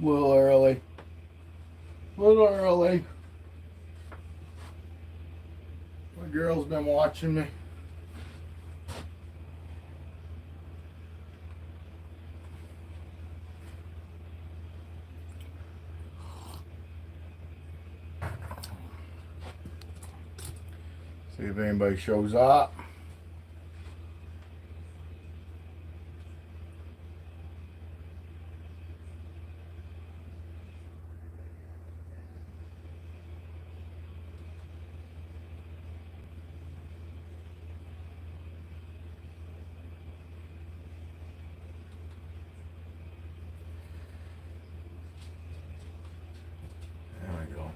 A little early. A little early. My girl's been watching me. See if anybody shows up. There we go.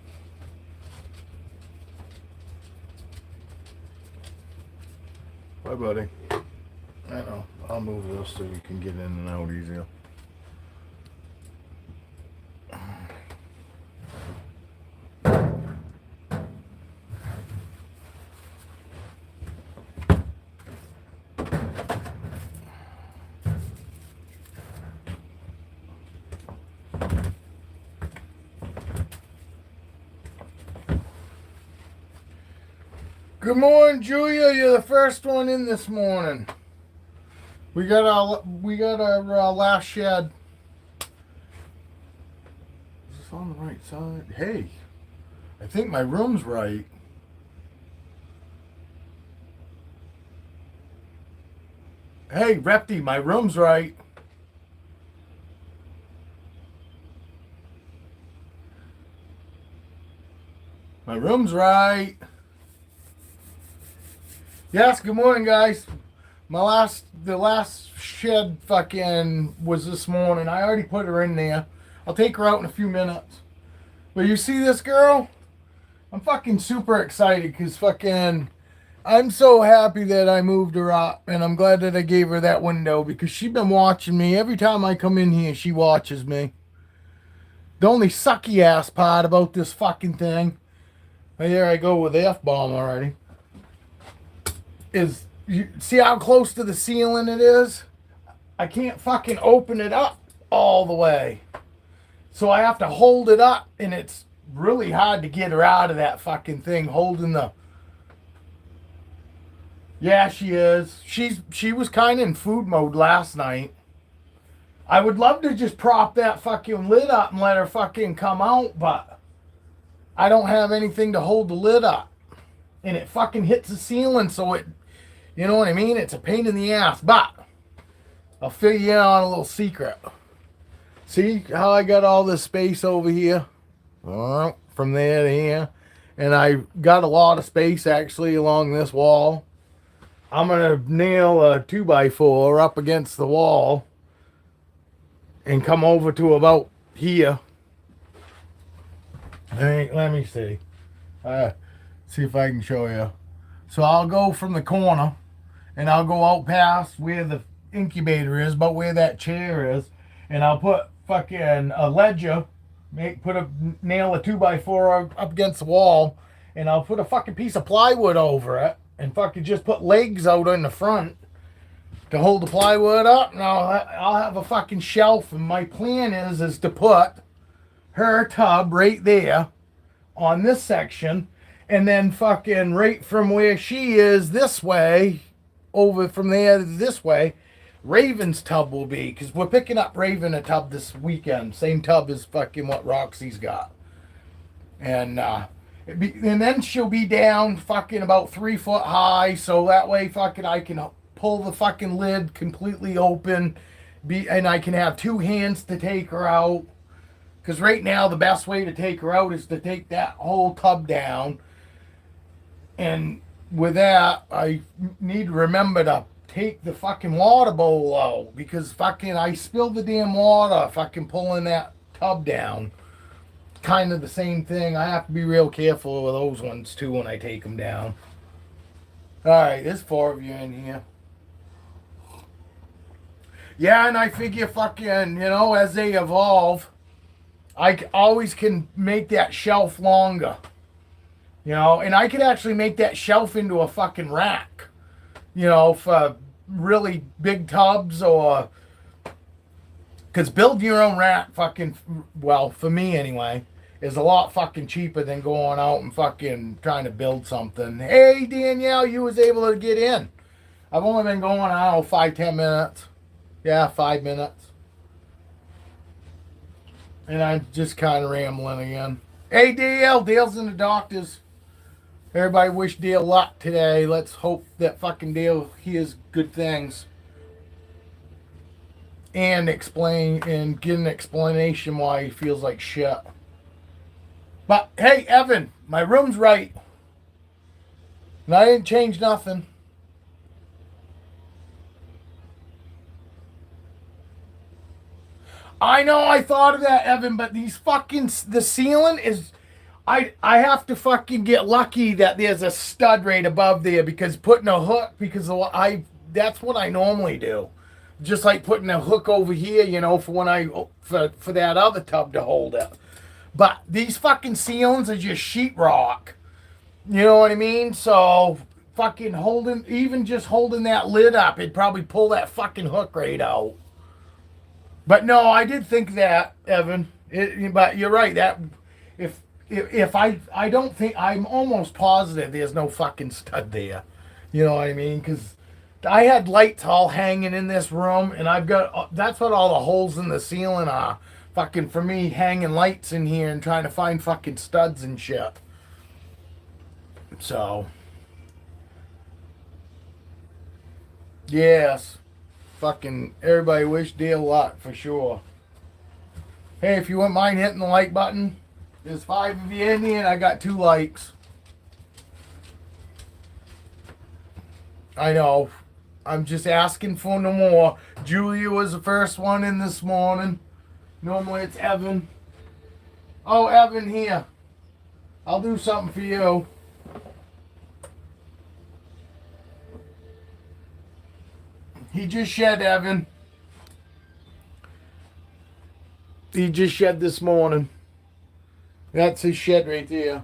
Bye, buddy. I know. I'll move this so you can get in and out easier. Good morning, Julia. You're the first one in this morning. We got our last shed. Is this on the right side? Hey, I think my room's right. Hey, Repty, my room's right. My room's right. Yes, good morning, guys. The last shed fucking was this morning. I already put her in there. I'll take her out in a few minutes. But you see this girl? I'm fucking super excited because fucking I'm so happy that I moved her up, and I'm glad that I gave her that window because she's been watching me. Every time I come in here, she watches me. The only sucky ass part about this fucking thing, there I go with the F-bomb already, is you see how close to the ceiling it is? I can't fucking open it up all the way. So I have to hold it up, and it's really hard to get her out of that fucking thing holding the... Yeah, she is. She was kind of in food mode last night. I would love to just prop that fucking lid up and let her fucking come out, but I don't have anything to hold the lid up. And it fucking hits the ceiling, so it... You know what I mean? It's a pain in the ass, but I'll fill you in on a little secret. See how I got all this space over here? From there to here. And I got a lot of space actually along this wall. I'm going to nail a 2x4 up against the wall and come over to about here. Let me see. See if I can show you. So I'll go from the corner and I'll go out past where the incubator is, but where that chair is, and I'll put fucking a ledger, nail a 2x4 up against the wall, and I'll put a fucking piece of plywood over it and fucking just put legs out in the front to hold the plywood up, and I'll have a fucking shelf, and my plan is to put her tub right there on this section, and then fucking right from where she is this way, over from there this way, Raven's tub will be, because we're picking up Raven a tub this weekend. Same tub as fucking what Roxy's got. And then she'll be down fucking about 3 foot high, so that way fucking I can pull the fucking lid completely open, and I can have 2 hands to take her out. Because right now the best way to take her out is to take that whole tub down. And with that, I need to remember to take the fucking water bowl out, because fucking I spilled the damn water fucking pulling that tub down. Kind of the same thing. I have to be real careful with those ones too when I take them down. Alright, there's 4 of you in here. Yeah, and I figure fucking, as they evolve, I always can make that shelf longer. And I could actually make that shelf into a fucking rack. For really big tubs, or Because building your own rack fucking, well, for me anyway, is a lot fucking cheaper than going out and fucking trying to build something. Hey, Danielle, you was able to get in. I've only been going, I don't know, 5-10 minutes. Yeah, 5 minutes. And I'm just kind of rambling again. Hey, Dale's in the doctor's. Everybody wish Dale luck today. Let's hope that fucking Dale hears good things. And explain and get an explanation why he feels like shit. But hey, Evan, my room's right. And I didn't change nothing. I know I thought of that, Evan, but the ceiling is, I have to fucking get lucky that there's a stud right above there, because putting a hook, because that's what I normally do. Just like putting a hook over here, for when for that other tub to hold it. But these fucking ceilings are just sheetrock. You know what I mean? So fucking even just holding that lid up, it'd probably pull that fucking hook right out. But no, I did think that, Evan. But you're right. That if I don't think, I'm almost positive there's no fucking stud there. You know what I mean? Because I had lights all hanging in this room, and that's what all the holes in the ceiling are. Fucking for me, hanging lights in here and trying to find fucking studs and shit. So, yes. Fucking everybody wish Dale luck for sure. Hey, if you wouldn't mind hitting the like button, there's 5 of you in here and I got 2 likes. I know. I'm just asking for no more. Julia was the first one in this morning. Normally it's Evan. Oh, Evan, here. I'll do something for you. He just shed, Evan. He just shed this morning. That's his shed right there.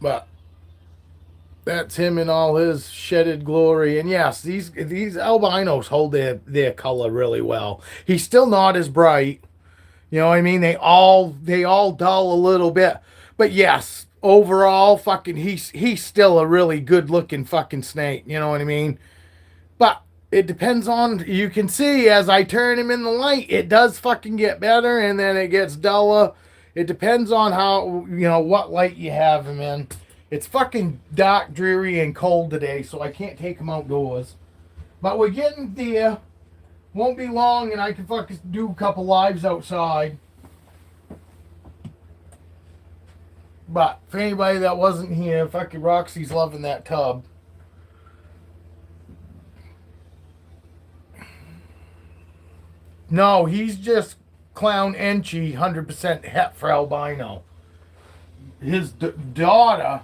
But that's him in all his shedded glory. And yes, these albinos hold their color really well. He's still not as bright. You know what I mean? They all dull a little bit. But yes, overall, fucking he's still a really good looking fucking snake. You know what I mean? But it depends on, you can see as I turn him in the light, it does fucking get better and then it gets duller. It depends on how, what light you have him in. It's fucking dark, dreary, and cold today, so I can't take him outdoors. But we're getting there. Won't be long and I can fucking do a couple lives outside. But for anybody that wasn't here, fucking Roxy's loving that tub. No, he's just clown Enchi, 100% het for albino. His daughter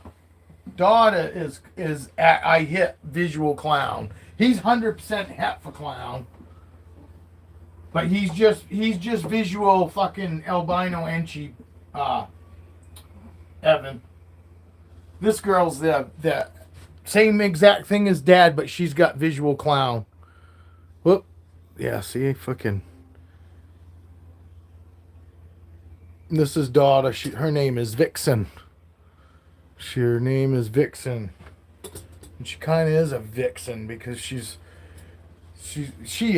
is I hit visual clown. He's 100% het for clown. But he's just visual fucking albino Enchi, Evan. This girl's the same exact thing as Dad, but she's got visual clown. Whoop. Yeah, see, fucking. This is daughter. Her name is Vixen. Her name is Vixen. And she kind of is a vixen because she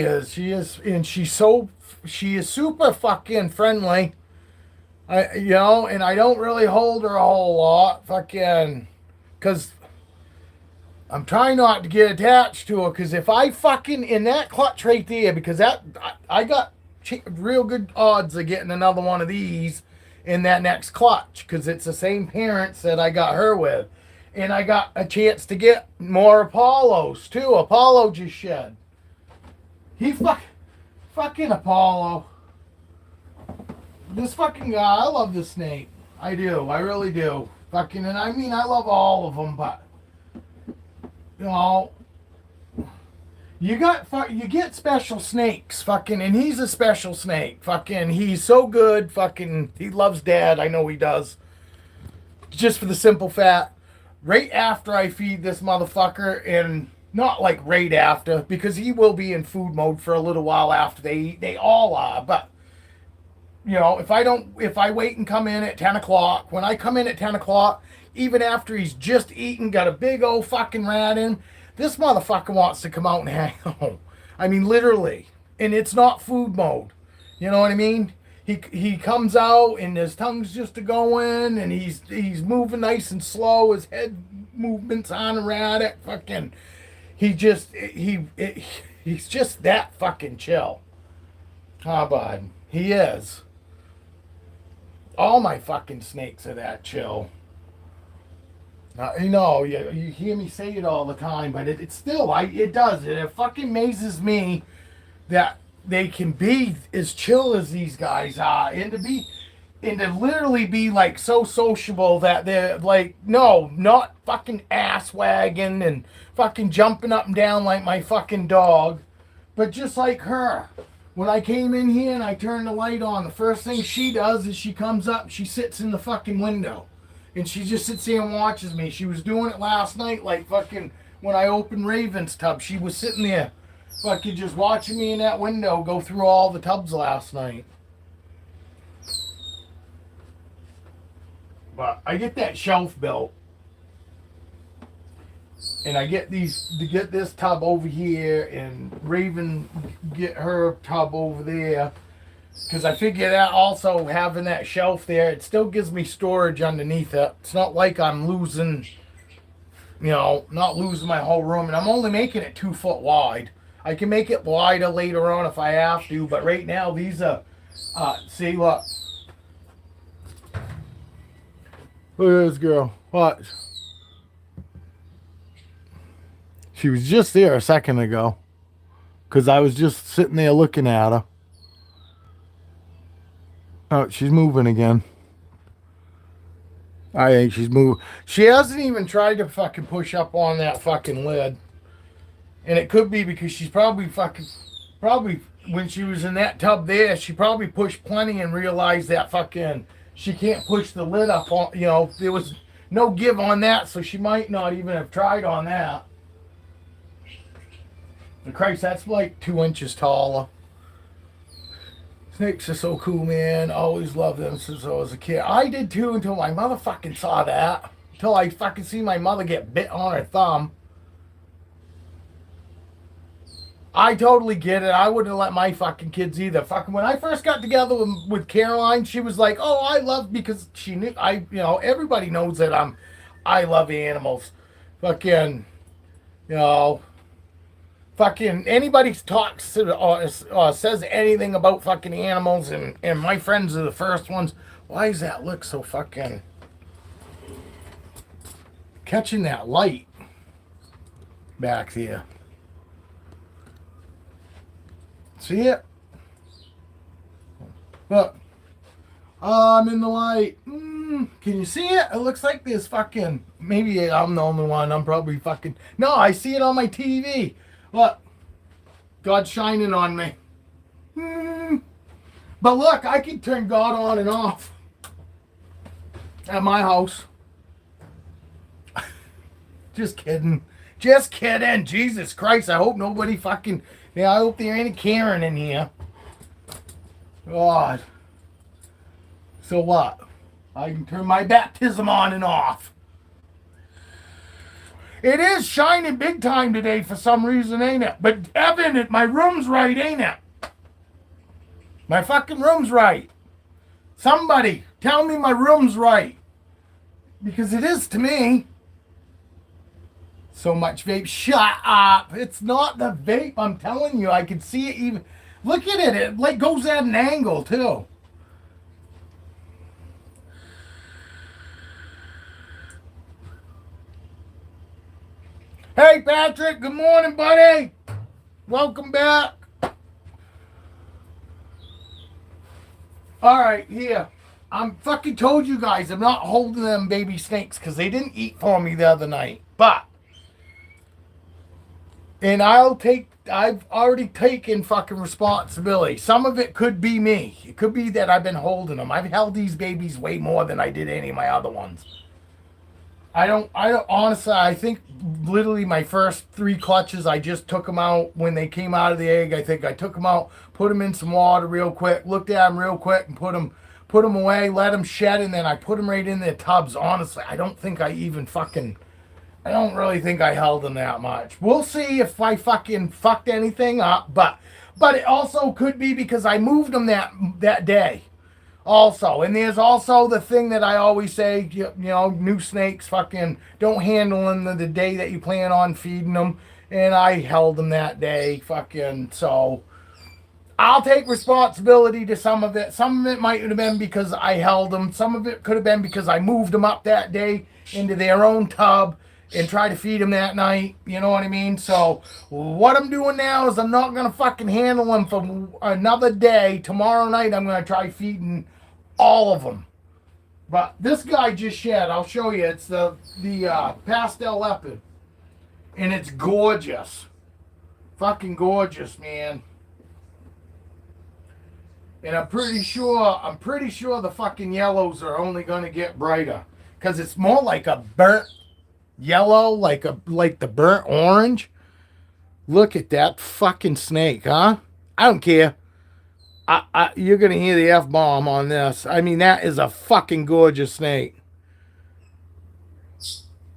is, and she is super fucking friendly. And I don't really hold her a whole lot, fucking, because I'm trying not to get attached to her, because if I fucking, in that clutch right there, because I got real good odds of getting another one of these in that next clutch, because it's the same parents that I got her with. And I got a chance to get more Apollos, too. Apollo just shed. He fucking Apollo. This fucking guy, I love this snake. I do. I really do. Fucking, and I mean, I love all of them, but, you get special snakes, fucking, and he's a special snake. Fucking, he's so good, fucking, he loves Dad. I know he does. Just for the simple fact, right after I feed this motherfucker, and Not like right after, because he will be in food mode for a little while after they eat. They all are, but you know, if I wait and come in at 10 o'clock, when I come in at 10 o'clock, even after he's just eaten, got a big old fucking rat in, this motherfucker wants to come out and hang out. I mean, literally. And it's not food mode. You know what I mean? He comes out and his tongue's just a going and he's moving nice and slow. His head movements on erratic. Fucking, he's just that fucking chill. Ah, bud. He is. All my fucking snakes are that chill. You know, you hear me say it all the time, but it still, it does. It fucking amazes me that they can be as chill as these guys are, and to literally be like so sociable that they're like, no, not fucking ass wagging and fucking jumping up and down like my fucking dog, but just like her. When I came in here and I turned the light on, the first thing she does is she comes up, she sits in the fucking window. And she just sits there and watches me. She was doing it last night, like fucking when I opened Raven's tub. She was sitting there fucking just watching me in that window go through all the tubs last night. But I get that shelf built. And I get this tub over here, and Raven get her tub over there. Because I figure that also having that shelf there, it still gives me storage underneath it. It's not like I'm losing, not losing my whole room. And I'm only making it 2 foot wide. I can make it wider later on if I have to. But right now, these are, see, look. Look at this girl. Watch. She was just there a second ago. Because I was just sitting there looking at her. Oh, she's moving again. I think she's moving. She hasn't even tried to fucking push up on that fucking lid. And it could be because she's probably when she was in that tub there, she probably pushed plenty and realized that fucking she can't push the lid up on, there was no give on that, so she might not even have tried on that. But Christ, that's like 2 inches taller. Snakes are so cool, man. Always loved them since I was a kid. I did too until my mother fucking saw that. Until I fucking see my mother get bit on her thumb. I totally get it. I wouldn't let my fucking kids either. Fucking when I first got together with Caroline, she was like, "Oh, I love," because she knew everybody knows that I love animals. Fucking, fucking anybody talks to or says anything about fucking animals, and my friends are the first ones. Why does that look so fucking catching that light back there? See it? Look. I'm in the light. Can you see it? It looks like this fucking, maybe I'm the only one. I'm probably fucking, no, I see it on my TV. Look, God's shining on me. But look, I can turn God on and off at my house. Just kidding. Just kidding. Jesus Christ, I hope nobody fucking, I hope there ain't a Karen in here. God. So what? I can turn my baptism on and off. It is shining big time today for some reason, ain't it? But Evan, my room's right, ain't it? My fucking room's right. Somebody tell me my room's right. Because it is to me. So much vape. Shut up. It's not the vape. I'm telling you. I can see it even. Look at it. It like goes at an angle too. Hey, Patrick. Good morning, buddy. Welcome back. All right, here. I'm fucking told you guys I'm not holding them baby snakes because they didn't eat for me the other night. But, and I've already taken fucking responsibility. Some of it could be me. It could be that I've been holding them. I've held these babies way more than I did any of my other ones. honestly, I think literally my first 3 clutches, I just took them out when they came out of the egg. I think I took them out, put them in some water real quick, looked at them real quick, and put them away, let them shed, and then I put them right in their tubs. Honestly, I don't think I even fucking, I don't really think I held them that much. We'll see if I fucking fucked anything up, but it also could be because I moved them that day. Also, and there's also the thing that I always say, you know, new snakes fucking don't handle them the day that you plan on feeding them. And I held them that day, fucking, so I'll take responsibility to some of it. Some of it might have been because I held them. Some of it could have been because I moved them up that day into their own tub and tried to feed them that night. You know what I mean? So what I'm doing now is I'm not going to fucking handle them for another day. Tomorrow night I'm going to try feeding all of them. But this guy just shed. I'll show you. It's the pastel leopard. And it's gorgeous. Fucking gorgeous, man. And I'm pretty sure the fucking yellows are only going to get brighter. Because it's more like a burnt yellow, like the burnt orange. Look at that fucking snake, huh? I don't care. You're going to hear the F-bomb on this. I mean, that is a fucking gorgeous snake.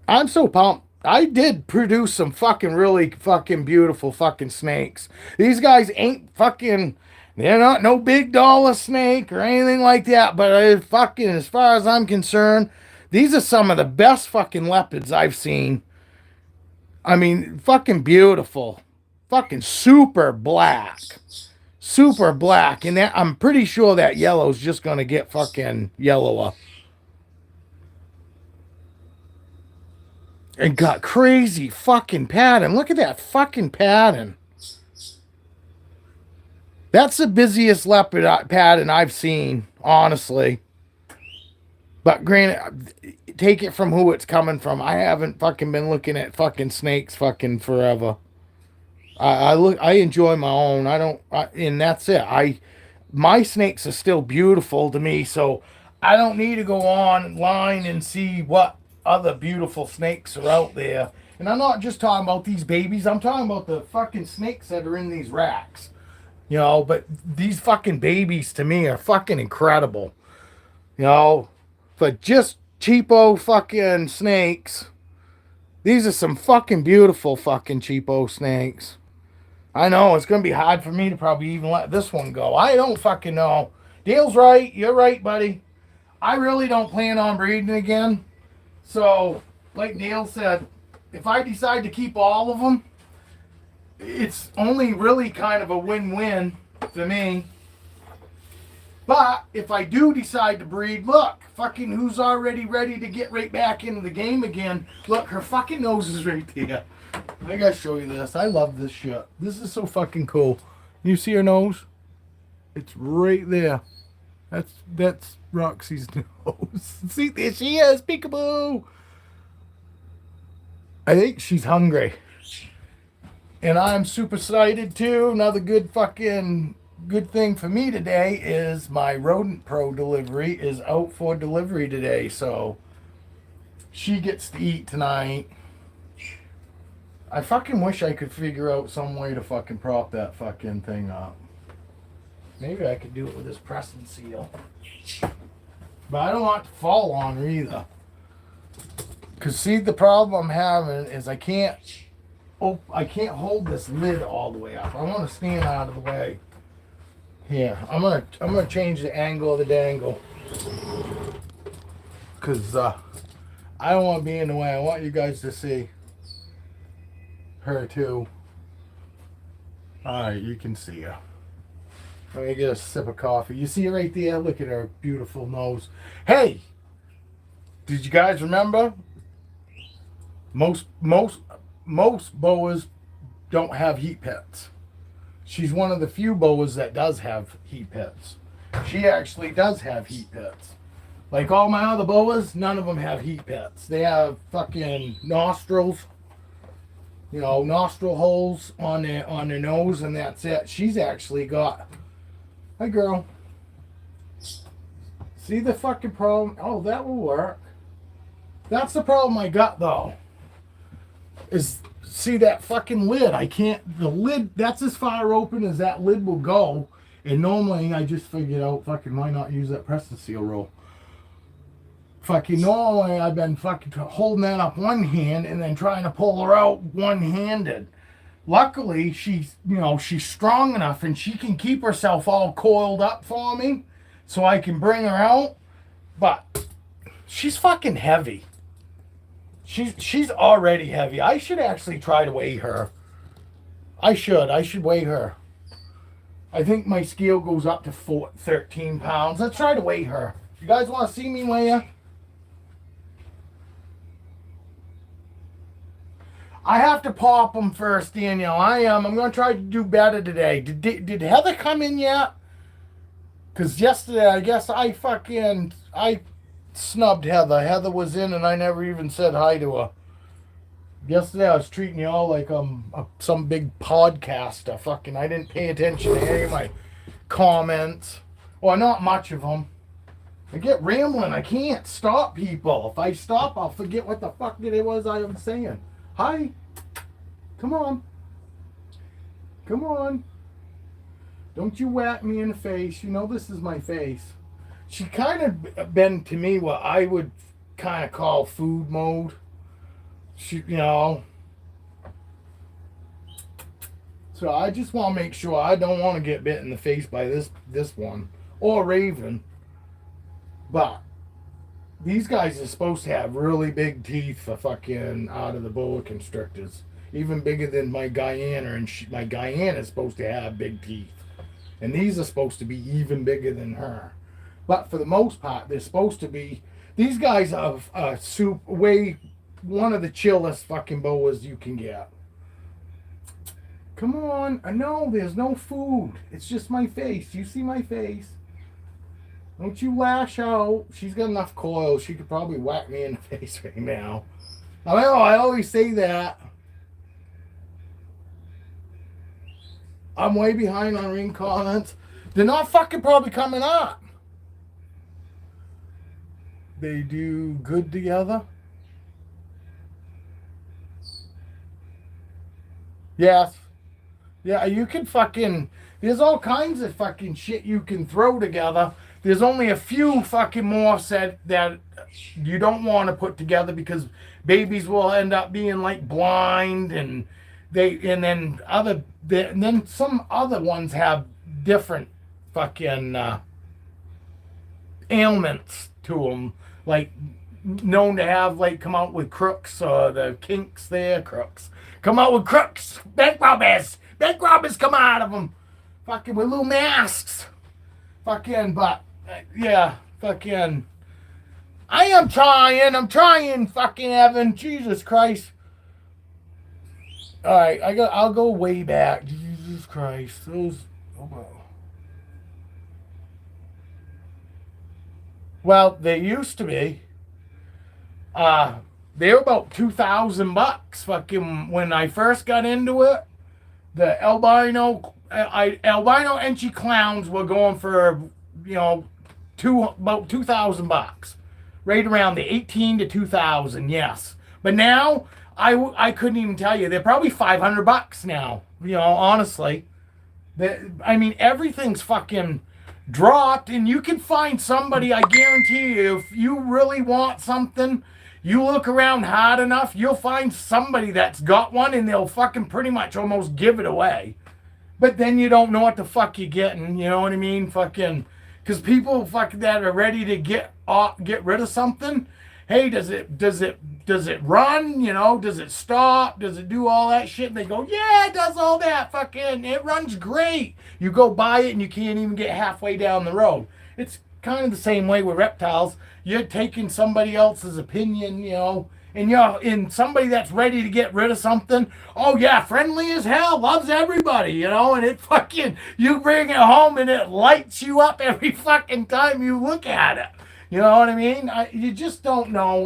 I'm so pumped. I did produce some fucking really fucking beautiful fucking snakes. These guys ain't fucking... They're not no big dollar snake or anything like that, but fucking, as far as I'm concerned, these are some of the best fucking leopards I've seen. I mean, fucking beautiful. Fucking super black. Super black. And that, I'm pretty sure that yellow's just going to get fucking yellower. And got crazy fucking pattern. Look at that fucking pattern. That's the busiest leopard pattern I've seen, honestly. But granted, take it from who it's coming from. I haven't fucking been looking at fucking snakes fucking forever. I enjoy my own. And that's it. My snakes are still beautiful to me, so I don't need to go online and see what other beautiful snakes are out there. And I'm not just talking about these babies. I'm talking about the fucking snakes that are in these racks. You know, but these fucking babies to me are fucking incredible. You know, but just cheapo fucking snakes. These are some fucking beautiful fucking cheapo snakes. I know it's going to be hard for me to probably even let this one go. I don't fucking know. Dale's right. You're right, buddy. I really don't plan on breeding again. So, like Dale said, if I decide to keep all of them, it's only really kind of a win-win for me. But if I do decide to breed, look, fucking who's already ready to get right back into the game again. Look, her fucking nose is right there. I gotta show you this. I love this shit. This is so fucking cool. You see her nose? It's right there. That's Roxy's nose. See, there she is, peekaboo. I think she's hungry. And I'm super excited too. Another good thing for me today is my Rodent Pro delivery is out for delivery today. So she gets to eat tonight. I fucking wish I could figure out some way to fucking prop that fucking thing up. Maybe I could do it with this press and seal. But I don't want it to fall on her either. Because see, the problem I'm having is I can't hold this lid all the way up. I want to stand out of the way. Here, I'm gonna change the angle of the dangle. Cause I don't want to be in the way. I want you guys to see her too. Alright, you can see her. Let me get a sip of coffee. You see her right there? Look at her beautiful nose. Hey! Did you guys remember? Most boas don't have heat pits. She's one of the few boas that does have heat pits. She actually does have heat pits. Like all my other boas, none of them have heat pits. They have fucking nostrils, you know, nostril holes on their nose, and that's it. She's actually got... Hi, girl. See the fucking problem? Oh, that will work. That's the problem I got though. Is see that fucking lid. I can't. The lid. That's as far open as that lid will go. And normally I just figured out fucking why not use that press and seal roll. Fucking normally I've been fucking holding that up one hand and then trying to pull her out one-handed. Luckily, she's strong enough and she can keep herself all coiled up for me so I can bring her out. But she's fucking heavy. She's already heavy. I should actually try to weigh her. I should weigh her. I think my scale goes up to 13 pounds. Let's try to weigh her. You guys want to see me weigh her? I have to pop them first, Daniel. I am. I'm going to try to do better today. Did Heather come in yet? Because yesterday, I guess I snubbed Heather. Heather was in and I never even said hi to her. Yesterday, I was treating you all like some big podcaster. Fucking, I didn't pay attention to any of my comments. Well, not much of them. I get rambling. I can't stop people. If I stop, I'll forget what the fuck it was I was saying. Hi. Come on. Come on. Don't you whack me in the face. You know this is my face. She kind of been to me what I would kind of call food mode. She, So I just want to make sure I don't want to get bit in the face by this one. Or Raven. But these guys are supposed to have really big teeth for fucking out of the boa constrictors. Even bigger than my Guyana, and my Guyana is supposed to have big teeth. And these are supposed to be even bigger than her. But for the most part, they're supposed to be... These guys are way one of the chillest fucking boas you can get. Come on. I know there's no food. It's just my face. You see my face? Don't you lash out. She's got enough coil. She could probably whack me in the face right now. I know, I always say that. I'm way behind on ring comments. They're not fucking probably coming up. They do good together. Yes. Yeah, you can fucking... There's all kinds of fucking shit you can throw together. There's only a few fucking morphs that you don't want to put together because babies will end up being like blind and then some other ones have different fucking ailments to them, like known to have like come out with crooks or the kinks there, crooks come out with crooks, bank robbers come out of them, fucking with little masks, fucking. But yeah, fucking. I'm trying, fucking Evan. Jesus Christ. All right, I'll go way back. Jesus Christ, those. Oh, well. Well, they used to be. They were about $2,000. Fucking when I first got into it, the albino Enchi clowns were going for about $2,000, right around the 18 to 2,000. Yes, but now I couldn't even tell you. They're probably $500 now. Honestly, everything's fucking dropped, and you can find somebody. I guarantee you, if you really want something, you look around hard enough, you'll find somebody that's got one, and they'll fucking pretty much almost give it away. But then you don't know what the fuck you're getting. You know what I mean? Fucking, because people fucking that are ready to get rid of something. Hey, does it run? Does it stop? Does it do all that shit? And they go, yeah, it does all that. Fucking, it runs great. You go buy it and you can't even get halfway down the road. It's kind of the same way with reptiles. You're taking somebody else's opinion, and you're in somebody that's ready to get rid of something. Oh yeah, friendly as hell, loves everybody, and it fucking, you bring it home and it lights you up every fucking time you look at it. You know what I mean? You just don't know.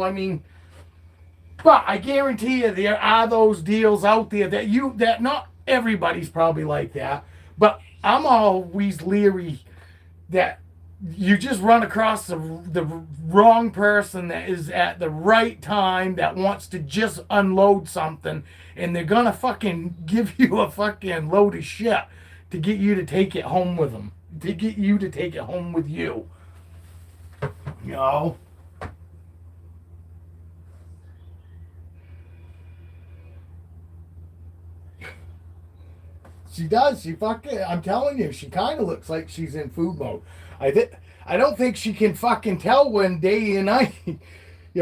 But I guarantee you there are those deals out there that not everybody's probably like that. But I'm always leery that you just run across the wrong person that is at the right time that wants to just unload something, and they're gonna fucking give you a fucking load of shit to get you to take it home with them, to get you to take it home with you. You know? She does. She fucking. I'm telling you, she kind of looks like she's in food mode. I don't think she can fucking tell when day and night. You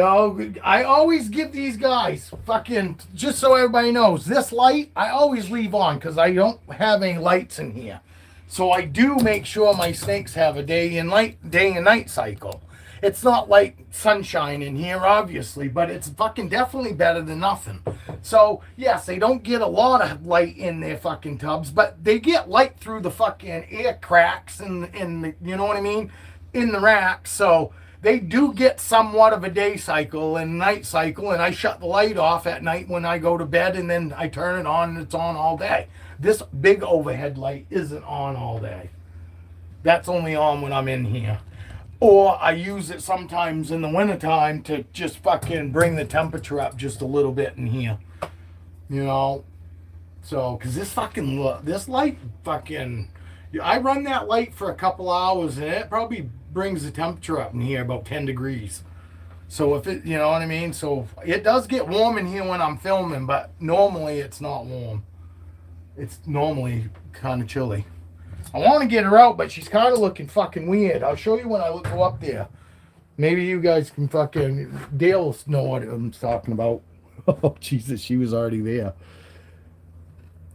know, I always give these guys fucking, just so everybody knows, this light I always leave on because I don't have any lights in here. So I do make sure my snakes have a day and night cycle. It's not like sunshine in here, obviously, but it's fucking definitely better than nothing. So, yes, they don't get a lot of light in their fucking tubs, but they get light through the fucking air cracks and you know what I mean, in the racks. So they do get somewhat of a day cycle and night cycle, and I shut the light off at night when I go to bed, and then I turn it on and it's on all day. This big overhead light isn't on all day. That's only on when I'm in here. Or I use it sometimes in the wintertime to just fucking bring the temperature up just a little bit in here. You know? So, because this light fucking, I run that light for a couple hours and it probably brings the temperature up in here about 10 degrees. So if it, you know what I mean? So it does get warm in here when I'm filming, but normally it's not warm. It's normally kind of chilly. I want to get her out, but she's kind of looking fucking weird. I'll show you when I go up there. Maybe you guys can fucking... Dale will know what I'm talking about. Oh, Jesus, she was already there.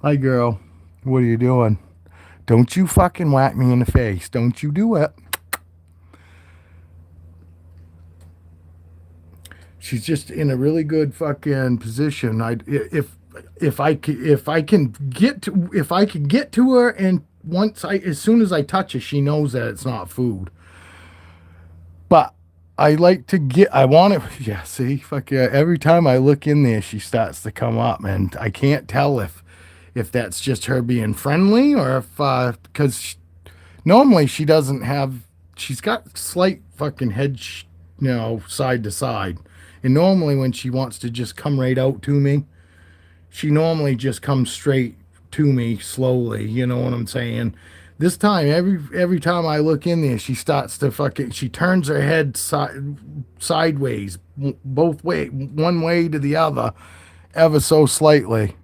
Hi, girl. What are you doing? Don't you fucking whack me in the face. Don't you do it. She's just in a really good fucking position. If I can get to her, and as soon as I touch her, she knows that it's not food. But I want to, yeah, see, fuck yeah. Every time I look in there, she starts to come up, and I can't tell if that's just her being friendly or if, because normally she's got slight fucking head, side to side. And normally when she wants to just come right out to me, she normally just comes straight to me slowly, you know what I'm saying? This time, every time I look in there, she starts to she turns her head sideways, both way, one way to the other, ever so slightly.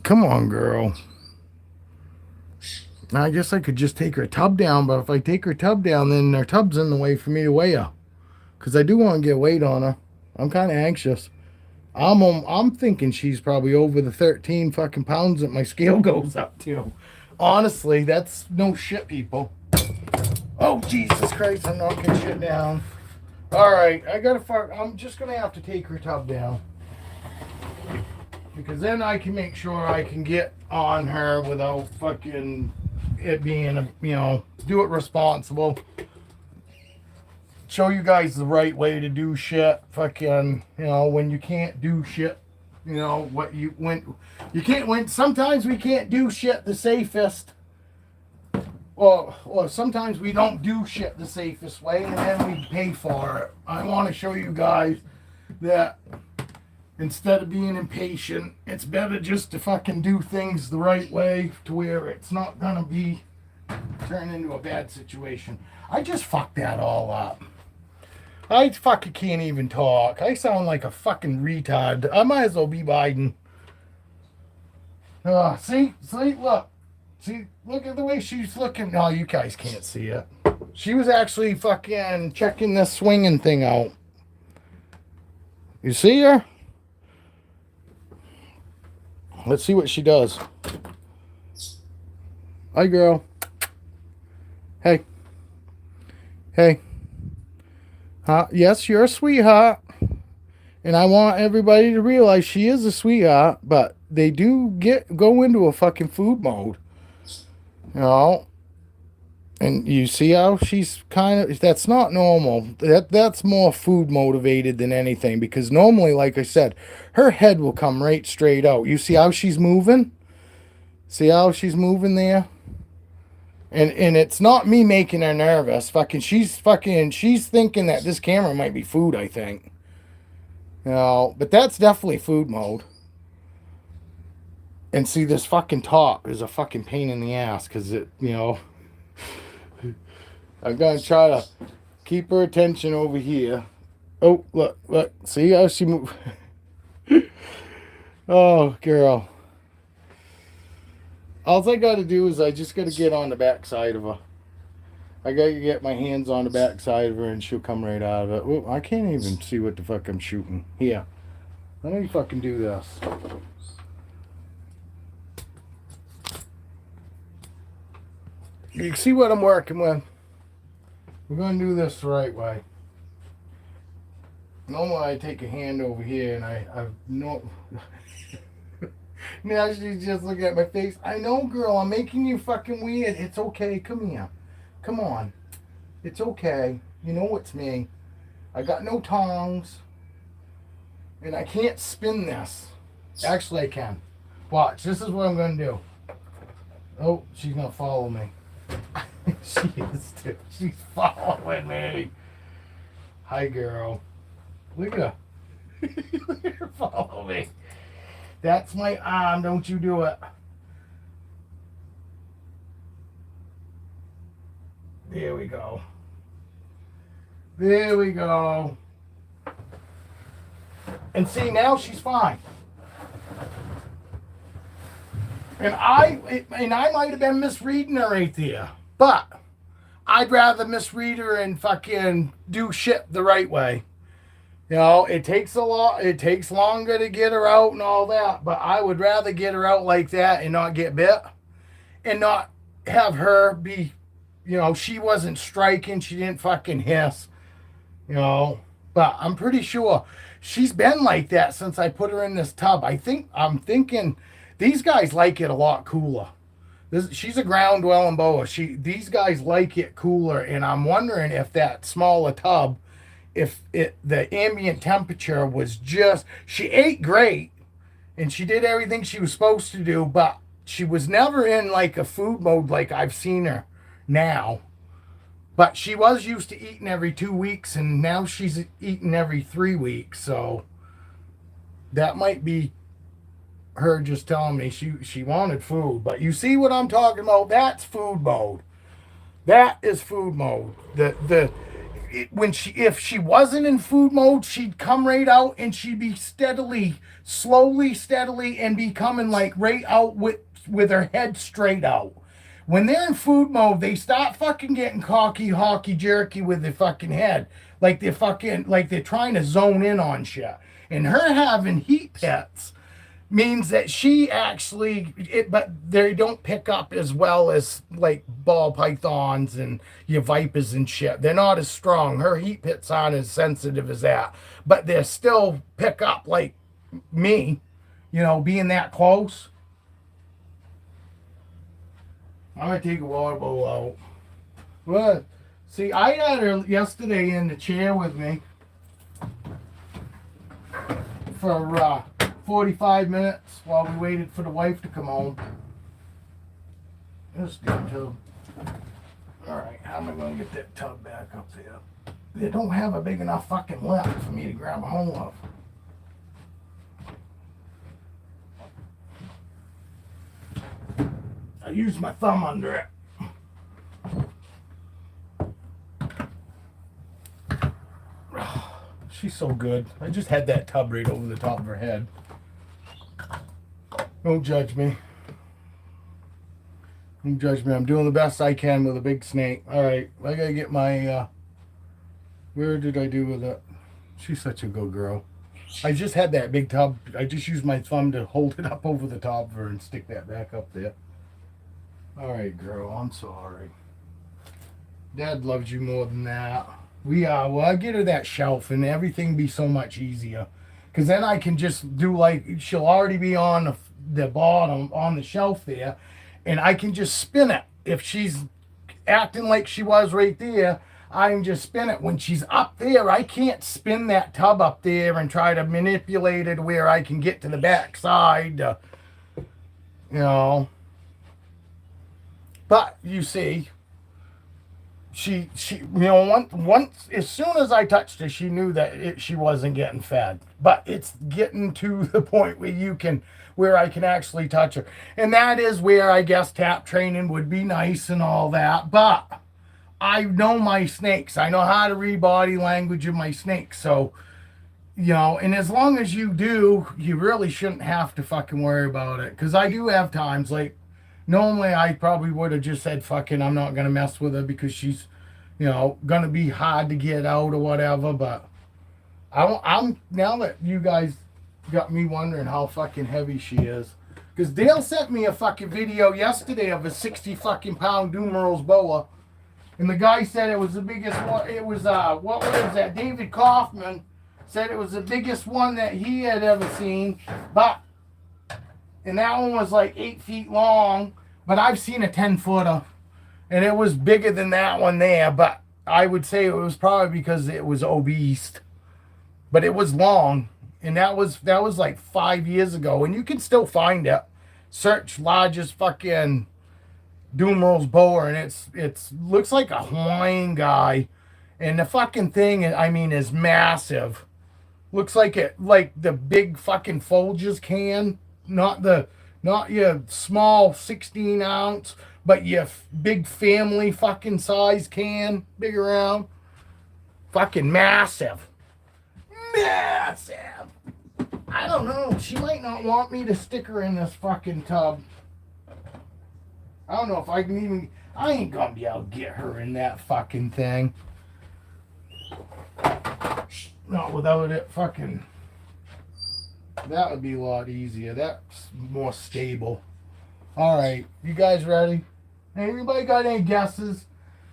Come on, girl. Now, I guess I could just take her tub down, but if I take her tub down, then her tub's in the way for me to weigh her. Because I do want to get weight on her. I'm kind of anxious. I'm thinking she's probably over the 13 fucking pounds that my scale goes up to. Honestly, that's no shit, people. Oh, Jesus Christ, I'm knocking shit down. Alright, I'm just going to have to take her tub down. Because then I can make sure I can get on her without fucking it being, do it responsible. Show you guys the right way to do shit. Fucking, when you can't do shit, sometimes we can't do shit the safest. Or sometimes we don't do shit the safest way and then we pay for it. I want to show you guys that instead of being impatient, it's better just to fucking do things the right way to where it's not gonna be turned into a bad situation. I just fucked that all up. I fucking can't even talk. I sound like a fucking retard. I might as well be Biden. See, look. See, look at the way she's looking. No, you guys can't see it. She was actually fucking checking this swinging thing out. You see her? Let's see what she does. Hi, girl. Hey. Hey. Yes, you're a sweetheart. And I want everybody to realize she is a sweetheart, but they do go into a fucking food mode. And you see how she's that's not normal. That's more food motivated than anything, because normally, like I said, her head will come right straight out. You see how she's moving? See how she's moving there? And it's not me making her nervous. She's thinking that this camera might be food, I think. But that's definitely food mode. And see, this fucking top is a fucking pain in the ass because I'm gonna try to keep her attention over here. Oh, look, see how she move. Oh, girl. All I gotta do is I just gotta get on the back side of her. I gotta get my hands on the back side of her and she'll come right out of it. Oh, I can't even see what the fuck I'm shooting. Here. Let me fucking do this. You can see what I'm working with. We're gonna do this the right way. Normally I take a hand over here and I know. Now she's just looking at my face. I know, girl, I'm making you fucking weird. It's okay. Come here. Come on. It's okay. You know it's me. I got no tongs. And I can't spin this. Actually, I can. Watch. This is what I'm going to do. Oh, she's going to follow me. She is too. She's following me. Hi, girl. Look at her. Look at her follow me. That's my arm. Don't you do it. There we go. There we go. And see, now she's fine. And I might have been misreading her right there. But I'd rather misread her and fucking do shit the right way. It takes longer to get her out and all that, but I would rather get her out like that and not get bit and not have her be, she wasn't striking, she didn't fucking hiss, but I'm pretty sure she's been like that since I put her in this tub. I'm thinking these guys like it a lot cooler. She's a ground dwelling boa. These guys like it cooler, and I'm wondering if that smaller tub, the ambient temperature was she ate great and she did everything she was supposed to do, but she was never in like a food mode like I've seen her now. But she was used to eating every 2 weeks and now she's eating every 3 weeks. So that might be her just telling me she wanted food. But you see what I'm talking about? That's food mode. That is food mode. If she wasn't in food mode, she'd come right out and she'd be slowly, and be coming like right out with her head straight out. When they're in food mode, they start fucking getting cocky, hawky, jerky with their fucking head. Like they're trying to zone in on shit. And her having heat pits means that she but they don't pick up as well as like ball pythons and your vipers and shit. They're not as strong. Her heat pits aren't as sensitive as that, but they still pick up like me, being that close. I'm gonna take a water bowl out. Well, see, I had her yesterday in the chair with me for 45 minutes while we waited for the wife to come home. This damn tub. Alright, how am I going to get that tub back up there? They don't have a big enough fucking lip for me to grab a hold of. I use my thumb under it. She's so good. I just had that tub right over the top of her head. Don't judge me. Don't judge me. I'm doing the best I can with a big snake. Alright, I gotta get my, where did I do with it? She's such a good girl. I just had that big tub. I just used my thumb to hold it up over the top of her and stick that back up there. Alright, girl, I'm sorry. Dad loves you more than that. Well, I get her that shelf and everything be so much easier. Because then I can just do she'll already be on the bottom, on the shelf there. And I can just spin it. If she's acting like she was right there, I can just spin it. When she's up there, I can't spin that tub up there and try to manipulate it where I can get to the back side. But you see, she you know, once as soon as I touched her, she knew that she wasn't getting fed. But it's getting to the point where I can actually touch her, and that is where I guess tap training would be nice and all that. But I know my snakes. I know how to read body language of my snakes. So, you know, and as long as you do, you really shouldn't have to fucking worry about it. Because I do have times like, normally I probably would have just said, fucking, I'm not going to mess with her because she's, you know, going to be hard to get out or whatever. But I'm now that you guys got me wondering how fucking heavy she is. Because Dale sent me a fucking video yesterday of a 60 fucking pound Dumerals boa. And the guy said it was the biggest one. It was, what was that? David Kaufman said it was the biggest one that he had ever seen. And that one was like 8 feet long. But I've seen a 10-footer. And it was bigger than that one there. But I would say it was probably because it was obese. But it was long. And that was like 5 years ago. And you can still find it. Search largest fucking Dumerals boa, and it's looks like a Hawaiian guy, and the fucking thing, I mean, is massive. Looks like the big fucking Folgers can, not your small 16 ounce, but your big family fucking size can, big around, fucking massive. I don't know. She might not want me to stick her in this fucking tub. I don't know if I can even... I ain't gonna be able to get her in that fucking thing. Not without it fucking... That would be a lot easier. That's more stable. Alright, you guys ready? Anybody got any guesses?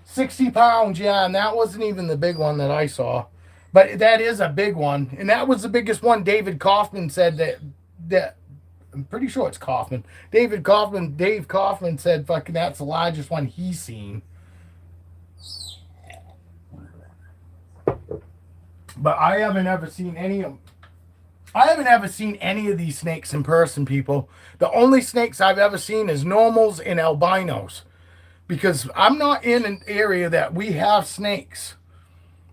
60 pounds, yeah, and that wasn't even the big one that I saw. But that is a big one. And that was the biggest one. David Kaufman said that I'm pretty sure it's Kaufman. Dave Kaufman said fucking that's the largest one he's seen. But I haven't ever seen any of these snakes in person, people. The only snakes I've ever seen is normals and albinos. Because I'm not in an area that we have snakes.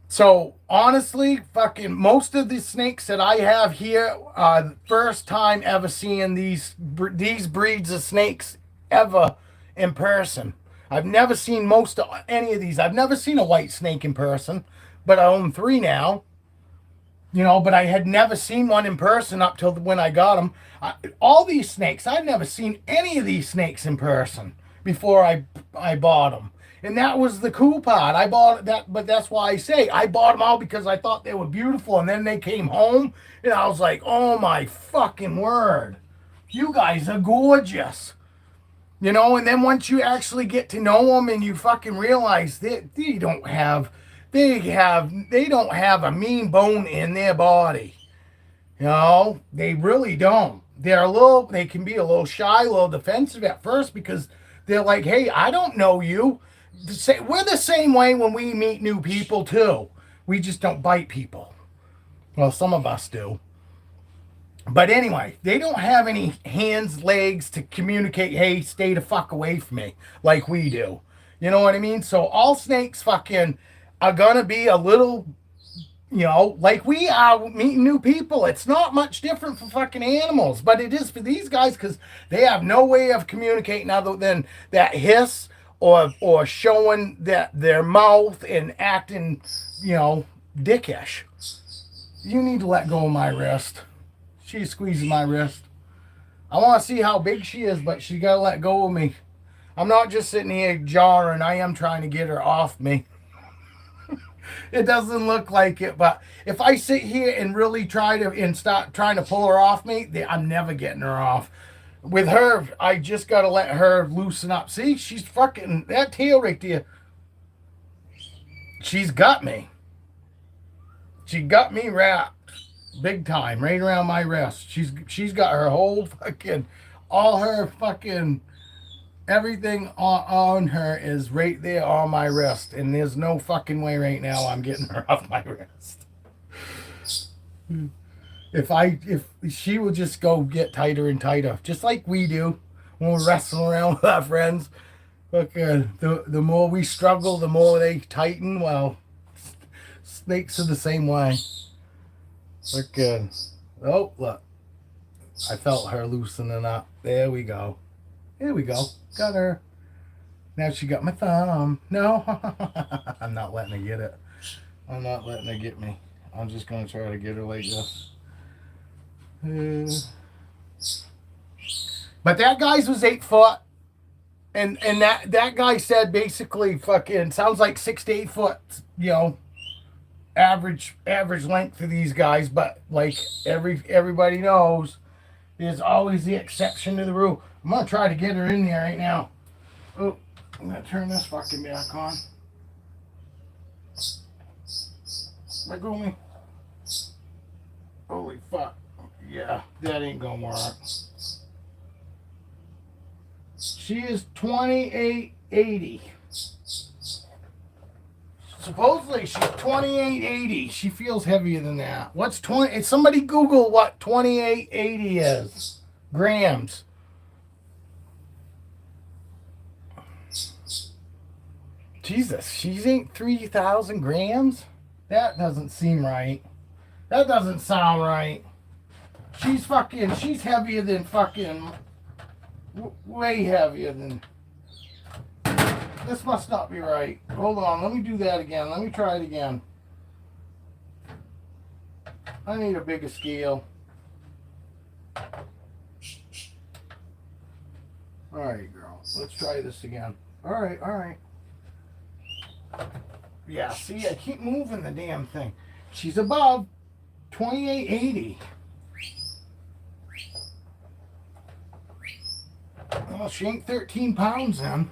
So, honestly, fucking most of the snakes that I have here are first time ever seeing these breeds of snakes ever in person. I've never seen any of these. I've never seen a white snake in person, but I own 3 now. You know, but I had never seen one in person up till when I got them. All these snakes, I've never seen any of these snakes in person before I bought them. And that was the cool part. I bought that, but that's why I say I bought them all because I thought they were beautiful. And then they came home, and I was like, oh my fucking word. You guys are gorgeous. You know, and then once you actually get to know them and you fucking realize that they don't have a mean bone in their body. You know, they really don't. They can be a little shy, a little defensive at first because they're like, hey, I don't know you. We're the same way when we meet new people too. We just don't bite people. Well, some of us do. But anyway, they don't have any hands, legs to communicate, hey, stay the fuck away from me, like we do. You know what I mean? So all snakes fucking are gonna be a little, you know, like we are meeting new people. It's not much different for fucking animals, but it is for these guys because they have no way of communicating other than that hiss or showing that their mouth and acting, you know, dickish. You need to let go of my wrist. She's squeezing my wrist. I want to see how big she is, but she got to let go of me. I'm not just sitting here jarring. I am trying to get her off me. It doesn't look like it, but if I sit here and really start trying to pull her off me, I'm never getting her off. With her, I just got to let her loosen up. See, she's fucking, that tail right there. She's got me. She got me wrapped big time, right around my wrist. She's got her whole fucking, all her fucking, everything on her is right there on my wrist. And there's no fucking way right now I'm getting her off my wrist. If she will just go get tighter and tighter, just like we do when we're wrestling around with our friends. Fucking the more we struggle, the more they tighten. Well, snakes are the same way. Fucking. Oh, look. I felt her loosening up. There we go. There we go. Got her. Now she got my thumb. No, I'm not letting her get it. I'm not letting her get me. I'm just gonna try to get her like this. But that guy's was 8 foot, and that guy said basically fucking sounds like 6 to 8 foot. You know, average length for these guys. But like everybody knows, there's always the exception to the rule. I'm gonna try to get her in there right now. Oh, I'm gonna turn this fucking back on. Let go of me. Holy fuck. Yeah, that ain't gonna work. She is 2880. Supposedly she's 2880. She feels heavier than that. What's 20? Somebody Google what 2880 is. Grams. Jesus, she ain't 3,000 grams? That doesn't seem right. That doesn't sound right. She's heavier than fucking, way heavier than, this must not be right. Hold on, let me do that again. Let me try it again. I need a bigger scale. Alright, girl, let's try this again. Alright. Yeah, see, I keep moving the damn thing. She's above 2880. Well, she ain't 13 pounds then.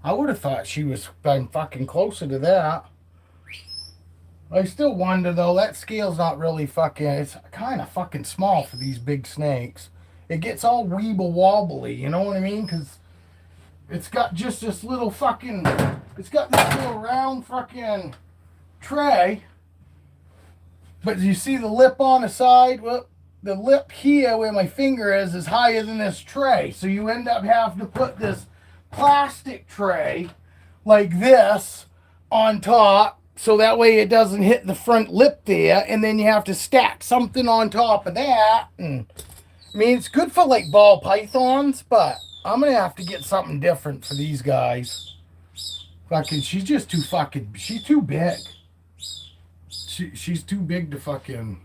I would have thought she was fucking closer to that. I still wonder though, that scale's not really fucking, it's kind of fucking small for these big snakes. It gets all weeble wobbly, you know what I mean? Because it's got just this little fucking, it's got this little round fucking tray. But you see the lip on the side? Well, the lip here where my finger is higher than this tray. So you end up having to put this plastic tray like this on top. So that way it doesn't hit the front lip there. And then you have to stack something on top of that. And I mean, it's good for like ball pythons, but I'm going to have to get something different for these guys. Fucking, she's just too fucking, she's too big. She's too big to fucking,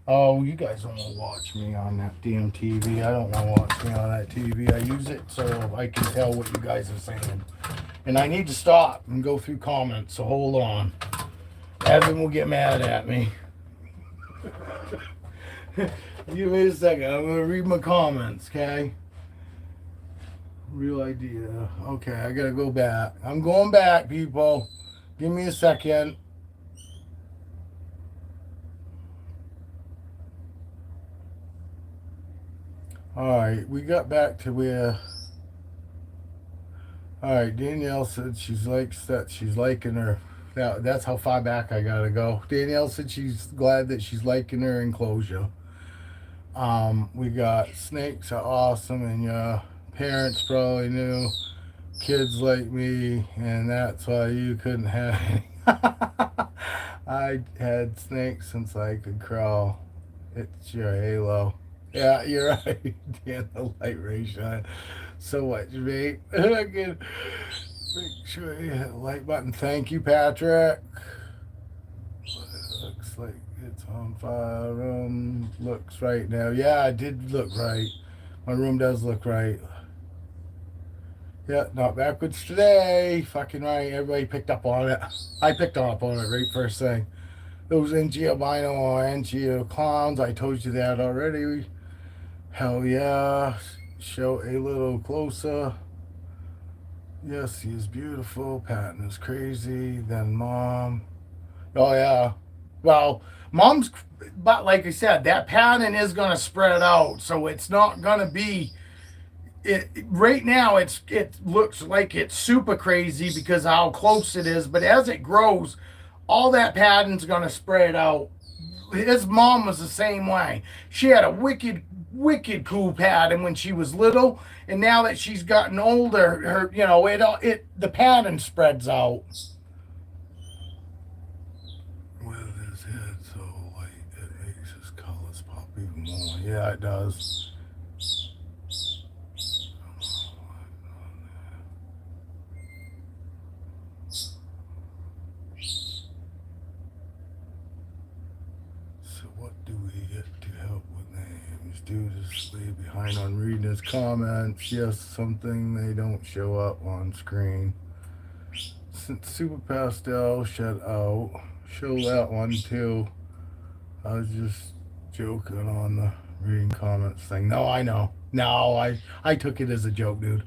oh, you guys don't want to watch me on that damn TV. I don't want to watch me on that TV. I use it so I can tell what you guys are saying. And I need to stop and go through comments, so hold on. Evan will get mad at me. Give me a second. I'm going to read my comments, okay? Real idea. Okay, I got to go back. I'm going back, people. Give me a second. Alright, we got back to where... Alright, Danielle said she's liking her. That's how far back I gotta go. Danielle said she's glad that she's liking her enclosure. We got snakes are awesome, and your parents probably knew kids like me, and that's why you couldn't have any. I had snakes since I could crawl. It's your halo. Yeah, you're right. Dan, the light ray shine so much, mate. I can make sure you hit the like button. Thank you, Patrick. Looks like it's on fire. Room looks right now. Yeah, it did look right. My room does look right. Yeah, not backwards today. Fucking right. Everybody picked up on it. I picked up on it right first thing. Those NG albino or NG clowns, I told you that already. Hell yeah. Show a little closer. Yes, he is beautiful. Patton is crazy. Then mom. Oh yeah. Well, mom's, but like I said, that pattern is going to spread out. So it's not going to be, right now it looks like it's super crazy because of how close it is. But as it grows, all that pattern's going to spread out. His mom was the same way. She had a wicked wicked cool pattern when she was little, and now that she's gotten older, her the pattern spreads out. With his head so light, it makes his colors pop even more. Yeah, it does. So what do we get to help with names? Dude is way behind on reading his comments. Yes, something they don't show up on screen. Since Super Pastel shut out, show that one too. I was just joking on the reading comments thing. No, I know. No, I took it as a joke, dude.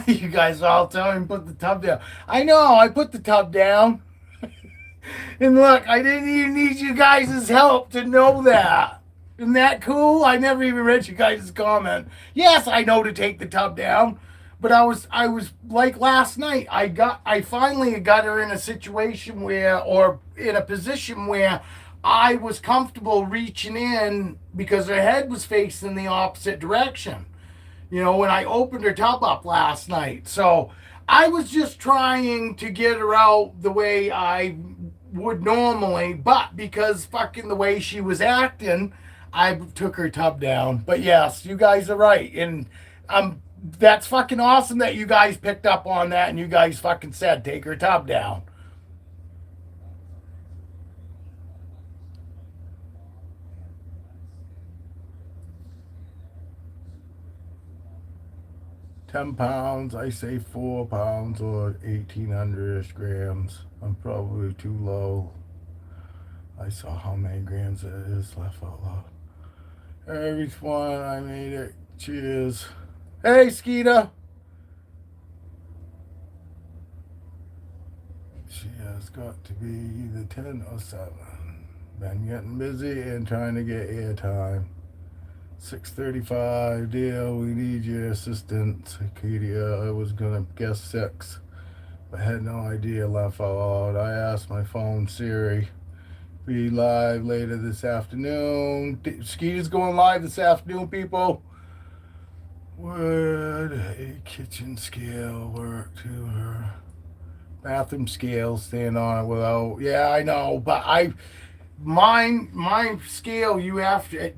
You guys all tell him put the tub down. I know, I put the tub down. And look, I didn't even need you guys' help to know that. Isn't that cool? I never even read you guys' comment. Yes, I know to take the tub down. But I was like last night, I finally got her in a situation where, or in a position where I was comfortable reaching in because her head was facing the opposite direction. When I opened her tub up last night. So I was just trying to get her out the way I would normally, but because fucking the way she was acting, I took her tub down. But yes, you guys are right. And that's fucking awesome that you guys picked up on that and you guys fucking said take her tub down. 10 pounds, I say 4 pounds or 1800 grams. I'm probably too low. I saw how many grams it is, laugh out loud. Everyone, I made it. Cheers. Hey, Skeeta. She has got to be either 10 or 7. Been getting busy and trying to get airtime. 6:35, deal. We need your assistance. Acadia, I was gonna guess 6, but had no idea. Laugh out loud. I asked my phone Siri. Be live later this afternoon. Skeeta's going live this afternoon, people. Would a kitchen scale work to her? Bathroom scale, stand on it without. Yeah, I know, but my scale, you have to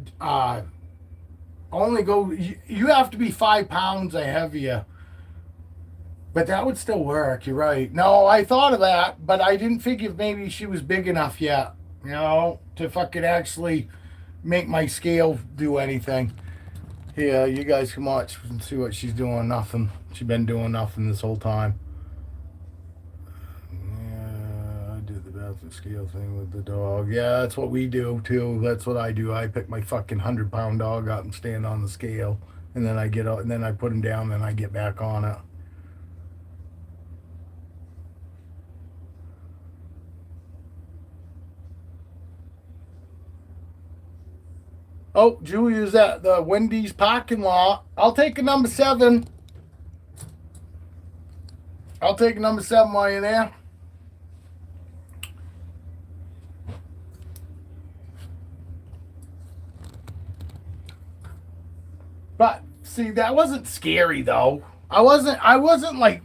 only go. You have to be 5 pounds or heavier. But that would still work. You're right. No, I thought of that, but I didn't figure maybe she was big enough yet. To fucking actually make my scale do anything. Here, you guys can watch and see what she's doing. Nothing. She's been doing nothing this whole time. Yeah, I did the bathroom scale thing with the dog. Yeah, that's what we do too. That's what I do. I pick my fucking 100-pound dog up and stand on the scale, and then I get out, and then I put him down, and I get back on it. Oh, Julia's at the Wendy's parking lot. I'll take a number 7. I'll take a number 7 while you're there. But see, that wasn't scary though. I wasn't like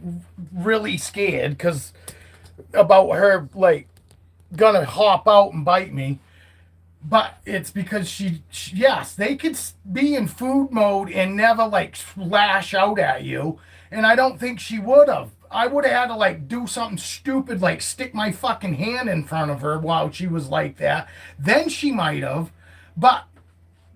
really scared because about her like gonna hop out and bite me. But it's because yes, they could be in food mode and never like lash out at you. And I don't think she would have. I would have had to like do something stupid, like stick my fucking hand in front of her while she was like that. Then she might have. But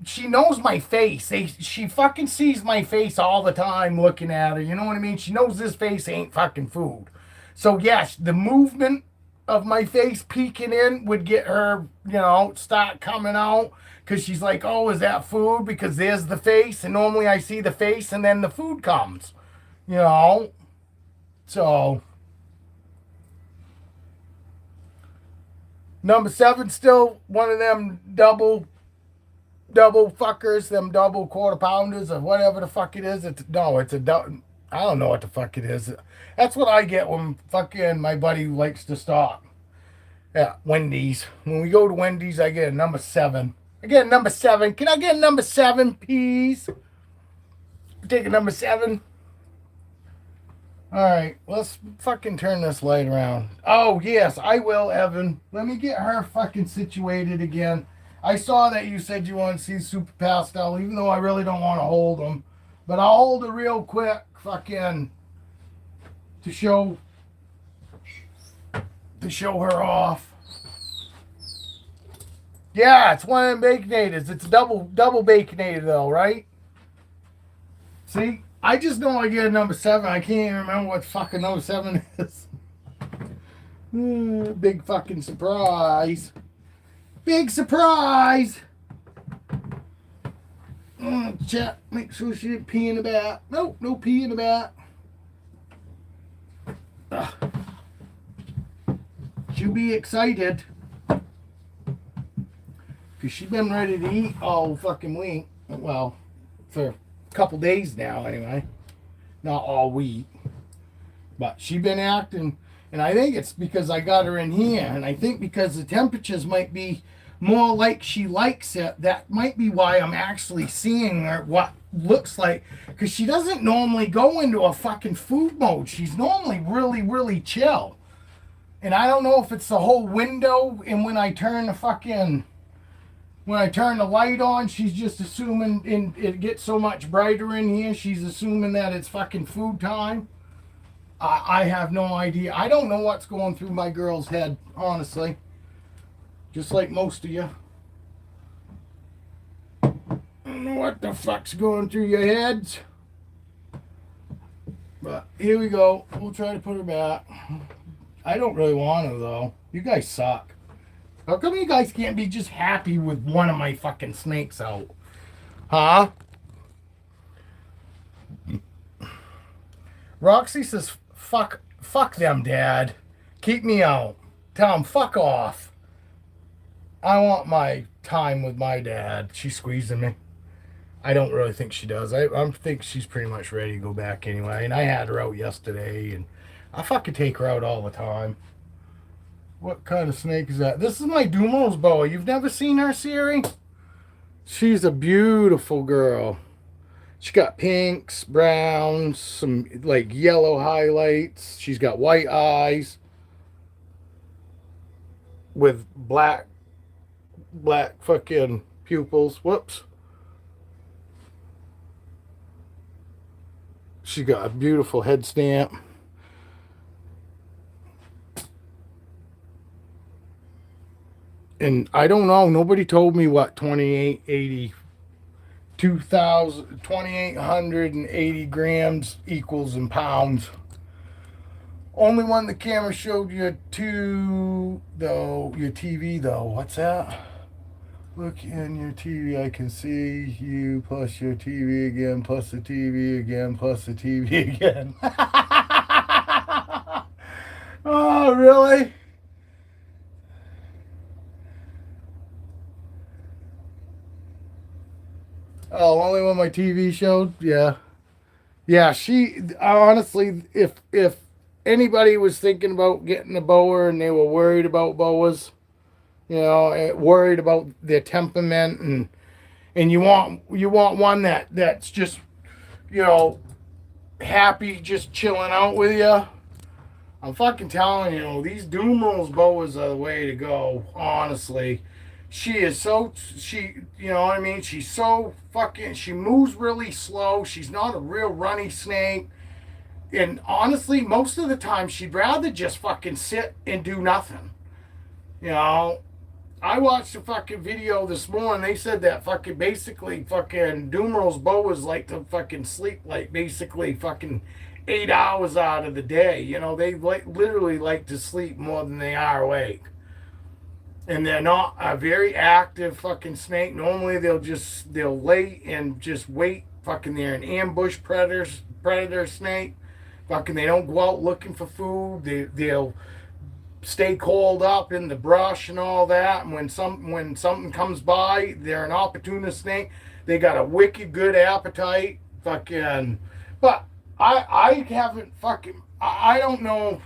she knows my face. She fucking sees my face all the time looking at her. You know what I mean? She knows this face ain't fucking food. So yes, the movement of my face peeking in would get her, start coming out because she's like, oh, is that food? Because there's the face, and normally I see the face and then the food comes, you know. So number 7 still one of them double fuckers, them double quarter pounders or whatever the fuck it is. It's a I don't know what the fuck it is. That's what I get when fucking my buddy likes to stop at Wendy's. When we go to Wendy's, I get a number 7. I get a number 7. Can I get a number 7, please? Take a number 7. All right, let's fucking turn this light around. Oh, yes, I will, Evan. Let me get her fucking situated again. I saw that you said you want to see Super Pastel, even though I really don't want to hold them. But I'll hold it real quick, fucking, to show her off. Yeah, it's one of them baconators. It's double baconator though, right? See? I just know I get a number 7. I can't even remember what fucking number 7 is. Big fucking surprise. Big surprise! Check. Make sure she didn't pee in the bath. Nope, no pee in the bath. She'll be excited. Because she's been ready to eat all fucking week. Well, for a couple days now anyway. Not all week. But she's been acting. And I think it's because I got her in here. And I think because the temperatures might be more like she likes it. That might be why I'm actually seeing her what looks like. Because she doesn't normally go into a fucking food mode. She's normally really, really chill. And I don't know if it's the whole window. And when I turn the light on, she's just assuming, and it gets so much brighter in here, she's assuming that it's fucking food time. I have no idea. I don't know what's going through my girl's head, honestly. Just like most of you. I don't know what the fuck's going through your heads. But here we go. We'll try to put her back. I don't really want her, though. You guys suck. How come you guys can't be just happy with one of my fucking snakes out? Huh? Roxy says, fuck them, Dad. Keep me out. Tell them, fuck off. I want my time with my dad. She's squeezing me. I don't really think she does. I think she's pretty much ready to go back anyway. And I had her out yesterday, and I fucking take her out all the time. What kind of snake is that? This is my Dumos boa. You've never seen her, Siri? She's a beautiful girl. She got pinks, browns, some like yellow highlights. She's got white eyes with black fucking pupils. Whoops. She got a beautiful head stamp. And I don't know, nobody told me what 2,880 grams equals in pounds. Only one the camera showed you your TV though. What's that? Look in your TV, I can see you plus your TV again, plus the TV again, plus the TV again. Oh, really? Oh, only when my TV showed? Yeah. Yeah, she, honestly, if anybody was thinking about getting a boa and they were worried about boas, worried about their temperament, and you want one that's just, happy just chilling out with you, I'm fucking telling you, these Dumos boas are the way to go, honestly. She is so, you know what I mean? She's so fucking, she moves really slow. She's not a real runny snake. And honestly, most of the time, she'd rather just fucking sit and do nothing. I watched a fucking video this morning. They said that fucking Dumos boas like to fucking sleep like basically fucking 8 hours out of the day. They literally like to sleep more than they are awake. And they're not a very active fucking snake. Normally they'll lay and just wait. Fucking they're an ambush predator snake. Fucking, they don't go out looking for food. They'll stay coiled up in the brush and all that. And when something comes by, they're an opportunist snake. They got a wicked good appetite. Fucking, but I haven't fucking, I don't know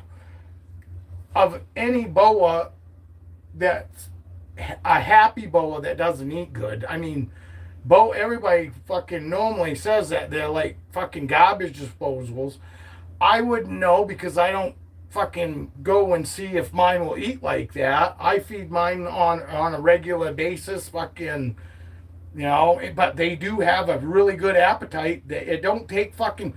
of any boa that's a happy boa that doesn't eat good. I mean, everybody fucking normally says that they're like fucking garbage disposals. I wouldn't know because I don't fucking go and see if mine will eat like that. I feed mine on a regular basis, fucking, you know, but they do have a really good appetite. It don't take fucking,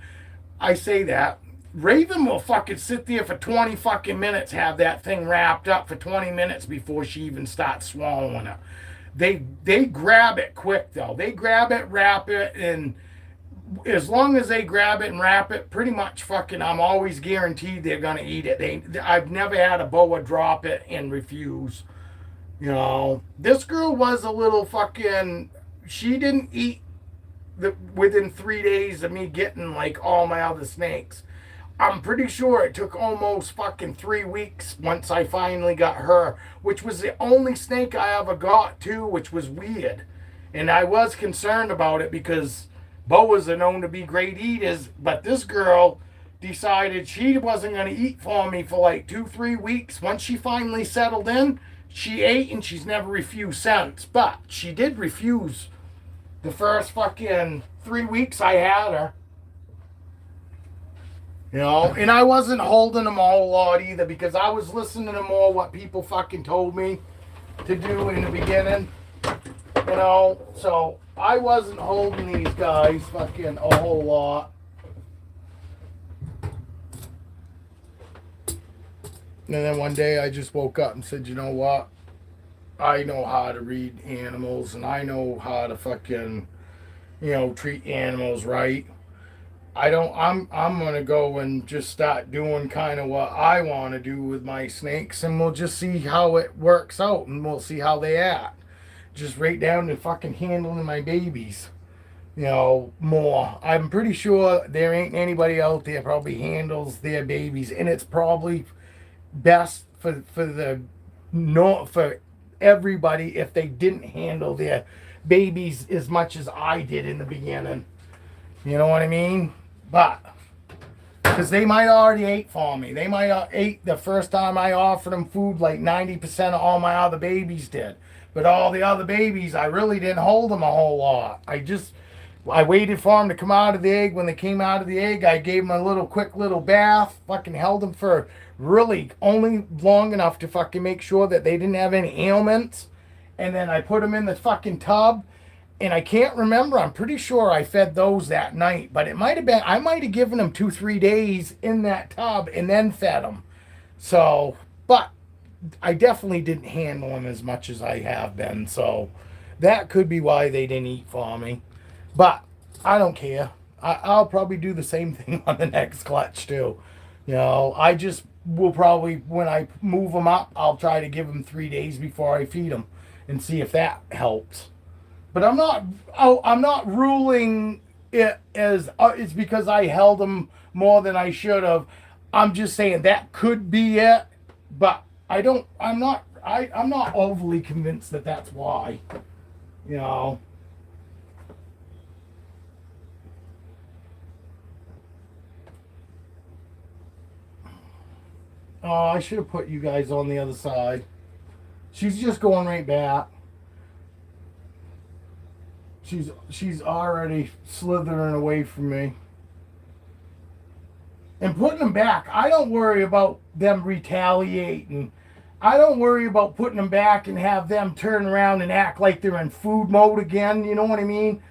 I say that. Raven will fucking sit there for 20 fucking minutes, have that thing wrapped up for 20 minutes before she even starts swallowing it. They grab it quick though. They grab it, wrap it, and as long as they grab it and wrap it, pretty much fucking, I'm always guaranteed they're gonna eat it. I've never had a boa drop it and refuse. You know, this girl was a little fucking. She didn't eat within 3 days of me getting like all my other snakes. I'm pretty sure it took almost fucking 3 weeks once I finally got her, which was the only snake I ever got too, which was weird. And I was concerned about it because boas are known to be great eaters, but this girl decided she wasn't going to eat for me for like 2-3 weeks. Once she finally settled in, she ate and she's never refused since. But she did refuse the first fucking 3 weeks I had her. You know, and I wasn't holding them a whole lot either because I was listening to more what people fucking told me to do in the beginning. You know, so I wasn't holding these guys fucking a whole lot. And then one day I just woke up and said, you know what? I know how to read animals and I know how to fucking, you know, treat animals right. I'm gonna go and just start doing kind of what I want to do with my snakes, and we'll just see how it works out, and we'll see how they act. Just right down to fucking handling my babies, you know, more. I'm pretty sure there ain't anybody out there probably handles their babies, and it's probably best for everybody if they didn't handle their babies as much as I did in the beginning. You know what I mean? But because they might already ate for me. They might have ate the first time I offered them food like 90% of all my other babies did. But all the other babies, I really didn't hold them a whole lot. I waited for them to come out of the egg. When they came out of the egg, I gave them a quick little bath. Fucking held them for really only long enough to fucking make sure that they didn't have any ailments. And then I put them in the fucking tub. And I can't remember. I'm pretty sure I fed those that night. But it might have been, I might have given them 2-3 days in that tub and then fed them. So, but I definitely didn't handle them as much as I have been. So that could be why they didn't eat for me. But I don't care. I'll probably do the same thing on the next clutch too. You know, I just will probably, when I move them up, I'll try to give them 3 days before I feed them and see if that helps. But I'm not ruling it as it's because I held them more than I should have. I'm just saying that could be it, but I'm not overly convinced that that's why. You know. Oh, I should have put you guys on the other side. She's just going right back. She's already slithering away from me. And putting them back, I don't worry about them retaliating. I don't worry about putting them back and have them turn around and act like they're in food mode again. You know what I mean?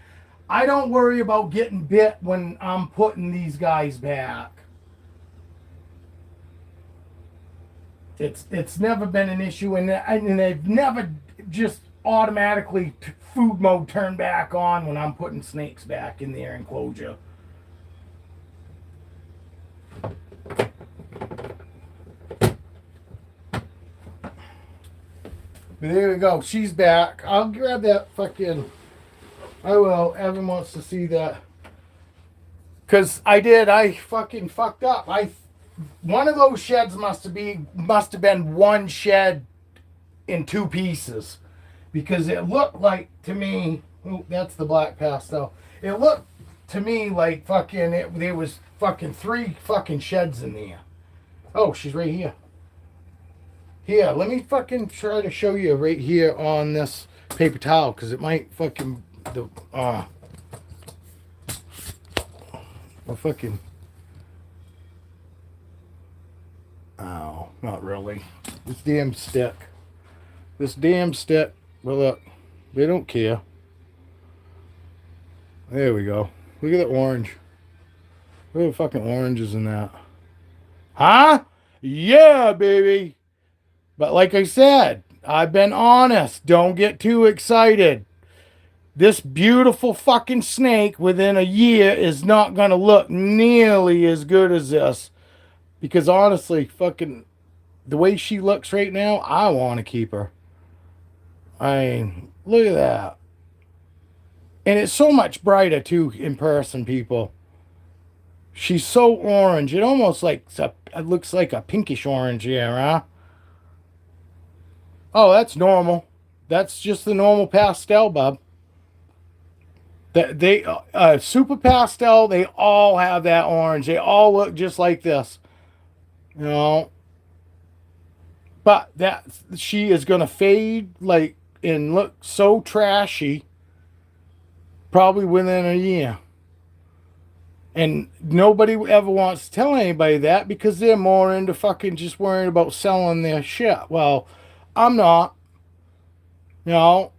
I don't worry about getting bit when I'm putting these guys back. It's never been an issue, and they've never just automatically food mode turn back on when I'm putting snakes back in their enclosure. But there we go. She's back. I'll grab that fucking. I will. Evan wants to see that Because I fucking fucked up. One of those sheds must have been one shed in two pieces. Because it looked like to me, oh, that's the black pastel. It looked to me like there was fucking three fucking sheds in there. Oh, she's right here. Here, let me fucking try to show you right here on this paper towel, because it might fucking well, fucking. Oh, not really. This damn stick. Well, look, they don't care. There we go. Look at the orange. Look at the fucking oranges in that. Huh? Yeah, baby. But like I said, I've been honest. Don't get too excited. This beautiful fucking snake within a year is not going to look nearly as good as this. Because honestly, fucking, the way she looks right now, I want to keep her. I mean, look at that. And it's so much brighter, too, in person, people. She's so orange. It almost it looks like a pinkish orange here, huh? Oh, that's normal. That's just the normal pastel, bub. They super pastel, they all have that orange. They all look just like this. You know. But she is going to fade and look so trashy probably within a year. And nobody ever wants to tell anybody that because they're more into fucking just worrying about selling their shit. Well, I'm not. You know,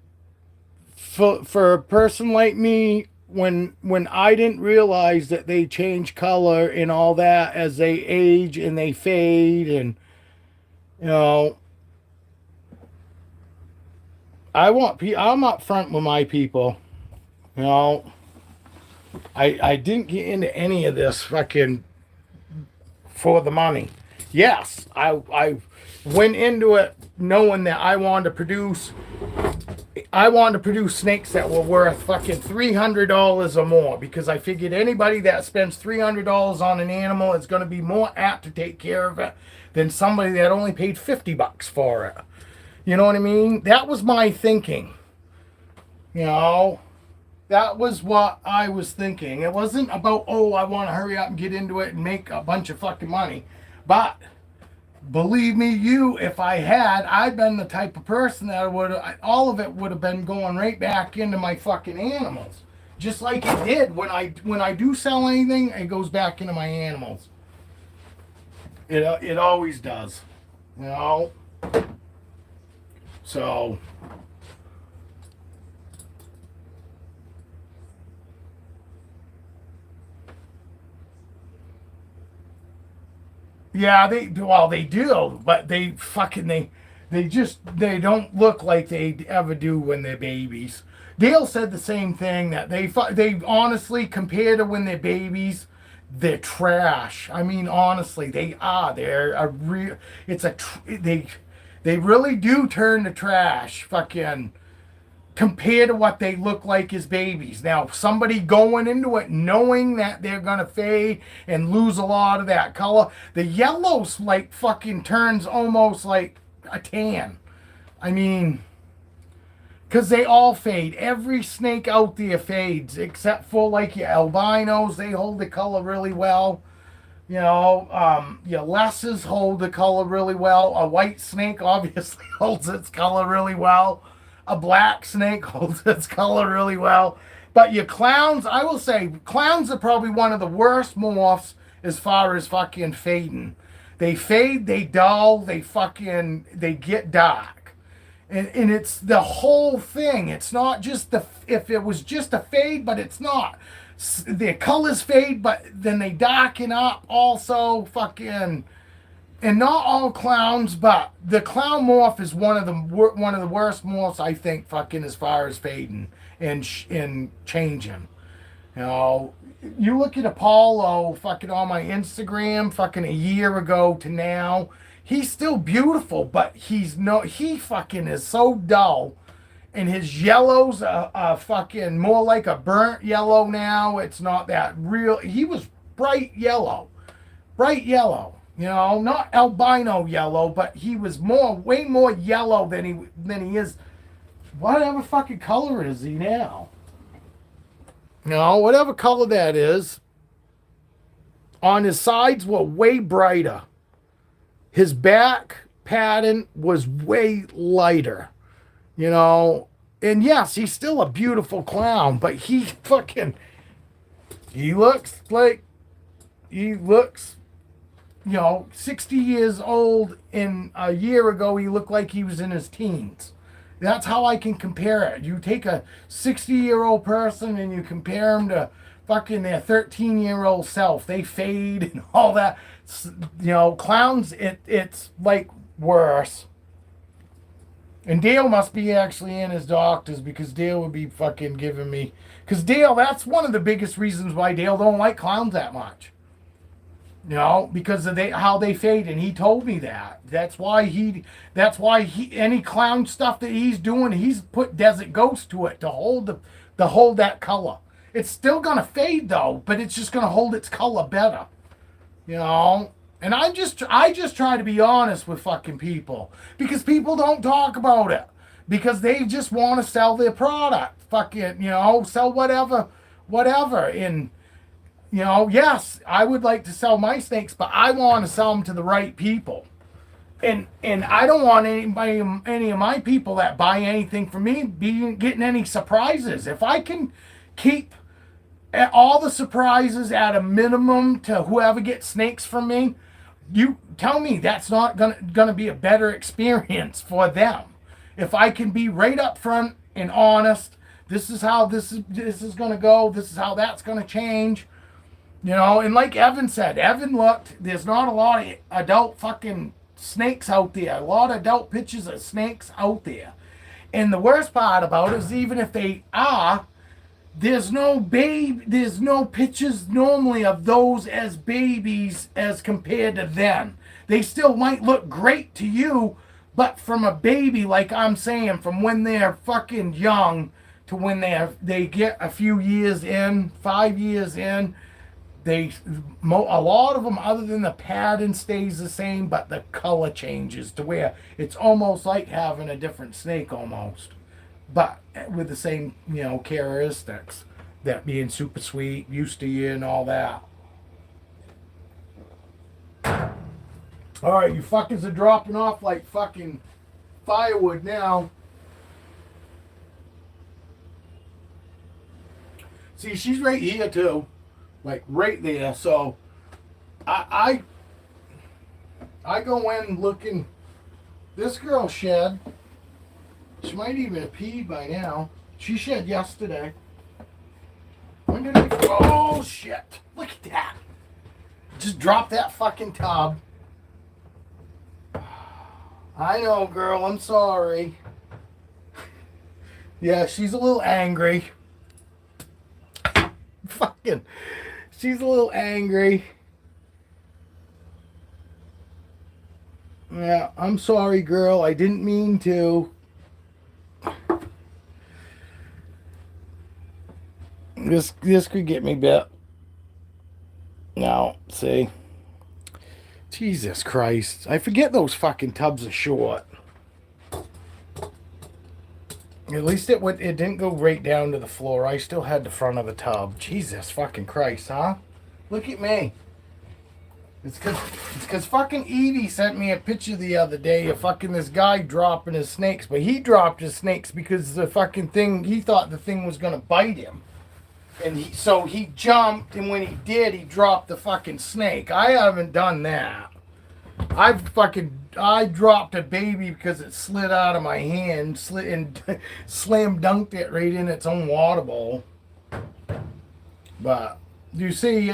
for a person like me, when I didn't realize that they change color and all that as they age and they fade, and you know, I'm upfront with my people. You know, I didn't get into any of this fucking for the money. Yes, I went into it knowing that I wanted to produce snakes that were worth fucking $300 or more, because I figured anybody that spends $300 on an animal is going to be more apt to take care of it than somebody that only paid $50 for it. You know what I mean? That was my thinking. You know, that was what I was thinking. It wasn't about, oh, I want to hurry up and get into it and make a bunch of fucking money. But believe me, if I'd been the type of person that all of it would have been going right back into my fucking animals. Just like it did. When I do sell anything, it goes back into my animals. It always does. You know? So yeah, they do, but they don't look like they ever do when they're babies. Dale said the same thing, that they honestly, compared to when they're babies, they're trash. I mean, honestly, they are. They're a real. They really do turn to trash. Fucking. Compared to what they look like as babies. Now, somebody going into it knowing that they're going to fade and lose a lot of that color, the yellows fucking turns almost like a tan. I mean, because they all fade. Every snake out there fades, except for your albinos. They hold the color really well. You know, your lesses hold the color really well. A white snake obviously holds its color really well. A black snake holds its color really well. But your clowns, I will say, clowns are probably one of the worst morphs as far as fucking fading. They fade, they dull, they get dark. And it's the whole thing. It's not just if it was just a fade, but it's not. Their colors fade, but then they darken up also, fucking. And not all clowns, but the clown morph is one of the worst morphs, I think, fucking, as far as fading and changing. You know, you look at Apollo fucking on my Instagram fucking a year ago to now, he's still beautiful, but he fucking is so dull And his yellows are fucking more like a burnt yellow now. It's not that real. He was bright yellow. Bright yellow. You know, not albino yellow, but he was way more yellow than he is. Whatever fucking color is he now? You know, whatever color that is. On his sides were way brighter. His back pattern was way lighter. You know, and yes, he's still a beautiful clown, but he looks, you know, 60 years old, and a year ago he looked like he was in his teens. That's how I can compare it. You take a 60-year-old person and you compare them to fucking their 13-year-old self. They fade and all that. You know, clowns, it's like worse. And Dale must be actually in his doctors, because Dale would be fucking giving me... Because Dale, that's one of the biggest reasons why Dale don't like clowns that much. You know, because of how they fade, and he told me that. That's why any clown stuff that he's doing, he's put Desert Ghost to it to hold that color. It's still gonna fade though, but it's just gonna hold its color better. You know? And I just try to be honest with fucking people, because people don't talk about it, because they just want to sell their product. Fucking, you know, sell whatever. And, you know, yes, I would like to sell my snakes, but I want to sell them to the right people. And I don't want any of my people that buy anything from me getting any surprises. If I can keep all the surprises at a minimum to whoever gets snakes from me, you tell me that's not gonna be a better experience for them. If I can be right up front and honest, this is how this is gonna go, this is how that's gonna change. You know, and like Evan said, looked, there's not a lot of adult fucking snakes out there. A lot of adult pictures of snakes out there. And the worst part about it is, even if they are, there's no pictures normally of those as babies as compared to them. They still might look great to you, but from a baby, like I'm saying, from when they're fucking young to when they get a few years in, 5 years in, a lot of them, other than the pattern, stays the same, but the color changes to where it's almost like having a different snake almost, but with the same, you know, characteristics, that being super sweet, used to you, and all that. All right, you fuckers are dropping off like fucking firewood now. See, she's right here too. Like right there. So I go in looking. This girl shed. She might even have peed by now. She shed yesterday. When did I... Oh shit. Look at that. Just drop that fucking tub. I know, girl, I'm sorry. Yeah, she's a little angry. Fucking, she's a little angry. Yeah, I'm sorry, girl. I didn't mean to. This could get me bit. Now, see. Jesus Christ. I forget those fucking tubs are short. At least it didn't go right down to the floor. I still had the front of the tub. Jesus fucking Christ, huh? Look at me. It's cause fucking Evie sent me a picture the other day of fucking this guy dropping his snakes. But he dropped his snakes because the fucking thing, he thought the thing was gonna bite him. And so he jumped, and when he did, he dropped the fucking snake. I haven't done that. I dropped a baby because it slid out of my hand, and slam dunked it right in its own water bowl. But you see,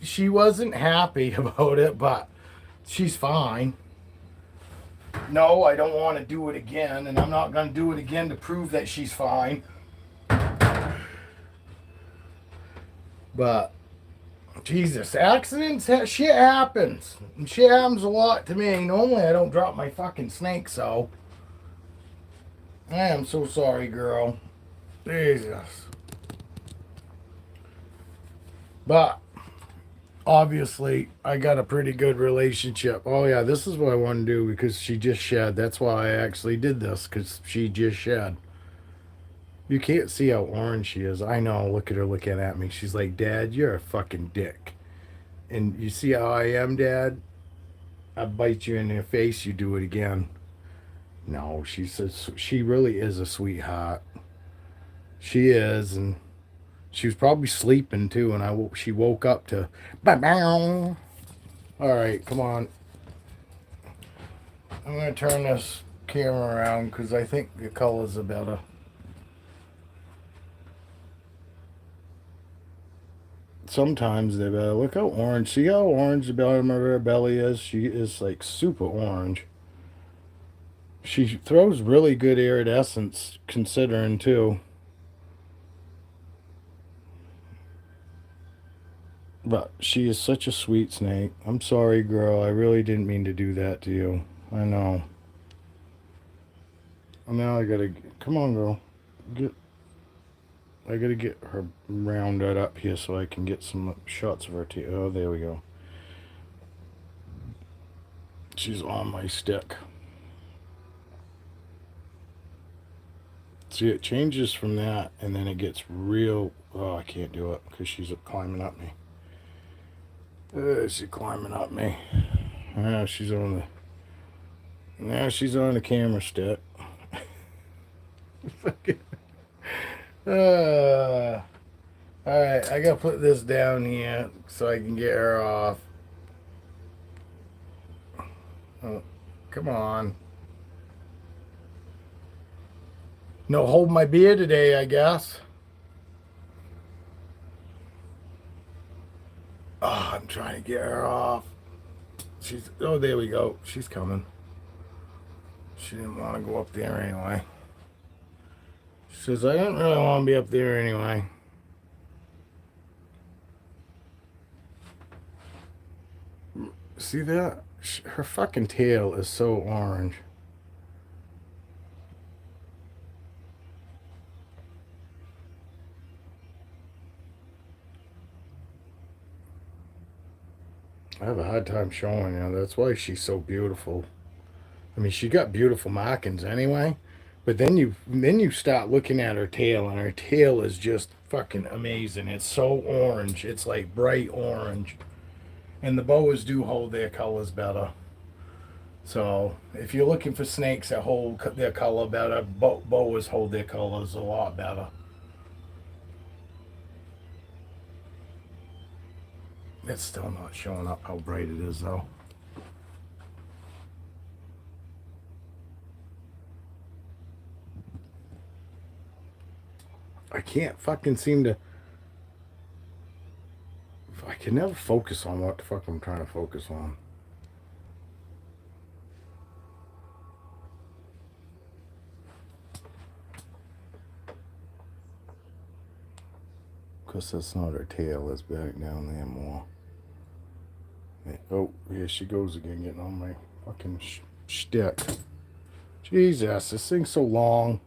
she wasn't happy about it, but she's fine. No, I don't want to do it again, and I'm not going to do it again to prove that she's fine. But Jesus, accidents, shit happens. And shit happens a lot to me. Normally I don't drop my fucking snake, so. I am so sorry, girl. Jesus. But obviously, I got a pretty good relationship. Oh, yeah, this is what I want to do because she just shed. That's why I actually did this, because she just shed. You can't see how orange she is. I know. Look at her looking at me. She's like, Dad, you're a fucking dick. And you see how I am, Dad? I bite you in the face, you do it again. No, she says she really is a sweetheart. She is, and she was probably sleeping too. And she woke up to, bow. All right, come on. I'm gonna turn this camera around because I think the colors are better. Sometimes they better. Look how orange. See how orange the bottom of her belly is? She is like super orange. She throws really good iridescence considering too. But she is such a sweet snake. I'm sorry, girl. I really didn't mean to do that to you. I know. Now I gotta. Come on, girl. Get. I gotta get her rounded up here so I can get some shots of her teeth. Oh, there we go. She's on my stick. See, it changes from that, and then it gets real. Oh, I can't do it because she's climbing up me. She's climbing up me. Now she's on the. Now she's on the camera stick. uh, all right, I gotta put this down here so I can get her off. Oh, come on. No hold my beer today, I guess. Oh, I'm trying to get her off. She's. Oh, there we go. She's coming. She didn't want to go up there anyway. She says, I didn't really want to be up there anyway. See that? Her fucking tail is so orange. I have a hard time showing you. That's why she's so beautiful. I mean, she got beautiful markings anyway. But then you start looking at her tail, and her tail is just fucking amazing. It's so orange. It's like bright orange. And the boas do hold their colors better. So if you're looking for snakes that hold their color better, boas hold their colors a lot better. It's still not showing up how bright it is though. I can't fucking seem to. I can never focus on what the fuck I'm trying to focus on. Because that's not her tail. It's back down there more. Oh, here she goes again, getting on my fucking shtick. Jesus, this thing's so long.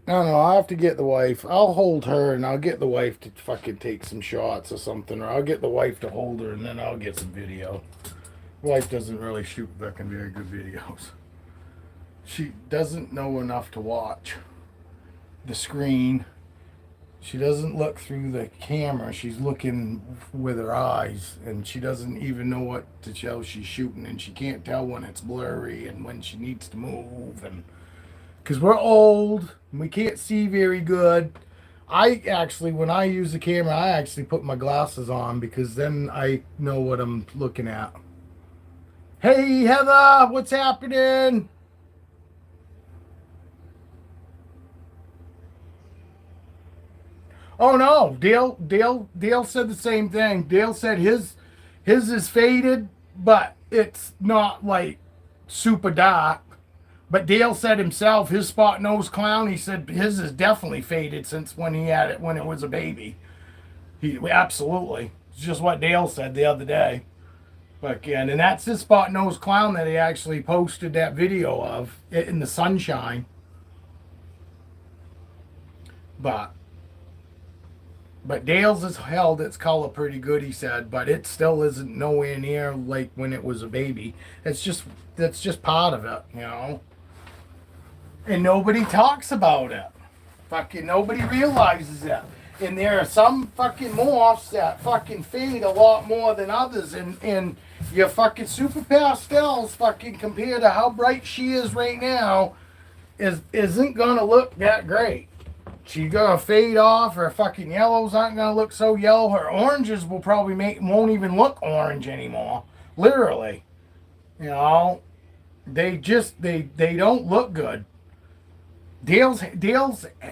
No, I'll have to get the wife. I'll hold her and I'll get the wife to fucking take some shots or something. Or I'll get the wife to hold her and then I'll get some video. Wife doesn't really shoot fucking very good videos. She doesn't know enough to watch the screen. She doesn't look through the camera. She's looking with her eyes, and she doesn't even know what to tell she's shooting, and she can't tell when it's blurry and when she needs to move. And because we're old and we can't see very good, I actually, when I use the camera, I actually put my glasses on because then I know what I'm looking at. Hey Heather, what's happening? Oh no, Dale said the same thing. Dale said his is faded, but it's not like super dark. But Dale said himself, his spot nose clown, he said his is definitely faded since when he had it when it was a baby. He absolutely. It's just what Dale said the other day. Fucking, and that's this spot nose clown that he actually posted that video of it in the sunshine. But Dale's has held its color pretty good, he said, but it still isn't nowhere near like when it was a baby. That's just part of it, you know. And nobody talks about it. Fucking nobody realizes it. And there are some fucking morphs that fucking fade a lot more than others. And your fucking super pastels, fucking compared to how bright she is right now, isn't gonna look that great. She's gonna fade off. Her fucking yellows aren't gonna look so yellow. Her oranges will probably won't even look orange anymore. Literally, you know, they don't look good. Dale's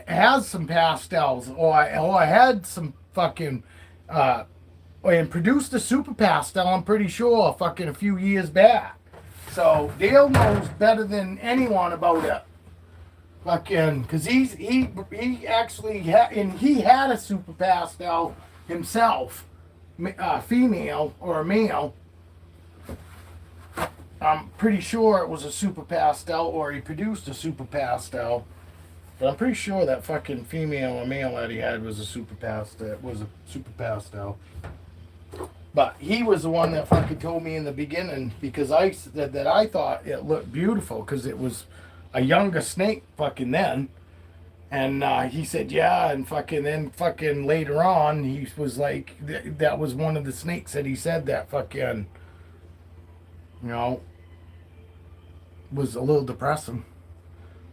has some pastels, or I had some fucking and produced a super pastel. I'm pretty sure fucking a few years back. So Dale knows better than anyone about it. Fucking, cause he actually he had a super pastel himself, female or a male. I'm pretty sure it was a super pastel, or he produced a super pastel. But I'm pretty sure that fucking female or male that he had was a super pastel. But he was the one that fucking told me in the beginning, because I said that I thought it looked beautiful because it was a younger snake fucking then. And he said, yeah, and fucking then fucking later on, he was like, that was one of the snakes that he said that fucking, you know, was a little depressing.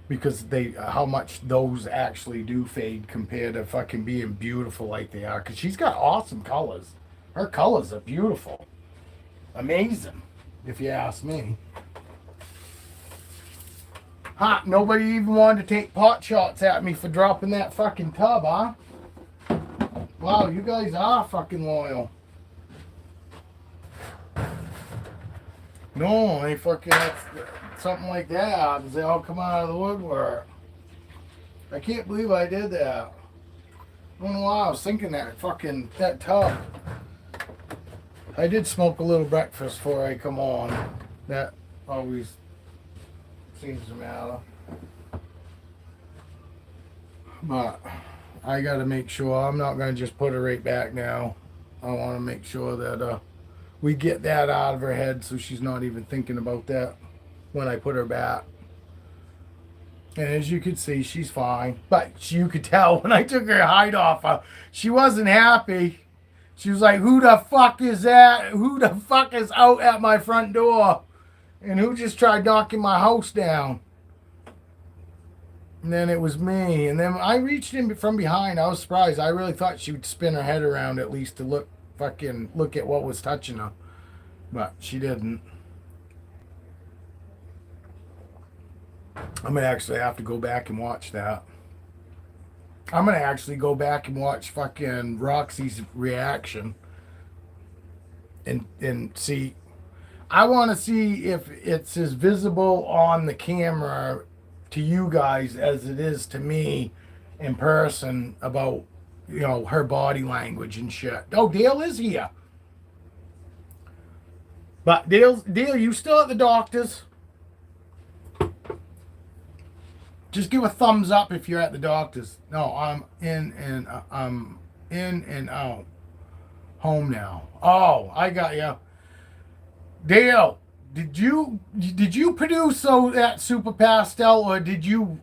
Because how much those actually do fade compared to fucking being beautiful like they are. Because she's got awesome colors. Her colors are beautiful. Amazing, if you ask me. Huh, nobody even wanted to take pot shots at me for dropping that fucking tub, huh? Wow, you guys are fucking loyal. No, they fucking, something like that happens, they all come out of the woodwork. I can't believe I did that. I don't know why I was thinking that tub. I did smoke a little breakfast before I come on. That always seems to matter. But I gotta make sure, I'm not gonna just put her right back now. I wanna make sure that we get that out of her head so she's not even thinking about that when I put her back. And as you can see, she's fine. But you could tell when I took her hide off, she wasn't happy. She was like, who the fuck is that? Who the fuck is out at my front door? And who just tried knocking my house down? And then it was me. And then I reached in from behind. I was surprised. I really thought she would spin her head around at least to look at what was touching her. But she didn't. I'm going to actually have to go back and watch that. I'm going to actually go back and watch fucking Roxy's reaction. And see. I want to see if it's as visible on the camera to you guys as it is to me in person about, you know, her body language and shit. Oh, Dale is here. But Dale, you still at the doctor's? Just give a thumbs up if you're at the doctor's. No, I'm in and out. Home now. Oh, I got you. Dale, did you produce that super pastel, or did you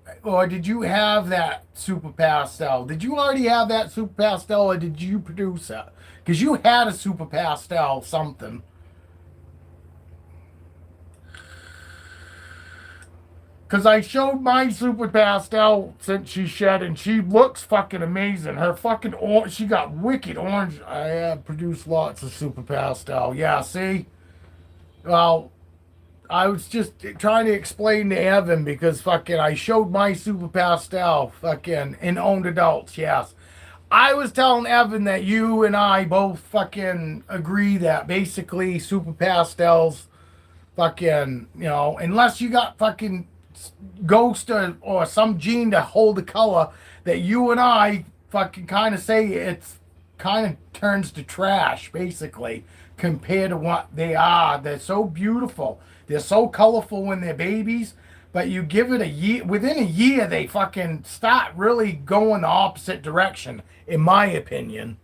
have that super pastel? Did you already have that super pastel, or did you produce it? Because you had a super pastel something. Because I showed my super pastel since she shed, and she looks fucking amazing. Her fucking she got wicked orange. I have produced lots of super pastel. Yeah, see? Well, I was just trying to explain to Evan because fucking I showed my super pastel fucking in owned adults, yes. I was telling Evan that you and I both fucking agree that basically super pastels fucking, you know, unless you got fucking ghost or some gene to hold the color, that you and I fucking kind of say it's kind of turns to trash basically, compared to what they are. They're so beautiful. They're so colorful when they're babies, but you give it a year, within a year, they fucking start really going the opposite direction, in my opinion.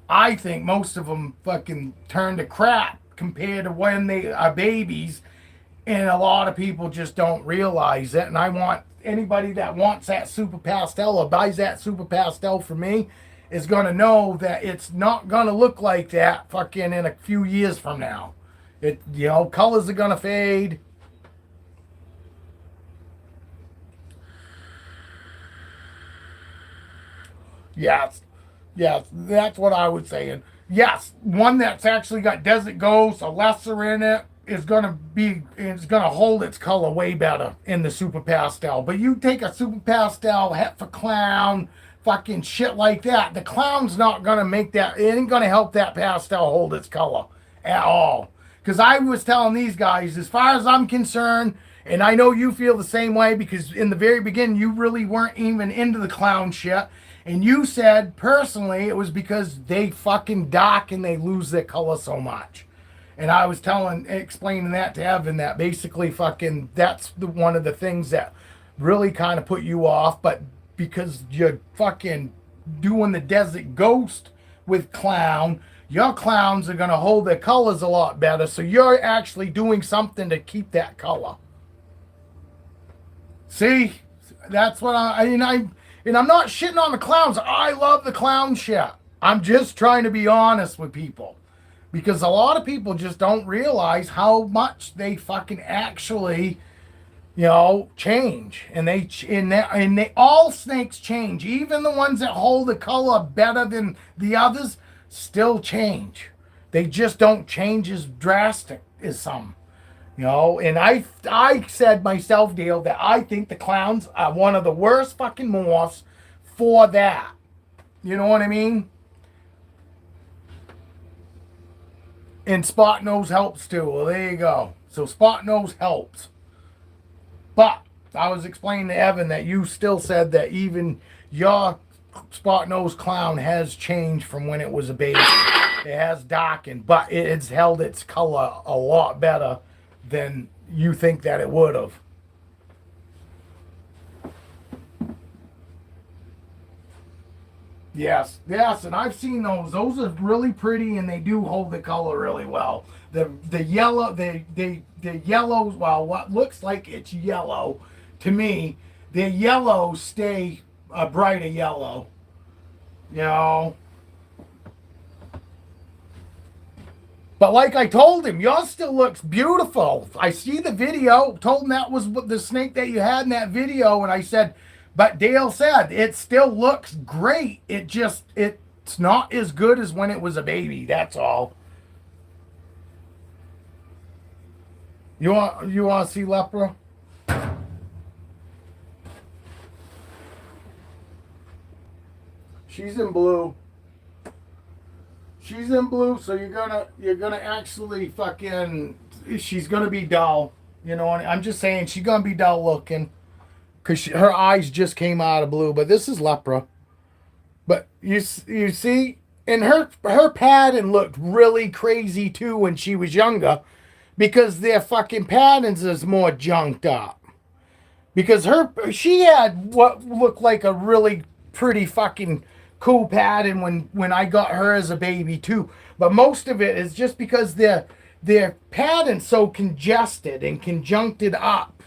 I think most of them fucking turn to crap compared to when they are babies, and a lot of people just don't realize it. And I want anybody that wants that super pastel or buys that super pastel from me is going to know that it's not going to look like that fucking in a few years from now. It, you know, colors are going to fade. Yes. Yes, that's what I was saying. Yes, one that's actually got Desert Ghost, a lesser in it, it's gonna hold its color way better in the super pastel. But you take a super pastel het for clown, fucking shit like that, the clown's not gonna make that. It ain't gonna help that pastel hold its color at all. Because I was telling these guys, as far as I'm concerned, and I know you feel the same way, because in the very beginning you really weren't even into the clown shit. And you said, personally, it was because they fucking dock and they lose their color so much. And I was explaining that to Evan, that basically fucking, that's one of the things that really kind of put you off. But because you're fucking doing the Desert Ghost with clown, your clowns are going to hold their colors a lot better. So you're actually doing something to keep that color. See? That's what and I'm not shitting on the clowns. I love the clown shit. I'm just trying to be honest with people. Because a lot of people just don't realize how much they fucking actually, change. And they all snakes change. Even the ones that hold the color better than the others still change. They just don't change as drastic as some. And I said myself, Dale, that I think the clowns are one of the worst fucking morphs for that. You know what I mean? And Spot Nose helps too. Well, there you go. So Spot Nose helps. But I was explaining to Evan that you still said that even your Spot Nose clown has changed from when it was a baby. It has darkened, but it's held its color a lot better than you think that it would have. Yes, and I've seen those. Those are really pretty, and they do hold the color really well. The yellow, the yellows. Well, what looks like it's yellow to me, the yellows stay a brighter yellow. But like I told him, yours still looks beautiful. I see the video, told him that was the snake that you had in that video, and I said, but Dale said, it still looks great. It's not as good as when it was a baby, that's all. You want to see Lepra? She's in blue. She's in blue, so you're gonna actually fucking. She's gonna be dull, I'm just saying she's gonna be dull looking, cause her eyes just came out of blue. But this is Lepra. But you see, and her pattern looked really crazy too when she was younger, because their fucking patterns is more junked up. Because she had what looked like a really pretty fucking cool pattern when I got her as a baby too. But most of it is just because their pattern's so congested and conjuncted up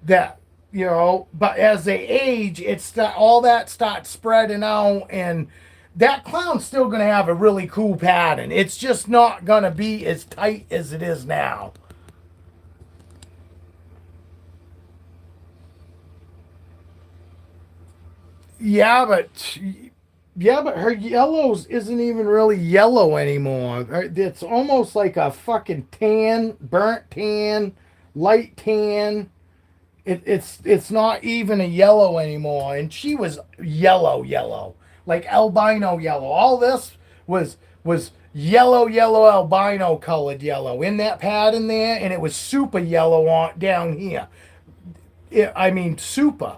that, but as they age, all that starts spreading out, and that clown's still going to have a really cool pattern. It's just not going to be as tight as it is now. Yeah, but her yellows isn't even really yellow anymore. It's almost like a fucking tan, burnt tan, light tan. It's not even a yellow anymore. And she was yellow, like albino yellow. All this was yellow, albino colored yellow in that pattern there, and it was super yellow down here. Super.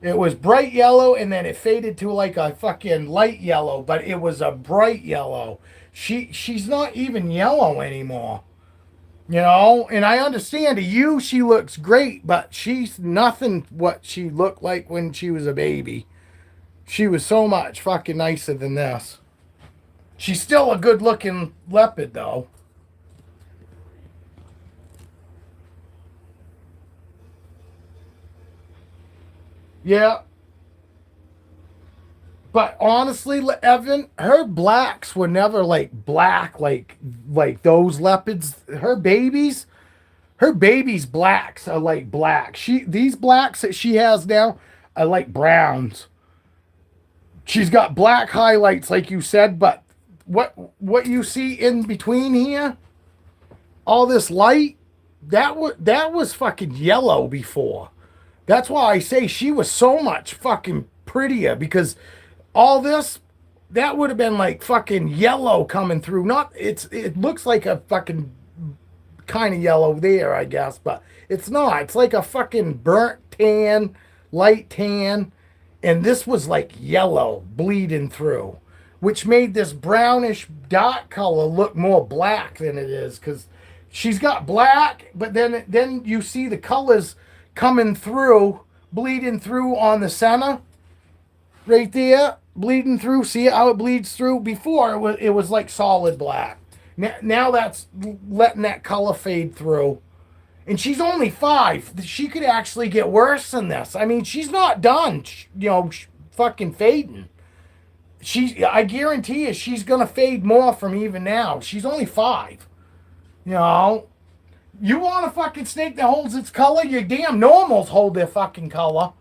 It was bright yellow, and then it faded to like a fucking light yellow, but it was a bright yellow. she's not even yellow anymore. You know, and I understand to you she looks great, but she's nothing what she looked like when she was a baby. She was so much fucking nicer than this. She's still a good looking leopard though. Yeah. But honestly, Evan, her blacks were never like black like those leopards. Her baby's blacks are like black. These blacks that she has now are like browns. She's got black highlights, like you said, but what you see in between here, all this light, that was fucking yellow before. That's why I say she was so much fucking prettier because all this that would have been like fucking yellow coming through. Not it looks like a fucking kind of yellow there, I guess, but it's not. It's like a fucking burnt tan, light tan, and this was like yellow bleeding through, which made this brownish dark color look more black than it is because she's got black, but then you see the colors coming through, bleeding through on the center, right there, bleeding through. See how it bleeds through? Before it was like solid black. Now that's letting that color fade through. And she's only 5. She could actually get worse than this. I mean, she's not done, fucking fading. I guarantee you, she's gonna fade more from even now. She's only 5. You know, you want a fucking snake that holds its color? Your damn normals hold their fucking color.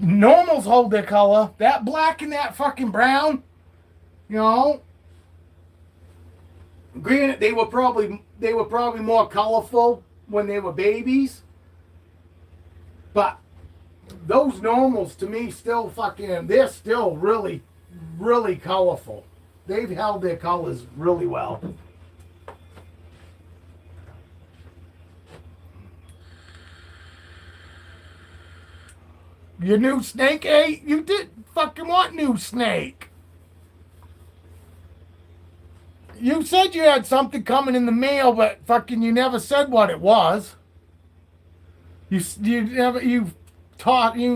Normals hold their color. That black and that fucking brown, you know. Granted, they were probably more colorful when they were babies, but those normals to me still fucking they're still really, really colorful. They've held their colors really well. Your new snake, eh? You did fucking want new snake. You said you had something coming in the mail, but fucking you never said what it was. You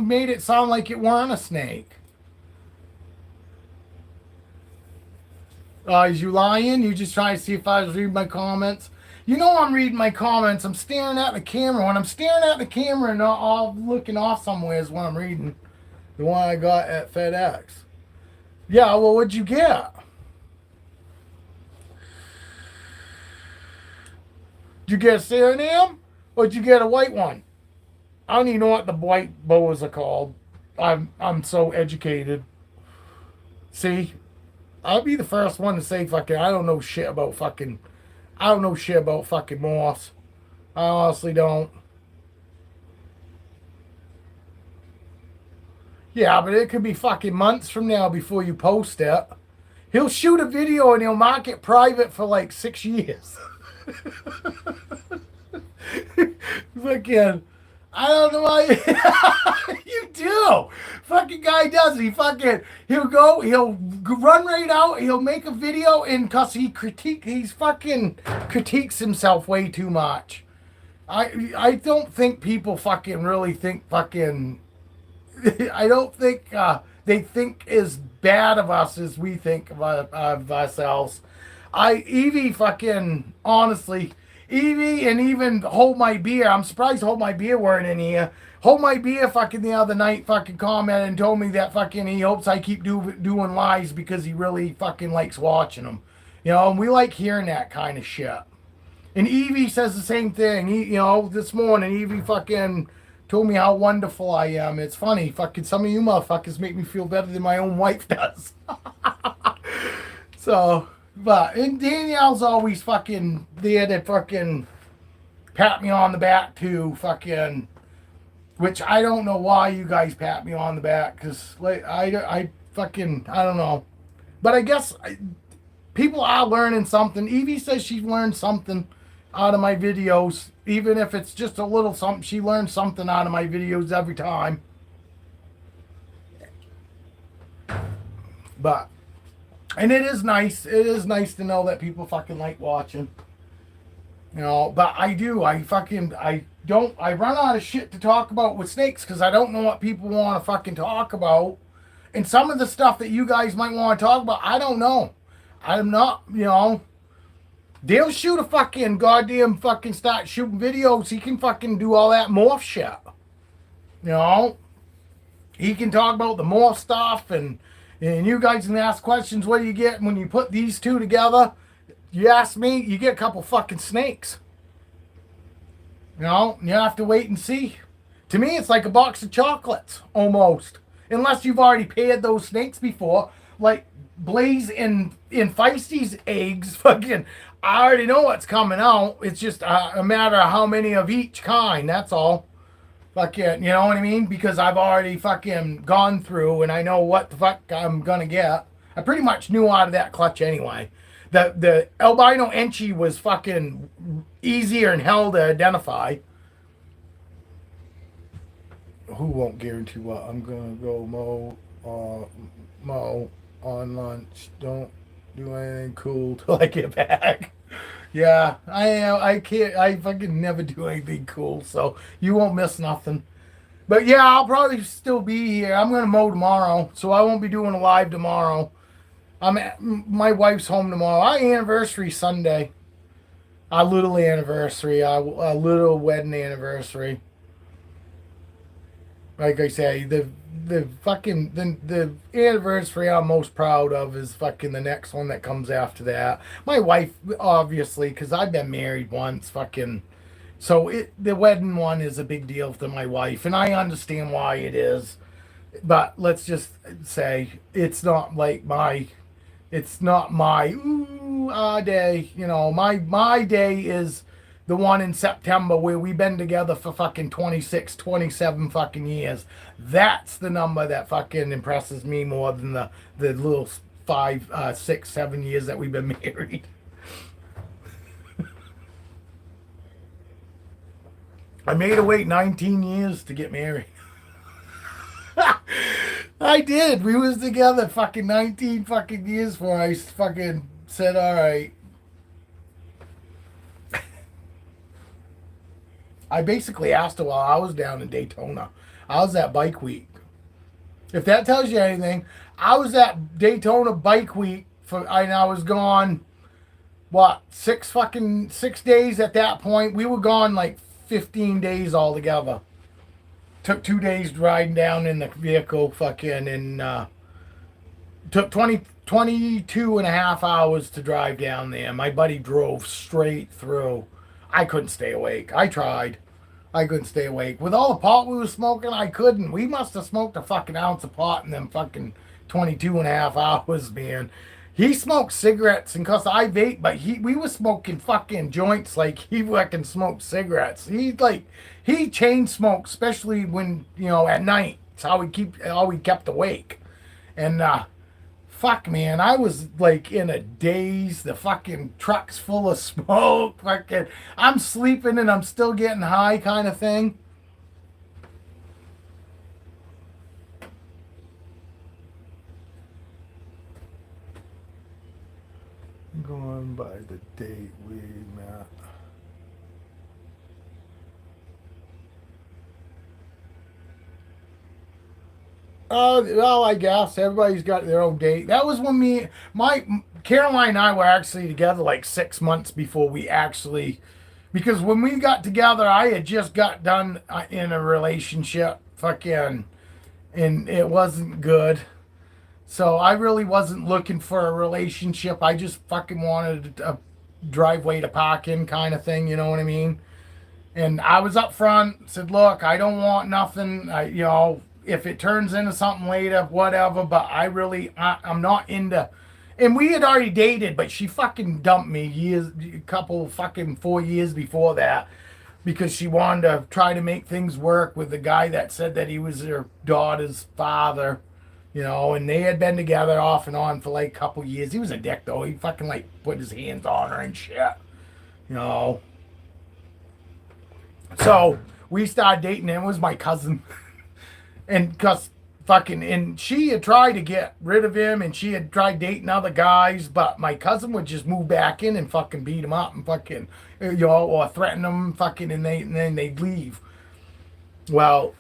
made it sound like it weren't a snake. Is you lying? You just trying to see if I was reading my comments? You know I'm reading my comments. I'm staring at the camera. When I'm staring at the camera and all looking off somewhere is when I'm reading the one I got at FedEx. Yeah, well, what'd you get? Did you get a Suriname? Or did you get a white one? I don't even know what the white boas are called. I'm so educated. See? I'll be the first one to say fucking I don't know shit about fucking moss. I honestly don't. Yeah, but it could be fucking months from now before you post it. He'll shoot a video and he'll mark it private for like 6 years. Fucking, I don't know why you do. Fucking guy does. He'll run right out. He'll make a video and cause he's fucking critiques himself way too much. I don't think people fucking really think fucking. I don't think they think as bad of us as we think of ourselves. Evie fucking, honestly, Evie and even Hold My Beer, I'm surprised Hold My Beer weren't in here. Hold My Beer fucking the other night fucking commented and told me that fucking he hopes I keep doing lives because he really fucking likes watching them. You know, and we like hearing that kind of shit. And Evie says the same thing. This morning, Evie fucking told me how wonderful I am. It's funny, fucking some of you motherfuckers make me feel better than my own wife does. So... and Danielle's always fucking there to fucking pat me on the back too, fucking, which I don't know why you guys pat me on the back, because like I don't know, but I guess people are learning something. Evie says she's learned something out of my videos, even if it's just a little something. She learns something out of my videos every time. But And it is nice. It is nice to know that people fucking like watching. You know, but I do. I run out of shit to talk about with snakes because I don't know what people want to fucking talk about. And some of the stuff that you guys might want to talk about, I don't know. I'm not, you know. They'll shoot a fucking goddamn fucking start shooting videos. He can fucking do all that morph shit. You know? He can talk about the morph stuff and you guys can ask questions. What do you get when you put these two together? You ask me, you get a couple fucking snakes. You know, you have to wait and see. To me, it's like a box of chocolates, almost. Unless you've already paired those snakes before. Like Blaze and Feisty's eggs, fucking, I already know what's coming out. It's just a matter of how many of each kind, that's all. Fucking, you know what I mean? Because I've already fucking gone through and I know what the fuck I'm gonna get. I pretty much knew out of that clutch anyway. The albino Enchi was fucking easier in hell to identify. Who won't guarantee what? I'm gonna go mow on lunch. Don't do anything cool till I get back. Yeah, I can't. I fucking never do anything cool, so you won't miss nothing. But yeah, I'll probably still be here. I'm gonna mow tomorrow, so I won't be doing a live tomorrow. My wife's home tomorrow. Our anniversary Sunday. Our little anniversary. Our little wedding anniversary. Like I say, the fucking the anniversary I'm most proud of is fucking the next one that comes after that. My wife, obviously, because I've been married once, fucking. So the wedding one is a big deal to my wife, and I understand why it is. But let's just say it's not like it's not my day. You know, my day is the one in September where we've been together for fucking 26, 27 fucking years. That's the number that fucking impresses me more than the little 5, 6, 7 years that we've been married. I made her wait 19 years to get married. I did. We was together fucking 19 fucking years before I fucking said, all right. I basically asked her while I was down in Daytona. I was at Bike Week. If that tells you anything, I was at Daytona Bike Week and I was gone, what, 6 days at that point. We were gone like 15 days altogether. Took 2 days riding down in the vehicle fucking and took 22 and a half hours to drive down there. My buddy drove straight through. I couldn't stay awake. I tried. I couldn't stay awake. With all the pot we were smoking, I couldn't. We must have smoked a fucking ounce of pot in them fucking 22 and a half hours, man. He smoked cigarettes, and cause I vape, but we was smoking fucking joints like he fucking smoked cigarettes. He chain smoked, especially when, you know, at night. It's how we kept awake. And fuck, man, I was like in a daze. The fucking truck's full of smoke. Fucking, I'm sleeping and I'm still getting high, kind of thing. Going by the date we met. Well, I guess everybody's got their own date. That was when Caroline and I were actually together like 6 months before we actually, because when we got together, I had just got done in a relationship, fucking, and it wasn't good. So I really wasn't looking for a relationship. I just fucking wanted a driveway to park in kind of thing, you know what I mean? And I was up front, said, look, I don't want nothing. You know, if it turns into something later, whatever. But I'm not into. And we had already dated, but she fucking dumped me a couple fucking 4 years before that. Because she wanted to try to make things work with the guy that said that he was her daughter's father. You know, and they had been together off and on for like a couple years. He was a dick, though. He fucking, like, put his hands on her and shit. You know. So, we started dating, and it was my cousin. And because fucking, and she had tried to get rid of him, and she had tried dating other guys, but my cousin would just move back in and fucking beat him up and fucking, or threaten them, fucking, and then they'd leave. Well,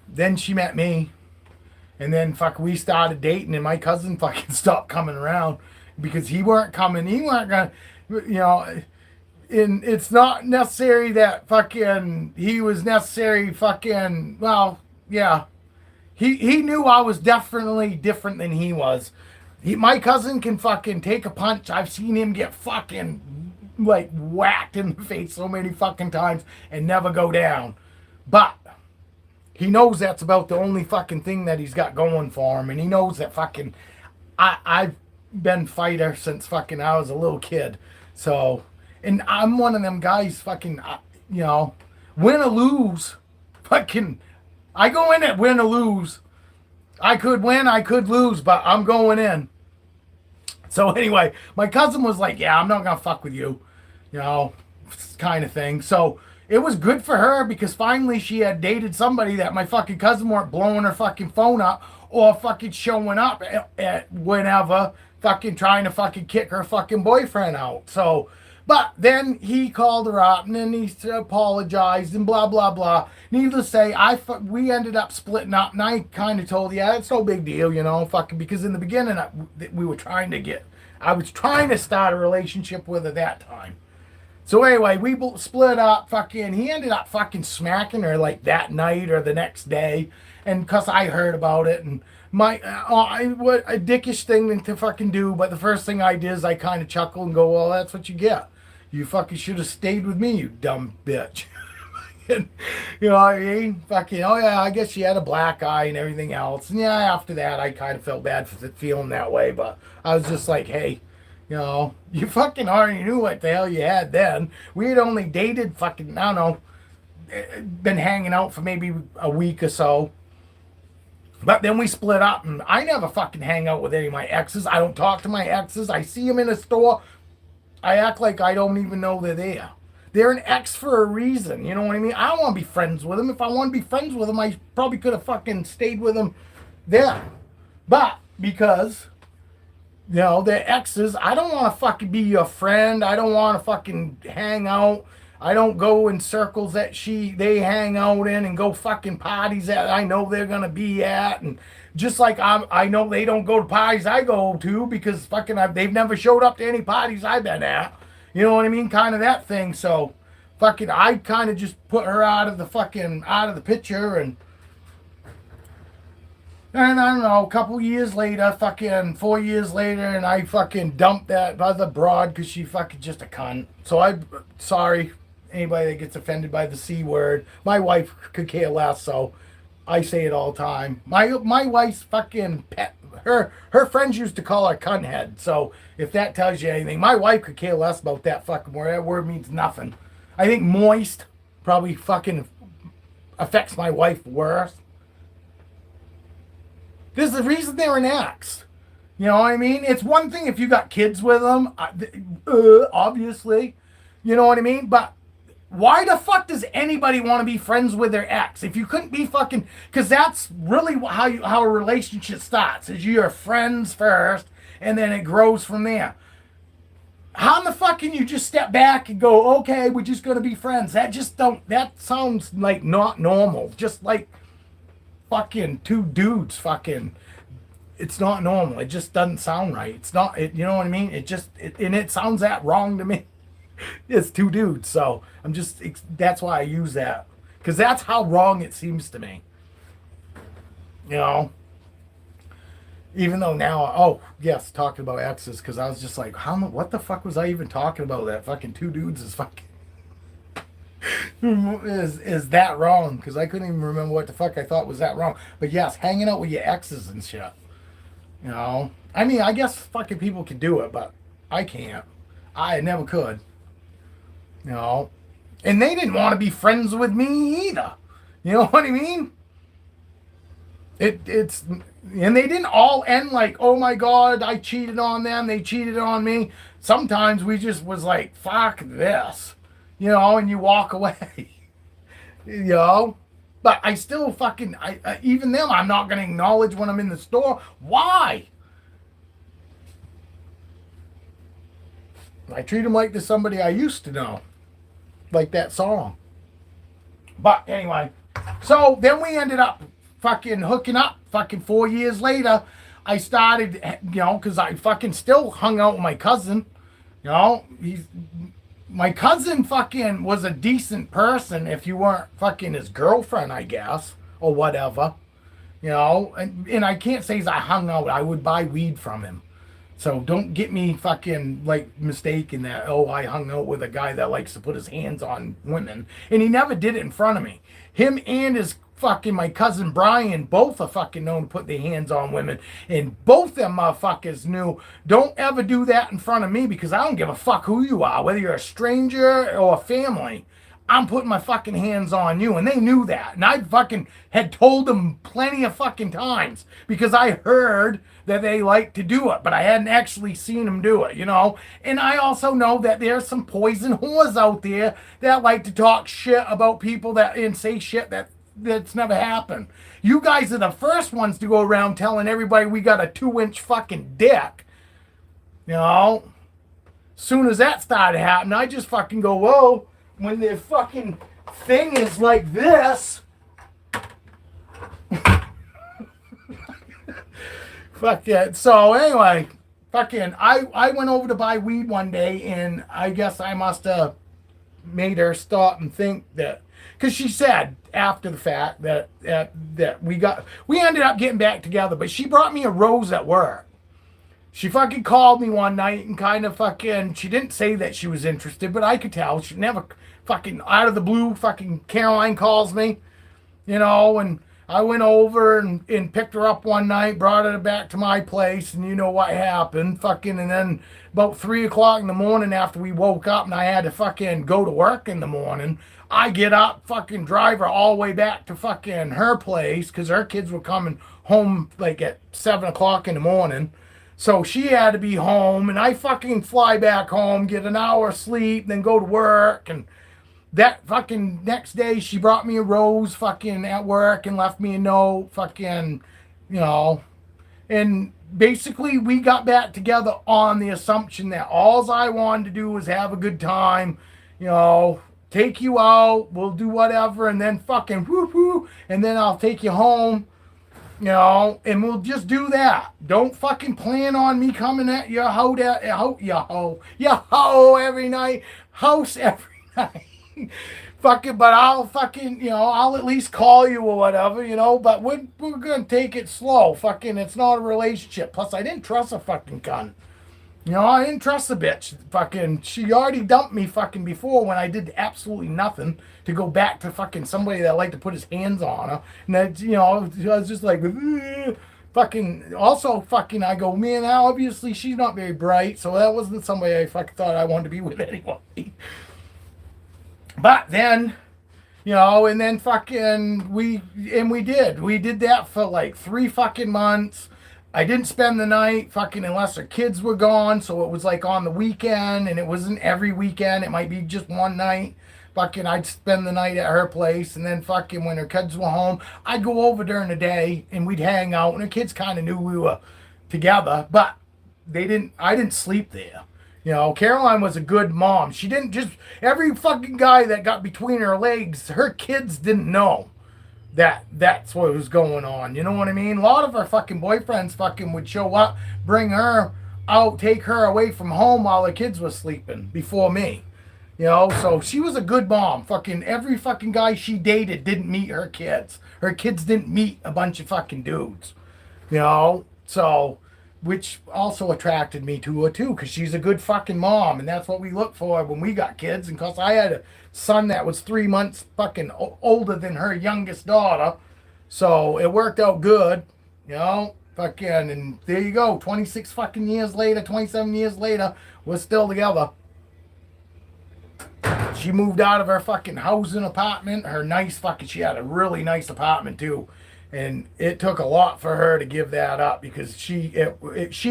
then she met me, and then fuck, we started dating, and my cousin fucking stopped coming around because he weren't coming. He weren't gonna, And it's not necessary that fucking he was necessary fucking. Well, yeah, he knew I was definitely different than he was. My cousin can fucking take a punch. I've seen him get fucking like whacked in the face so many fucking times and never go down. But he knows that's about the only fucking thing that he's got going for him. And he knows that fucking I've been fighter since fucking I was a little kid. So, and I'm one of them guys fucking, win or lose, fucking, I go in at win or lose. I could win, I could lose, but I'm going in. So anyway, my cousin was like, yeah, I'm not going to fuck with you, kind of thing. So it was good for her because finally she had dated somebody that my fucking cousin weren't blowing her fucking phone up or fucking showing up at whenever, fucking trying to fucking kick her fucking boyfriend out. So, but then he called her up and then he apologized and blah, blah, blah. Needless to say, we ended up splitting up and I kind of told, yeah, it's no big deal, fucking, because in the beginning I was trying to start a relationship with her that time. So anyway, we split up, fucking, he ended up fucking smacking her like that night or the next day. And because I heard about it and what a dickish thing to fucking do. But the first thing I did is I kind of chuckle and go, well, that's what you get. You fucking should have stayed with me, you dumb bitch. You know what I mean? Fucking, oh yeah, I guess she had a black eye and everything else. And yeah, after that, I kind of felt bad for feeling that way. But I was just like, hey, you fucking already knew what the hell you had then. We had only dated fucking, I don't know, been hanging out for maybe a week or so. But then we split up, and I never fucking hang out with any of my exes. I don't talk to my exes. I see them in a store. I act like I don't even know they're there. They're an ex for a reason. You know what I mean? I don't want to be friends with them. If I want to be friends with them, I probably could have fucking stayed with them then. But because, they're exes, I don't want to fucking be your friend. I don't want to fucking hang out. I don't go in circles that they hang out in and go fucking parties that I know they're going to be at. And just like I know they don't go to parties I go to because fucking they've never showed up to any parties I've been at. You know what I mean? Kind of that thing. So fucking I kind of just put her out of the picture and I don't know, a couple years later, fucking 4 years later, and I fucking dumped that other broad because she fucking just a cunt. So sorry, anybody that gets offended by the C word. My wife could care less, so I say it all the time. My wife's fucking pet. Her friends used to call her cunt head. So if that tells you anything, my wife could care less about that fucking word. That word means nothing. I think moist probably fucking affects my wife worse. There's the reason they're an ex. You know what I mean? It's one thing if you got kids with them, obviously. You know what I mean? But why the fuck does anybody want to be friends with their ex? If you couldn't be fucking... Because that's really how a relationship starts. Is you're friends first, and then it grows from there. How in the fuck can you just step back and go, okay, we're just going to be friends? That sounds like not normal. Just like... fucking two dudes it's not normal. It just doesn't sound right. It's not, you know what I mean? It sounds that wrong to me. It's two dudes. So that's why I use that. Because that's how wrong it seems to me. Even though now, talking about exes, because I was just like, what the fuck was I even talking about? That fucking two dudes is fucking... is that wrong? Because I couldn't even remember what the fuck I thought was that wrong. But yes, hanging out with your exes and shit. I mean, I guess fucking people can do it, but I can't. I never could. And they didn't want to be friends with me either. You know what I mean? It's and they didn't all end like, oh my god, I cheated on them, they cheated on me. Sometimes we just was like, fuck this. And you walk away. But But I still fucking, even them, I'm not going to acknowledge when I'm in the store. Why? I treat them like they're somebody I used to know. Like that song. But anyway, so then we ended up fucking hooking up. Fucking 4 years later, I started, because I fucking still hung out with my cousin. My cousin fucking was a decent person if you weren't fucking his girlfriend, I guess, or whatever. And I can't say I hung out. I would buy weed from him. So don't get me fucking like mistaken that, I hung out with a guy that likes to put his hands on women. And he never did it in front of me. Him and his fucking my cousin Brian both are fucking known to put their hands on women. And both them motherfuckers knew, don't ever do that in front of me because I don't give a fuck who you are, whether you're a stranger or a family. I'm putting my fucking hands on you. And they knew that. And I fucking had told them plenty of fucking times because I heard that they like to do it, but I hadn't actually seen them do it, And I also know that there's some poison whores out there that like to talk shit about people and say shit that's never happened. You guys are the first ones to go around telling everybody we got a 2-inch fucking dick. Soon as that started happening, I just fucking go, whoa. When the fucking thing is like this. Fuck that. So anyway, I went over to buy weed one day, and I guess I must have made her stop and think that, because she said after the fact that we ended up getting back together, but she brought me a rose at work. She fucking called me one night and kind of she didn't say that she was interested, but I could tell. She never fucking out of the blue, fucking Caroline calls me, and I went over and picked her up one night, brought her back to my place, and you know what happened, and then about 3 o'clock in the morning after we woke up and I had to fucking go to work in the morning, I get up, fucking drive her all the way back to fucking her place, because her kids were coming home like at 7 o'clock in the morning. So she had to be home, and I fucking fly back home, get an hour of sleep, then go to work. And that fucking next day, she brought me a rose fucking at work and left me a note, And basically, we got back together on the assumption that all I wanted to do was have a good time, take you out, we'll do whatever, and then fucking whoo-hoo, and then I'll take you home. And we'll just do that. Don't fucking plan on me coming at your house every night, house every night. But I'll I'll at least call you or whatever, but we're gonna take it slow. It's not a relationship. Plus, I didn't trust a fucking cunt. I didn't trust the bitch. She already dumped me before when I did absolutely nothing to go back to somebody that liked to put his hands on her. And that, I was just like, also I go, man, obviously she's not very bright, so that wasn't somebody I thought I wanted to be with anyway. But then, and then we did that for like 3 months. I didn't spend the night unless her kids were gone, so it was like on the weekend, and it wasn't every weekend. It might be just one night. I'd spend the night at her place, and then when her kids were home, I'd go over during the day, and we'd hang out, and her kids kind of knew we were together, but I didn't sleep there. Caroline was a good mom. She didn't just, every fucking guy that got between her legs, her kids didn't know that's what was going on. You know what I mean? A lot of her fucking boyfriends would show up, bring her out, take her away from home while the kids were sleeping before me. So she was a good mom. Every fucking guy she dated didn't meet her kids. Her kids didn't meet a bunch of fucking dudes. So, which also attracted me to her too, because she's a good fucking mom, and that's what we look for when we got kids. And because I had a son that was 3 months older than her youngest daughter, so it worked out good, and there you go, 26 fucking years later, 27 years later, we're still together. She moved out of her fucking housing apartment, she had a really nice apartment too, and it took a lot for her to give that up, because she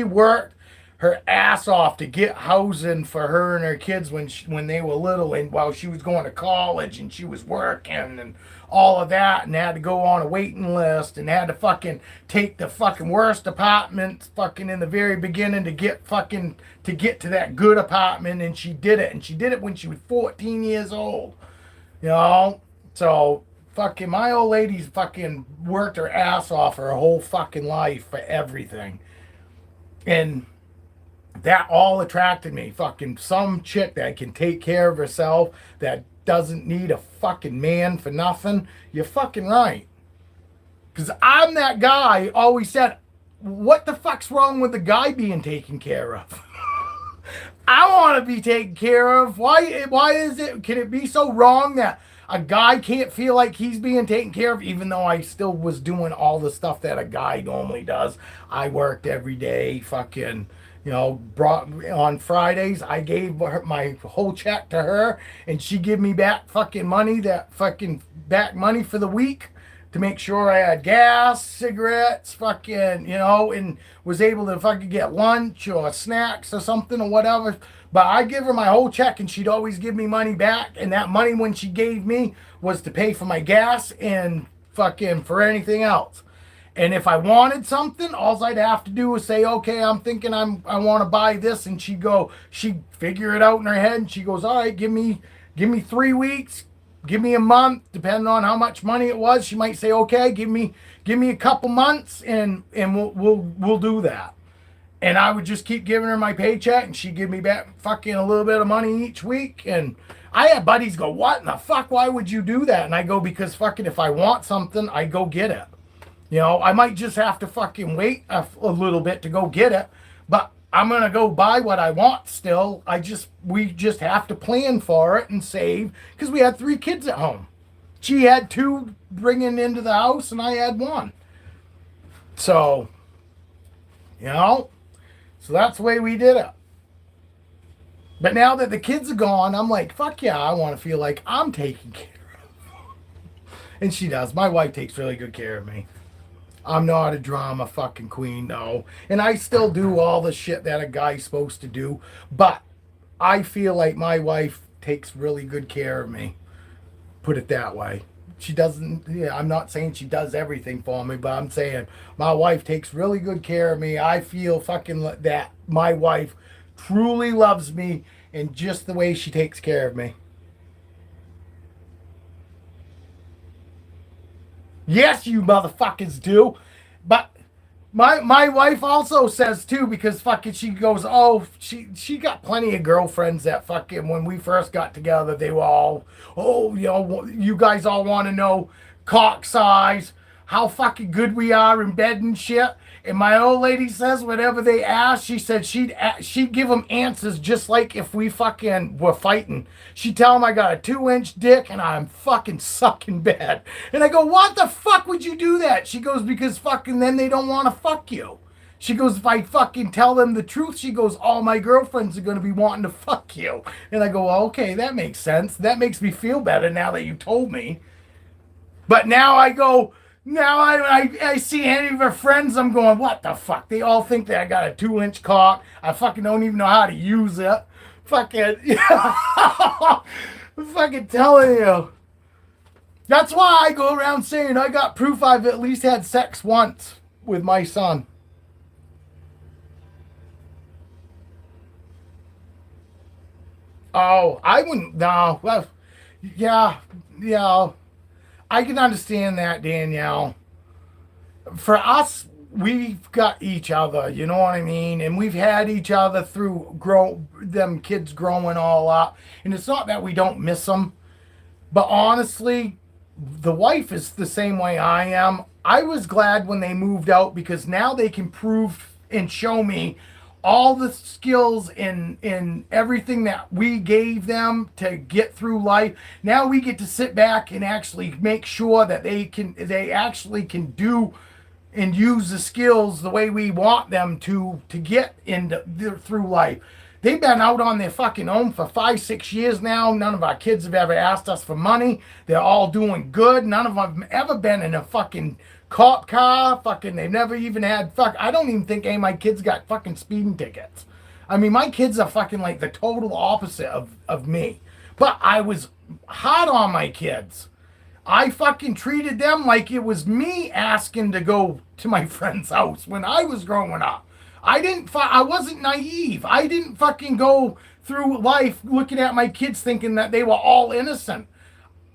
worked her ass off to get housing for her and her kids when they were little, and while she was going to college and she was working and all of that, and had to go on a waiting list and had to fucking take the fucking worst apartment fucking in the very beginning to get to that good apartment, and she did it, and she did it when she was 14 years old, you know. So fucking my old lady's fucking worked her ass off her whole fucking life for everything, and that all attracted me. Fucking some chick that can take care of herself, that doesn't need a fucking man for nothing. You're fucking right. Because I'm that guy, always said, what the fuck's wrong with the guy being taken care of? I want to be taken care of. Why is it, can it be so wrong that a guy can't feel like he's being taken care of, even though I still was doing all the stuff that a guy normally does? I worked every day, fucking, you know, brought on Fridays, I gave her my whole check to her, and she give me back fucking money, that fucking back money for the week, to make sure I had gas, cigarettes, fucking, you know, and was able to fucking get lunch or snacks or something or whatever. But I give her my whole check, and she'd always give me money back, and that money when she gave me was to pay for my gas and fucking for anything else. And if I wanted something, all I'd have to do was say, okay, I'm thinking I want to buy this. And she'd figure it out in her head. And she goes, all right, give me 3 weeks, give me a month, depending on how much money it was. She might say, okay, give me a couple months, and we'll do that. And I would just keep giving her my paycheck, and she'd give me back fucking a little bit of money each week. And I had buddies go, what in the fuck? Why would you do that? And I go, because fucking if I want something, I go get it. You know, I might just have to fucking wait a little bit to go get it, but I'm going to go buy what I want still. We just have to plan for it and save, because we had 3 kids at home. She had 2 bringing into the house, and I had 1. So, you know, so that's the way we did it. But now that the kids are gone, I'm like, fuck yeah, I want to feel like I'm taking care of. And she does. My wife takes really good care of me. I'm not a drama fucking queen, no. And I still do all the shit that a guy's supposed to do. But I feel like my wife takes really good care of me. Put it that way. She doesn't, yeah, I'm not saying she does everything for me, but I'm saying my wife takes really good care of me. I feel fucking that my wife truly loves me, and just the way she takes care of me. Yes, you motherfuckers do. But my wife also says too, because fucking she goes, oh, she got plenty of girlfriends that fucking, when we first got together, they were all, oh, you know, you guys all want to know cock size, how fucking good we are in bed and shit. And my old lady says whenever they ask, she said she'd give them answers just like if we fucking were fighting. She'd tell them I got a 2-inch dick and I'm fucking sucking bad. And I go, what the fuck would you do that? She goes, because fucking then they don't want to fuck you. She goes, if I fucking tell them the truth, she goes, all my girlfriends are going to be wanting to fuck you. And I go, well, okay, that makes sense. That makes me feel better now that you told me. But now I go, now I see any of her friends, I'm going, what the fuck? They all think that I got a 2-inch cock. I fucking don't even know how to use it. Fucking, I'm fucking telling you. That's why I go around saying I got proof I've at least had sex once with my son. Oh, I wouldn't, no. Well, yeah, yeah. I can understand that, Danielle. For us, we've got each other, you know what I mean? And we've had each other through them kids growing all up. And it's not that we don't miss them. But honestly, the wife is the same way I am. I was glad when they moved out, because now they can prove and show me all the skills in everything that we gave them to get through life. Now we get to sit back and actually make sure that they actually can do and use the skills the way we want them to get through life. They've been out on their fucking own for 5-6 years now. None of our kids have ever asked us for money. They're all doing good. None of them have ever been in a fucking cop car. Fucking, they've never even had I don't even think any of my kids got fucking speeding tickets. I mean, my kids are fucking like the total opposite of me. But I was hard on my kids. I fucking treated them like it was me asking to go to my friend's house when I was growing up. I wasn't naive. I didn't fucking go through life looking at my kids thinking that they were all innocent.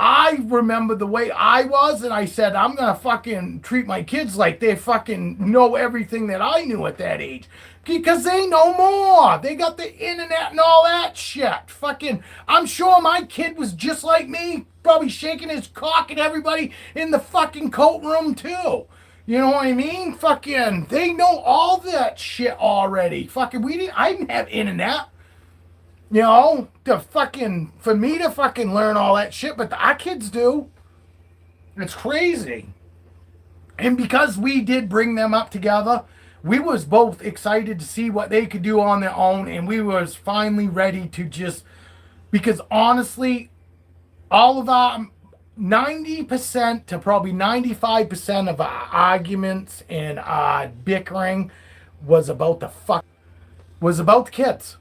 I remember the way I was, and I said, I'm gonna fucking treat my kids like they fucking know everything that I knew at that age. Because they know more. They got the internet and all that shit. Fucking, I'm sure my kid was just like me, probably shaking his cock at everybody in the fucking coat room too. You know what I mean? Fucking, they know all that shit already. Fucking, I didn't have internet. You know, for me to fucking learn all that shit, but our kids do. It's crazy. And because we did bring them up together, we was both excited to see what they could do on their own, and we was finally ready to just, because honestly, all of our 90% to probably 95% of our arguments and our bickering was about the kids.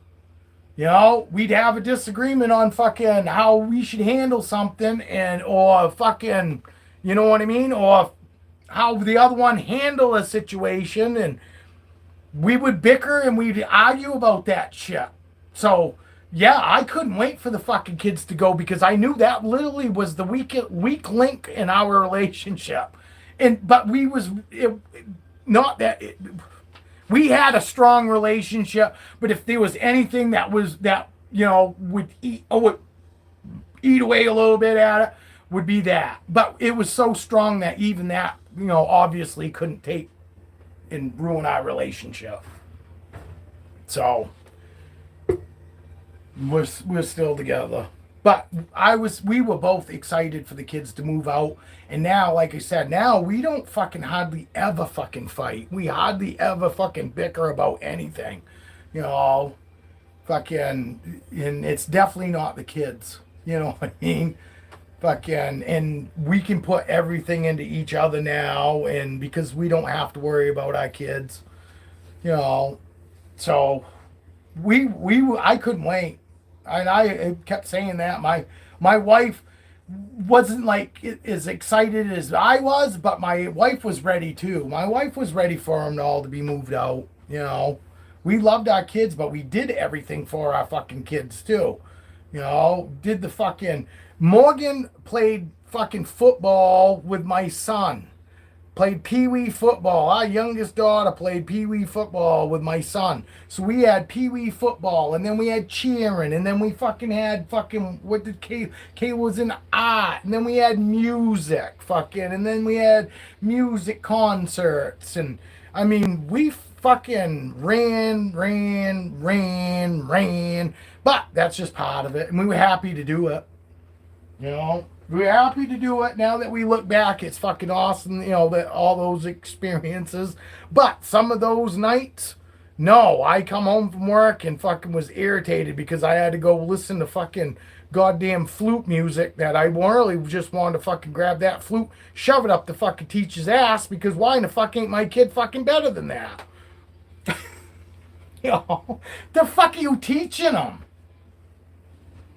You know, we'd have a disagreement on fucking how we should handle something or fucking, you know what I mean? Or how the other one handle a situation, and we would bicker and we'd argue about that shit. So, yeah, I couldn't wait for the fucking kids to go because I knew that literally was the weak link in our relationship. But we had a strong relationship, but if there was anything that would eat away a little bit at it, would be that. But it was so strong that even that, obviously couldn't take and ruin our relationship. So we're still together. But we were both excited for the kids to move out. And now, like I said, now we don't fucking hardly ever fucking fight. We hardly ever fucking bicker about anything. Fucking, and it's definitely not the kids. You know what I mean? Fucking, and we can put everything into each other now, and because we don't have to worry about our kids. So I couldn't wait. And I kept saying that. My wife wasn't like as excited as I was, but my wife was ready too. My wife was ready for them all to be moved out. We loved our kids, but we did everything for our fucking kids too. Did the fucking Morgan played fucking football with my son. Played pee-wee football. Our youngest daughter played pee-wee football with my son. So we had pee-wee football, and then we had cheering, and then we fucking had fucking, what did Kay was in art, and then we had music, fucking, and then we had music concerts, and I mean, we fucking ran, but that's just part of it, and we were happy to do it, We're happy to do it now that we look back. It's fucking awesome, that all those experiences. But some of those nights, no, I come home from work and fucking was irritated because I had to go listen to fucking goddamn flute music that I really just wanted to fucking grab that flute, shove it up the fucking teacher's ass, because why in the fuck ain't my kid fucking better than that? The fuck are you teaching them?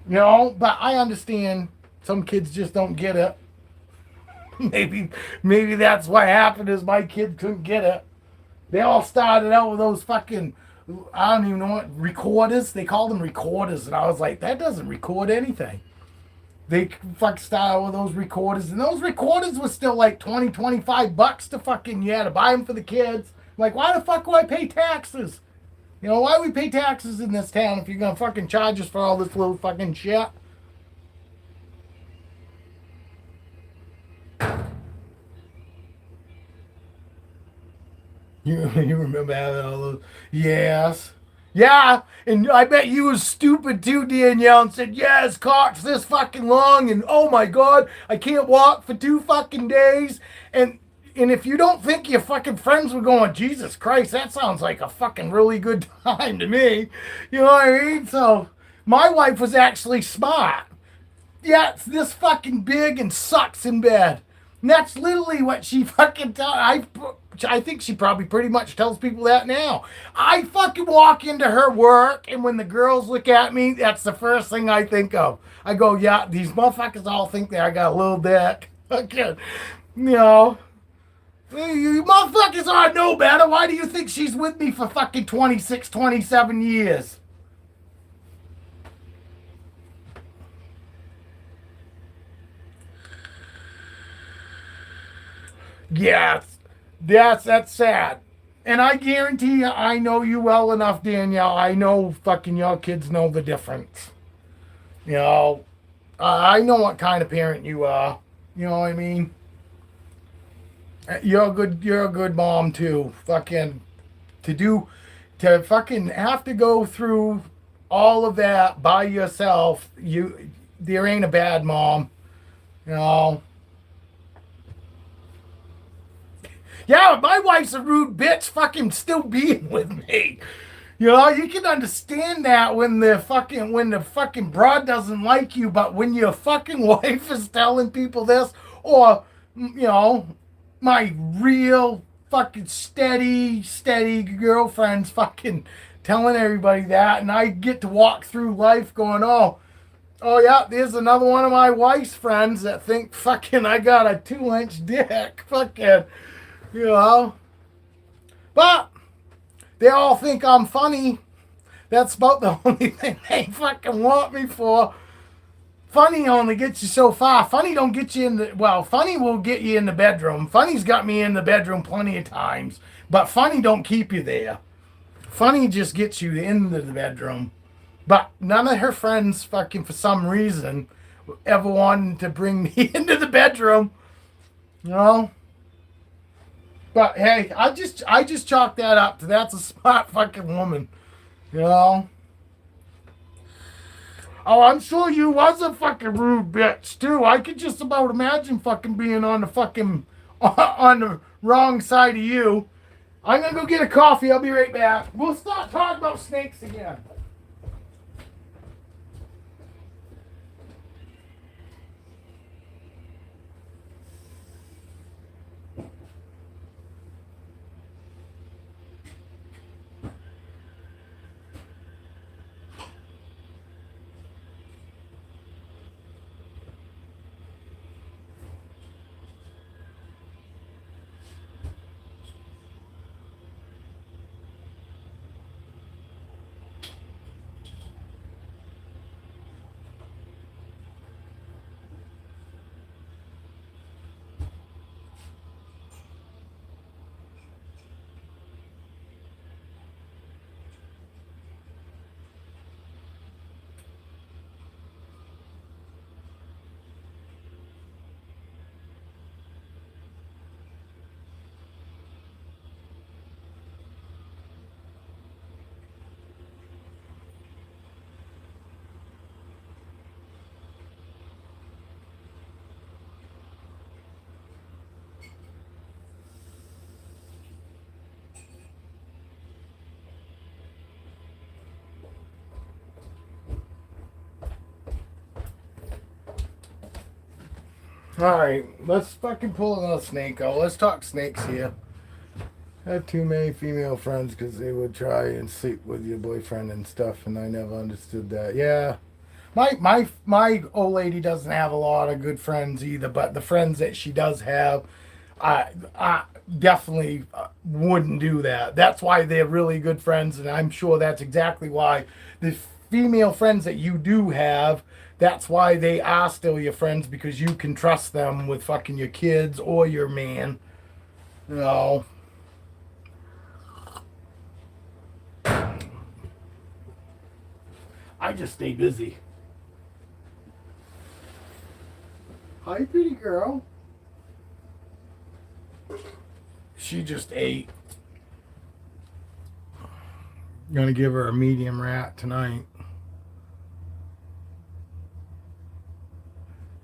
But I understand. Some kids just don't get it. Maybe that's what happened is my kid couldn't get it. They all started out with those fucking, I don't even know what, recorders. They called them recorders. And I was like, that doesn't record anything. They fucking started with those recorders. And those recorders were still like $20-$25 to fucking, you had to buy them for the kids. I'm like, why the fuck do I pay taxes? Why do we pay taxes in this town if you're going to fucking charge us for all this little fucking shit? You remember having all those? Yes. Yeah, and I bet you was stupid too, Danielle, and said, yes, cock's this fucking long, and oh my God, I can't walk for 2 fucking days. And if you don't think your fucking friends were going, Jesus Christ, that sounds like a fucking really good time to me. You know what I mean? So, my wife was actually smart. Yeah, it's this fucking big and sucks in bed. And that's literally what she fucking tells. I think she probably pretty much tells people that now. I fucking walk into her work, and when the girls look at me, that's the first thing I think of. I go, yeah, these motherfuckers all think that I got a little dick. Fucking, you know. You motherfuckers ought to know better. Why do you think she's with me for fucking 26, 27 years? Yes. That's sad. And I guarantee you, I know you well enough, Danielle. I know fucking your kids know the difference. You know, I know what kind of parent you are. You know what I mean? You're a good mom too. Fucking to do to fucking have to go through all of that by yourself. There ain't a bad mom. You know. Yeah, my wife's a rude bitch fucking still being with me. You know, you can understand that when the fucking broad doesn't like you, but when your fucking wife is telling people this, or you know, my real fucking steady girlfriend's fucking telling everybody that, and I get to walk through life going, oh yeah, there's another one of my wife's friends that think fucking I got a 2-inch dick, fucking, you know. But they all think I'm funny. That's about the only thing they fucking want me for. Funny only gets you so far. Funny don't get you in the... Well, funny will get you in the bedroom. Funny's got me in the bedroom plenty of times. But funny don't keep you there. Funny just gets you into the bedroom. But none of her friends fucking, for some reason, ever wanted to bring me into the bedroom. You know? But hey, I just chalk that up to that's a smart fucking woman. You know? Oh, I'm sure you was a fucking rude bitch too. I could just about imagine fucking being on the fucking on the wrong side of you. I'm gonna go get a coffee. I'll be right back. We'll start talking about snakes again. Alright, let's fucking pull another snake out. Let's talk snakes here. I have too many female friends because they would try and sleep with your boyfriend and stuff, and I never understood that. Yeah, my old lady doesn't have a lot of good friends either, but the friends that she does have, I definitely wouldn't do that. That's why they're really good friends, and I'm sure that's exactly why the female friends that you do have, that's why they are still your friends, because you can trust them with fucking your kids or your man. You know. I just stay busy. Hi, pretty girl. She just ate. Gonna give her a medium rat tonight.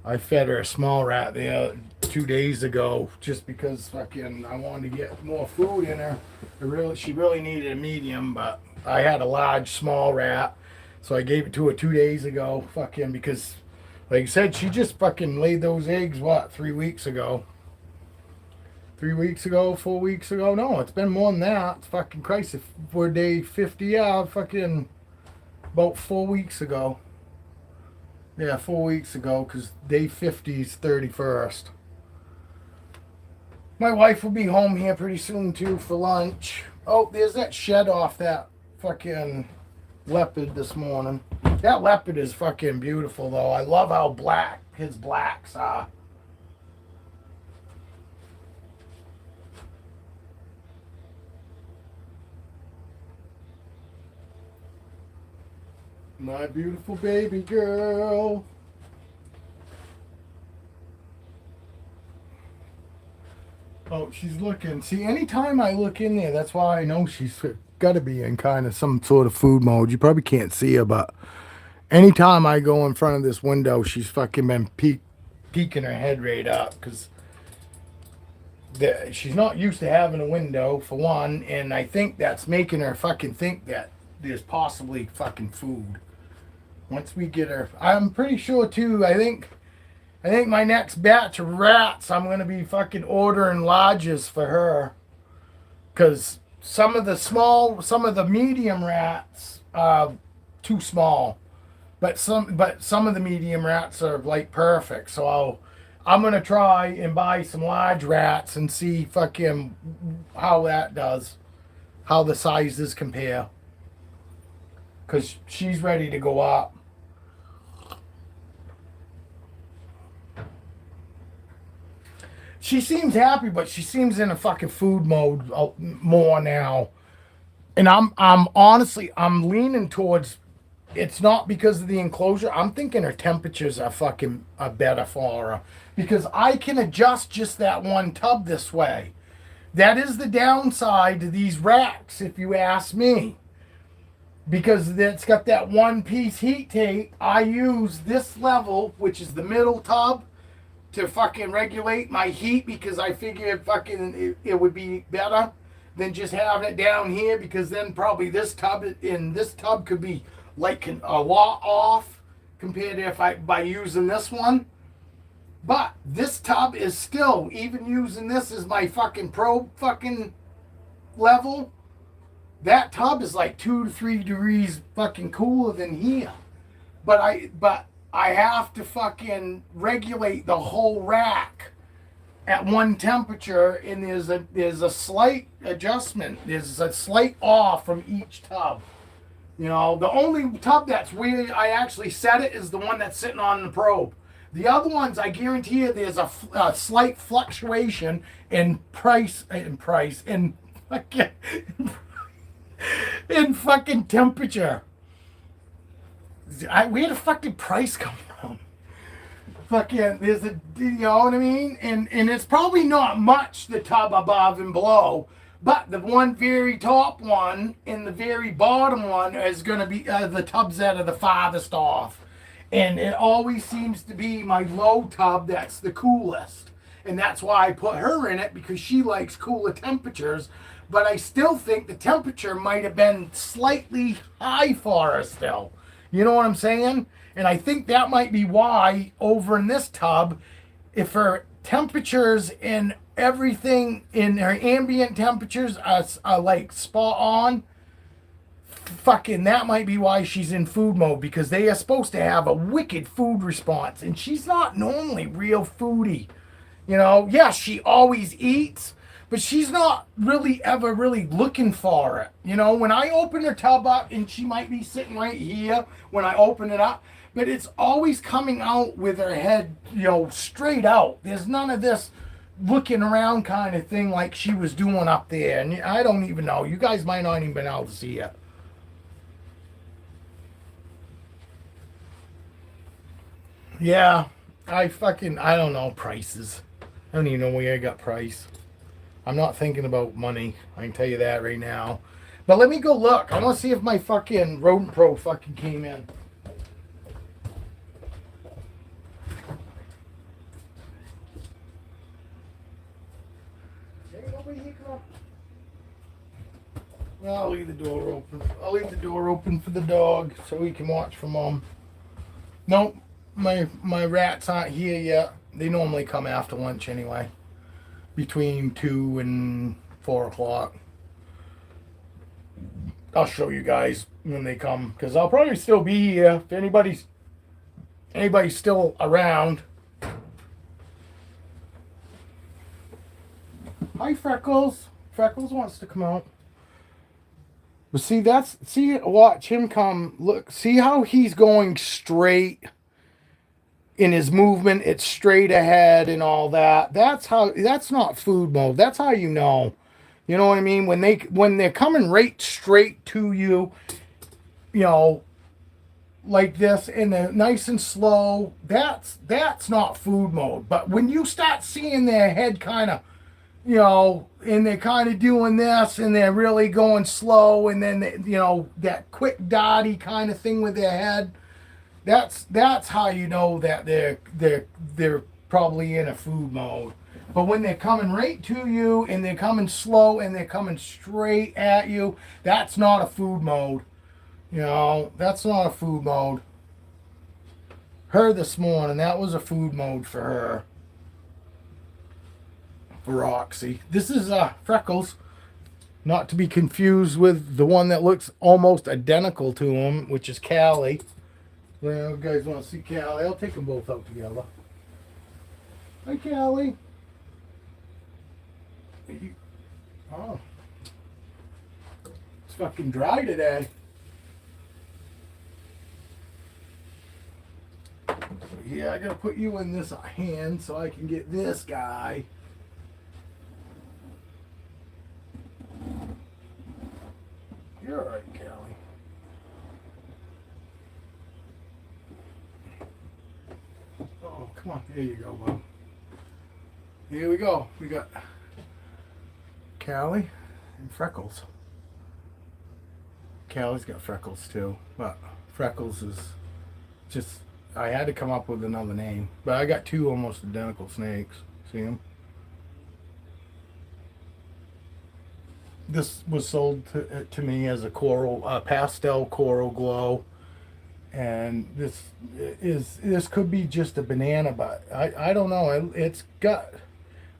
I fed her a small rat the 2 days ago just because fucking I wanted to get more food in her. She really needed a medium, but I had a large small rat, so I gave it to her 2 days ago. Fucking because, like I said, she just fucking laid those eggs 3 weeks ago. 3 weeks ago, 4 weeks ago. No, it's been more than that. It's fucking Christ. If we're day 50, yeah, fucking about 4 weeks ago. Yeah, 4 weeks ago, because day 50 is 31st. My wife will be home here pretty soon, too, for lunch. Oh, there's that shed off that fucking leopard this morning. That leopard is fucking beautiful, though. I love how black his blacks are. My beautiful baby girl. Oh, she's looking. See, anytime I look in there, that's why I know she's got to be in kind of some sort of food mode. You probably can't see her, but anytime I go in front of this window, she's fucking been peeking her head right up because she's not used to having a window, for one, and I think that's making her fucking think that there's possibly fucking food. Once we get her, I'm pretty sure too. I think my next batch of rats, I'm gonna be fucking ordering lodges for her, because some of the medium rats are too small, but some of the medium rats are like perfect. So I'm gonna try and buy some large rats and see fucking how that does, how the sizes compare, because she's ready to go up. She seems happy, but she seems in a fucking food mode more now. And I'm honestly, I'm leaning towards, it's not because of the enclosure. I'm thinking her temperatures are better for her, because I can adjust just that one tub this way. That is the downside to these racks, if you ask me, because it's got that one piece heat tape. I use this level, which is the middle tub, to fucking regulate my heat, because I figured it would be better than just having it down here, because then probably this tub could be like a lot off compared to by using this one. But this tub is still, even using this as my fucking pro fucking level, that tub is like 2 to 3 degrees fucking cooler than here. But I have to fucking regulate the whole rack at one temperature, and there's a slight adjustment. There's a slight off from each tub. You know, the only tub that's where I actually set it is the one that's sitting on the probe. The other ones, I guarantee you, there's a slight fluctuation in price in fucking in fucking temperature. Where the fuck did price come from? Fucking, you know what I mean? And it's probably not much, the tub above and below, but the one very top one and the very bottom one is going to be the tubs that are the farthest off. And it always seems to be my low tub that's the coolest. And that's why I put her in it, because she likes cooler temperatures. But I still think the temperature might have been slightly high for her still. You know what I'm saying? And I think that might be why over in this tub, if her temperatures and everything in her ambient temperatures are like spot on, fucking that might be why she's in food mode, because they are supposed to have a wicked food response, and she's not normally real foodie. You know, yeah, she always eats, but she's not really ever really looking for it. You know, when I open her tub up, and she might be sitting right here when I open it up, but it's always coming out with her head, you know, straight out. There's none of this looking around kind of thing like she was doing up there. And I don't even know. You guys might not even been able to see it. Yeah, I don't know prices. I don't even know where I got price. I'm not thinking about money. I can tell you that right now. But let me go look. I want to see if my fucking Rodent Pro fucking came in. Well, I'll leave the door open. I'll leave the door open for the dog so he can watch for Mom. Nope, my rats aren't here yet. They normally come after lunch anyway. between 2 and 4 o'clock. I'll show you guys when they come, because I'll probably still be here if anybody's still around. Hi, Freckles. Freckles wants to come out. But see, watch him come. Look, see how he's going straight in his movement. It's straight ahead and all that. That's not food mode. That's how you know. You know what I mean? When they're coming right straight to you, you know, like this, and they're nice and slow, that's not food mode. But when you start seeing their head kind of, you know, and they're kind of doing this, and they're really going slow, and then you know, that quick dotty kind of thing with their head, that's how you know that they're probably in a food mode. But when they're coming right to you, and they're coming slow, and they're coming straight at you, that's not a food mode. You know, that's not a food mode. Her this morning, that was a food mode for her. Roxy. This is Freckles, not to be confused with the one that looks almost identical to him, which is Callie. Well, you guys want to see Callie? I'll take them both out together. Hi, Callie. Oh, it's fucking dry today. Yeah, I gotta put you in this hand so I can get this guy. You're all right, Callie. Oh, come on. There you go, Bob. Here we go. We got Callie and Freckles. Callie's got Freckles too, but Freckles is just, I had to come up with another name. But I got two almost identical snakes. See them? This was sold to me as a pastel coral glow, and this could be just a banana, but I don't know. It's got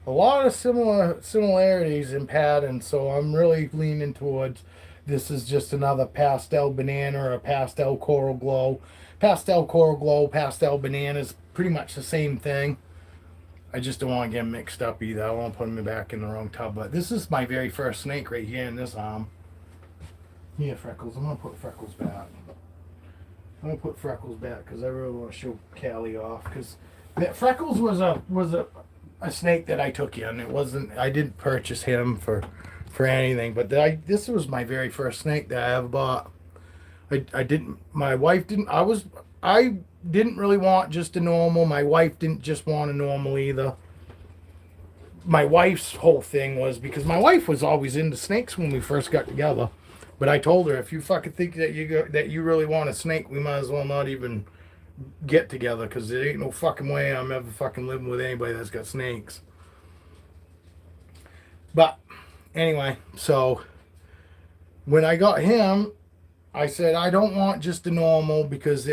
a lot of similarities in pattern, so I'm really leaning towards this is just another pastel banana or a pastel coral glow. Pastel coral glow, pastel banana is pretty much the same thing. I just don't want to get them mixed up either. I don't want to put them back in the wrong tub. But this is my very first snake right here in this arm. Here, Freckles. I'm going to put Freckles back. I'm going to put Freckles back because I really want to show Callie off. Because Freckles was a snake that I took in. It wasn't, I didn't purchase him for anything. But this was my very first snake that I ever bought. I didn't, my wife didn't, I didn't really want just a normal. My wife didn't just want a normal either. My wife's whole thing was, because my wife was always into snakes when we first got together, but I told her, if you fucking think that you really want a snake, we might as well not even get together, because there ain't no fucking way I'm ever fucking living with anybody that's got snakes. But anyway, so when I got him, I said, I don't want just a normal, because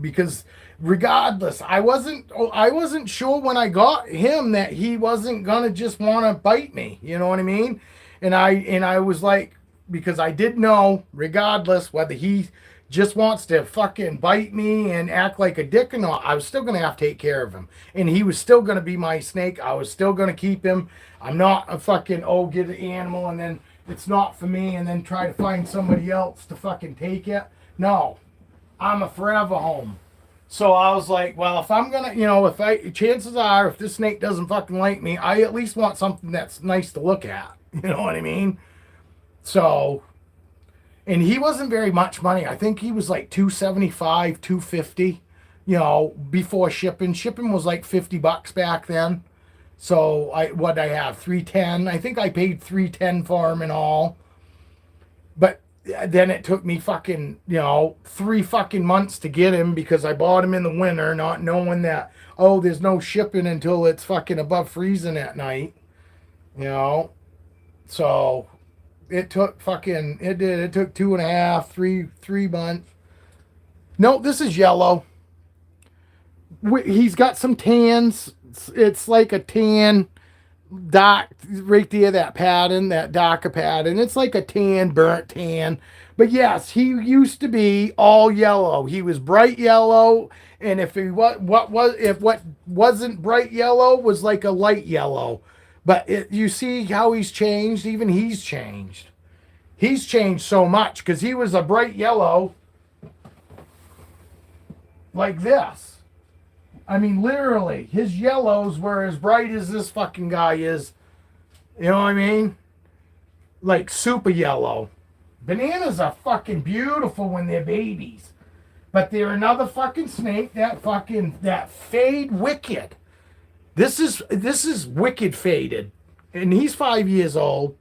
because regardless, I wasn't sure when I got him that he wasn't gonna just want to bite me. You know what I mean? And I was like, because I did know, regardless whether he just wants to fucking bite me and act like a dick or not, I was still gonna have to take care of him, and he was still gonna be my snake. I was still gonna keep him. I'm not a fucking get an animal and then it's not for me and then try to find somebody else to fucking take it. No. I'm a forever home. So I was like, well, if I'm gonna, chances are, if this snake doesn't fucking like me, I at least want something that's nice to look at. You know what I mean? So, and he wasn't very much money. I think he was like $275, $250, before shipping. Shipping was like $50 back then. So what'd I have? $310. I think I paid $310 for him and all. But then it took me fucking, 3 fucking months to get him, because I bought him in the winter, not knowing that, there's no shipping until it's fucking above freezing at night. So it took fucking, it took 2.5, 3 months. No, this is yellow. He's got some tans. It's like a tan dark right there, that pattern, that darker pattern. It's like a tan, burnt tan. But yes, he used to be all yellow. He was bright yellow, and if he what wasn't bright yellow was like a light yellow. But you see how he's changed. Even he's changed. He's changed so much because he was a bright yellow like this. I mean, literally, his yellows were as bright as this fucking guy is. You know what I mean? Like super yellow. Bananas are fucking beautiful when they're babies. But they're another fucking snake that fade wicked. This is wicked faded. And he's 5 years old.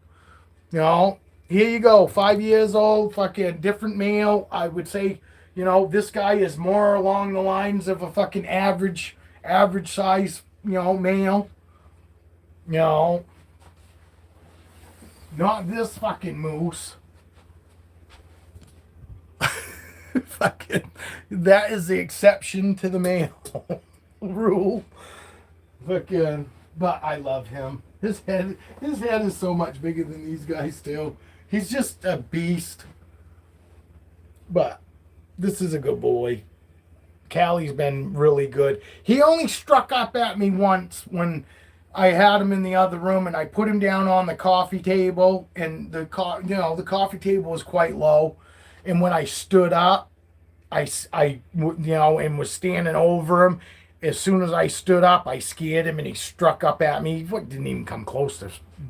You know, here you go, 5 years old, fucking different male. I would say, this guy is more along the lines of a fucking average size, male. Not this fucking moose. Fucking, that is the exception to the male rule. Fucking, but I love him. His head is so much bigger than these guys too. He's just a beast. But this is a good boy. Callie's been really good. He only struck up at me once when I had him in the other room and I put him down on the coffee table, and the coffee table was quite low. And when I stood up, I and was standing over him. As soon as I stood up, I scared him and he struck up at me. He didn't even come close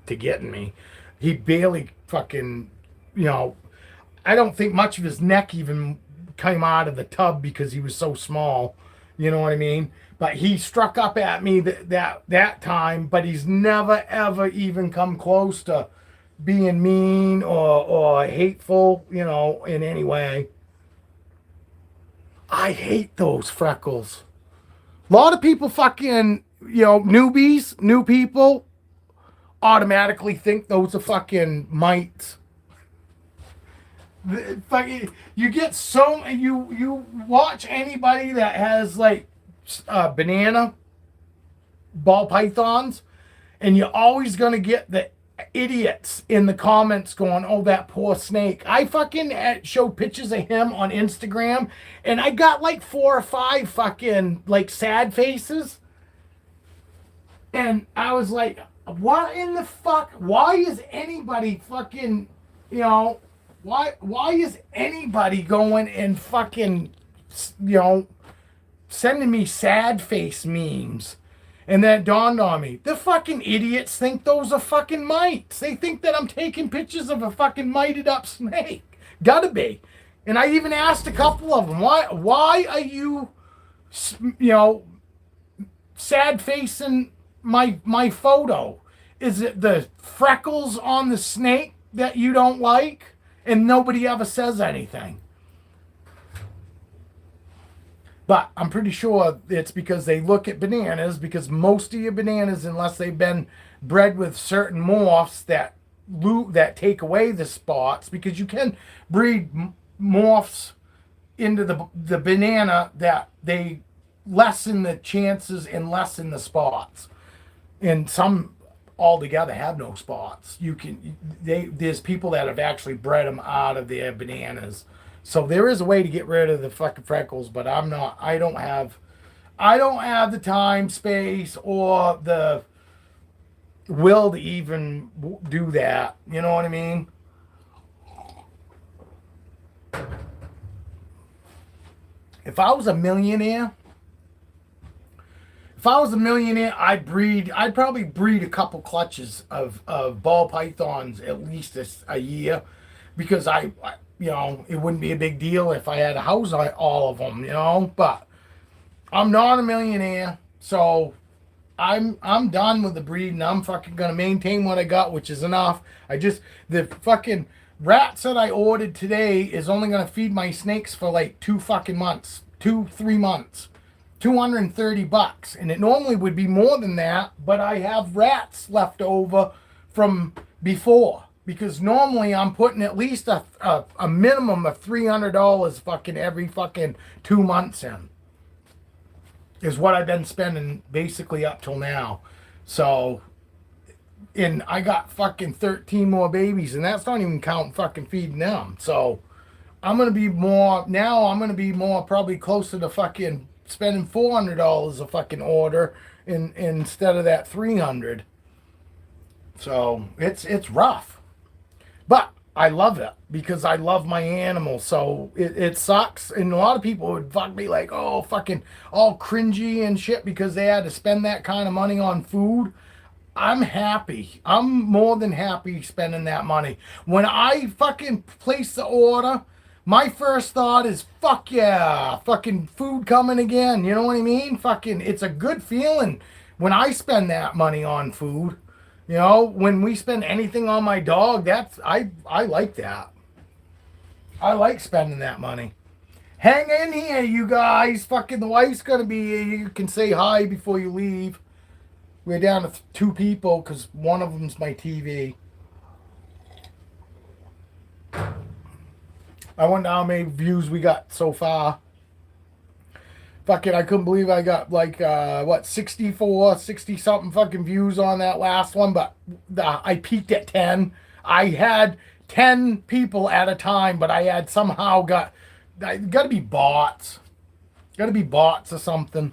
to getting me. He barely fucking, I don't think much of his neck even came out of the tub because he was so small. You know what I mean? But he struck up at me that time, but he's never ever even come close to being mean or hateful, in any way. I hate those freckles. A lot of people fucking, newbies, new people, automatically think those are fucking mites. You get so, you watch anybody that has like banana ball pythons, and you're always going to get the idiots in the comments going, oh, that poor snake. I fucking showed pictures of him on Instagram, and I got like 4 or 5 fucking like sad faces. And I was like, what in the fuck? Why is anybody fucking, why is anybody going and fucking, sending me sad face memes? And that dawned on me. The fucking idiots think those are fucking mites. They think that I'm taking pictures of a fucking mited up snake. Gotta be. And I even asked a couple of them, why are you, sad facing my photo? Is it the freckles on the snake that you don't like? And nobody ever says anything. But I'm pretty sure it's because they look at bananas, because most of your bananas, unless they've been bred with certain morphs that take away the spots, because you can breed morphs into the banana that they lessen the chances and lessen the spots. And some altogether have no spots. There's people that have actually bred them out of their bananas. So there is a way to get rid of the fucking freckles, but I don't have the time, space, or the will to even do that. You know what I mean? If I was a millionaire, I'd probably breed a couple clutches of ball pythons at least a year, because it wouldn't be a big deal if I had to house all of them, but I'm not a millionaire, so I'm done with the breeding. I'm fucking gonna maintain what I got, which is enough. The fucking rats that I ordered today is only gonna feed my snakes for like 2 fucking months, 2-3 months, $230, and it normally would be more than that, but I have rats left over from before. Because normally I'm putting at least a minimum of $300 fucking every fucking 2 months in. Is what I've been spending basically up till now. So And I got fucking 13 more babies, and that's not even counting fucking feeding them. So I'm gonna be more now. I'm gonna be more probably closer to fucking spending $400 a fucking order instead of that 300. So it's rough, but I love it because I love my animals. So it sucks, and a lot of people would fuck me like, oh, fucking all cringy and shit because they had to spend that kind of money on food. I'm happy. I'm more than happy spending that money. When I fucking place the order, my first thought is, fuck yeah, fucking food coming again. You know what I mean? Fucking, it's a good feeling when I spend that money on food. You know, when we spend anything on my dog, I like that. I like spending that money. Hang in here, you guys. Fucking the wife's gonna be here. You can say hi before you leave. We're down to two people because one of them's my TV. I wonder how many views we got so far. Fucking, I couldn't believe I got like, 64, 60 something fucking views on that last one, but I peaked at 10. I had 10 people at a time, but I had somehow got to be bots. Got to be bots or something.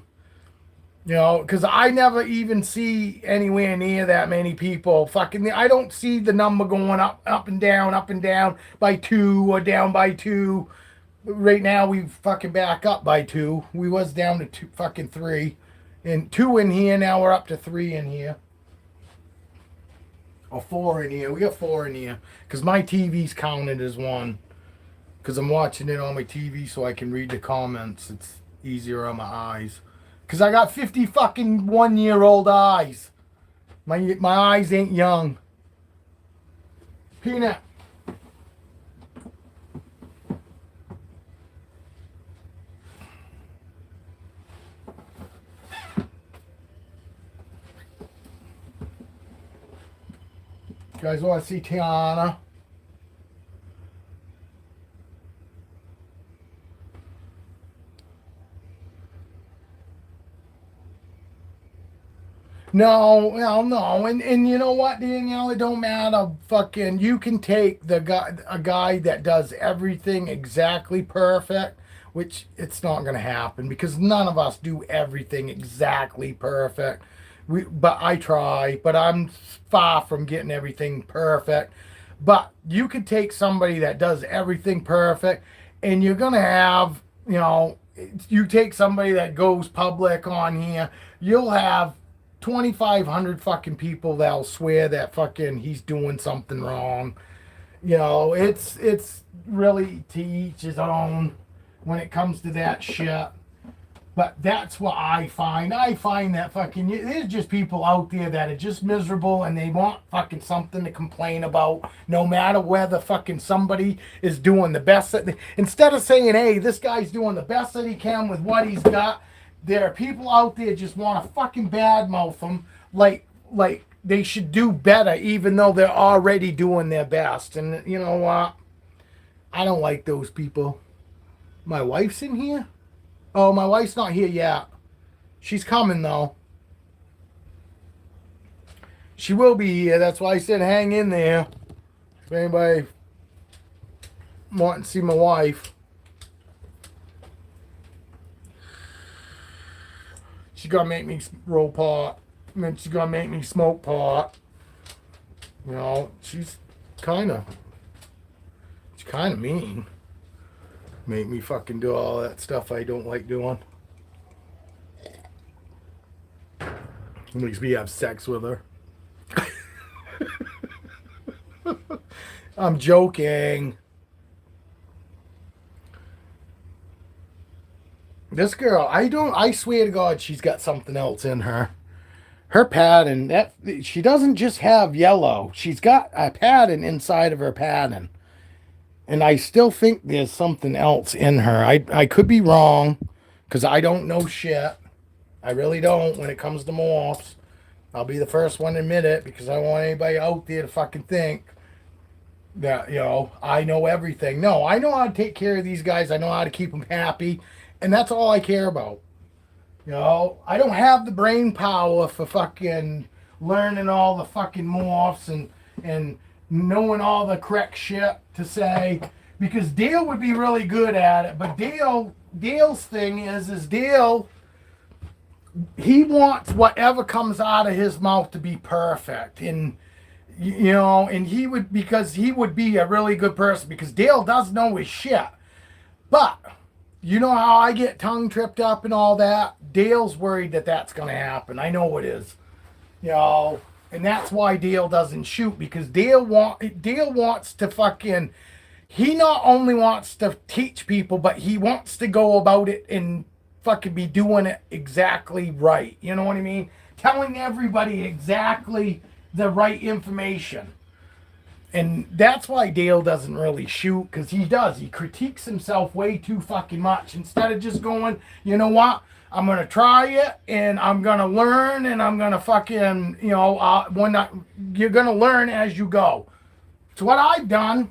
You know, because I never even see anywhere near that many people. Fucking, I don't see the number going up and down by 2 or down by 2. Right now, we fucking back up by 2. We was down to 2, fucking 3. And 2 in here, now we're up to 3 in here. Or 4 in here. We got 4 in here. Because my TV's counted as 1. Because I'm watching it on my TV so I can read the comments. It's easier on my eyes. Because I got 50 fucking 1-year-old eyes. My eyes ain't young. Peanut. You guys want to see Tiana? No. And you know what, Danielle? It don't matter. Fucking, you can take a guy that does everything exactly perfect, which it's not gonna happen because none of us do everything exactly perfect. But I try, but I'm far from getting everything perfect. But you could take somebody that does everything perfect, and you're gonna have, you take somebody that goes public on here, you'll have 2,500 fucking people that'll swear that fucking he's doing something wrong. It's really to each his own when it comes to that shit. But that's what I find. I find that fucking there's just people out there that are just miserable and they want fucking something to complain about, no matter whether fucking somebody is doing the best instead of saying, hey, this guy's doing the best that he can with what he's got. There are people out there just want to fucking badmouth them like they should do better, even though they're already doing their best. And you know what? I don't like those people. My wife's in here? Oh, my wife's not here yet. She's coming, though. She will be here. That's why I said hang in there. If anybody wanting to see my wife. She's going to make me roll pot. And then she's going to make me smoke pot. She's kind of mean. Make me fucking do all that stuff I don't like doing. Makes me have sex with her. I'm joking. This girl, I swear to God, she's got something else in her. Her pattern, she doesn't just have yellow. She's got a pattern inside of her pattern. And I still think there's something else in her. I could be wrong, because I don't know shit. I really don't when it comes to morphs. I'll be the first one to admit it, because I don't want anybody out there to fucking think that, I know everything. No, I know how to take care of these guys. I know how to keep them happy. And that's all I care about. I don't have the brain power for fucking learning all the fucking morphs and knowing all the correct shit to say, because Dale would be really good at it. But Dale's thing is Dale, he wants whatever comes out of his mouth to be perfect. And you know, and he would, because he would be a really good person, because Dale does know his shit. But you know how I get tongue tripped up and all that? Dale's worried that that's going to happen. I know it is. You know, and that's why Dale doesn't shoot, because Dale wants to fucking, he not only wants to teach people, but he wants to go about it and fucking be doing it exactly right. You know what I mean? Telling everybody exactly the right information. And that's why Dale doesn't really shoot, because he critiques himself way too fucking much, instead of just going, you know what, I'm going to try it, and I'm going to learn, and I'm going to fucking, you know, you're going to learn as you go. It's what I've done.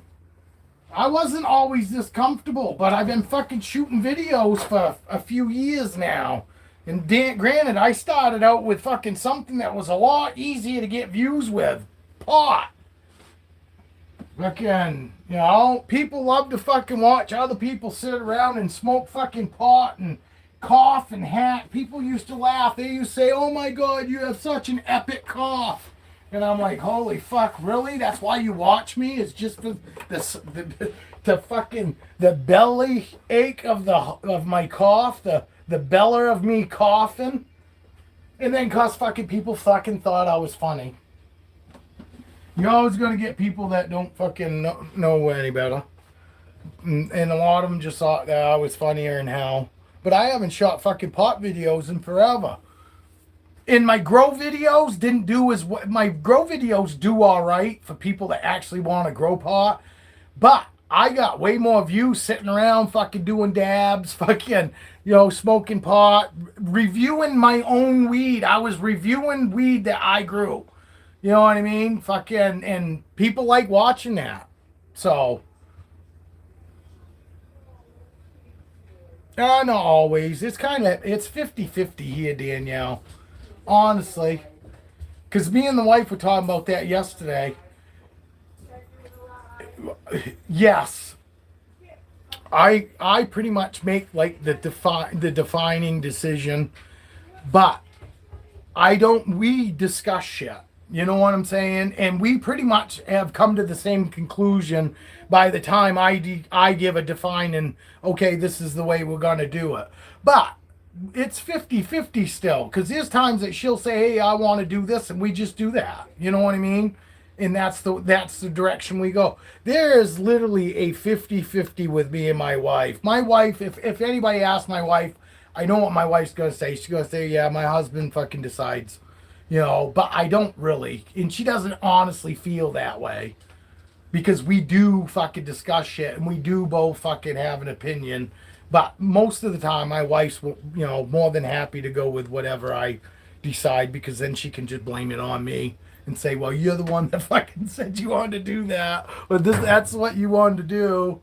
I wasn't always this comfortable, but I've been fucking shooting videos for a few years now. And granted, I started out with fucking something that was a lot easier to get views with. Pot. Fucking, you know, people love to fucking watch other people sit around and smoke fucking pot and cough and hack. People used to laugh. They used to say, oh my God, you have such an epic cough. And I'm like, holy fuck, really? That's why you watch me? It's just the fucking, the belly ache of my cough, the beller of me coughing. And then cause fucking people fucking thought I was funny. You're always going to get people that don't fucking know any better. And a lot of them just thought that I was funnier and how. But I haven't shot fucking pot videos in forever. And my grow videos didn't do as what my grow videos do all right for people that actually want to grow pot. But I got way more views sitting around fucking doing dabs, fucking, you know, smoking pot, reviewing my own weed. I was reviewing weed that I grew. You know what I mean? Fucking, and people like watching that. So, not always. It's 50-50 here, Danielle. Honestly. Because me and the wife were talking about that yesterday. Yes. I pretty much make like the defining decision. But we discuss shit. You know what I'm saying? And we pretty much have come to the same conclusion by the time I give a defining, okay, this is the way we're going to do it. But it's 50-50 still, because there's times that she'll say, hey, I want to do this, and we just do that. You know what I mean? And that's the direction we go. There is literally a 50-50 with me and my wife. My wife, if anybody asks my wife, I know what my wife's going to say. She's going to say, yeah, my husband fucking decides. You know, but I don't really. And she doesn't honestly feel that way. Because we do fucking discuss shit. And we do both fucking have an opinion. But most of the time, my wife's, you know, more than happy to go with whatever I decide. Because then she can just blame it on me. And say, well, you're the one that fucking said you wanted to do that. But that's what you wanted to do.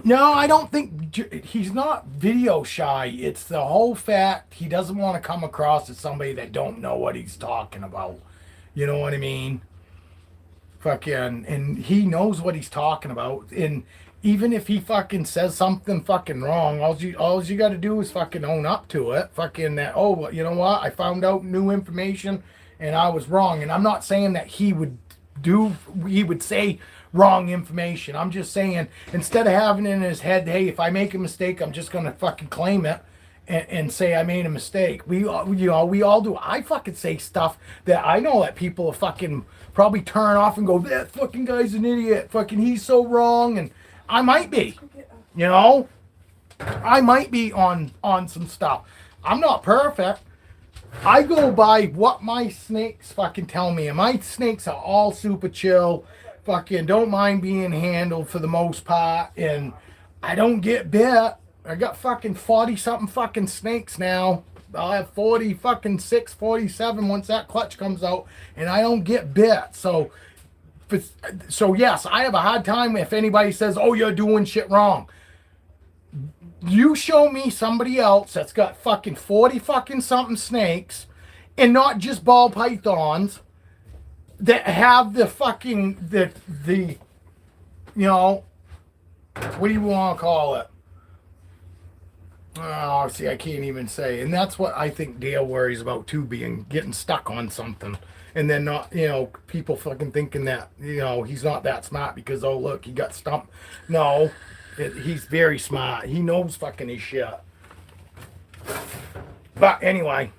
No, I don't think he's not video shy. It's the whole fact he doesn't want to come across as somebody that don't know what he's talking about. You know what I mean? Fucking, and he knows what he's talking about. And even if he fucking says something fucking wrong, all you got to do is fucking own up to it. Fucking that, oh, you know what? I found out new information and I was wrong. And I'm not saying that he would say wrong information. I'm just saying, instead of having it in his head, hey, if I make a mistake, I'm just gonna fucking claim it and say I made a mistake. We all do. I fucking say stuff that I know that people will fucking probably turn off and go, that fucking guy's an idiot. Fucking, he's so wrong. And I might be, you know, I might be on some stuff. I'm not perfect. I go by what my snakes fucking tell me. And my snakes are all super chill. Fucking don't mind being handled for the most part. And I don't get bit. I got fucking 40 something fucking snakes now. I'll have 40 fucking 47 once that clutch comes out. And I don't get bit. So yes, I have a hard time if anybody says, oh, you're doing shit wrong. You show me somebody else that's got fucking 40 fucking something snakes and not just ball pythons that have the fucking, the you know, what do you want to call it? Oh, see, I can't even say. And that's what I think Dale worries about too, getting stuck on something. And then not, people fucking thinking that, he's not that smart because, oh, look, he got stumped. No, he's very smart. He knows fucking his shit. But anyway,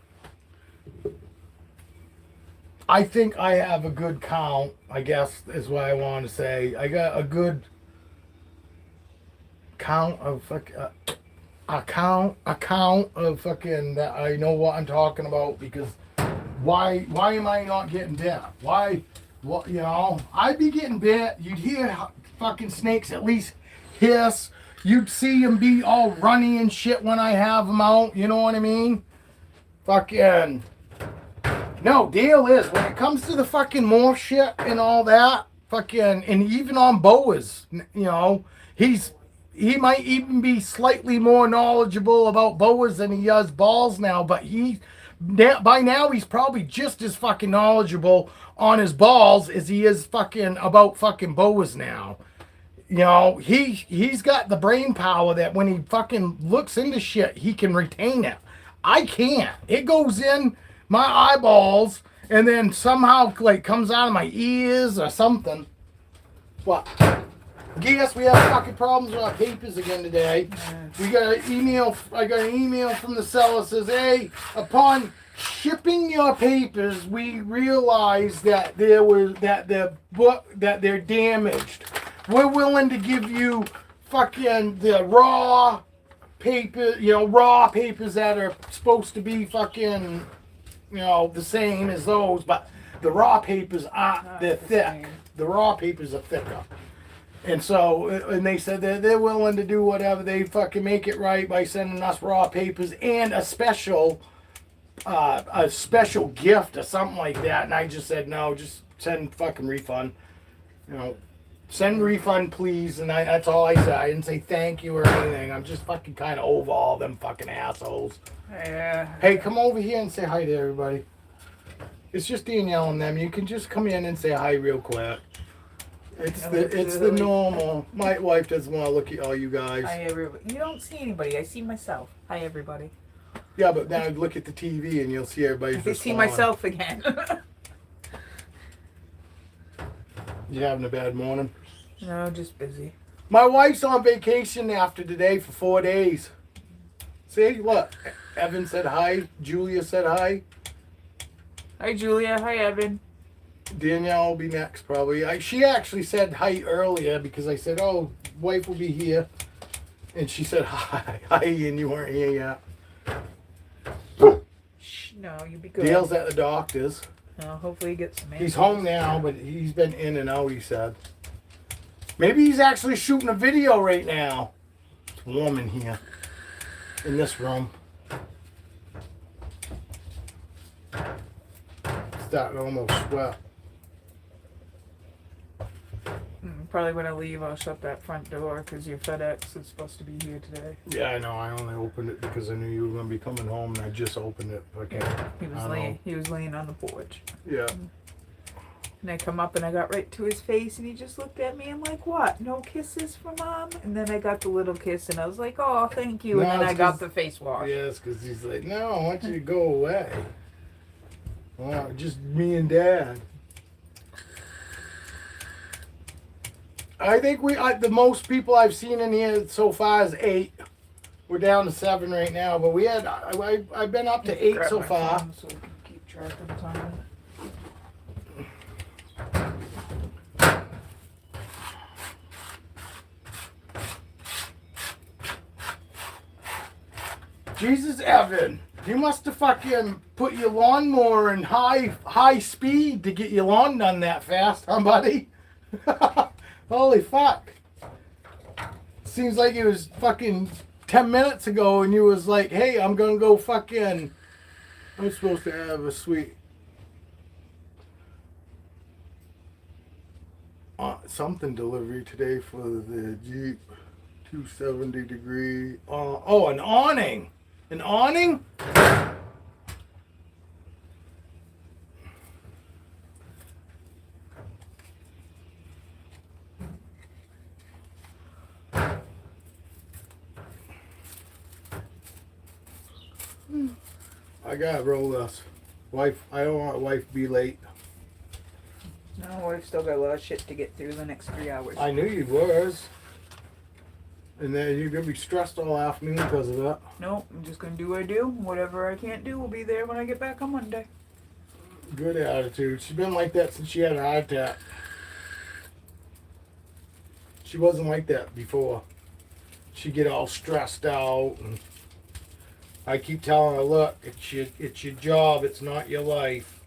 I think I have a good count, I guess is what I want to say. I got a good count of fucking... account of fucking that I know what I'm talking about, because why am I not getting bit? Why, what, I'd be getting bit. You'd hear fucking snakes at least hiss. You'd see them be all runny and shit when I have them out. You know what I mean? Fucking no, Dale is when it comes to the fucking morph shit and all that. Fucking, and even on Boas, he might even be slightly more knowledgeable about boas than he does balls now, but by now he's probably just as fucking knowledgeable on his balls as he is fucking about fucking boas now. He's got the brain power that when he fucking looks into shit, he can retain it. I can't. It goes in my eyeballs and then somehow like comes out of my ears or something. What? Guess we have fucking problems with our papers again today. We got an email. I got an email from the seller says, "Hey, upon shipping your papers, we realized that that they're damaged. We're willing to give you fucking the raw paper, raw papers that are supposed to be fucking, the same as those, but the raw papers aren't. They're thick. The raw papers are thicker." And so, and they said that they're willing to do whatever. They fucking make it right by sending us raw papers and a special gift or something like that. And I just said, no, just send fucking refund. Send refund, please. And that's all I said. I didn't say thank you or anything. I'm just fucking kind of over all them fucking assholes. Yeah. Hey, come over here and say hi to everybody. It's just Danielle and them. You can just come in and say hi real quick. It's the normal. My wife doesn't want to look at all you guys. Hi, everybody. You don't see anybody. I see myself. Hi, everybody. Yeah, but now look at the TV and you'll see everybody's I see myself again. You having a bad morning? No, just busy. My wife's on vacation after today for 4 days. See, look. Evan said hi. Julia said hi. Hi, Julia. Hi, Evan. Danielle will be next, probably. She actually said hi earlier because I said, "Oh, wife will be here," and she said hi, and you weren't here yet. Shh, no, you be good. Dale's at the doctor's. No, hopefully he gets some answers. He's home now, but he's been in and out. He said, maybe he's actually shooting a video right now. It's warm in here, in this room. Starting to almost sweat. Probably when I leave, I'll shut that front door because your FedEx is supposed to be here today. Yeah, I know. I only opened it because I knew you were going to be coming home, and I just opened it. Okay. He was laying on the porch. Yeah. And I come up and I got right to his face, and he just looked at me and like, "What? No kisses for Mom?" And then I got the little kiss, and I was like, "Oh, thank you." And then I got the face wash. Yeah, it's because he's like, "No, I want you to go away." Well, just me and Dad. I think the most people I've seen in here so far is 8. We're down to 7 right now, but I've been up to 8 so far. So we can keep track of the time. Jesus, Evan, you must have fucking put your lawnmower in high speed to get your lawn done that fast, huh, buddy? Holy fuck. Seems like it was fucking 10 minutes ago and you was like, "Hey, I'm gonna go fucking..." I'm supposed to have a sweet... something delivery today for the Jeep. 270 degree. Oh, an awning. An awning? I gotta roll this. Wife, I don't want wife to be late. No, I've still got a lot of shit to get through the next 3 hours. I knew you was. And then you're gonna be stressed all afternoon because of that. Nope, I'm just gonna do what I do. Whatever I can't do will be there when I get back on Monday. Good attitude. She's been like that since she had a heart attack. She wasn't like that before. She'd get all stressed out, and I keep telling her, look, it's your job, it's not your life.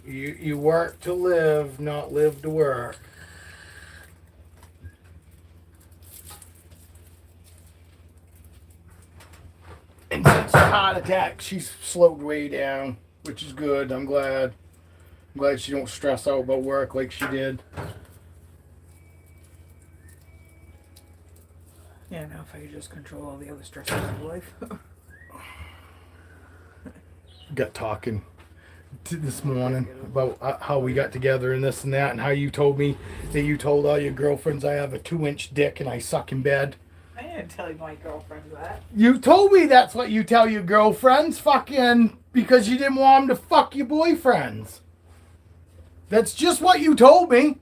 You work to live, not live to work. And since the heart attack, she's slowed way down, which is good. I'm glad. I'm glad she don't stress out about work like she did. Yeah, now if I could just control all the other stresses of life. Got talking this morning about how we got together and this and that, and how you told me that you told all your girlfriends I have a 2-inch dick and I suck in bed. I didn't tell my girlfriend that. You told me that's what you tell your girlfriends, fucking, because you didn't want them to fuck your boyfriends. That's just what you told me.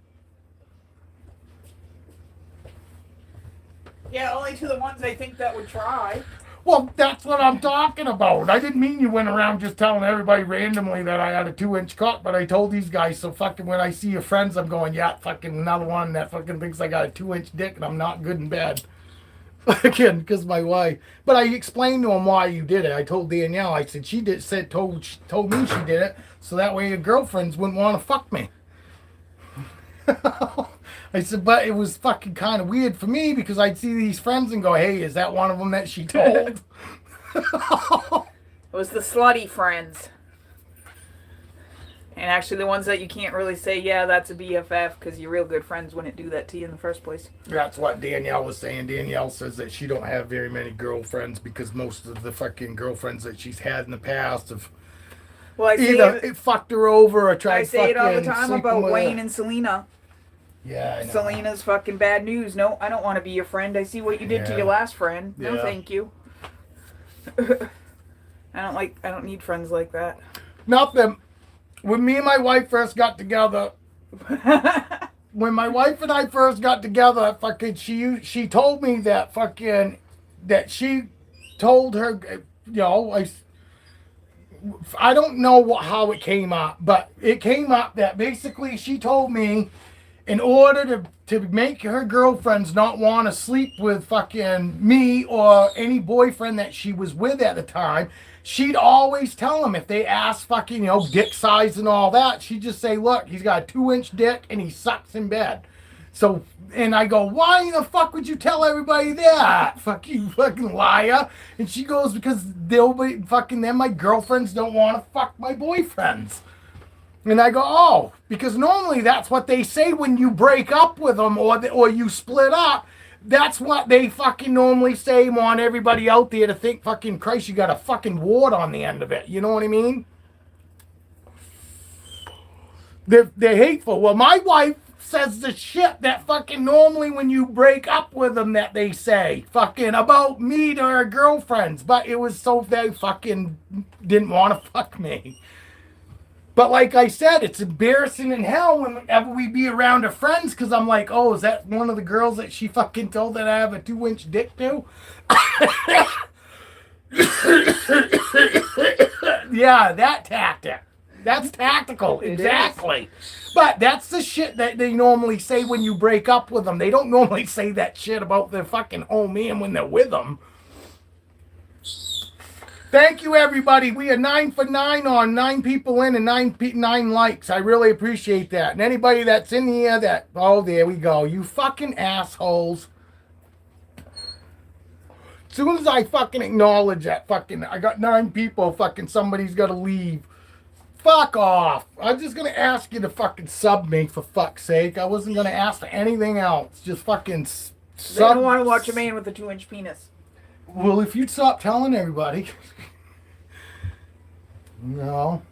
Yeah, only to the ones I think that would try. Well, that's what I'm talking about. I didn't mean you went around just telling everybody randomly that I had a 2-inch cock, but I told these guys, so fucking when I see your friends, I'm going, yeah, fucking another one that fucking thinks I got a 2-inch dick and I'm not good in bed. Again, because my wife. But I explained to him why you did it. I told Danielle, I said, told me she did it, so that way your girlfriends wouldn't want to fuck me. I said, but it was fucking kind of weird for me because I'd see these friends and go, hey, is that one of them that she told? It was the slutty friends. And actually the ones that you can't really say, yeah, that's a BFF, because your real good friends wouldn't do that to you in the first place. That's what Danielle was saying. Danielle says that she don't have very many girlfriends because most of the fucking girlfriends that she's had in the past have either it fucked her over or tried. I say it all the time about Wayne her. and Selena. Yeah, I know. Selena's fucking bad news. No, I don't want to be your friend. I see what you did to your last friend. No, thank you. I don't need friends like that. Nothing. When me and my wife first got together, when my wife and I first got together, fucking she told me that fucking that she told her, you know, I don't know how it came up, but it came up that basically she told me in order to make her girlfriends not want to sleep with fucking me or any boyfriend that she was with at the time, she'd always tell them if they asked fucking, you know, dick size and all that, she'd just say, look, he's got a 2-inch dick and he sucks in bed. So, and I go, why the fuck would you tell everybody that? Fucking liar. And she goes, because they'll be fucking, then my girlfriends don't want to fuck my boyfriends. And I go, oh, because normally that's what they say when you break up with them or you split up. That's what they fucking normally say. Want everybody out there to think, fucking Christ, you got a fucking wart on the end of it. You know what I mean? They're hateful. Well, my wife says the shit that fucking normally when you break up with them that they say fucking about me to her girlfriends. But it was so they fucking didn't want to fuck me. But like I said, it's embarrassing in hell whenever we be around her friends because I'm like, oh, is that one of the girls that she fucking told that I have a 2-inch dick to? Yeah, that tactic. That's tactical. Exactly. But that's the shit that they normally say when you break up with them. They don't normally say that shit about their fucking old man when they're with them. Thank you, everybody. We are 9 for 9 on 9 people in and 9 likes. I really appreciate that. And anybody that's in here that, oh, there we go. You fucking assholes. As soon as I fucking acknowledge that fucking, I got 9 people, fucking somebody's got to leave. Fuck off. I'm just going to ask you to fucking sub me for fuck's sake. I wasn't going to ask for anything else. Just fucking They don't want to watch a man with a 2-inch penis. Well, if you'd stop telling everybody. No.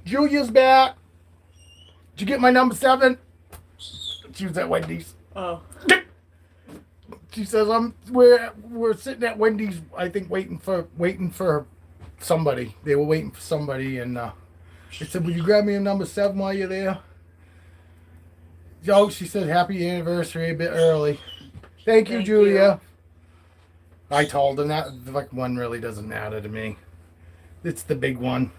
Julia's back. Did you get my number 7? She was at Wendy's. Oh. She says we're sitting at Wendy's, I think waiting for somebody. They were waiting for somebody, and I said, "Would you grab me a number 7 while you're there?" Oh, she said, "Happy anniversary, a bit early." Thank you, Julia. I told her that the one really doesn't matter to me. It's the big one.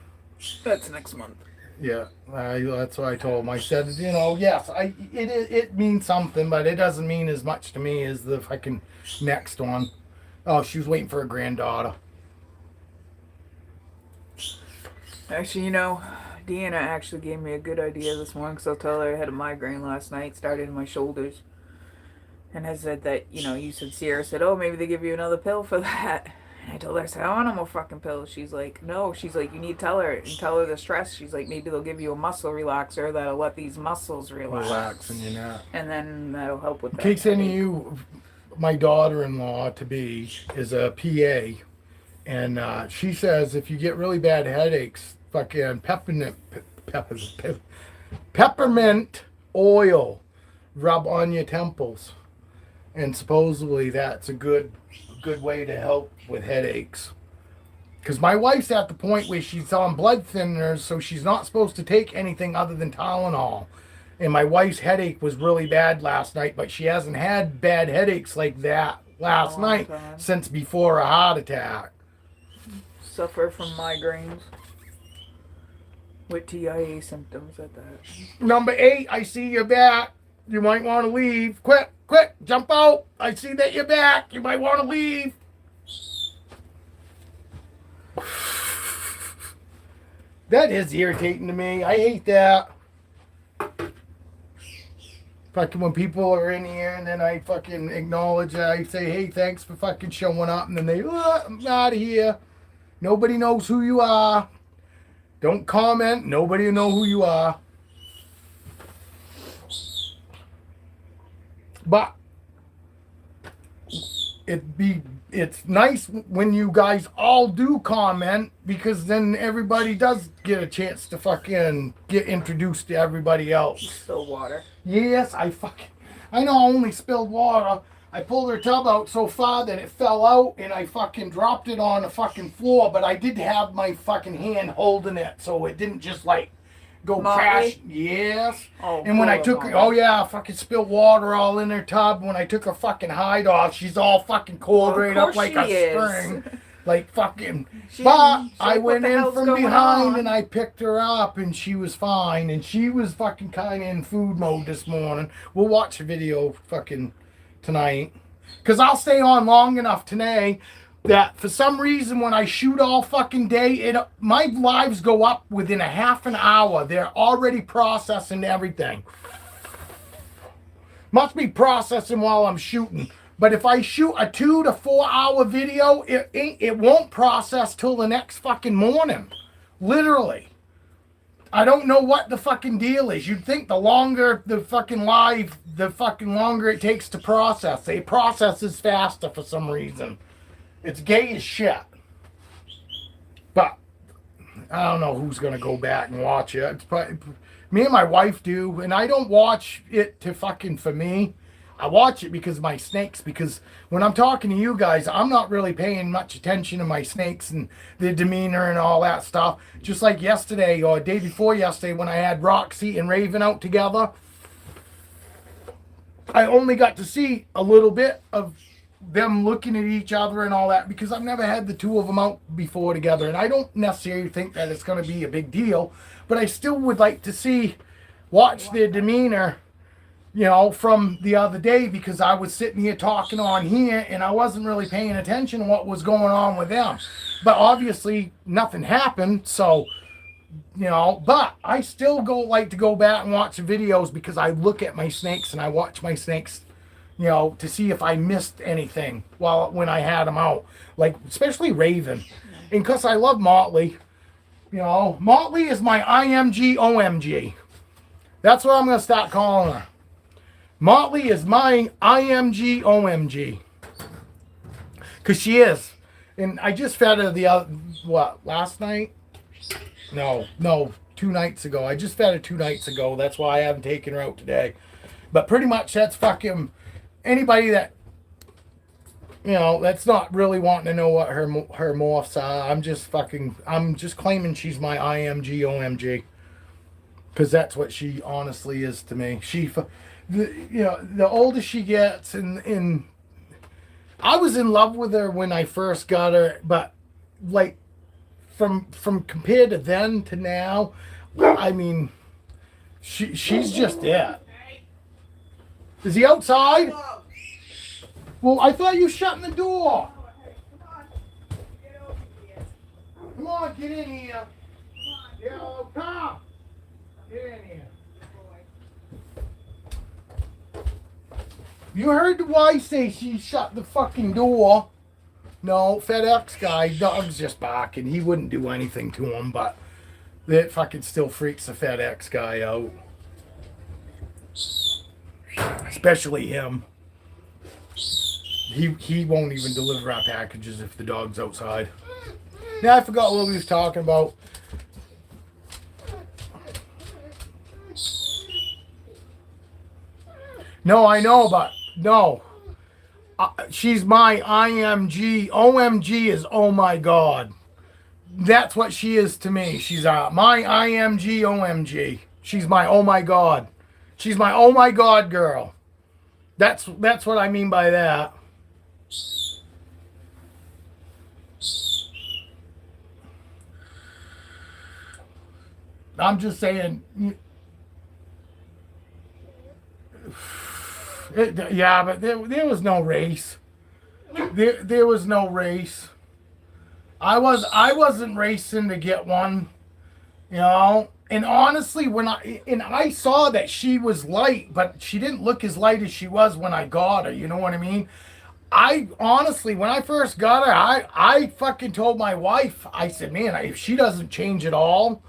That's next month. Yeah, that's what I told him. I said, yes, it means something, but it doesn't mean as much to me as the fucking next one. Oh, she was waiting for her granddaughter. Actually, Deanna actually gave me a good idea this morning, because I'll tell her I had a migraine last night, started in my shoulders. And I said that, Sierra said, oh, maybe they give you another pill for that. And I told her, I said, I don't want no more fucking pills. She's like, no. She's like, you need to tell her the stress. She's like, maybe they'll give you a muscle relaxer that'll let these muscles relax. And you're not. And then that'll help with that. In case any of you, my daughter-in-law to be is a PA. And she says if you get really bad headaches, fucking peppermint oil rub on your temples. And supposedly that's a good way to help with headaches. Because my wife's at the point where she's on blood thinners, so she's not supposed to take anything other than Tylenol. And my wife's headache was really bad last night, but she hasn't had bad headaches like that last night since before a heart attack. Suffer from migraines with TIA symptoms at that. Number 8, I see you're back. You might want to leave. Quick, jump out. I see that you're back. You might want to leave. That is irritating to me. I hate that. Fucking when people are in here and then I fucking acknowledge that. I say, hey, thanks for fucking showing up. And then they, I'm out of here. Nobody knows who you are. Don't comment. Nobody will know who you are. But it's nice when you guys all do comment, because then everybody does get a chance to fucking get introduced to everybody else. Still water. Yes, I know I only spilled water. I pulled her tub out so far that it fell out and I fucking dropped it on the fucking floor, but I did have my fucking hand holding it so it didn't just like go crash. Yes. Oh, and when I took her, I fucking spilled water all in her tub. When I took her fucking hide off, she's all fucking cold right up like a spring. Like fucking. But I went in from behind and I picked her up and she was fine. And she was fucking kind of in food mode this morning. We'll watch the video fucking tonight. Because I'll stay on long enough today that for some reason when I shoot all fucking day, my lives go up within a half an hour. They're already processing everything. Must be processing while I'm shooting. But if I shoot a 2 to 4 hour video, it won't process till the next fucking morning. Literally. I don't know what the fucking deal is. You'd think the longer the fucking live, the fucking longer it takes to process. It processes faster for some reason. It's gay as shit. But I don't know who's going to go back and watch it. It's probably, me and my wife do. And I don't watch it for me. I watch it because of my snakes. Because when I'm talking to you guys, I'm not really paying much attention to my snakes and their demeanor and all that stuff. Just like yesterday or day before yesterday when I had Roxy and Raven out together. I only got to see a little bit of them looking at each other and all that because I've never had the two of them out before together, and I don't necessarily think that it's going to be a big deal, but I still would like to watch their demeanor, from the other day, because I was sitting here talking on here and I wasn't really paying attention to what was going on with them. But obviously nothing happened, so but I still like to go back and watch the videos because I look at my snakes and I watch my snakes to see if I missed anything when I had them out. Like, especially Raven. And because I love Motley. Motley is my IMG OMG. That's what I'm going to start calling her. Motley is my IMG OMG. Because she is. And I just fed her last night? No, 2 nights ago. I just fed her 2 nights ago. That's why I haven't taken her out today. But pretty much that's fucking anybody that, that's not really wanting to know what her morphs are. I'm just claiming she's my IMG OMG. Because that's what she honestly is to me. The older she gets, and I was in love with her when I first got her, but like from compared to then to now, I mean, she's just it. Is he outside? Well, I thought you were shutting the door. Come on, get in here. Yeah, come. Get in here. You heard the wife say she shut the fucking door. No, FedEx guy, dog's just barking. He wouldn't do anything to him, but that fucking still freaks the FedEx guy out. Especially him. He won't even deliver our packages if the dog's outside. Now I forgot what we was talking about. No, I know, but no. She's my IMG. OMG is oh my God. That's what she is to me. She's my IMG OMG. She's my oh my God. She's my oh my God girl. That's what I mean by that. I'm just saying. Yeah, but there was no race. There was no race. I wasn't racing to get one, And honestly, when I saw that she was light, but she didn't look as light as she was when I got her. You know what I mean? I honestly, when I first got her, I fucking told my wife. I said, man, if she doesn't change at all,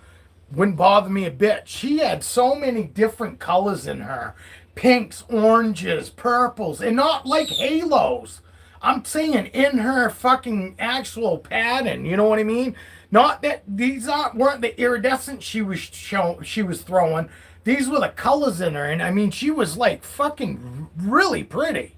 wouldn't bother me a bit. She had so many different colors in her. Pinks, oranges, purples, and not like halos. I'm saying in her fucking actual pattern, you know what I mean? Not that these weren't the iridescent she was throwing. These were the colors in her, and I mean she was like fucking really pretty.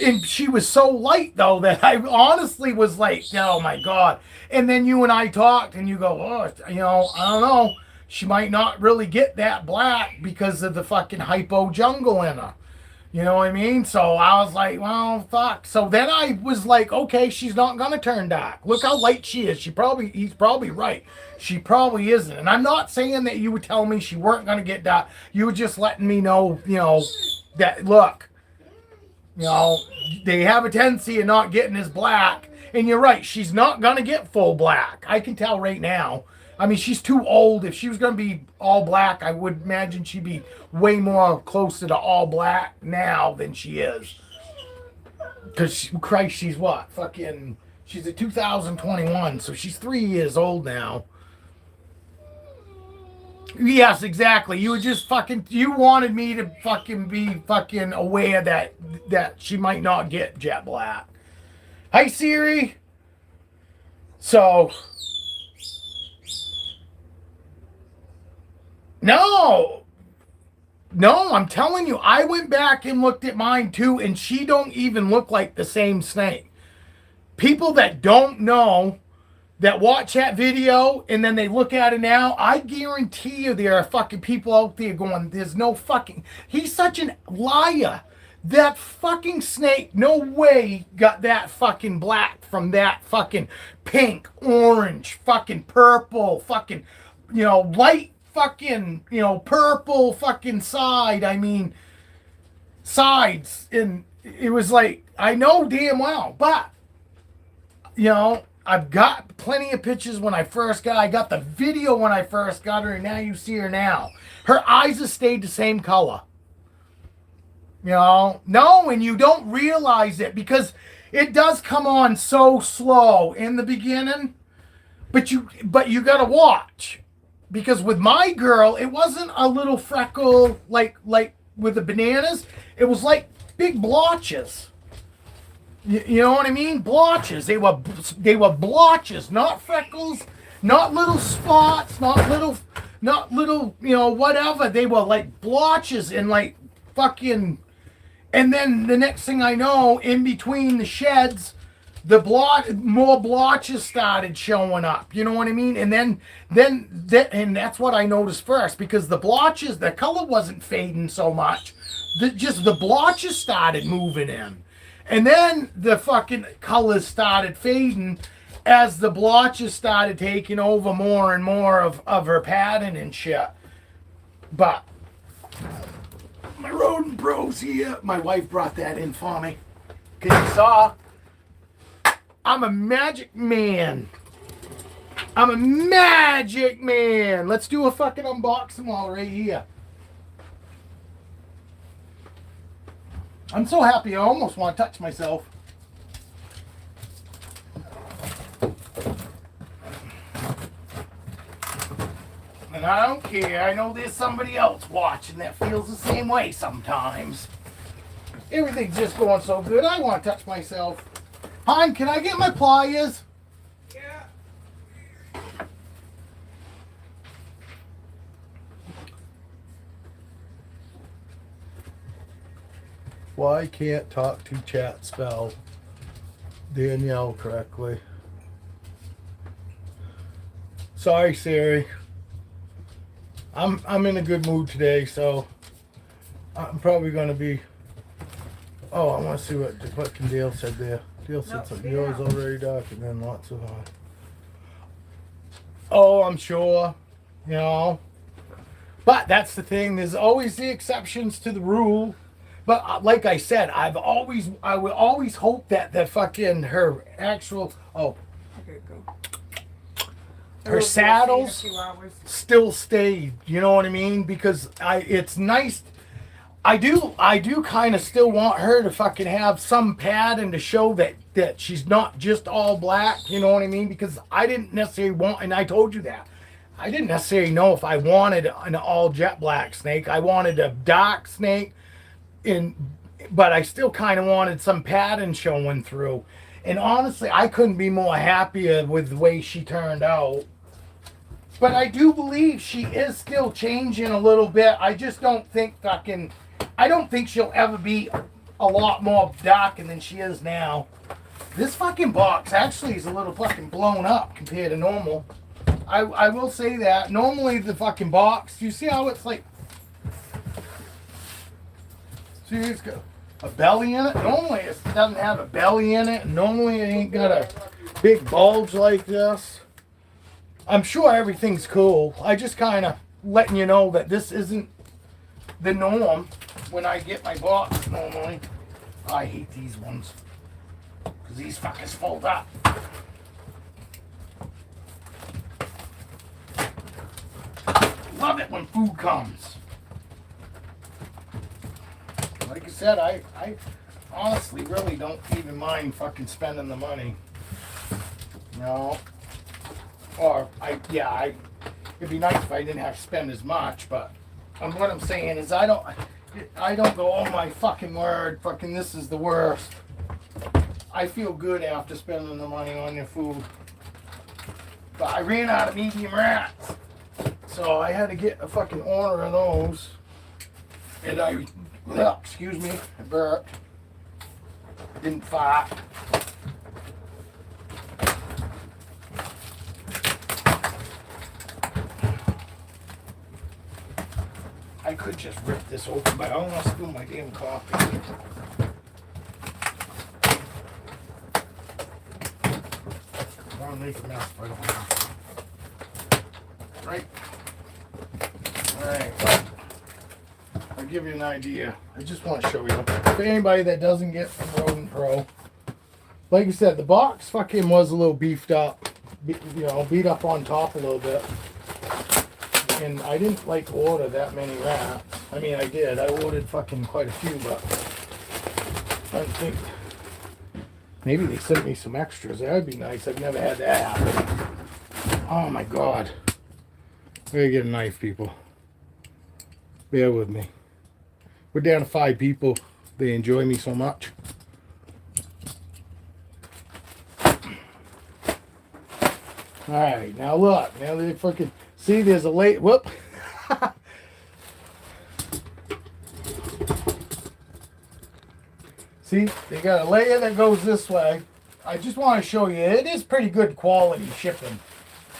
And she was so light though that I honestly was like, oh my God. And then you and I talked and you go, oh, I don't know. She might not really get that black because of the fucking hypo jungle in her. You know what I mean? So I was like, well, fuck. So then I was like, okay, she's not going to turn dark. Look how light she is. He's probably right. She probably isn't. And I'm not saying that you would tell me she weren't going to get dark. You were just letting me know, that, look, they have a tendency of not getting as black. And you're right. She's not going to get full black. I can tell right now. I mean, she's too old. If she was going to be all black, I would imagine she'd be way more closer to all black now than she is. Because, Christ, she's what? She's a 2021, so she's 3 years old now. Yes, exactly. You were just you wanted me to be aware that she might not get jet black. Hi, Siri. So... No, I'm telling you, I went back and looked at mine too, and she don't even look like the same snake. People that don't know, that watch that video, and then they look at it now, I guarantee you there are fucking people out there going, there's no fucking, he's such a liar. That fucking snake, no way got that fucking black from that fucking pink, orange, fucking purple, fucking, light, fucking, purple fucking sides, and it was like, I know damn well, but, I've got plenty of pictures when I got the video when I first got her, and now you see her now. Her eyes have stayed the same color. No, and you don't realize it, because it does come on so slow in the beginning, but you gotta watch. Because with my girl, it wasn't a little freckle like with the bananas, it was like big blotches. You know what I mean? Blotches. They were blotches, not freckles, not little spots, not little, you know, whatever. They were like blotches and like fucking. And then the next thing I know, in between the sheds, more blotches started showing up. You know what I mean? And and that's what I noticed first, because the blotches, the color wasn't fading so much. Just the blotches started moving in. And then the fucking colors started fading as the blotches started taking over more and more of her pattern and shit. But my rodent bros here, my wife brought that in for me. Cause you saw, I'm a magic man. I'm a magic man. Let's do a fucking unboxing while we're right here. I'm so happy I almost want to touch myself. And I don't care. I know there's somebody else watching that feels the same way sometimes. Everything's just going so good. I want to touch myself. Hon, can I get my pliers? Yeah. Why can't talk to chat spell Danielle correctly? Sorry, Siri. I'm in a good mood today, so I'm probably gonna be. Oh, I want to see what Dale said there. Dale said something. Yours already dark and then lots of high. Oh, I'm sure. You know. But that's the thing. There's always the exceptions to the rule. But like I said, I would always hope that the fucking her actual Okay, go. her saddles still stayed. You know what I mean? Because it's nice. I do kind of still want her to fucking have some pattern to show that she's not just all black. You know what I mean? Because I didn't necessarily want, and I told you that. I didn't necessarily know if I wanted an all jet black snake. I wanted a dark snake. But I still kind of wanted some pattern showing through. And honestly, I couldn't be more happier with the way she turned out. But I do believe she is still changing a little bit. I just don't think I don't think she'll ever be a lot more darker than she is now. This fucking box actually is a little fucking blown up compared to normal. I will say that. Normally the fucking box, you see how it's like, see, it's got a belly in it. Normally it doesn't have a belly in it. Normally it ain't got a big bulge like this. I'm sure everything's cool. I just kind of letting you know that this isn't the norm when I get my box normally. I hate these ones because these fuckers fold up. Love it when food comes. Like I said, I honestly really don't even mind fucking spending the money. No. Or, it'd be nice if I didn't have to spend as much, but what I'm saying is I don't go, oh my fucking word, fucking this is the worst. I feel good after spending the money on your food. But I ran out of medium rats. So I had to get a fucking order of those. And excuse me, I burped. Didn't fart. I could just rip this open, but I don't want to spill my damn coffee. I want to make a mess if I don't have to. Right? Alright, well, I'll give you an idea. I just want to show you. For anybody that doesn't get from Rodent Pro, like I said, the box fucking was a little beefed up. Beat up on top a little bit. And I didn't order that many rats. I mean, I did. I ordered fucking quite a few, but I don't think. Maybe they sent me some extras. That would be nice. I've never had that happen. Oh my god. I gotta get a knife, people. Bear with me. We're down to 5 people. They enjoy me so much. All right, now look. Now they fucking see. There's a late. Whoop. See, they got a layer that goes this way. I just want to show you. It is pretty good quality shipping.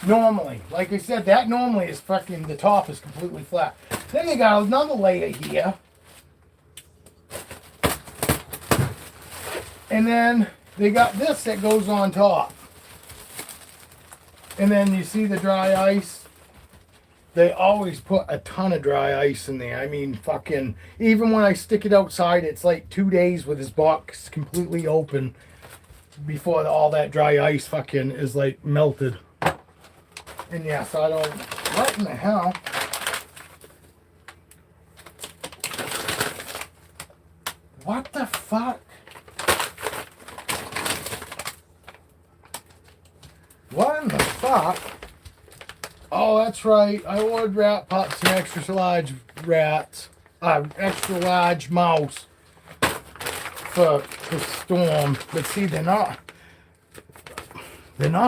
Normally, like I said, that normally is fucking. The top is completely flat. Then they got another layer here. And then they got this that goes on top. And then you see the dry ice. They always put a ton of dry ice in there. I mean, fucking, even when I stick it outside, it's like 2 days with this box completely open before all that dry ice fucking is like melted. And yes, I don't, what in the hell? What the fuck? What in the fuck? Oh, that's right. I ordered rat pops and extra large rats. Extra large mouse for Storm. But see, they're not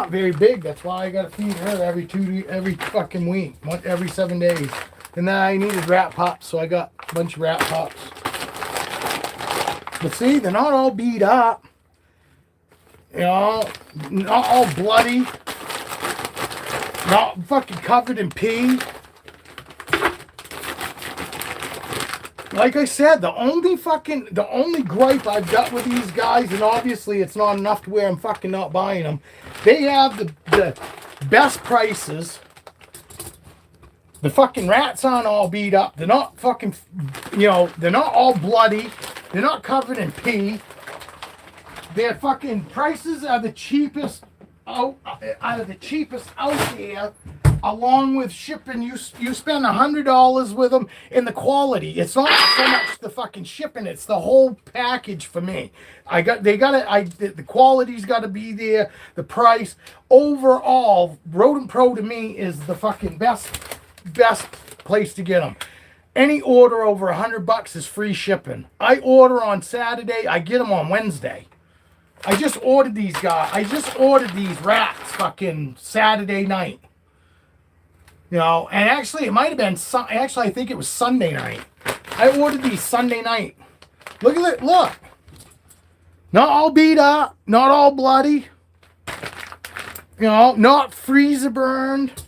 very big. That's why I gotta feed her every fucking week, every 7 days. And then I needed rat pops, so I got a bunch of rat pops. But see, they're not all beat up. You know, not all bloody. Not fucking covered in pee. Like I said, the only gripe I've got with these guys, and obviously it's not enough to where I'm fucking not buying them. They have the best prices. The fucking rats aren't all beat up. They're not fucking, they're not all bloody. They're not covered in pee. Their fucking prices are the cheapest out of the cheapest out there, along with shipping. You spend $100 with them, and the quality. It's not so much the fucking shipping; it's the whole package for me. The quality's got to be there. The price overall, Rodent Pro to me is the fucking best place to get them. Any order over $100 is free shipping. I order on Saturday, I get them on Wednesday. I just ordered these guys. I just ordered these rats fucking Saturday night. And actually it might have been, I think it was Sunday night. I ordered these Sunday night. Look at it, look. Not all beat up, not all bloody. Not freezer burned.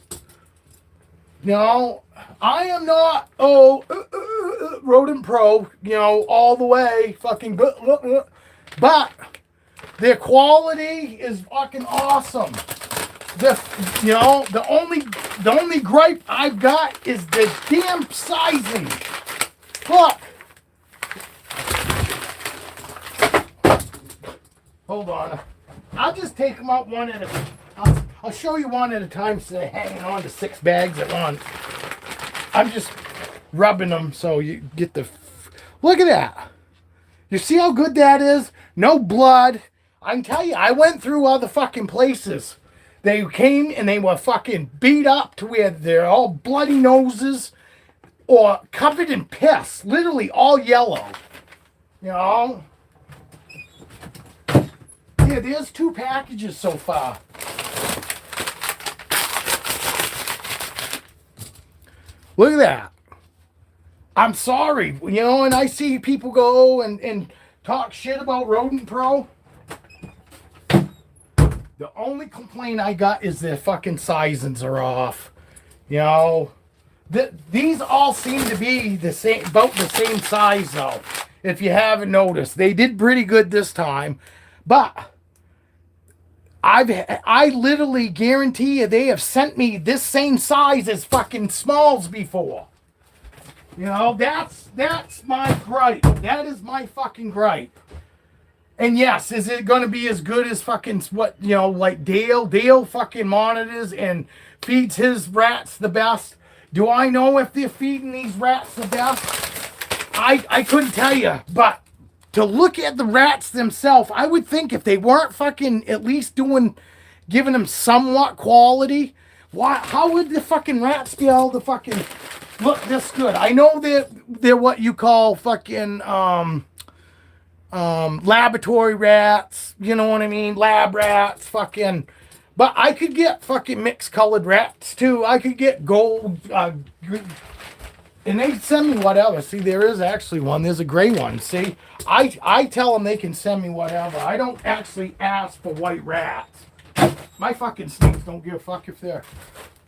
I am not, Rodent Pro, all the way, fucking, but their quality is fucking awesome. The only gripe I've got is the damn sizing. Look. Hold on. I'll just take them out one at a time. I'll show you one at a time instead of hanging on to 6 bags at once. I'm just rubbing them so you get the... Look at that. You see how good that is? No blood. I can tell you, I went through other fucking places. They came and they were fucking beat up to where they're all bloody noses or covered in piss. Literally all yellow. Yeah, there's 2 packages so far. Look at that. I'm sorry, and I see people go and talk shit about Rodent Pro. The only complaint I got is their fucking sizings are off. These all seem to be about the same size though. If you haven't noticed, they did pretty good this time, but I literally guarantee you they have sent me this same size as fucking smalls before. That's my gripe. That is my fucking gripe. And yes, is it going to be as good as fucking what, like Dale? Dale fucking monitors and feeds his rats the best. Do I know if they're feeding these rats the best? I couldn't tell you, but to look at the rats themselves, I would think if they weren't fucking at least giving them somewhat quality, how would the fucking rats be able to fucking look this good. I know they're what you call fucking laboratory rats, you know what I mean? Lab rats, fucking. But I could get fucking mixed colored rats too. I could get gold, and they send me whatever. See, there is actually one. There's a gray one. See, I tell them they can send me whatever. I don't actually ask for white rats. My fucking snakes don't give a fuck if they're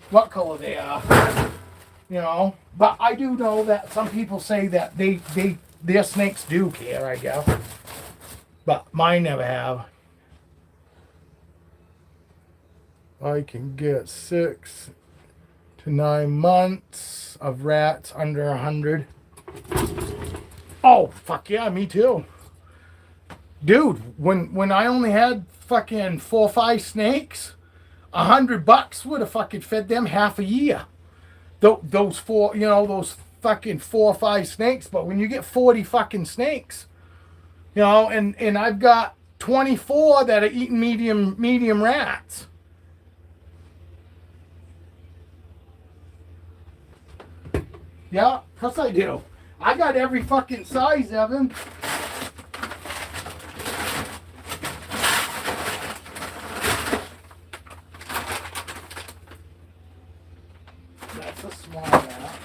what color they are. You know, but I do know that some people say that their snakes do care, I guess. But mine never have. I can get 6 to 9 months of rats under 100. Oh, fuck yeah, me too. Dude, when I only had fucking 4 or 5 snakes, $100 would have fucking fed them half a year. Those four, you know, those fucking 4 or 5 snakes. But when you get 40 fucking snakes, you know, and I've got 24 that are eating medium rats. Yeah, of course I do. I got every fucking size, Evan. That's a small rat.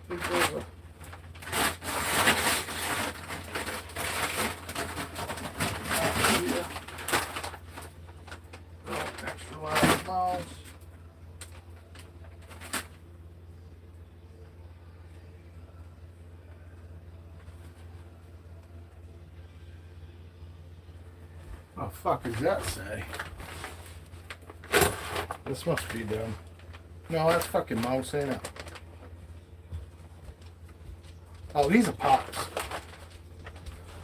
I think those are... Extra large mouse. Oh, fuck does that say? This must be them. No, that's fucking mouse, ain't it? Oh, these are pops.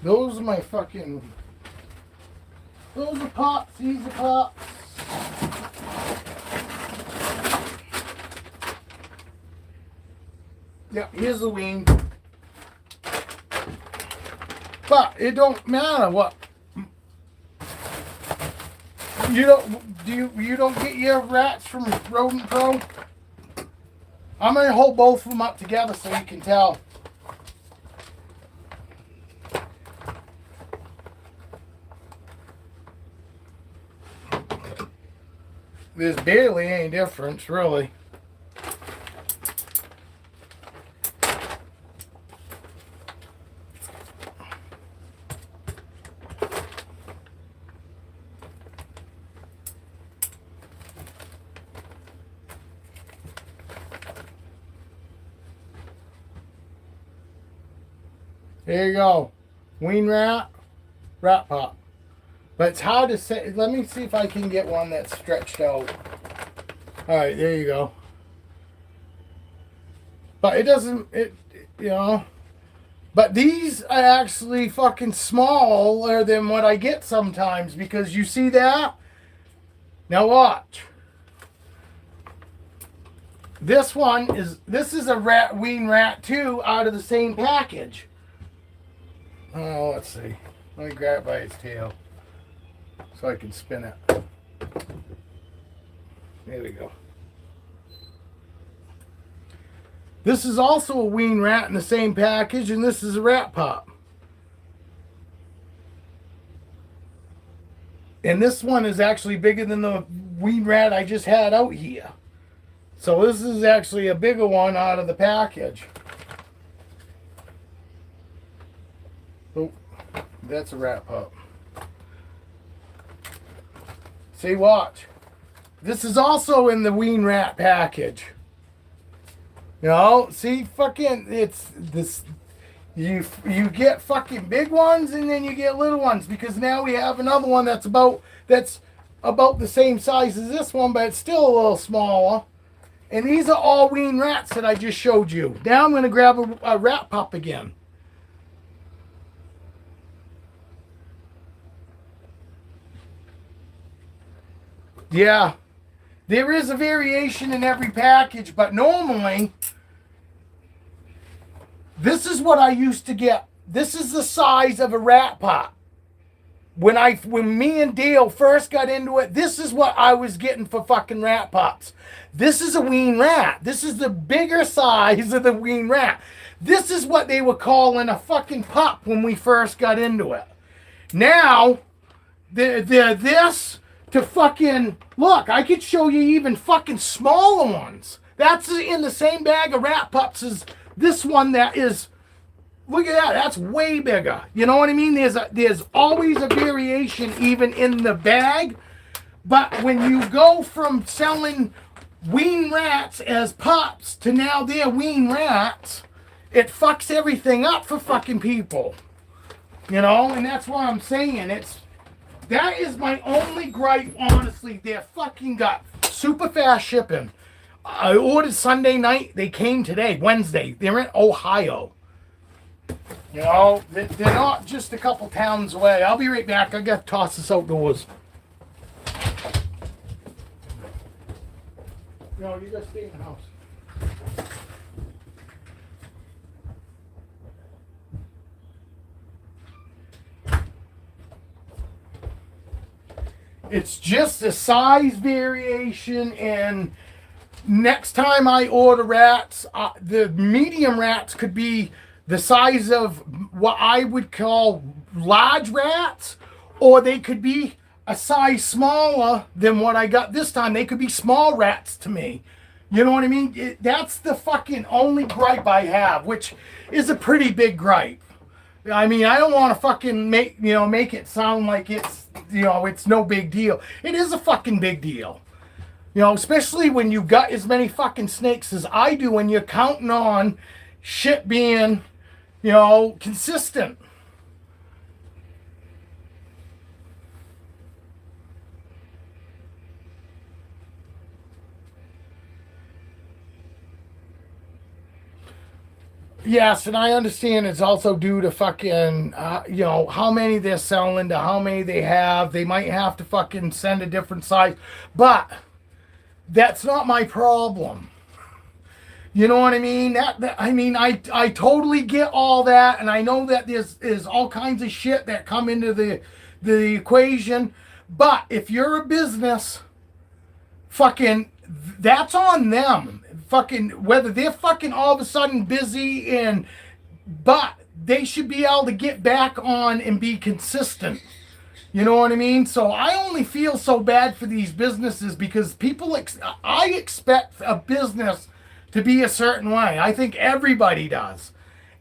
Those are my fucking... Those are pops, these are pops. Yeah, here's the wing. But it don't matter what... You don't get your rats from Rodent Pro? I'm gonna hold both of them up together so you can tell. There's barely any difference, really. There you go. Ween rat, rat pop. But it's hard to say. Let me see if I can get one that's stretched out. Alright, there you go. But it doesn't, you know. But these are actually fucking smaller than what I get sometimes. Because you see that? Now watch. This is a rat, ween rat too, out of the same package. Oh, let's see. Let me grab it by its tail so I can spin it. There we go. This is also a ween rat in the same package, and this is a rat pup. And this one is actually bigger than the ween rat I just had out here. So this is actually a bigger one out of the package. Oh, that's a rat pup. See, watch. This is also in the ween rat package. You know, see, fucking, it's this. You get fucking big ones and then you get little ones, because now we have another one that's about the same size as this one, but it's still a little smaller. And these are all ween rats that I just showed you. Now I'm going to grab a rat pup again. Yeah, there is a variation in every package, but normally, this is what I used to get. This is the size of a rat pup. when me and Dale first got into it, this is what I was getting for fucking rat pups. This is a wean rat. This is the bigger size of the wean rat. This is what they were calling a fucking pup when we first got into it. Now, they're this to fucking, look, I could show you even fucking smaller ones. That's in the same bag of rat pups as this one that is, look at that, that's way bigger. You know what I mean? There's always a variation even in the bag. But when you go from selling wean rats as pups to now they're wean rats, it fucks everything up for fucking people. You know, and that's what I'm saying. That is my only gripe, honestly. They're fucking got super fast shipping. I ordered Sunday night. They came today, Wednesday. They're in Ohio. You know, they're not just a couple towns away. I'll be right back. I got to toss this outdoors. No, you gotta stay in the house. It's just a size variation, and next time I order rats, the medium rats could be the size of what I would call large rats, or they could be a size smaller than what I got this time. They could be small rats to me. You know what I mean? That's the fucking only gripe I have, which is a pretty big gripe. I mean, I don't want to fucking make it sound like it's, it's no big deal. It is a fucking big deal. You know, especially when you got as many fucking snakes as I do, and you're counting on shit being, consistent. Yes, and I understand it's also due to fucking, how many they're selling to how many they have. They might have to fucking send a different size. But that's not my problem. You know what I mean? I totally get all that, and I know that there's all kinds of shit that come into the equation. But if you're a business, fucking, that's on them. Fucking, whether they're fucking all of a sudden busy, but they should be able to get back on and be consistent. You know what I mean? So I only feel so bad for these businesses because I expect a business to be a certain way. I think everybody does.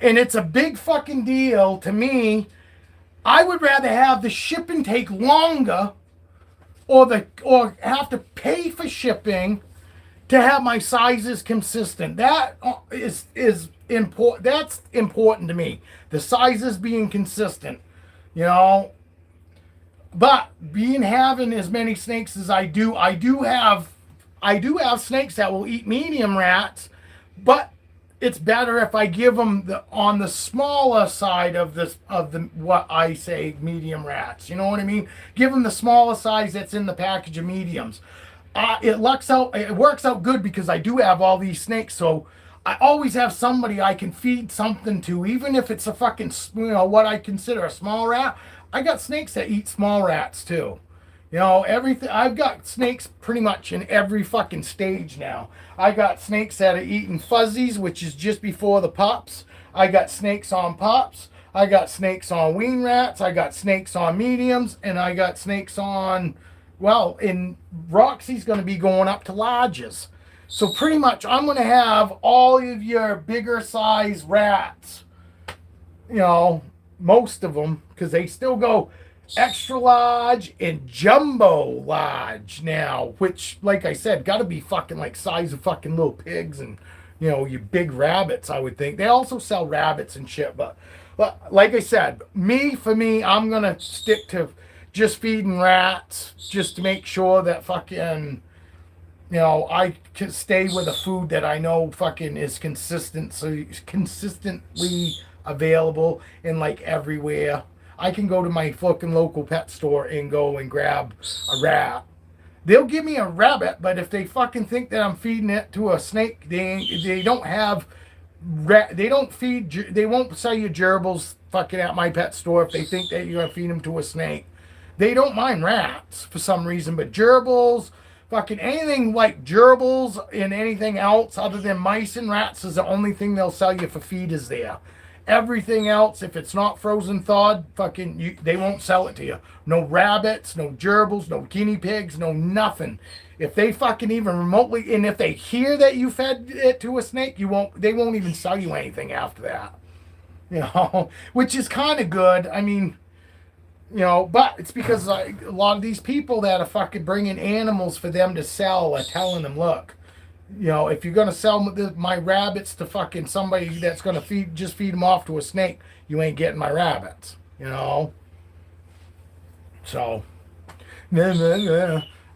And it's a big fucking deal to me. I would rather have the shipping take longer or have to pay for shipping to have my sizes consistent. That is important. That's important to me. The sizes being consistent, But having as many snakes as I do have snakes that will eat medium rats, but it's better if I give them on the smaller side of the what I say medium rats. You know what I mean? Give them the smaller size that's in the package of mediums. It works out good because I do have all these snakes, so I always have somebody I can feed something to, even if it's a fucking, what I consider a small rat. I got snakes that eat small rats too. Everything. I've got snakes pretty much in every fucking stage now. I got snakes that are eating fuzzies, which is just before the pups. I got snakes on pups. I got snakes on wean rats. I got snakes on mediums, and I got snakes on, in Roxy's going to be going up to larges. So pretty much I'm going to have all of your bigger size rats, most of them, because they still go extra large and jumbo large now, which, like I said, got to be fucking like size of fucking little pigs and, your big rabbits, I would think. They also sell rabbits and shit, but like I said, for me, I'm going to stick to just feeding rats just to make sure that fucking, I can stay with a food that I know fucking is consistently available in like everywhere. I can go to my fucking local pet store and go and grab a rat. They'll give me a rabbit, but if they fucking think that I'm feeding it to a snake, they don't have they won't sell you gerbils fucking at my pet store if they think that you're gonna feed them to a snake. They don't mind rats for some reason, but gerbils, fucking anything like gerbils and anything else other than mice and rats is the only thing they'll sell you for feed is there. Everything else, if it's not frozen thawed, they won't sell it to you. No rabbits, no gerbils, no guinea pigs, no nothing. If they fucking even remotely, and if they hear that you fed it to a snake, they won't even sell you anything after that. Which is kind of good. I mean, but it's because a lot of these people that are fucking bringing animals for them to sell are telling them, look, if you're gonna sell my rabbits to fucking somebody that's gonna feed them off to a snake, you ain't getting my rabbits. So,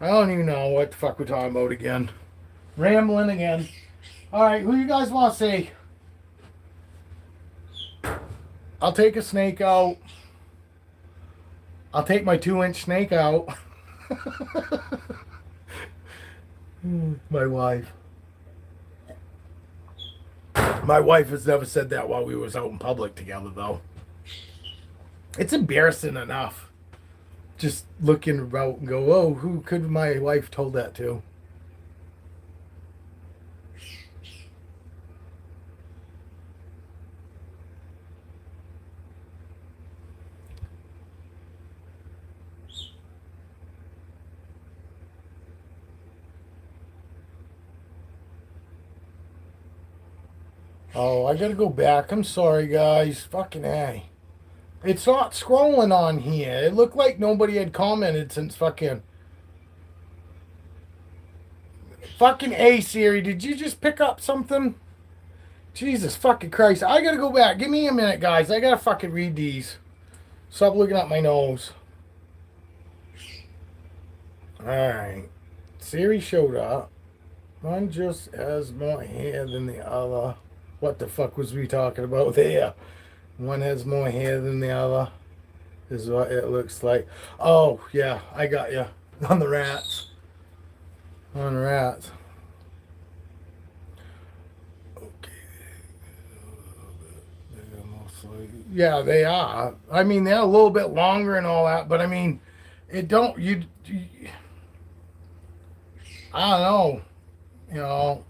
I don't even know what the fuck we're talking about again. Rambling again. All right, who you guys want to say? I'll take a snake out. I'll take my 2-inch snake out. My wife. My wife has never said that while we was out in public together, though. It's embarrassing enough. Just looking about and go, oh, who could my wife told that to? Oh, I gotta go back. I'm sorry, guys. Fucking A. It's not scrolling on here. It looked like nobody had commented since fucking A, Siri. Did you just pick up something? Jesus fucking Christ. I gotta go back. Give me a minute, guys. I gotta fucking read these. Stop looking at my nose. Alright. Siri showed up. One just has more hair than the other. What the fuck was we talking about there? One has more hair than the other. Is what it looks like. Oh, yeah, I got you. On the rats. On the rats. Okay. Yeah, they are. I mean, they're a little bit longer and all that, but I mean, I don't know.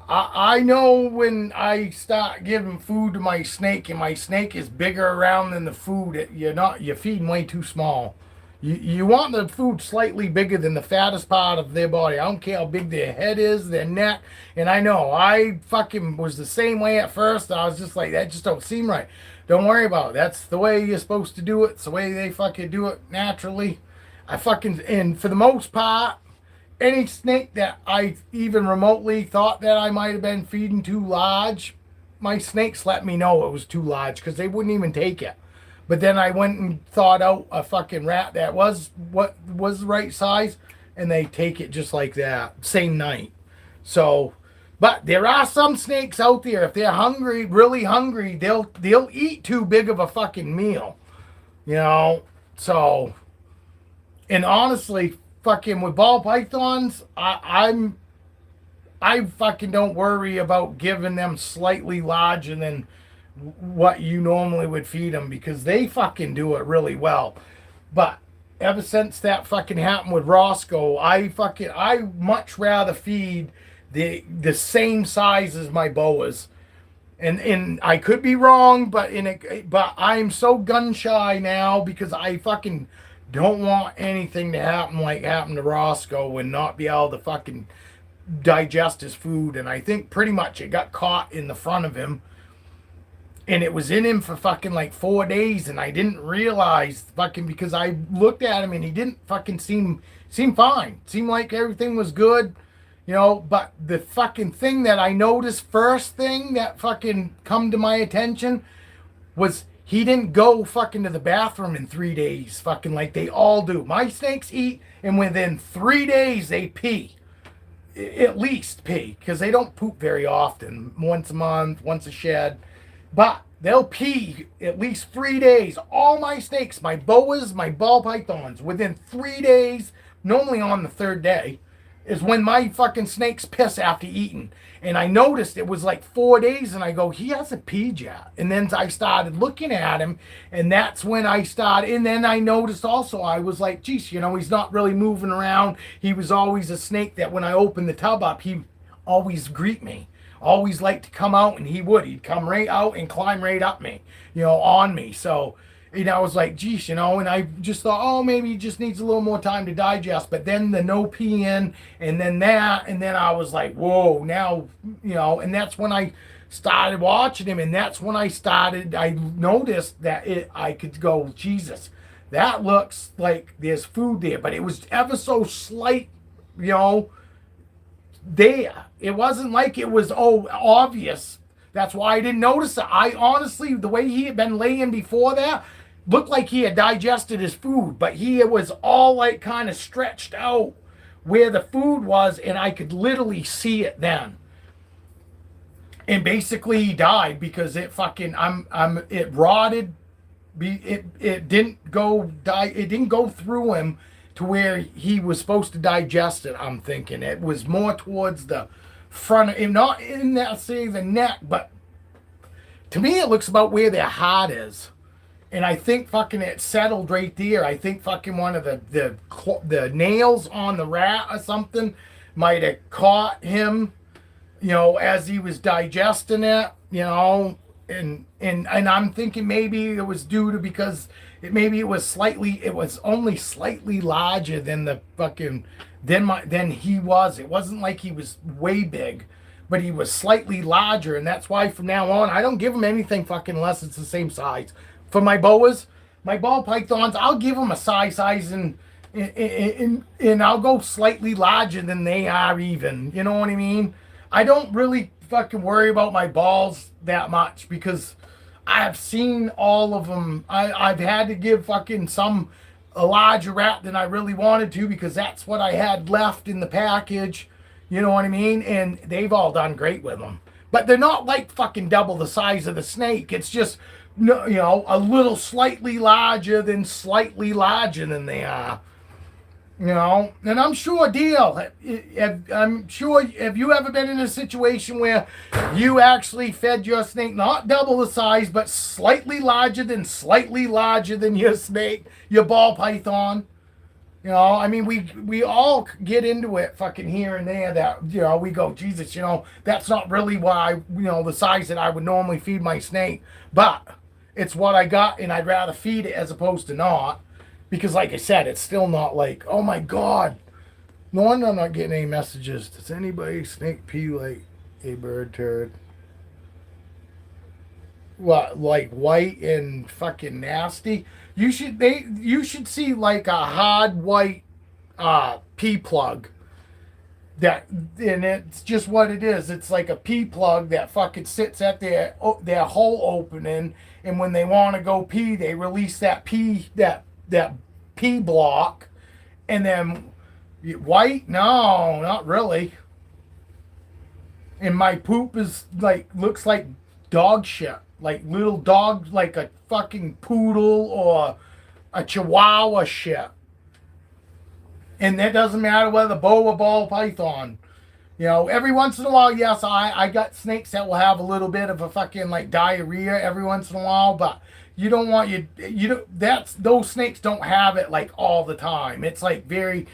I know when I start giving food to my snake and my snake is bigger around than the food, you're feeding way too small. You want the food slightly bigger than the fattest part of their body. I don't care how big their head is, their neck. And I know I fucking was the same way at first. I was just like, that just don't seem right. Don't worry about it. That's the way you're supposed to do it. It's the way they fucking do it naturally. And for the most part, any snake that I even remotely thought that I might have been feeding too large, my snakes let me know it was too large because they wouldn't even take it. But then I went and thought out a fucking rat that was what was the right size, and they take it just like that, same night. So, but there are some snakes out there. If they're hungry, really hungry, they'll eat too big of a fucking meal, So, and honestly, fucking with ball pythons, I fucking don't worry about giving them slightly larger than what you normally would feed them because they fucking do it really well. But ever since that fucking happened with Roscoe, I much rather feed the same size as my boas. And I could be wrong, but I'm so gun shy now because I fucking don't want anything to happen like happened to Roscoe and not be able to fucking digest his food. And I think pretty much it got caught in the front of him. And it was in him for fucking like 4 days. And I didn't realize fucking because I looked at him and he didn't fucking seem fine. Seemed like everything was good. But the fucking thing that I noticed first thing that fucking come to my attention was he didn't go fucking to the bathroom in 3 days, fucking like they all do. My snakes eat, and within 3 days they pee. At least pee, because they don't poop very often. Once a month, once a shed. But they'll pee at least 3 days. All my snakes, my boas, my ball pythons, within 3 days, normally on the third day, is when my fucking snakes piss after eating. And I noticed it was like 4 days, and I go, he hasn't peed yet. And then I started looking at him, and that's when I started. And then I noticed also, I was like, geez, he's not really moving around. He was always a snake that when I opened the tub up, he always greet me. Always liked to come out, and he'd come right out and climb right up me, on me. So, I was like, geez, and I just thought, oh, maybe he just needs a little more time to digest. But then the no peeing, and then that, and then I was like, whoa, now, and that's when I started watching him, and that's when I noticed that I could go, Jesus, that looks like there's food there, but it was ever so slight, there. It wasn't like it was, obvious. That's why I didn't notice it. I honestly, the way he had been laying before that, looked like he had digested his food, but he was all like kind of stretched out where the food was, and I could literally see it then. And basically he died because it fucking it rotted. It didn't go through him to where he was supposed to digest it. I'm thinking it was more towards the front of him, not in that, say, the neck, but to me it looks about where their heart is. And I think fucking it settled right there. I think fucking one of the nails on the rat or something might have caught him, as he was digesting it, and I'm thinking maybe it was due to because it was only slightly larger than the fucking than he was. It wasn't like he was way big, but he was slightly larger, and that's why from now on I don't give him anything fucking unless it's the same size. For my boas, my ball pythons, I'll give them a size and I'll go slightly larger than they are even. You know what I mean? I don't really fucking worry about my balls that much because I've seen all of them. I've had to give fucking a larger rat than I really wanted to because that's what I had left in the package. You know what I mean? And they've all done great with them. But they're not like fucking double the size of the snake. It's just, a little slightly larger than they are. And I'm sure, I'm sure, have you ever been in a situation where you actually fed your snake not double the size, but slightly larger than your snake, your ball python? I mean, we all get into it fucking here and there that, we go, Jesus, that's not really why, the size that I would normally feed my snake, but it's what I got, and I'd rather feed it as opposed to not. Because like I said, it's still not like, oh my God. No wonder I'm not getting any messages. Does anybody snake pee like a bird turd? What, like white and fucking nasty? You should see like a hard white pee plug. And it's just what it is. It's like a pee plug that fucking sits at their hole opening, and when they want to go pee, they release that pee block, and then white? No, not really. And my poop is looks like dog shit, like little dog, like a fucking poodle or a chihuahua shit. And that doesn't matter whether boa ball python. Every once in a while, yes, I got snakes that will have a little bit of a fucking like diarrhea every once in a while, but you don't want those snakes don't have it like all the time. It's like very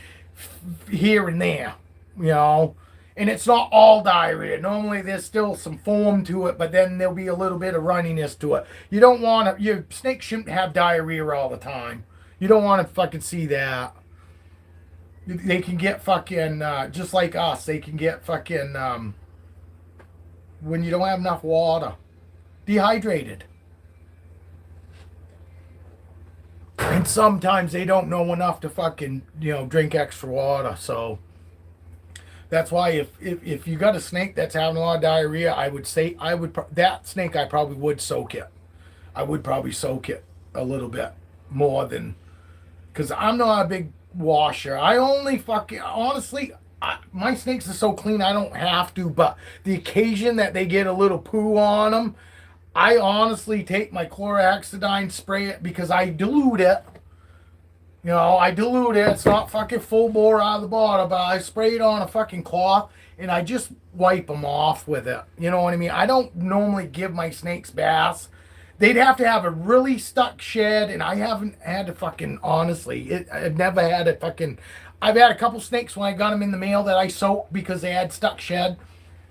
here and there, and it's not all diarrhea. Normally there's still some foam to it, but then there'll be a little bit of runniness to it. You don't want to, your snake shouldn't have diarrhea all the time. You don't want to fucking see that. They can get fucking, just like us, they can get fucking, when you don't have enough water, dehydrated. And sometimes they don't know enough to fucking, drink extra water. So that's why if you got a snake that's having a lot of diarrhea, I would say, that snake I probably would soak it. I would probably soak it a little bit more than, because I'm not a big washer. I only fucking, honestly, my snakes are so clean I don't have to, but the occasion that they get a little poo on them, I honestly take my chlorhexidine, spray it, because I dilute it You know, I dilute it. It's not fucking full bore out of the bottle, but I spray it on a fucking cloth and I just wipe them off with it. You know what I mean? I don't normally give my snakes baths. They'd have to have a really stuck shed, and I haven't had to fucking, honestly, I've never had a fucking, I've had a couple snakes when I got them in the mail that I soaked because they had stuck shed.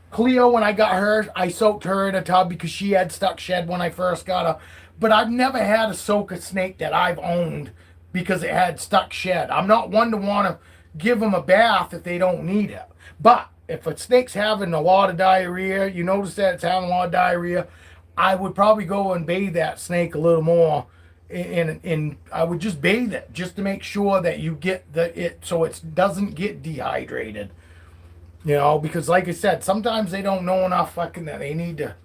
Cleo, when I got her, I soaked her in a tub because she had stuck shed when I first got her. But I've never had to soak a snake that I've owned because it had stuck shed. I'm not one to want to give them a bath if they don't need it. But if a snake's having a lot of diarrhea, you notice that it's having a lot of diarrhea, I would probably go and bathe that snake a little more. And I would just bathe it just to make sure that you get it so it doesn't get dehydrated. You know, because like I said, sometimes they don't know enough fucking that they need to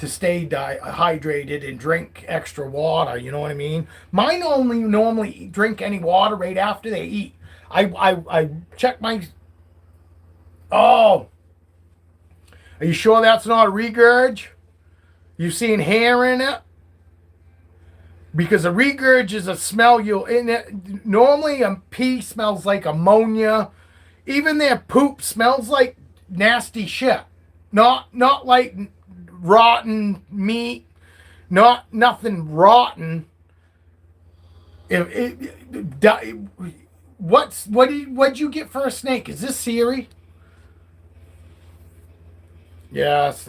stay hydrated and drink extra water. You know what I mean? Mine only normally drink any water right after they eat. I check my. Oh, are you sure that's not a regurg? You seen hair in it? Because a regurg is a smell you'll in it. Normally a pee smells like ammonia. Even their poop smells like nasty shit. Not like rotten meat. Not nothing rotten. What'd you get for a snake? Is this Siri? Yes.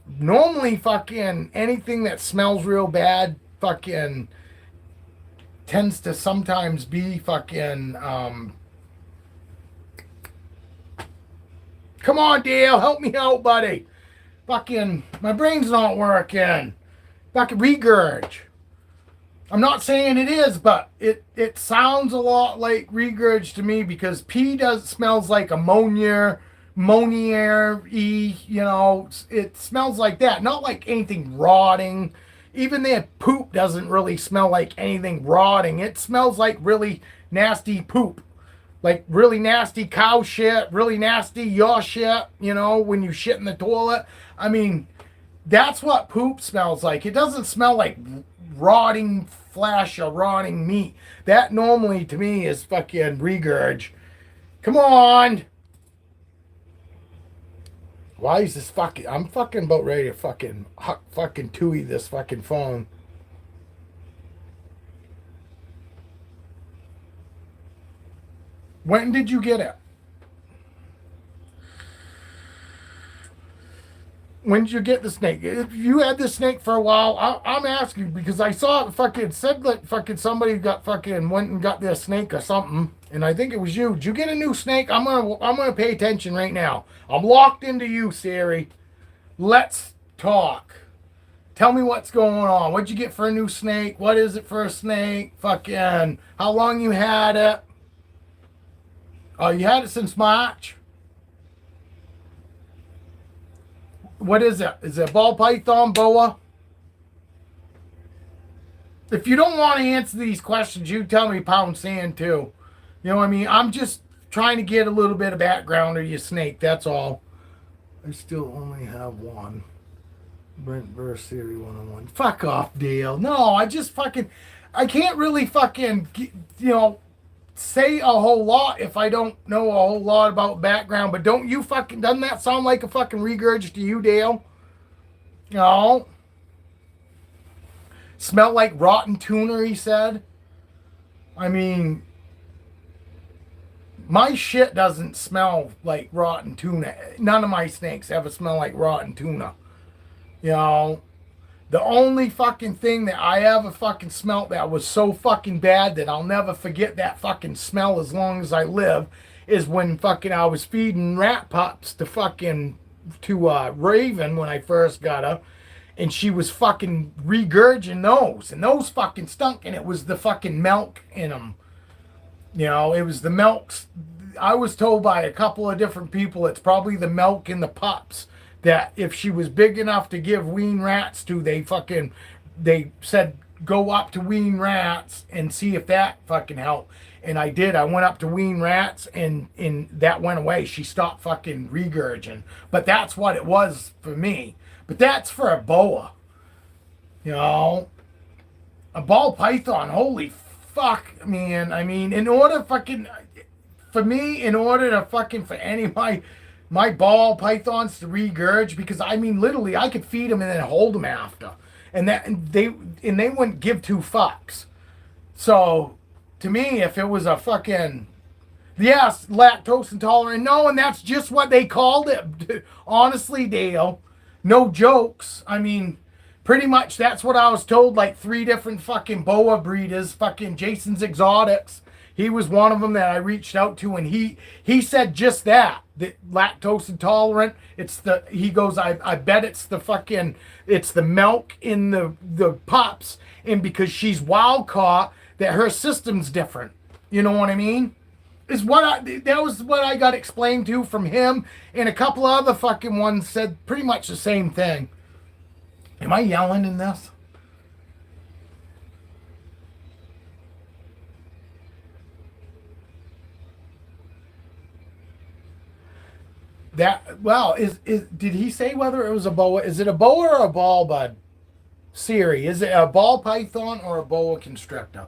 Normally fucking anything that smells real bad fucking tends to sometimes be fucking come on, Dale, help me out, buddy. Fucking my brain's not working. Fucking regurg. I'm not saying it is, but it sounds a lot like regurg to me because pee smells like ammonia, you know, it smells like that, not like anything rotting. Even their poop doesn't really smell like anything rotting. It smells like really nasty poop. Like really nasty cow shit, really nasty your shit, you know, when you shit in the toilet. I mean, that's what poop smells like. It doesn't smell like rotting flesh or rotting meat. That normally to me is fucking regurg. Come on. Why is this fucking... I'm fucking about ready to fucking Tui this fucking phone. When did you get it? When did you get the snake? If you had this snake for a while, I'm asking because I saw it fucking said that fucking somebody got fucking went and got their snake or something, and I think it was you. Did you get a new snake? I'm gonna pay attention right now. I'm locked into you, Siri. Let's talk. Tell me what's going on. What'd you get for a new snake? What is it for a snake? Fucking how long you had it? Oh, you had it since March? What is it? Is it a ball python, boa? If you don't want to answer these questions, you tell me pound sand too. You know what I mean? I'm just trying to get a little bit of background of your snake. That's all. I still only have one. Brent versus Siri 101. Fuck off, Dale. No, I can't really fucking, say a whole lot if I don't know a whole lot about background. But doesn't that sound like a fucking regurg to you, Dale? No. Smell like rotten tuna, he said. I mean, my shit doesn't smell like rotten tuna. None of my snakes ever smell like rotten tuna. You know, the only fucking thing that I ever fucking smelt that was so fucking bad that I'll never forget that fucking smell as long as I live is when fucking I was feeding rat pups to Raven when I first got her, and she was fucking regurging those, and those fucking stunk, and it was the fucking milk in them. You know, it was the milks. I was told by a couple of different people it's probably the milk in the pups that if she was big enough to give wean rats to, they said go up to wean rats and see if that fucking helped. And I did. I went up to wean rats and that went away. She stopped fucking regurging. But that's what it was for me. But that's for a boa. You know? A ball python, holy fuck, man. I mean, in order fucking for me, in order to fucking for any of my ball pythons to regurge, because I mean, literally, I could feed them and then hold them after, and they wouldn't give two fucks. So, to me, if it was a fucking yes, lactose intolerant, no, and that's just what they called it. Honestly, Dale, no jokes. I mean, pretty much that's what I was told. Like 3 different fucking boa breeders, fucking Jason's Exotics. He was one of them that I reached out to, and he said just that lactose intolerant. He goes, I bet it's the milk in the pups, and because she's wild caught, that her system's different. You know what I mean? That was what I got explained to from him, and a couple of other fucking ones said pretty much the same thing. Am I yelling in this? Did he say whether it was a boa? Is it a boa or a ball bud? Siri, is it a ball python or a boa constrictor?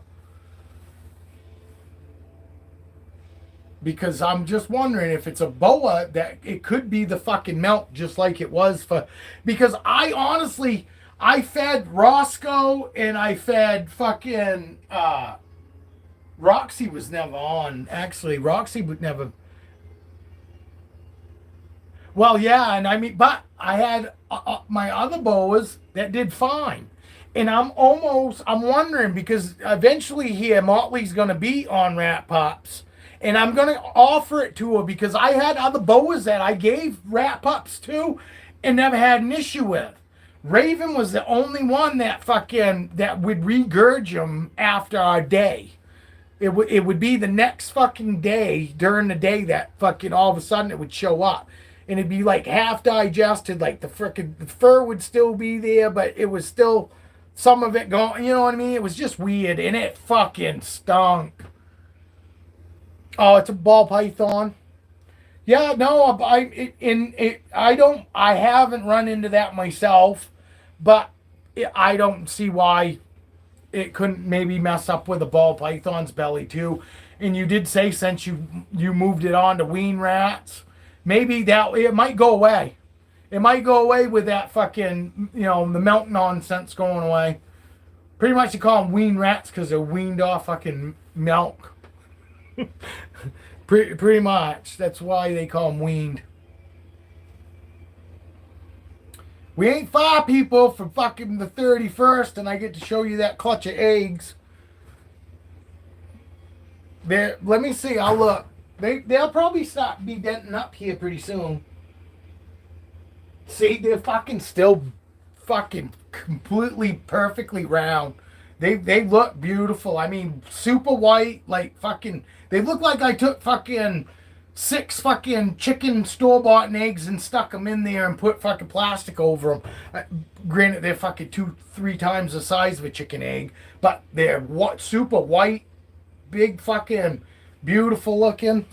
Because I'm just wondering if it's a boa, that it could be the fucking milk, just like it was for. Because I fed Roscoe and I fed fucking Roxy was never on. Actually, Roxy would never. Well, yeah, and I mean, but I had my other boas that did fine. And I'm wondering, because eventually here, Motley's going to be on Rat Pups. And I'm going to offer it to her, because I had other boas that I gave Rat Pups to and never had an issue with. Raven was the only one that would regurge them after our day. It would be the next fucking day, during the day, that fucking all of a sudden it would show up. And it'd be like half digested, like the fur would still be there, but it was still some of it gone. You know what I mean? It was just weird, and it fucking stunk. Oh, it's a ball python. Yeah, no, I haven't run into that myself, but I don't see why it couldn't maybe mess up with a ball python's belly too. And you did say since you moved it on to wean rats, maybe that it might go away. It might go away with that fucking, the milk nonsense going away. Pretty much you call them wean rats because they're weaned off fucking milk. Pretty much. That's why they call them weaned. We ain't far, people, from fucking the 31st, and I get to show you that clutch of eggs. There, let me see. I'll look. They'll probably stop be denting up here pretty soon. See, they're fucking still fucking completely perfectly round. They look beautiful. I mean, super white, like fucking. They look like I took fucking 6 fucking chicken store-bought eggs and stuck them in there and put fucking plastic over them. Granted, they're fucking 2-3 times the size of a chicken egg, but they're super white, big fucking beautiful looking.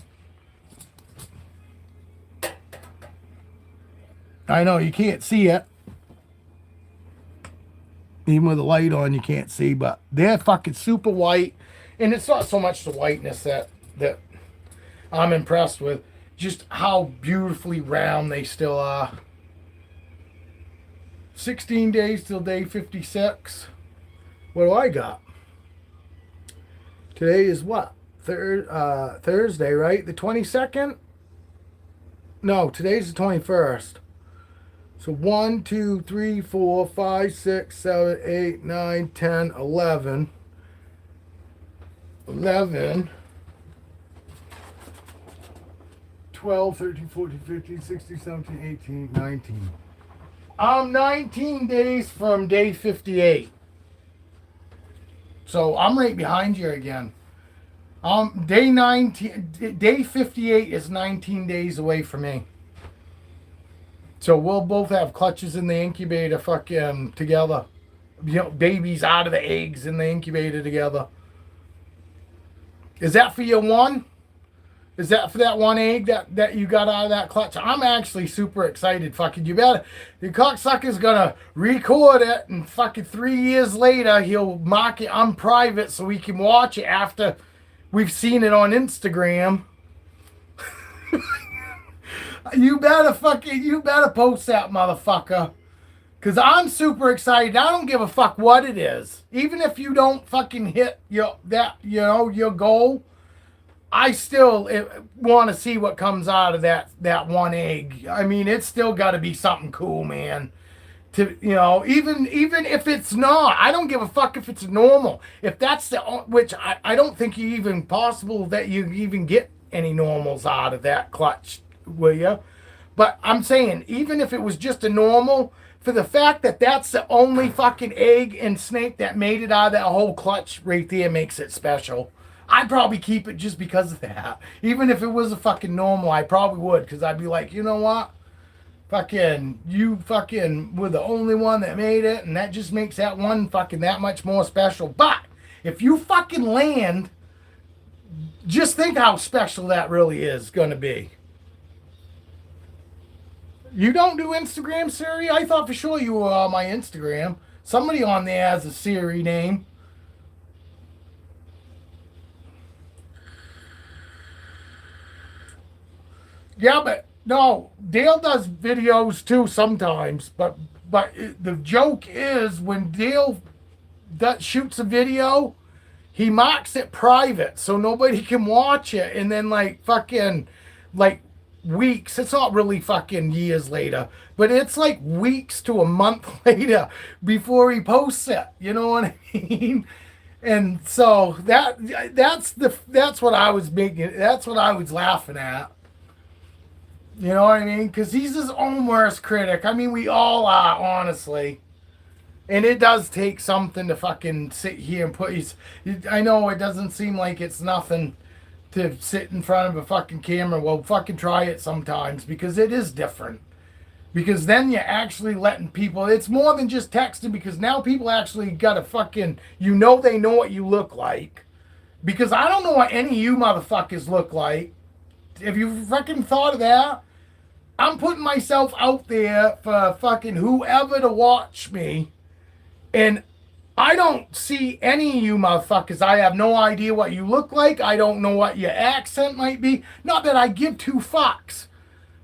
I know you can't see it. Even with the light on, you can't see, but they're fucking super white. And it's not so much the whiteness that I'm impressed with, just how beautifully round they still are. 16 days till day 56. What do I got? Today is what? Thursday, right? The 22nd? No, today's the 21st. So 1, 2, 3, 4, 5, 6, 7, 8, 9, 10, 11. 11, 12, 13, 14, 15, 16, 17, 18, 19. I'm 19 days from day 58. So I'm right behind you again. Day 58 is 19 days away from me. So we'll both have clutches in the incubator fucking together. Babies out of the eggs in the incubator together. Is that for your one? Is that for that one egg that you got out of that clutch? I'm actually super excited. Fucking, you better. The cocksucker's gonna record it, and fucking 3 years later, he'll mark it unprivate so we can watch it after we've seen it on Instagram. You better post that motherfucker. Cause I'm super excited. I don't give a fuck what it is. Even if you don't fucking hit your goal, I still want to see what comes out of that one egg. I mean, it's still got to be something cool, man. To even if it's not, I don't give a fuck if it's normal. If that's which I don't think you even possible that you even get any normals out of that clutch, will you? But I'm saying, even if it was just a normal, for the fact that that's the only fucking egg and snake that made it out of that whole clutch right there makes it special. I'd probably keep it just because of that. Even if it was a fucking normal, I probably would, because I'd be like, you know what? Fucking, you fucking were the only one that made it, and that just makes that one fucking that much more special. But if you fucking land, just think how special that really is going to be. You don't do Instagram, Siri? I thought for sure you were on my Instagram. Somebody on there has a Siri name. Yeah, but no, Dale does videos too sometimes. But the joke is when Dale shoots a video, he marks it private so nobody can watch it. And then like weeks, it's not really fucking years later, but it's like weeks to a month later before he posts it. You know what I mean? And so that's what I was making. That's what I was laughing at. You know what I mean? Because he's his own worst critic. I mean, we all are, honestly. And it does take something to fucking sit here and put his... I know it doesn't seem like it's nothing to sit in front of a fucking camera. Well, fucking try it sometimes, because it is different. Because then you're actually letting people... It's more than just texting, because now people actually got to fucking... they know what you look like. Because I don't know what any of you motherfuckers look like. Have you fucking thought of that? I'm putting myself out there for fucking whoever to watch me. And I don't see any of you motherfuckers. I have no idea what you look like. I don't know what your accent might be. Not that I give two fucks.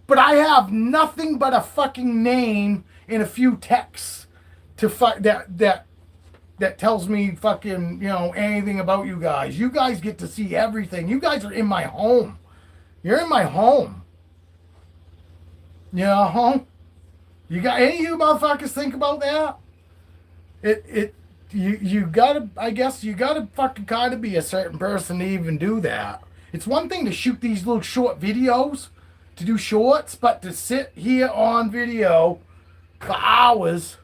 But I have nothing but a fucking name and a few texts to that tells me fucking, anything about you guys. You guys get to see everything. You guys are in my home. You're in my home. You got any of you motherfuckers think about that? You gotta, I guess you gotta fucking kind of be a certain person to even do that. It's one thing to shoot these little short videos, to do shorts, but to sit here on video for hours,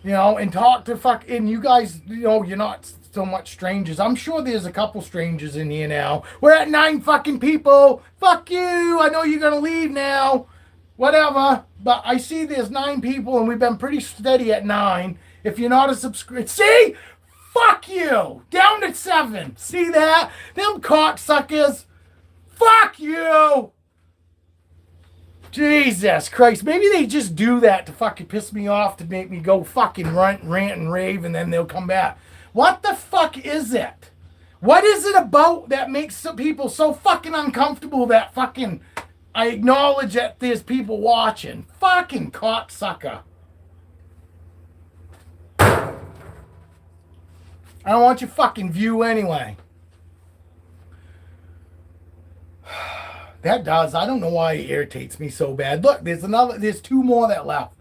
and talk to and you guys, you're not so much strangers. I'm sure there's a couple strangers in here now. We're at 9 fucking people. Fuck you. I know you're gonna leave now. Whatever. But I see there's 9 people, and we've been pretty steady at 9. If you're not a subscriber, see? Fuck you. Down to 7. See that? Them cocksuckers. Fuck you. Jesus Christ. Maybe they just do that to fucking piss me off, to make me go fucking rant and rave, and then they'll come back. What the fuck is it? What is it about that makes some people so fucking uncomfortable that fucking I acknowledge that there's people watching? Fucking cocksucker. I don't want your fucking view anyway. That does. I don't know why it irritates me so bad. Look, there's 2 more that left.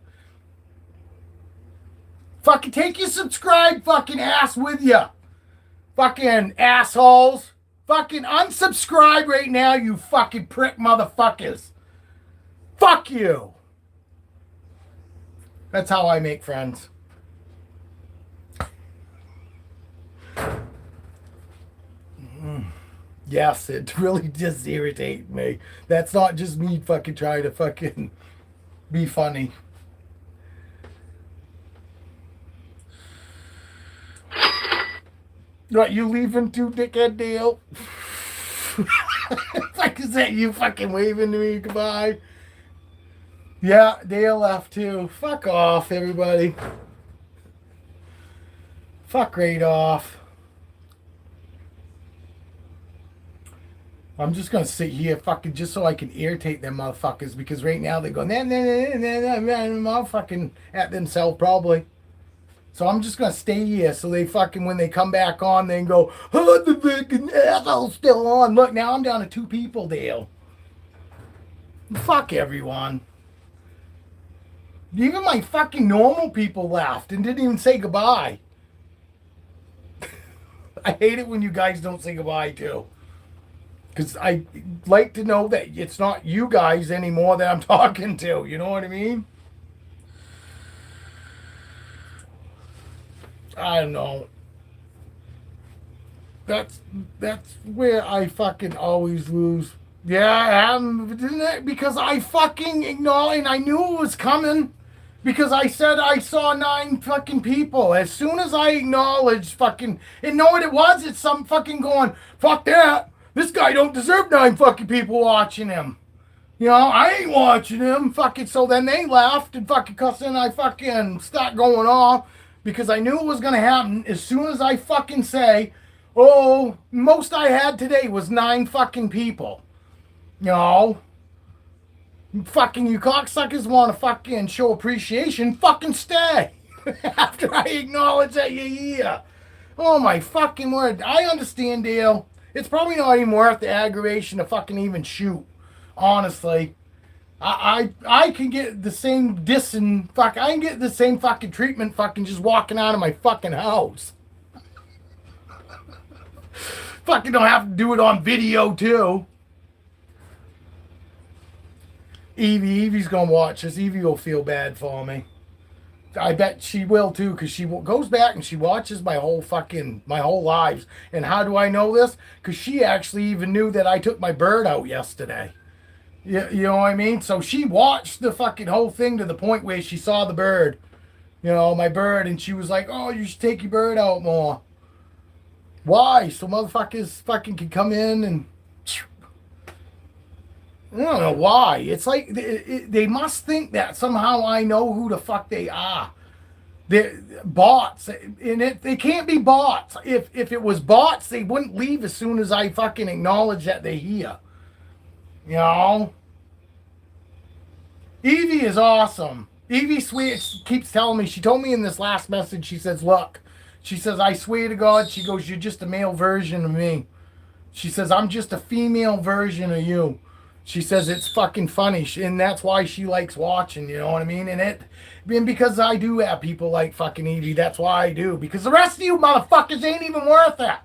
Fucking take your subscribe fucking ass with you. Fucking assholes. Fucking unsubscribe right now, you fucking prick motherfuckers. Fuck you. That's how I make friends. Yes, it really does irritate me. That's not just me fucking trying to fucking be funny. What, you leaving too, dickhead Dale? Like, is that you fucking waving to me goodbye? Yeah, Dale left too. Fuck off, everybody. Fuck right off. I'm just gonna sit here fucking just so I can irritate them motherfuckers because right now they go motherfucking at themselves probably. So I'm just gonna stay here so they fucking when they come back on they can go, oh, the fucking asshole's still on. Look, now I'm down to 2 people, Dale. Fuck everyone. Even my fucking normal people left and didn't even say goodbye. I hate it when you guys don't say goodbye too. Because I like to know that it's not you guys anymore that I'm talking to. You know what I mean? I don't know. That's where I fucking always lose. Yeah, because I fucking acknowledged and I knew it was coming. Because I said I saw 9 fucking people. As soon as I acknowledged fucking and know what it was, it's some fucking going, fuck that. This guy don't deserve 9 fucking people watching him. You know, I ain't watching him. Fucking so then they left and fucking cussing and I fucking start going off because I knew it was gonna happen as soon as I fucking say, oh, most I had today was 9 fucking people. You know. Fucking you cocksuckers want to fucking show appreciation, fucking stay. After I acknowledge that you're here. Oh my fucking word. I understand, Dale. It's probably not even worth the aggravation to fucking even shoot. Honestly. I can get the same dissing fuck I can get the same fucking treatment fucking just walking out of my fucking house. Fucking don't have to do it on video too. Evie's gonna watch this. Evie will feel bad for me. I bet she will too, because she goes back and she watches my whole lives. And how do I know this? Because she actually even knew that I took my bird out yesterday. You know what I mean? So she watched the fucking whole thing to the point where she saw the bird. You know, my bird, and she was like, oh, you should take your bird out more. Why? So motherfuckers fucking can come in and... I don't know why. It's like they must think that somehow I know who the fuck they are. They're bots. And they can't be bots. If it was bots, they wouldn't leave as soon as I fucking acknowledge that they're here. You know? Evie is awesome. Evie keeps telling me, she told me in this last message, she says, look, she says, I swear to God, she goes, you're just a male version of me. She says, I'm just a female version of you. She says it's fucking funny, and that's why she likes watching, you know what I mean? And because I do have people like fucking Evie, that's why I do. Because the rest of you motherfuckers ain't even worth it.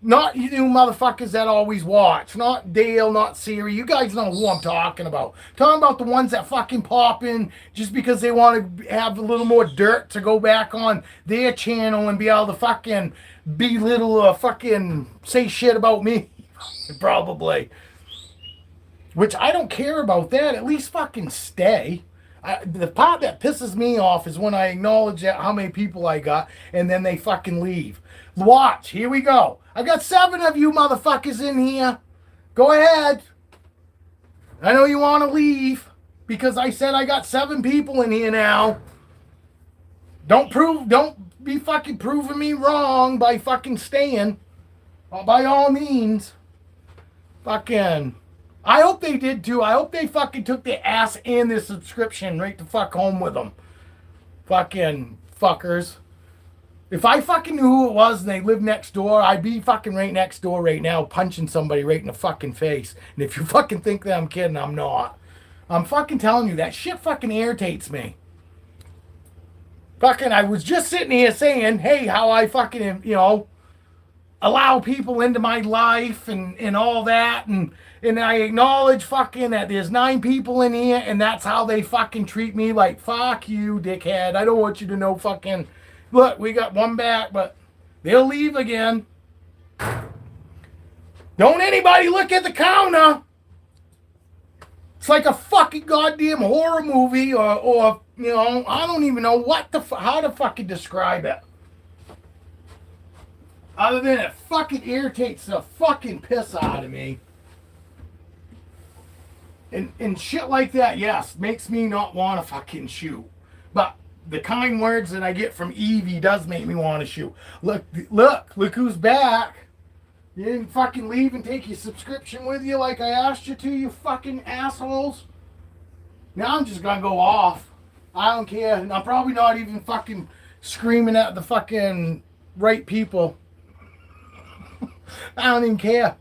Not you motherfuckers that always watch. Not Dale, not Siri. You guys know who I'm talking about. Talking about the ones that fucking pop in just because they want to have a little more dirt to go back on their channel and be able to fucking belittle or fucking say shit about me. Probably. Which I don't care about that. At least fucking stay. The part that pisses me off is when I acknowledge that how many people I got and then they fucking leave. Watch. Here we go. I got 7 of you motherfuckers in here. Go ahead. I know you want to leave because I said I got 7 people in here now. Don't be fucking proving me wrong by fucking staying. By all means. Fucking... I hope they did too. I hope they fucking took their ass and their subscription right the fuck home with them. Fucking fuckers. If I fucking knew who it was and they lived next door, I'd be fucking right next door right now punching somebody right in the fucking face. And if you fucking think that I'm kidding, I'm not. I'm fucking telling you, that shit fucking irritates me. Fucking, I was just sitting here saying, hey, how I fucking, you know, allow people into my life and all that, and I acknowledge fucking that there's 9 people in here and that's how they fucking treat me. Like, fuck you, dickhead. I don't want you to know fucking, look, we got 1 back, but they'll leave again. Don't anybody look at the counter. It's like a fucking goddamn horror movie or you know, I don't even know how to fucking describe it. Other than it fucking irritates the fucking piss out of me. And shit like that, yes, makes me not want to fucking shoot. But the kind words that I get from Evie does make me want to shoot. Look who's back. You didn't fucking leave and take your subscription with you like I asked you to, you fucking assholes. Now I'm just gonna go off. I don't care. And I'm probably not even fucking screaming at the fucking right people. I don't even care.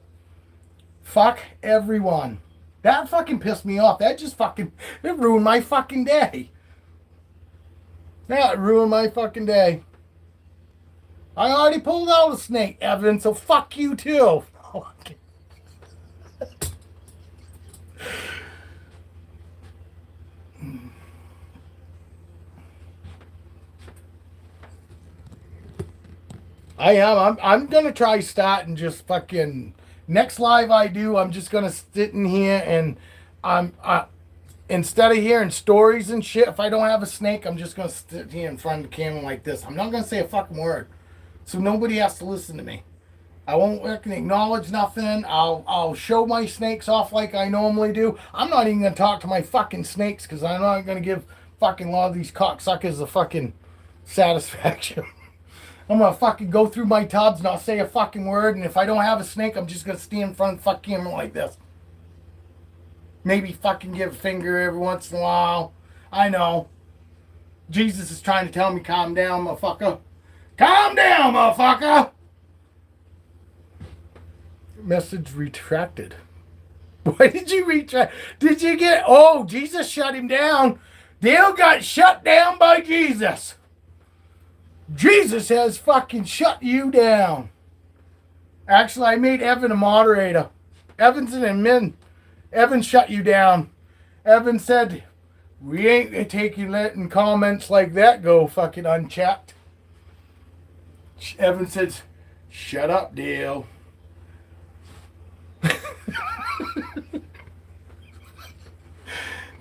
Fuck everyone. That fucking pissed me off. That just fucking, it ruined my fucking day. That ruined my fucking day. I already pulled out a snake, Evan, so fuck you too. I am. I'm gonna try starting just fucking next live I do. I'm just gonna sit in here and instead of hearing stories and shit. If I don't have a snake, I'm just gonna sit here in front of the camera like this. I'm not gonna say a fucking word, so nobody has to listen to me. I won't fucking acknowledge nothing. I'll show my snakes off like I normally do. I'm not even gonna talk to my fucking snakes because I'm not gonna give fucking a lot of these cocksuckers the fucking satisfaction. I'm gonna fucking go through my tubs and I'll say a fucking word, and if I don't have a snake, I'm just gonna stand in front of the fucking camera like this. Maybe fucking give a finger every once in a while. I know. Jesus is trying to tell me, calm down, motherfucker. Calm down, motherfucker! Message retracted. Why did you retract? Did you get... Oh, Jesus shut him down. Dale got shut down by Jesus. Jesus has fucking shut you down. Actually, I made Evan a moderator. Evan's an admin. Evan shut you down. Evan said, we ain't taking letting comments like that go fucking unchecked. Evan says, shut up, Dale.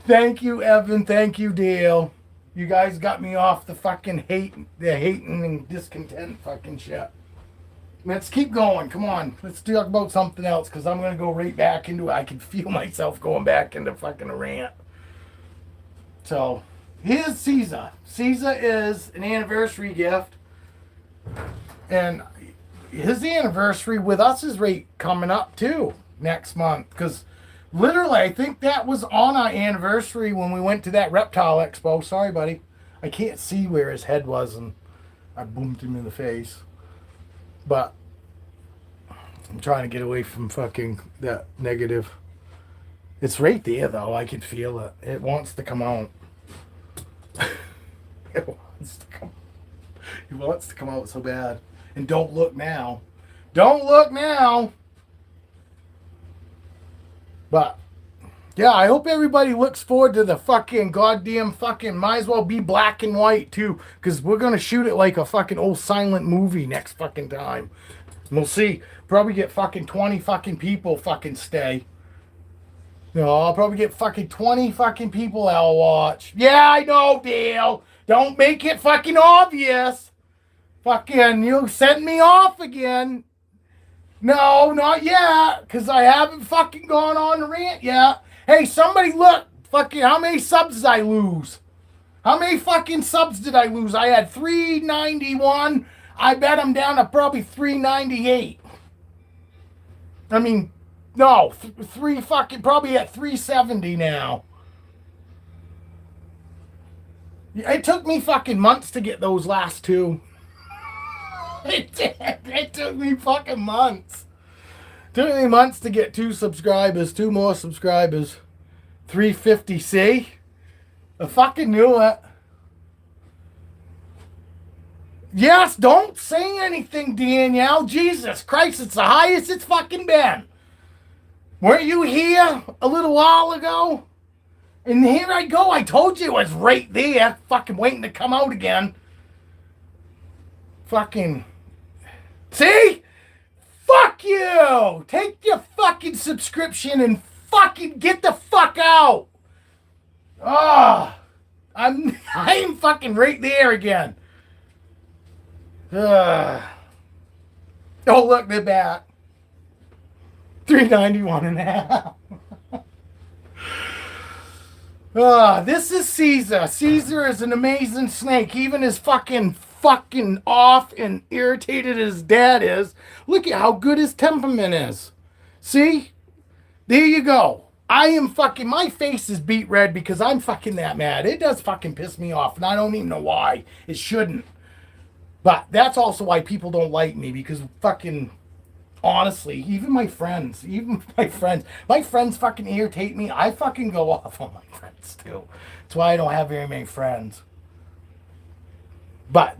Thank you, Evan. Thank you, Dale. You guys got me off the fucking hating and discontent fucking shit. Let's keep going. Come on. Let's talk about something else because I'm going to go right back into it. I can feel myself going back into fucking a rant. So, here's Caesar. Caesar is an anniversary gift. And his anniversary with us is right coming up too next month. Because literally, I think that was on our anniversary when we went to that reptile expo. Sorry, buddy. I can't see where his head was and I boomed him in the face. But I'm trying to get away from fucking that negative. It's right there, though. I can feel it. It wants to come out. It wants to come. It wants to come out so bad. And don't look now. Don't look now. But yeah, I hope everybody looks forward to the fucking goddamn fucking, might as well be black and white too, because we're going to shoot it like a fucking old silent movie next fucking time. And we'll see. Probably get fucking 20 fucking people fucking stay. You know, I'll probably get fucking 20 fucking people that'll watch. Yeah, I know, Dale. Don't make it fucking obvious. Fucking, you send me off again. No, not yet, because I haven't fucking gone on the rant yet. Hey, somebody look, fucking, how many subs did I lose? How many fucking subs did I lose? I had 391. I bet I'm down to probably 398. I mean, no, three fucking, probably at 370 now. It took me fucking months to get those last two. It did. It took me fucking months. Took me months to get two more subscribers. 350, see? I fucking knew it. Yes, don't say anything, Danielle. Jesus Christ, it's the highest it's fucking been. Weren't you here a little while ago? And here I go. I told you it was right there. Fucking waiting to come out again. Fucking... See? Fuck you! Take your fucking subscription and fucking get the fuck out! I'm fucking right there again. Oh, look, they're back. 391 and a half. This is Caesar. Caesar is an amazing snake. Even as fucking off and irritated as dad is, look at how good his temperament is. See? There you go. I am fucking, my face is beet red because I'm fucking that mad. It does fucking piss me off, and I don't even know why. It shouldn't. But that's also why people don't like me, because fucking, honestly, my friends fucking irritate me. I fucking go off on my friends too. That's why I don't have very many friends. But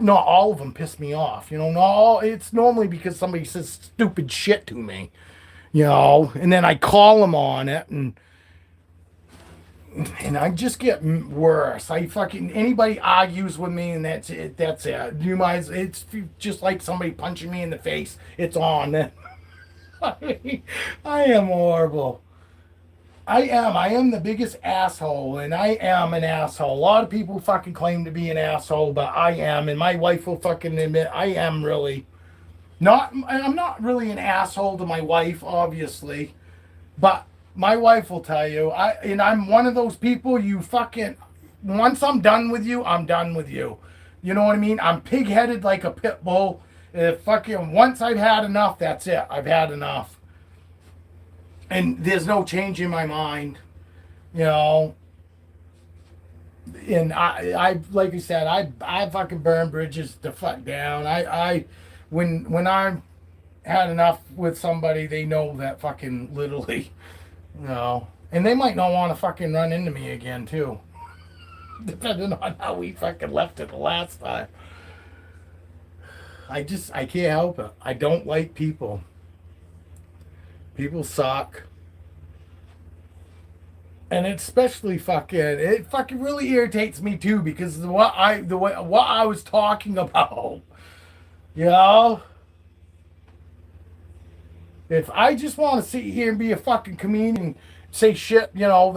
not all of them piss me off. You know, not all, it's normally because somebody says stupid shit to me. You know, and then I call them on it, and I just get worse. I fucking, anybody argues with me, and that's it. That's it. You might. It's just like somebody punching me in the face. It's on. I am horrible. I am the biggest asshole, and I am an asshole. A lot of people fucking claim to be an asshole, but I am, and my wife will fucking admit I am really. I'm not really an asshole to my wife, obviously, but my wife will tell you, I'm one of those people you fucking, once I'm done with you, I'm done with you. You know what I mean? I'm pig-headed like a pit bull. Fucking, once I've had enough, that's it. I've had enough. And there's no change in my mind, you know. And I like I said, I fucking burn bridges the fuck down. When I'm had enough with somebody, they know that fucking literally, you know. And they might not want to fucking run into me again too, depending on how we fucking left it the last time. I can't help it. I don't like people. People suck. And it fucking really irritates me too, because what I was talking about. You know, if I just want to sit here and be a fucking comedian and say shit, you know,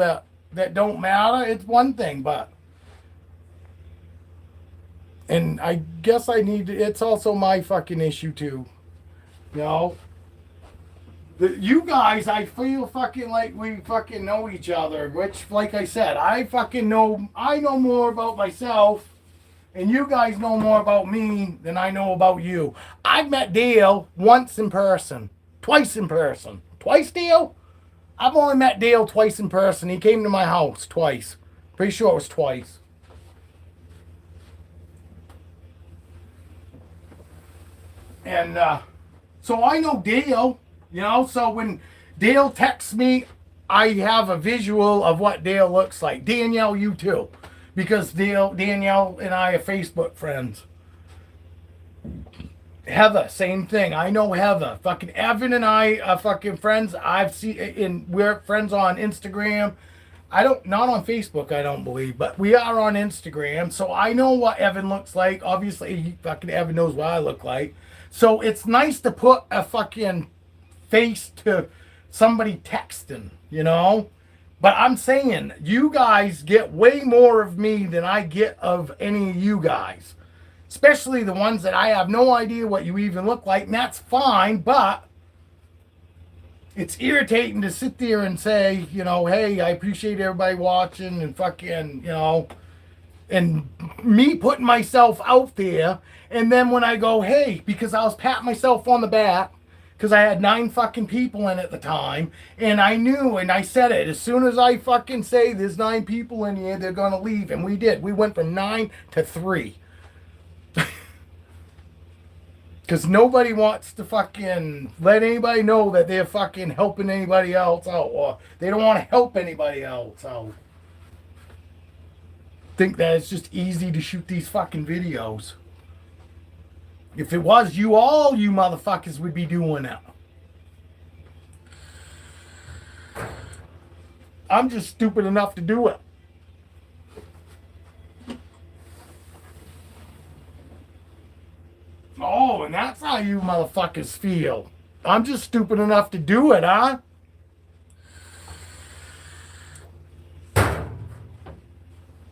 that don't matter, it's one thing, but, and I guess it's also my fucking issue too, you know. You guys, I feel fucking like we fucking know each other, which, like I said, I know more about myself. And you guys know more about me than I know about you. I've met Dale once in person. Twice in person. Twice, Dale? I've only met Dale twice in person. He came to my house twice. Pretty sure it was twice. And so I know Dale, you know, so when Dale texts me, I have a visual of what Dale looks like. Danielle, you too. Because Danielle and I are Facebook friends. Heather, same thing. I know Heather. Fucking Evan and I are fucking friends. We're friends on Instagram. Not on Facebook, I don't believe, but we are on Instagram. So I know what Evan looks like. Obviously, fucking Evan knows what I look like. So it's nice to put a fucking face to somebody texting, you know? But I'm saying, you guys get way more of me than I get of any of you guys. Especially the ones that I have no idea what you even look like. And that's fine, but it's irritating to sit there and say, you know, hey, I appreciate everybody watching and fucking, you know, and me putting myself out there. And then when I go, hey, because I was patting myself on the back, because I had 9 fucking people in at the time, and I knew, and I said it, as soon as I fucking say there's 9 people in here, they're gonna leave, and we did. We went from 9 to 3. Because nobody wants to fucking let anybody know that they're fucking helping anybody else out, or they don't want to help anybody else out. Think that it's just easy to shoot these fucking videos. If it was you, all you motherfuckers would be doing it. I'm just stupid enough to do it. Oh, and that's how you motherfuckers feel. I'm just stupid enough to do it, huh?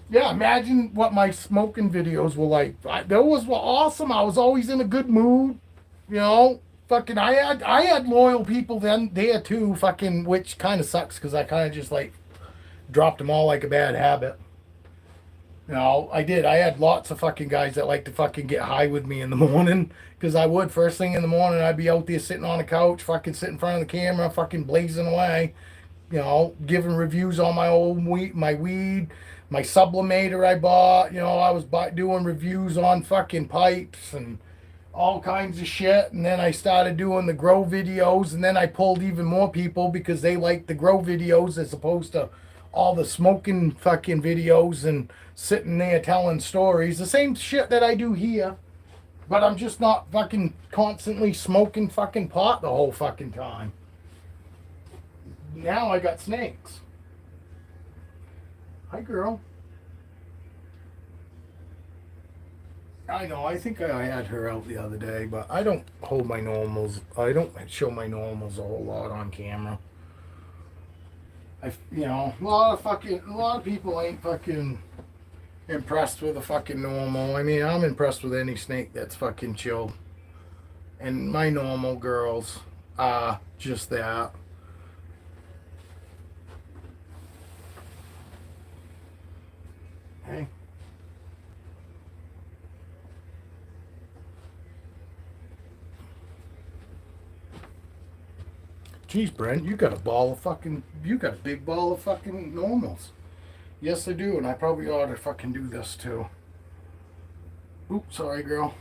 Yeah, imagine what my smoking videos were like. Those were awesome. I was always in a good mood. You know, fucking, I had loyal people then there too. Fucking, which kind of sucks because I kind of just like dropped them all like a bad habit. You know, I did. I had lots of fucking guys that like to fucking get high with me in the morning because I would first thing in the morning. I'd be out there sitting on a couch, fucking sitting in front of the camera, fucking blazing away. You know, giving reviews on my old weed, my sublimator I bought. You know, I was doing reviews on fucking pipes and all kinds of shit. And then I started doing the grow videos, and then I pulled even more people because they liked the grow videos as opposed to all the smoking fucking videos and sitting there telling stories. The same shit that I do here, but I'm just not fucking constantly smoking fucking pot the whole fucking time. Now I got snakes. Hi, girl. I know. I think I had her out the other day, but I don't hold my normals. I don't show my normals a whole lot on camera. A lot of people ain't fucking impressed with a fucking normal. I mean, I'm impressed with any snake that's fucking chill. And my normal girls are just that. Hey. Geez, Brent, you got a big ball of fucking normals. Yes, I do, and I probably ought to fucking do this too. Oops, sorry, girl.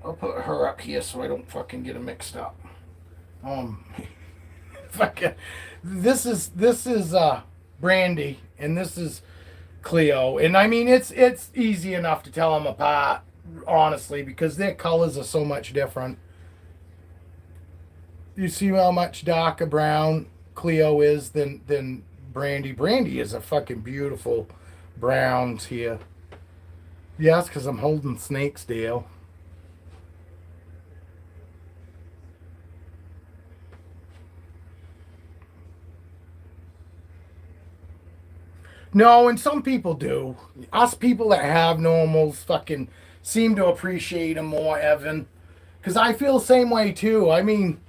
I'll put her up here so I don't fucking get them mixed up. Fucking, this is Brandy, and this is Cleo, and I mean it's easy enough to tell them apart, honestly, because their colors are so much different. You see how much darker brown Cleo is than Brandy. Brandy is a fucking beautiful browns here. Yes, because I'm holding snakes, Dale. No, and some people do. Us people that have normals fucking seem to appreciate them more, Evan. Because I feel the same way too. I mean,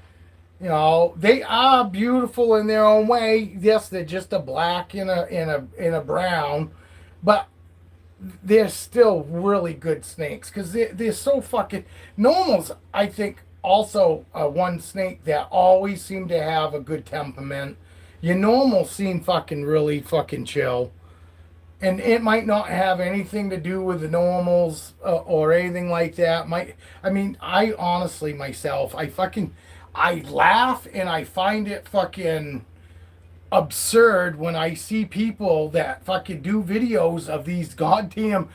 you know, they are beautiful in their own way. Yes, they're just a black and a brown, but they're still really good snakes because they're so fucking normals. I think also one snake that always seem to have a good temperament. Your normals seem fucking really fucking chill, and it might not have anything to do with the normals or anything like that. I mean, I honestly myself, I laugh and I find it fucking absurd when I see people that fucking do videos of these goddamn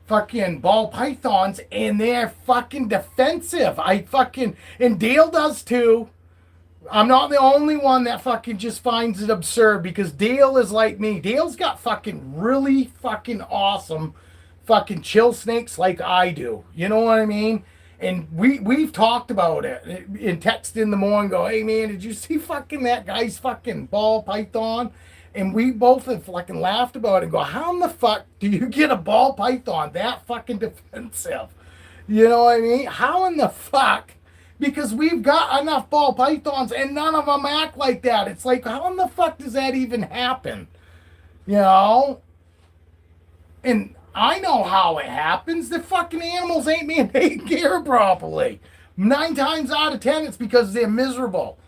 fucking ball pythons and they're fucking defensive. And Dale does too. I'm not the only one that fucking just finds it absurd because Dale is like me. Dale's got fucking really fucking awesome fucking chill snakes like I do. You know what I mean? And we've talked about it in text in the morning. Go, hey man, did you see fucking that guy's fucking ball python? And we both have fucking laughed about it. And go, how in the fuck do you get a ball python that fucking defensive? You know what I mean? How in the fuck? Because we've got enough ball pythons and none of them act like that. It's like, how in the fuck does that even happen? You know? And I know how it happens. The fucking animals ain't being taken care of properly. 9 times out of 10, it's because they're miserable.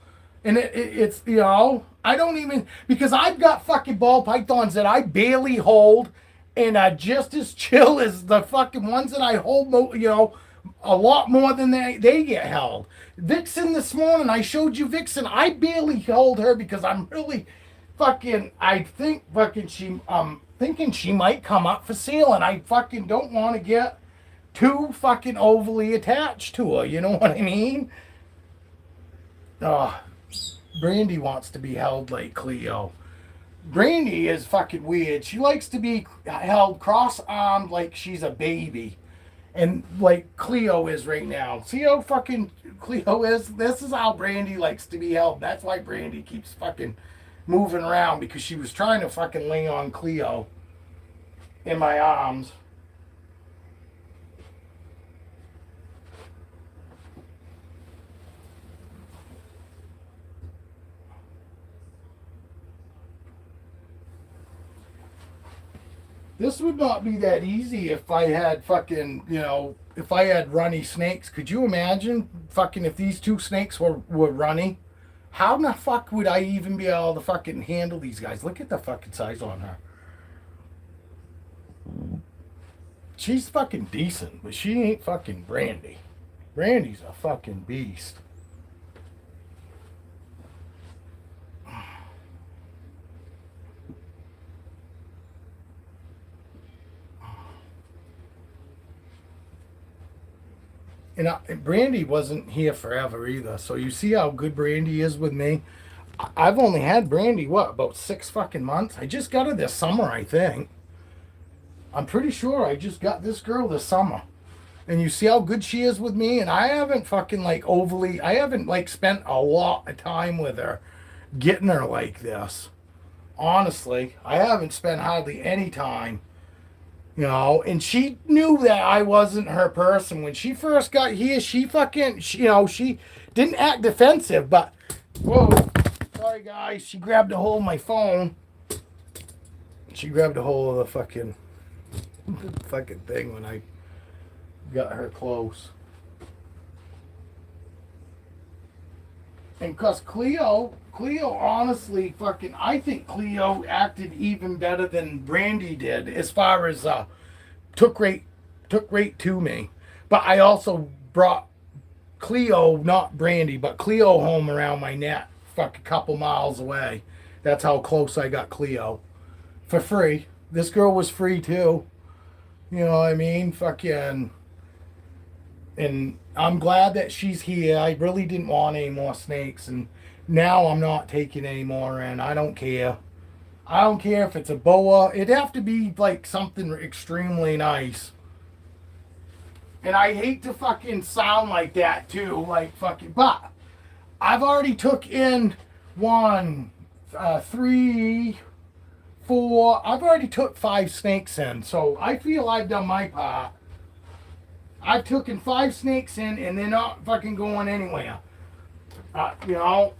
And it's, you know, I don't even, because I've got fucking ball pythons that I barely hold and are just as chill as the fucking ones that I hold, you know, a lot more than they get held. Vixen this morning, I showed you Vixen. I barely hold her because I'm really fucking, I think fucking thinking she might come up for sale, and I fucking don't want to get too fucking overly attached to her. You know what I mean? Brandy wants to be held like Cleo. Brandy is fucking weird. She likes to be held cross-armed like she's a baby. And like Cleo is right now. See how fucking Cleo is? This is how Brandy likes to be held. That's why Brandy keeps fucking moving around, because she was trying to fucking lay on Cleo in my arms. This would not be that easy if I had fucking, if I had runny snakes. Could you imagine fucking if these two snakes were runny? How in the fuck would I even be able to fucking handle these guys? Look at the fucking size on her. She's fucking decent, but she ain't fucking Brandy. Brandy's a fucking beast. And Brandy wasn't here forever either. So you see how good Brandy is with me. I've only had Brandy about 6 fucking months. I just got her this summer, I think. I'm pretty sure I just got this girl this summer. And you see how good she is with me. And I haven't fucking I haven't spent a lot of time with her, getting her like this. Honestly, I haven't spent hardly any time. And she knew that I wasn't her person. When she first got here, she didn't act defensive, but, whoa, sorry guys, she grabbed a hold of my phone. She grabbed a hold of the fucking thing when I got her close. And cause Cleo honestly I think Cleo acted even better than Brandy did as far as took right to me. But I also brought Cleo, not Brandy, but Cleo home around my neck, a couple miles away. That's how close I got Cleo. For free. This girl was free too. You know what I mean? And I'm glad that she's here. I really didn't want any more snakes, and now I'm not taking any more in. I don't care. I don't care if it's a boa. It'd have to be something extremely nice. And I hate to fucking sound like that too, but I've already took in 1, 3, 4. I've already took 5 snakes in, so I feel I've done my part. I've taken 5 snakes in, and they're not fucking going anywhere. I'm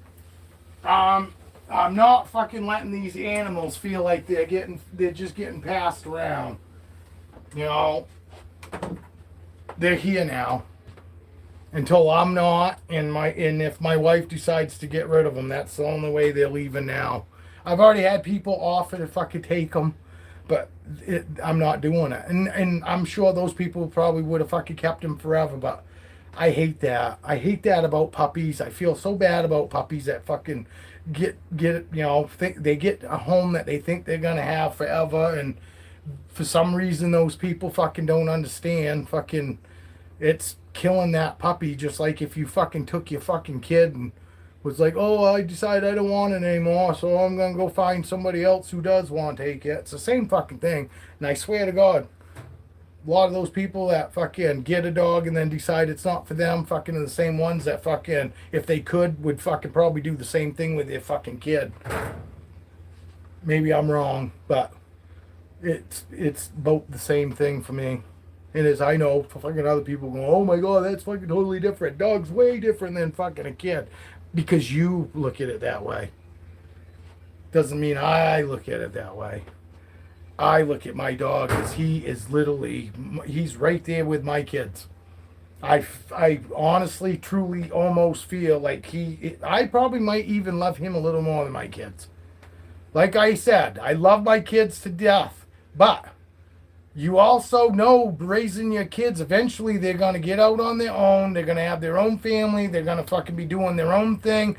not fucking letting these animals feel like they're just getting passed around. They're here now. Until I'm not, and if my wife decides to get rid of them, that's the only way they're leaving now. I've already had people offer to fucking take them, but I'm not doing it. And I'm sure those people probably would have fucking kept them forever, but I hate that. I hate that about puppies. I feel so bad about puppies that fucking get think they get a home that they think they're gonna have forever, and for some reason those people fucking don't understand. It's killing that puppy, just like if you fucking took your fucking kid and was like, oh, I decided I don't want it anymore, so I'm gonna go find somebody else who does want to take it. It's the same fucking thing. And I swear to God, a lot of those people that fucking get a dog and then decide it's not for them fucking are the same ones that fucking, if they could, would fucking probably do the same thing with their fucking kid. Maybe I'm wrong, but it's both the same thing for me. And as I know, for fucking other people go, oh my God, that's fucking totally different. Dog's way different than fucking a kid. Because you look at it that way. Doesn't mean I look at it that way. I look at my dog as he's right there with my kids. I honestly, truly almost feel like I probably might even love him a little more than my kids. Like I said, I love my kids to death, but you also know raising your kids, eventually they're going to get out on their own. They're going to have their own family. They're going to fucking be doing their own thing.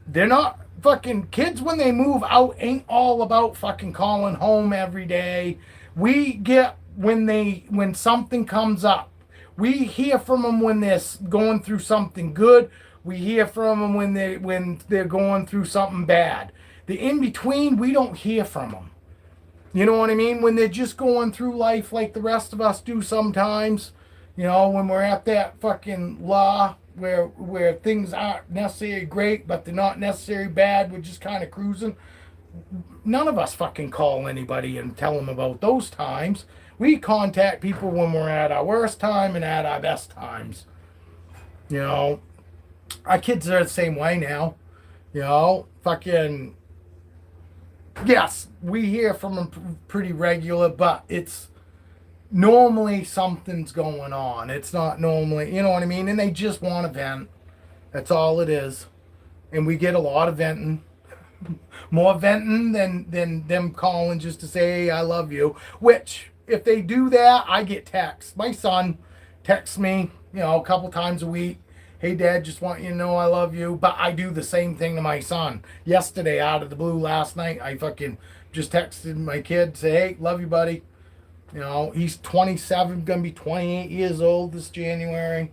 They're not fucking kids when they move out ain't all about fucking calling home every day. We get when something comes up. We hear from them when they're going through something good. We hear from them when they're going through something bad. The in between, we don't hear from them. You know what I mean? When they're just going through life like the rest of us do sometimes, when we're at that fucking law where things aren't necessarily great, but they're not necessarily bad, we're just kind of cruising. None of us fucking call anybody and tell them about those times. We contact people when we're at our worst time and at our best times. Our kids are the same way now. Fucking yes, we hear from them pretty regular, but it's normally something's going on. It's not normally, you know what I mean? And they just want to vent. That's all it is. And we get a lot of venting. More venting than them calling just to say, hey, I love you. Which, if they do that, I get texts. My son texts me, a couple times a week. Hey, Dad, just want you to know I love you. But I do the same thing to my son. Yesterday, out of the blue, last night, I fucking just texted my kid, say, hey, love you, buddy. He's 27, gonna be 28 years old this January.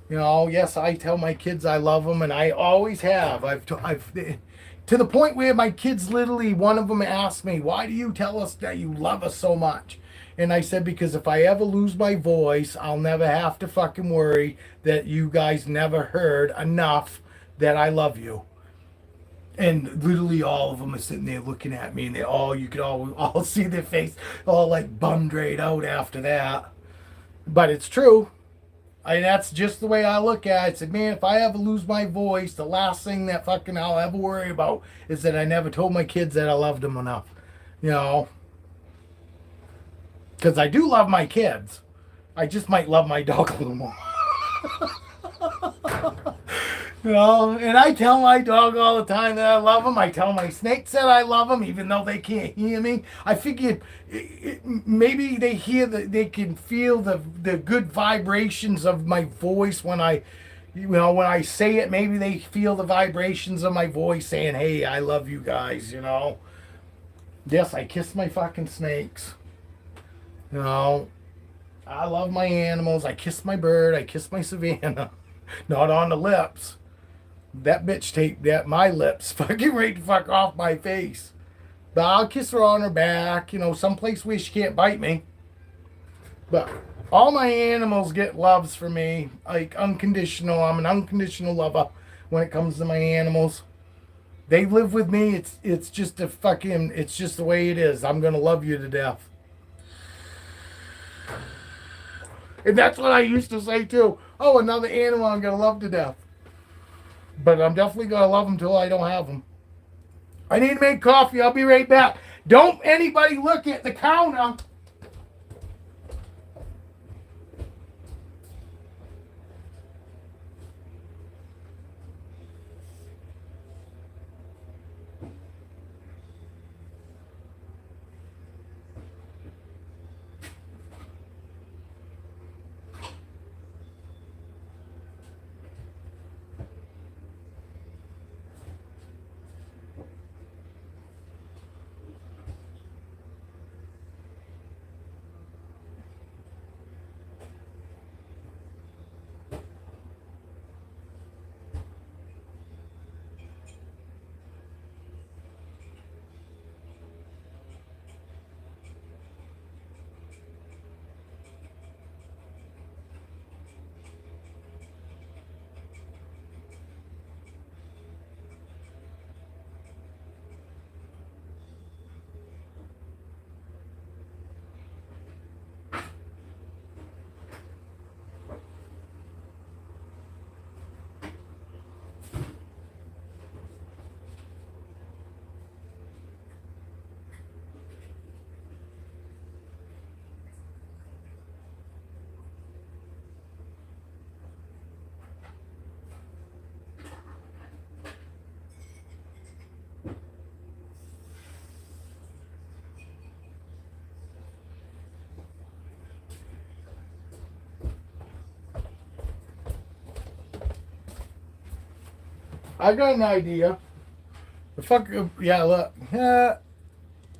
Yes, I tell my kids I love them, and I always have. I've to the point where my kids literally, one of them asked me, "Why do you tell us that you love us so much?" And I said, because if I ever lose my voice, I'll never have to fucking worry that you guys never heard enough that I love you. And literally all of them are sitting there looking at me, and you could all see their face all like bummed right out after that. But it's true. That's just the way I look at it. I said, man, if I ever lose my voice, the last thing that fucking I'll ever worry about is that I never told my kids that I loved them enough. You know, because I do love my kids. I just might love my dog a little more. And I tell my dog all the time that I love him. I tell my snakes that I love them, even though they can't hear me. I figured maybe they can feel the good vibrations of my voice when when I say it. Maybe they feel the vibrations of my voice saying, "Hey, I love you guys." Yes, I kiss my fucking snakes. I love my animals. I kiss my bird. I kiss my Savannah. Not on the lips. That bitch taped my lips fucking right the fuck off my face. But I'll kiss her on her back, someplace where she can't bite me. But all my animals get loves for me, like unconditional. I'm an unconditional lover when it comes to my animals. They live with me. It's just the way it is. I'm gonna love you to death. And that's what I used to say too. Oh, another animal I'm gonna love to death. But I'm definitely going to love them till I don't have them. I need to make coffee. I'll be right back. Don't anybody look at the counter. I got an idea. The fuck, yeah, look.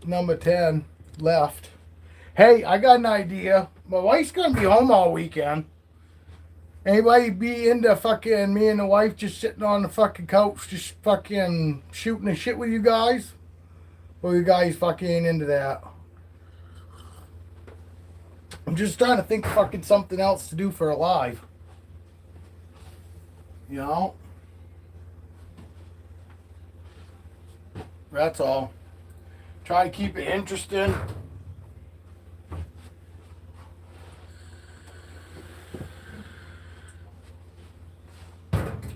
Number 10 left. Hey, I got an idea. My wife's going to be home all weekend. Anybody be into fucking me and the wife just sitting on the fucking couch, just fucking shooting the shit with you guys? Or you guys fucking ain't into that? I'm just trying to think of fucking something else to do for a live. That's all. Try to keep it interesting.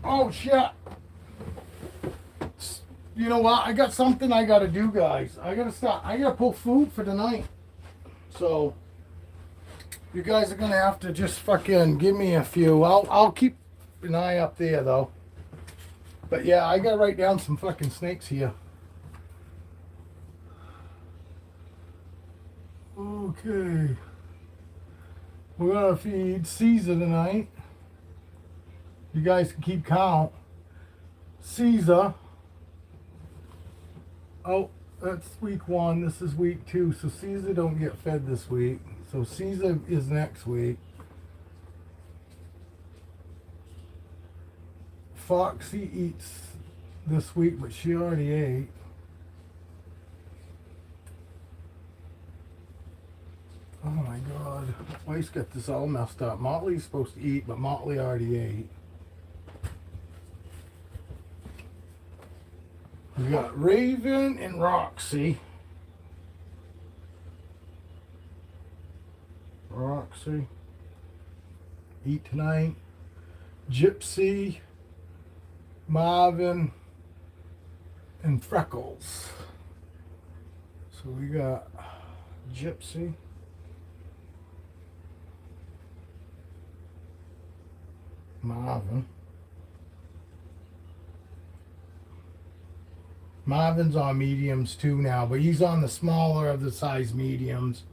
Oh shit. you know what? I got something I gotta do, guys. I gotta pull food for tonight. So you guys are gonna have to just fucking give me a few. I'll keep an eye up there though. But yeah, I gotta write down some fucking snakes here. Okay. We're gonna feed Caesar tonight. You guys can keep count. Caesar. Oh, that's week 1. This is week 2. So Caesar don't get fed this week. So Caesar is next week. Foxy eats this week, but she already ate. Oh my god. Wife's got this all messed up. Motley's supposed to eat, but Motley already ate. We got Raven and Roxy. Roxy. Eat tonight. Gypsy. Marvin. And Freckles. So we got Gypsy. Marvin. Marvin's on mediums too now, but he's on the smaller of the size mediums.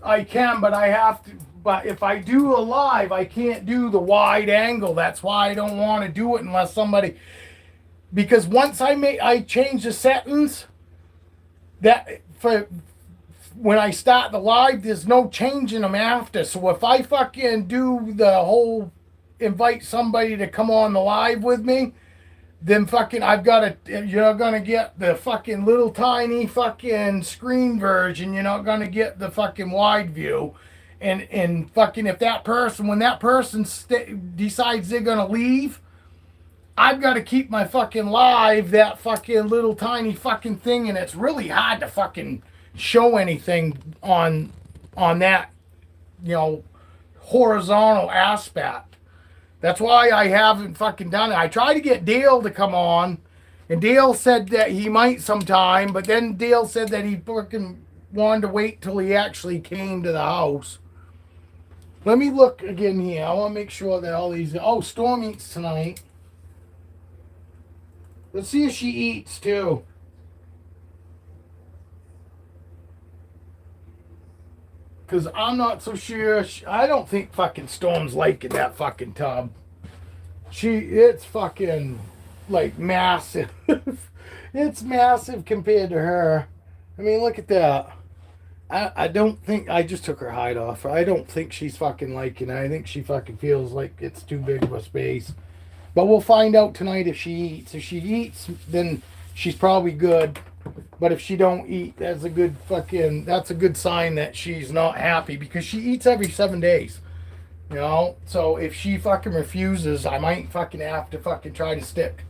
I can, but I have to. But if I do a live, I can't do the wide angle. That's why I don't want to do it unless somebody. Because once I change the settings, that for when I start the live, there's no changing them after. So if I fucking do the whole invite somebody to come on the live with me, then fucking I've got to, you're not going to get the fucking little tiny fucking screen version. You're not going to get the fucking wide view. And fucking if that person, when that person decides they're going to leave, I've got to keep my fucking live, that fucking little tiny fucking thing. And it's really hard to fucking show anything on that, you know, horizontal aspect. That's why I haven't fucking done it. I tried to get Dale to come on, and Dale said that he might sometime, but then Dale said that he fucking wanted to wait till he actually came to the house. Let me look again here. I want to make sure that all these... Oh, Storm eats tonight. Let's see if she eats, too. Because I'm not so sure. I don't think fucking Storm's liking that fucking tub. It's fucking, like, massive. It's massive compared to her. I mean, look at that. I don't think, I just took her hide off. I don't think she's fucking liking it. I think she fucking feels like it's too big of a space. But we'll find out tonight if she eats. If she eats, then she's probably good. But if she don't eat, that's a good sign that she's not happy, because she eats every 7 days. You know? So if she fucking refuses, I might fucking have to fucking try to stick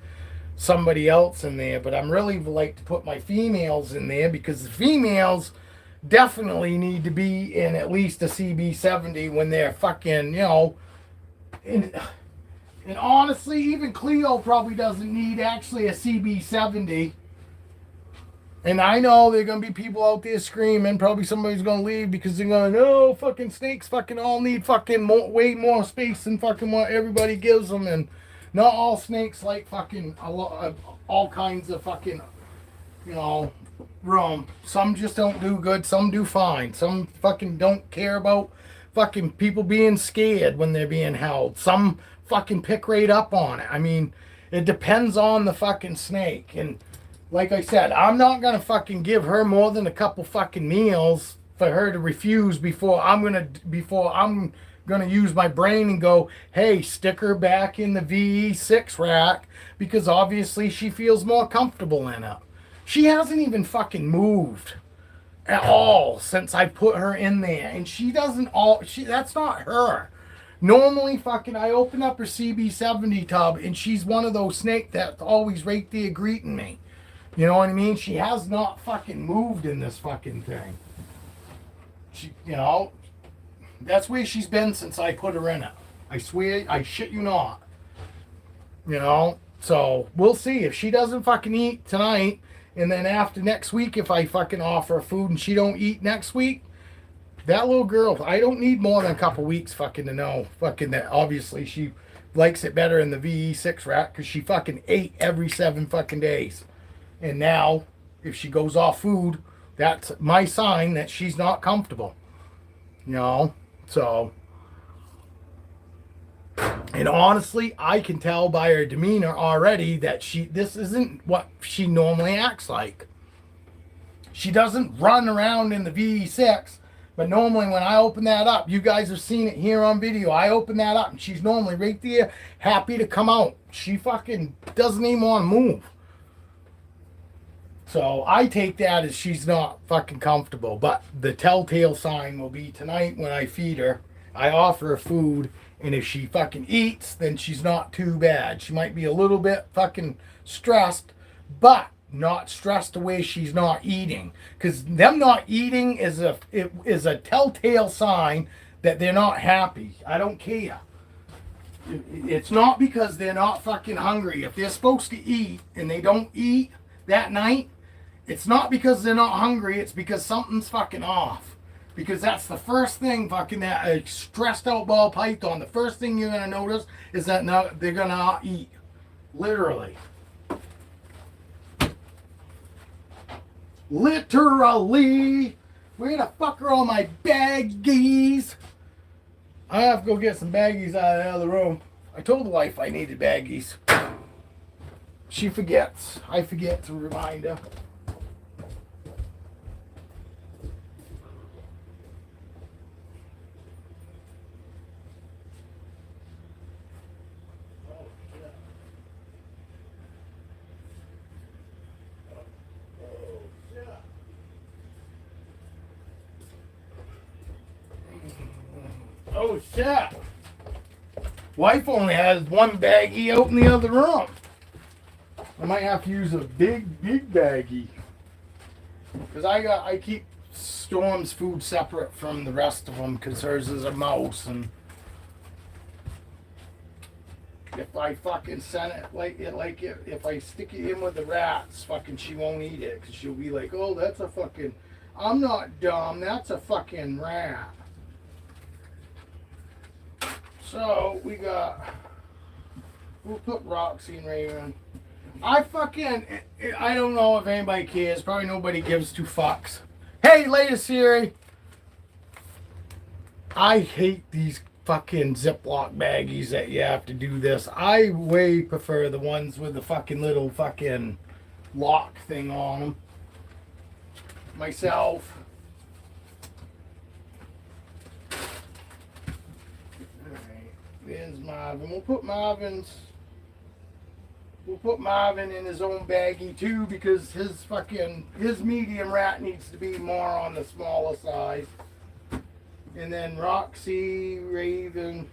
somebody else in there. But I'm really like to put my females in there, because the females definitely need to be in at least a CB70 when they're fucking, you know. And honestly, even Cleo probably doesn't need actually a CB70. And I know there are going to be people out there screaming. Probably somebody's going to leave because they're going, oh, fucking snakes fucking all need fucking way more space than fucking what everybody gives them. And not all snakes like fucking all kinds of fucking, you know, room. Some just don't do good. Some do fine. Some fucking don't care about fucking people being scared when they're being held. Some fucking pick right up on it. I mean, it depends on the fucking snake. And like I said, I'm not going to fucking give her more than a couple fucking meals for her to refuse before I'm going to use my brain and go, hey, stick her back in the VE6 rack, because obviously she feels more comfortable in it. She hasn't even fucking moved at all since I put her in there. And that's not her. Normally fucking I open up her CB70 tub and she's one of those snakes that's always right there greeting me. You know what I mean? She has not fucking moved in this fucking thing. She, you know, That's where she's been since I put her in it. I swear, I shit you not. You know? So, we'll see. If she doesn't fucking eat tonight, and then after next week, if I fucking offer her food and she don't eat next week, that little girl, I don't need more than a couple weeks fucking to know. Fucking that, obviously, she likes it better in the VE6 rack because she fucking ate every 7 fucking days. And now, if she goes off food, that's my sign that she's not comfortable. You know? So, and honestly, I can tell by her demeanor already that this isn't what she normally acts like. She doesn't run around in the VE6, but normally when I open that up, you guys have seen it here on video, I open that up and she's normally right there, happy to come out. She fucking doesn't even want to move. So I take that as she's not fucking comfortable. But the telltale sign will be tonight when I feed her, I offer her food, and if she fucking eats, then she's not too bad. She might be a little bit fucking stressed, but not stressed the way she's not eating. Because them not eating is a telltale sign that they're not happy. I don't care. It's not because they're not fucking hungry. If they're supposed to eat and they don't eat that night, it's not because they're not hungry, it's because something's fucking off. Because that's the first thing fucking that a stressed out ball python, the first thing you're going to notice is that they're going to not eat. Literally. Literally. Where the fuck are all my baggies? I have to go get some baggies out of the other room. I told the wife I needed baggies. She forgets. I forget to remind her. Oh shit. Wife only has one baggie out in the other room. I might have to use a big baggie. Because I keep Storm's food separate from the rest of them because hers is a mouse, and if I fucking send it if I stick it in with the rats, fucking she won't eat it because she'll be like, oh, that's a fucking, I'm not dumb, that's a fucking rat. So we'll put Roxy and Raven. I don't know if anybody cares. Probably nobody gives 2 fucks. Hey, latest Siri. I hate these fucking Ziploc baggies that you have to do this. I way prefer the ones with the fucking little fucking lock thing on them. Myself. There's Marvin. We'll put Marvin in his own baggie too because his medium rat needs to be more on the smaller side. And then Roxy, Raven,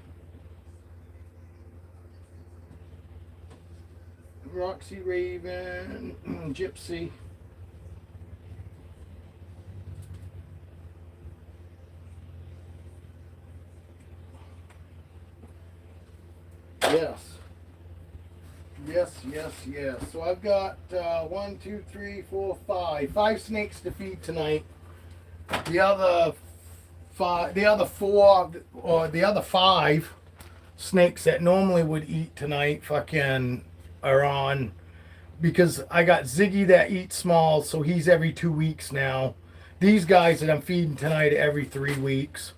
Gypsy. Yes. So I've got 1, 2, 3, 4, 5. 5 snakes to feed tonight. The other 5 snakes that normally would eat tonight fucking are on, because I got Ziggy that eats small, so he's every 2 weeks now. These guys that I'm feeding tonight are every 3 weeks.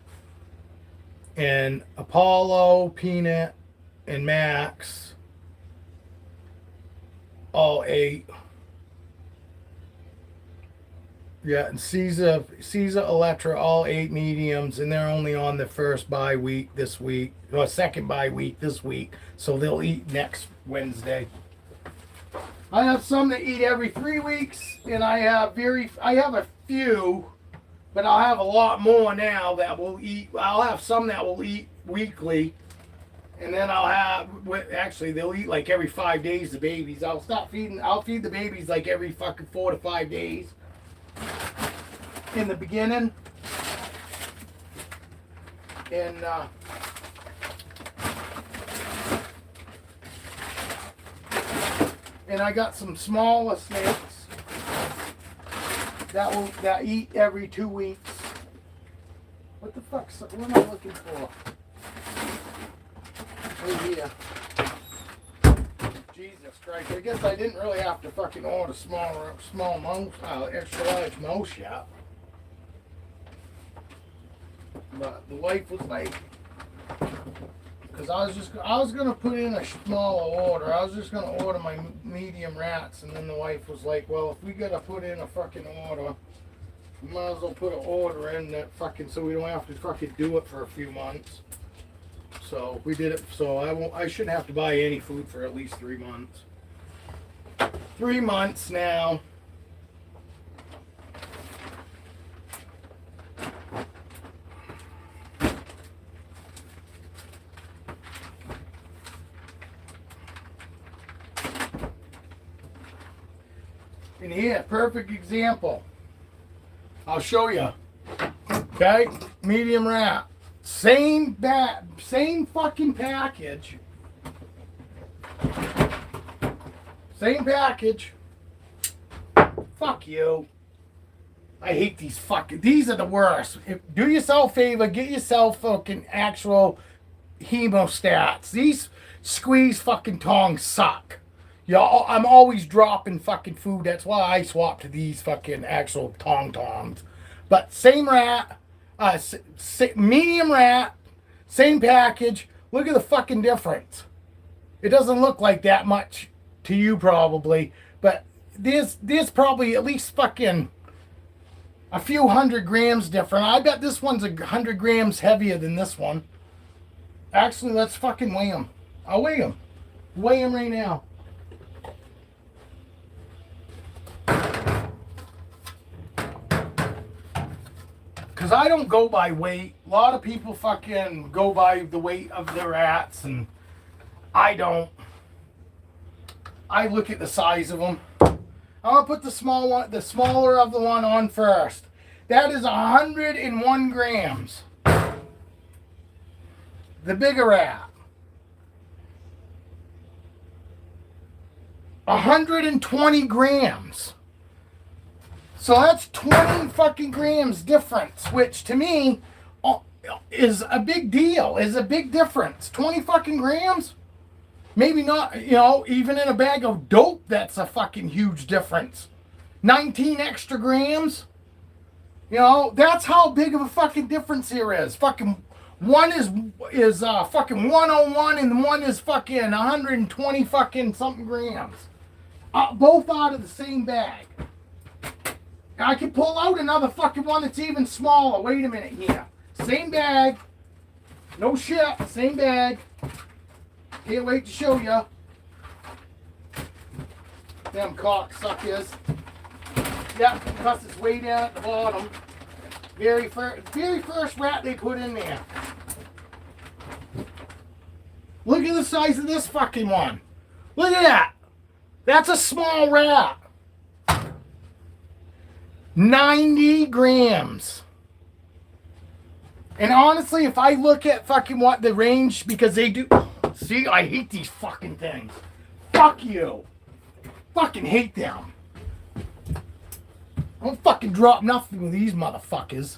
And Apollo, Peanut, and Max all 8. Yeah, and Caesar, Electra, all 8 mediums, and they're only on the first bye week this week, or second bye week this week, so they'll eat next Wednesday. I have some that eat every 3 weeks, and I have a few, but I'll have a lot more now that will eat. I'll have some that will eat weekly. And then they'll eat like every 5 days, the babies. I'll feed the babies like every fucking 4 to 5 days. In the beginning. And I got some smaller snakes that eat every 2 weeks. What the fuck? What am I looking for? Right here. Jesus Christ! I guess I didn't really have to fucking order small mouse, extra large mouse yet. But the wife was like, because I was gonna put in a smaller order. I was just gonna order my medium rats, and then the wife was like, well, if we gotta put in a fucking order, we might as well put an order in that fucking so we don't have to fucking do it for a few months. So we did it. So I shouldn't have to buy any food for at least 3 months. 3 months now. And here, perfect example. I'll show you. Okay, medium rat. Same fucking package. Same package. Fuck you. I hate these these are the worst. Do yourself a favor, get yourself fucking actual hemostats. These squeeze fucking tongs suck. I'm always dropping fucking food. That's why I swapped to these fucking actual tongs. But same rat, medium rat, same package. Look at the fucking difference. It doesn't look like that much to you probably, but there's probably at least fucking a few 100 grams different. I bet this one's 100 grams heavier than this one. Actually, let's fucking weigh them. I'll weigh them. Weigh them right now. Because I don't go by weight. A lot of people fucking go by the weight of their rats, and I don't. I look at the size of them. I'm going to put the smaller of the one on first. That is 101 grams. The bigger rat. 120 grams. So that's 20 fucking grams difference, which to me is a big deal, is a big difference. 20 fucking grams? Maybe not, even in a bag of dope, that's a fucking huge difference. 19 extra grams? That's how big of a fucking difference here is. Fucking one is fucking 101 and one is fucking 120 fucking something grams. Both out of the same bag. I can pull out another fucking one that's even smaller. Wait a minute here. Same bag. No shit. Same bag. Can't wait to show you. Them cocksuckers. Yep, because it's way down at the bottom. Very first rat they put in there. Look at the size of this fucking one. Look at that. That's a small rat. 90 grams. And honestly, if I look at fucking what the range, because they do... See, I hate these fucking things. Fuck you. Fucking hate them. I don't fucking drop nothing with these motherfuckers.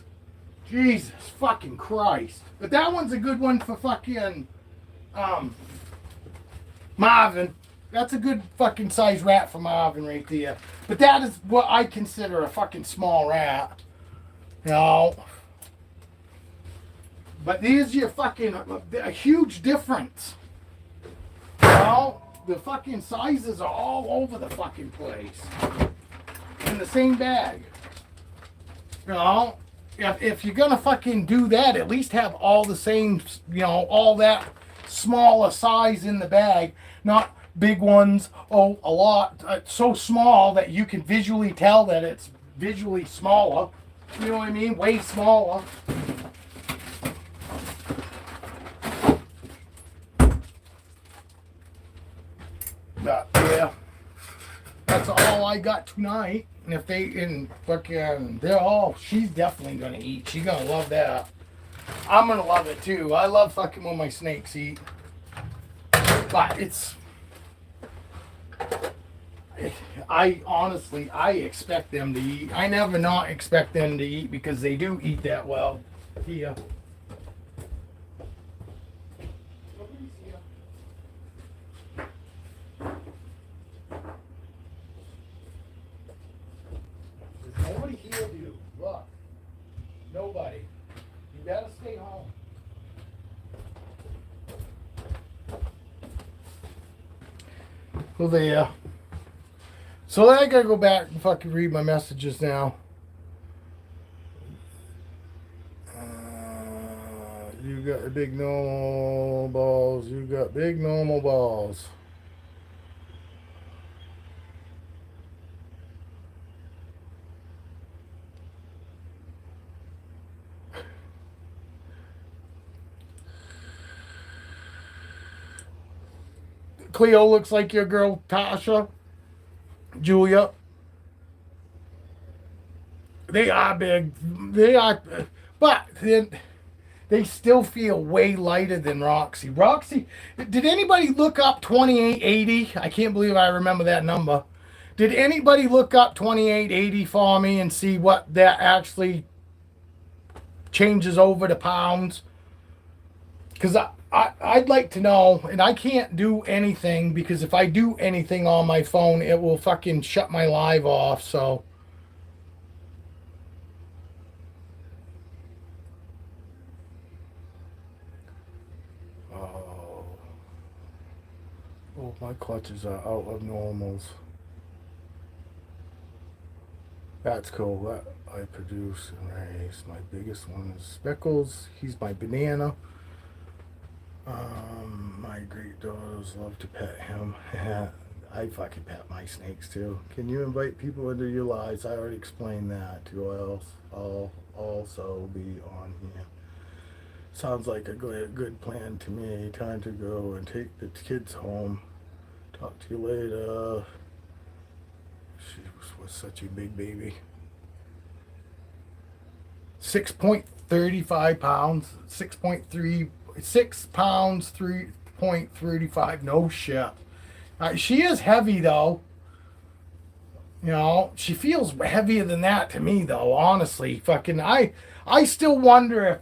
Jesus fucking Christ. But that one's a good one for fucking... Marvin. That's a good fucking size rat for Marvin right there. But that is what I consider a fucking small rat. But there's your fucking... a huge difference. The fucking sizes are all over the fucking place. In the same bag. If you're gonna fucking do that, at least have all the same, all that smaller size in the bag. Not big ones, a lot, so small that you can visually tell that it's visually smaller. You know what I mean? Way smaller. But yeah, that's all I got tonight. And if she's definitely gonna eat. She's gonna love that. I'm gonna love it too. I love fucking when my snakes eat. But I honestly, I expect them to eat. I never not expect them to eat because they do eat that well. Here. There's nobody here, dude. Look. Nobody. You gotta stay home. Well, there. So then I gotta go back and fucking read my messages now. You got the big normal balls. You got big normal balls. Cleo looks like your girl Tasha. Julia. They are big. They are, but then they still feel way lighter than Roxy. Roxy, did anybody look up 2880? I can't believe I remember that number. Did anybody look up 2880 for me and see what that actually changes over to pounds? Because I'd like to know, and I can't do anything because if I do anything on my phone, it will fucking shut my live off, so. Oh, my clutches are out of normals. That's cool. That I produce and raise. My biggest one is Speckles. He's my banana. My great daughters love to pet him. I fucking pet my snakes too. Can you invite people into your lives? I already explained that to I'll also be on here. Sounds like a good plan to me. Time to go and take the kids home. Talk to you later. She was such a big baby. 6.35 pounds. 6 pounds, 3.35. No shit. She is heavy though. You know, she feels heavier than that to me though, honestly. Fucking I still wonder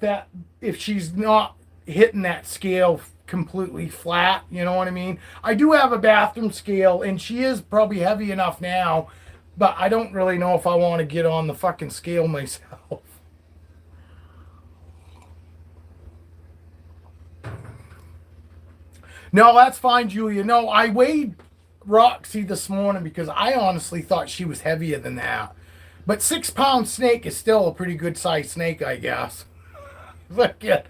if she's not hitting that scale completely flat, you know what I mean? I do have a bathroom scale and she is probably heavy enough now, but I don't really know if I want to get on the fucking scale myself. No, that's fine, Julia. No, I weighed Roxy this morning because I honestly thought she was heavier than that. But 6 pound snake is still a pretty good sized snake, I guess. Fucking,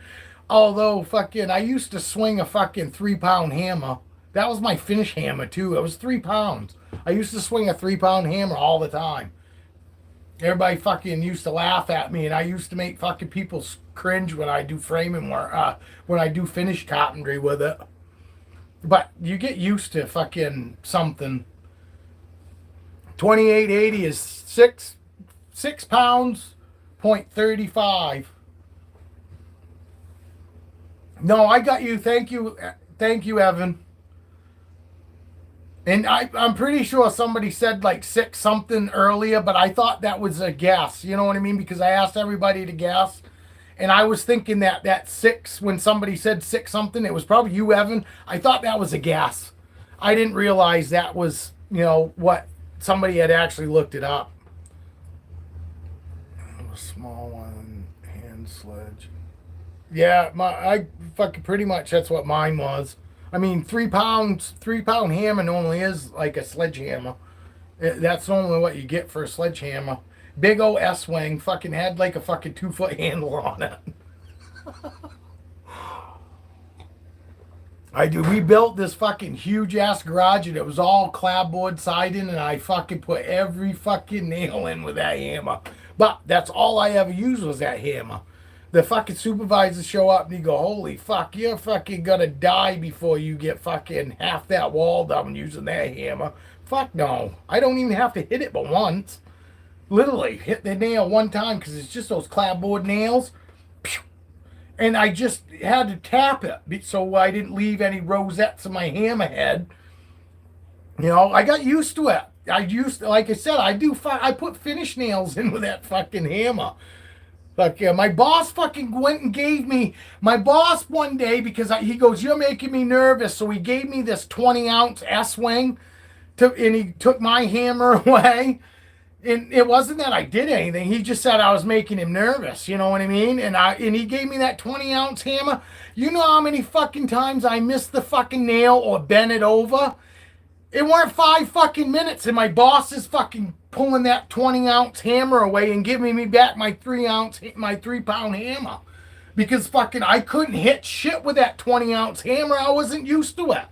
although fucking, I used to swing a fucking 3 pound hammer. That was my finish hammer too. It was 3 pounds. I used to swing a 3 pound hammer all the time. Everybody fucking used to laugh at me, and I used to make fucking people cringe when I do framing work, when I do finish carpentry with it. But you get used to fucking something. 2880 is 6 pounds, 0.35. No, I got you. Thank you, Evan. And I'm pretty sure somebody said like 6 something earlier, but I thought that was a guess. You know what I mean? Because I asked everybody to guess. And I was thinking that 6, when somebody said 6 something, it was probably you, Evan. I thought that was a guess. I didn't realize that was, you know, what somebody had actually looked it up. A small one, hand sledge. Yeah, I fucking pretty much that's what mine was. I mean, 3 pound hammer normally is like a sledgehammer. That's normally what you get for a sledgehammer. Big old S-wing, fucking had like a fucking 2-foot handle on it. We built this fucking huge ass garage and it was all clapboard siding and I fucking put every fucking nail in with that hammer. But that's all I ever used was that hammer. The fucking supervisors show up and you go, holy fuck, you're fucking gonna die before you get fucking half that wall done using that hammer. Fuck no. I don't even have to hit it but once. Literally hit the nail one time because it's just those clapboard nails. and I just had to tap it so I didn't leave any rosettes in my hammerhead. You know, I got used to it. Like I said, I put finish nails in with that fucking hammer. Fuck yeah, my boss fucking went and gave me, my boss one day, because he goes, you're making me nervous. So he gave me this 20-ounce S-wing, and he took my hammer away. And it wasn't that I did anything. He just said I was making him nervous. You know what I mean? And he gave me that 20-ounce hammer. You know how many fucking times I missed the fucking nail or bent it over? It weren't 5 fucking minutes, and my boss is fucking pulling that 20-ounce hammer away and giving me back my 3-pound hammer. Because fucking I couldn't hit shit with that 20-ounce hammer. I wasn't used to it.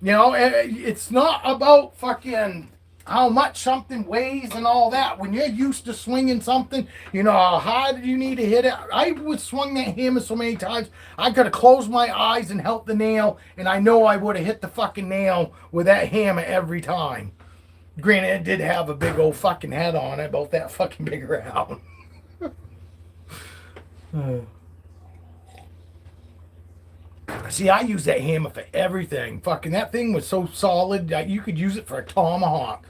You know, it's not about fucking how much something weighs and all that. When you're used to swinging something, you know how hard you need to hit it. I would swing that hammer so many times, I could have closed my eyes and held the nail, and I know I would have hit the fucking nail with that hammer every time. Granted, it did have a big old fucking head on it, about that fucking big around. See, I use that hammer for everything. Fucking that thing was so solid that you could use it for a tomahawk.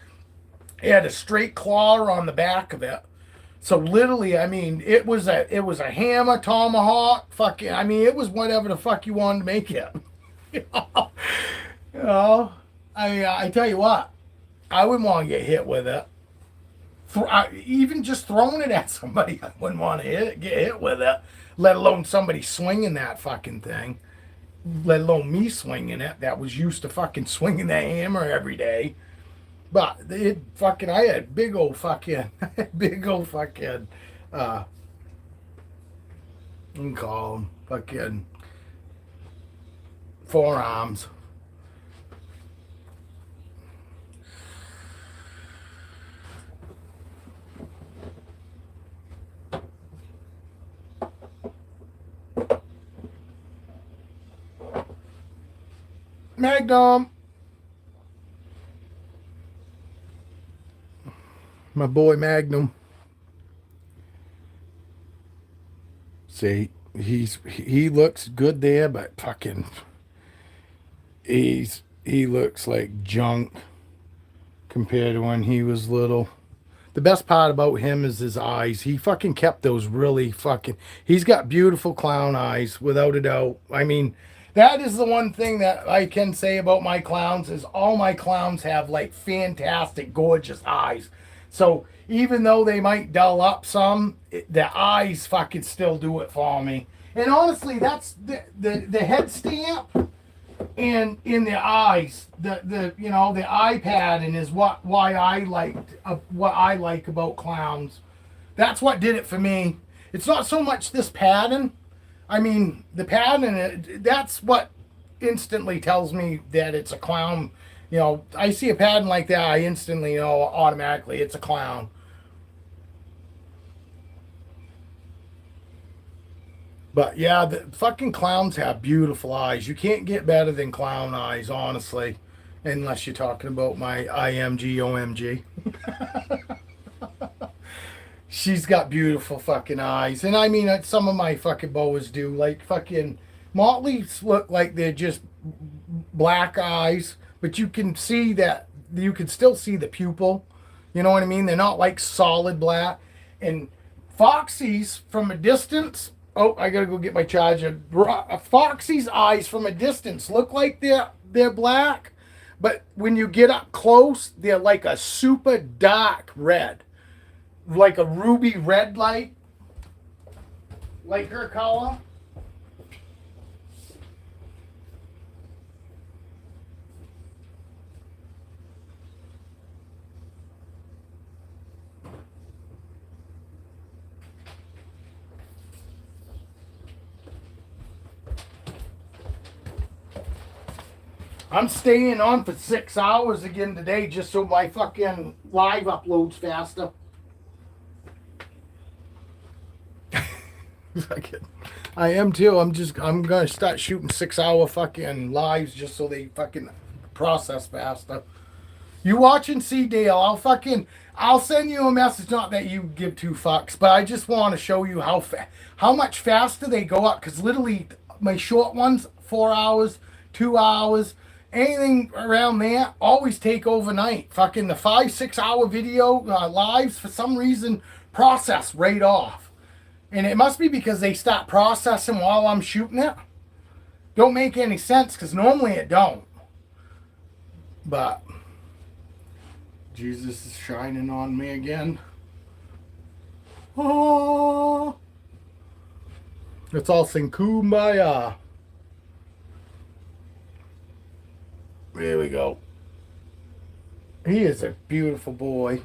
It had a straight claw on the back of it. So literally, I mean, it was a hammer, tomahawk, fucking, I mean, it was whatever the fuck you wanted to make it. You know? I tell you what, I wouldn't want to get hit with it. Even just throwing it at somebody, I wouldn't want to get hit with it, let alone somebody swinging that fucking thing. Let alone me swinging it, that was used to fucking swinging that hammer every day. But I had big old fucking, you can call them fucking forearms. Magnum. My boy Magnum. See, he looks good there, but fucking he looks like junk compared to when he was little. The best part about him is his eyes. He fucking kept those really fucking, he's got beautiful clown eyes, without a doubt. I mean, that is the one thing that I can say about my clowns, is all my clowns have like fantastic, gorgeous eyes. So even though they might dull up some, the eyes fucking still do it for me. And honestly, that's the head stamp and in the eyes, the you know, the eye pattern is what I like about clowns. That's what did it for me. It's not so much this pattern. I mean, the pattern, that's what instantly tells me that it's a clown. You know, I see a pattern like that, I instantly know automatically it's a clown. But yeah, the fucking clowns have beautiful eyes. You can't get better than clown eyes, honestly. Unless you're talking about my IMG OMG. She's got beautiful fucking eyes. And I mean, some of my fucking boas do. Like fucking Motley's look like they're just black eyes. But you can see that, you can still see the pupil. You know what I mean? They're not like solid black. And Foxy's from a distance. Oh, I gotta go get my charger. Foxy's eyes from a distance look like they're black. But when you get up close, they're like a super dark red. Like a ruby red light. Like her color. I'm staying on for 6 hours again today just so my fucking live uploads faster. I am too. I'm gonna start shooting 6 hour fucking lives just so they fucking process faster. You watch and see, Dale. I'll send you a message. Not that you give two fucks, but I just want to show you how much faster they go up. Because literally, my short ones, 4 hours, 2 hours, anything around there, always take overnight. Fucking the 5-6 hour video lives for some reason process right off, and it must be because they start processing while I'm shooting it. Don't make any sense because normally it don't. But Jesus is shining on me again. Oh, let's all sing Kumbaya. There we go. He is a beautiful boy.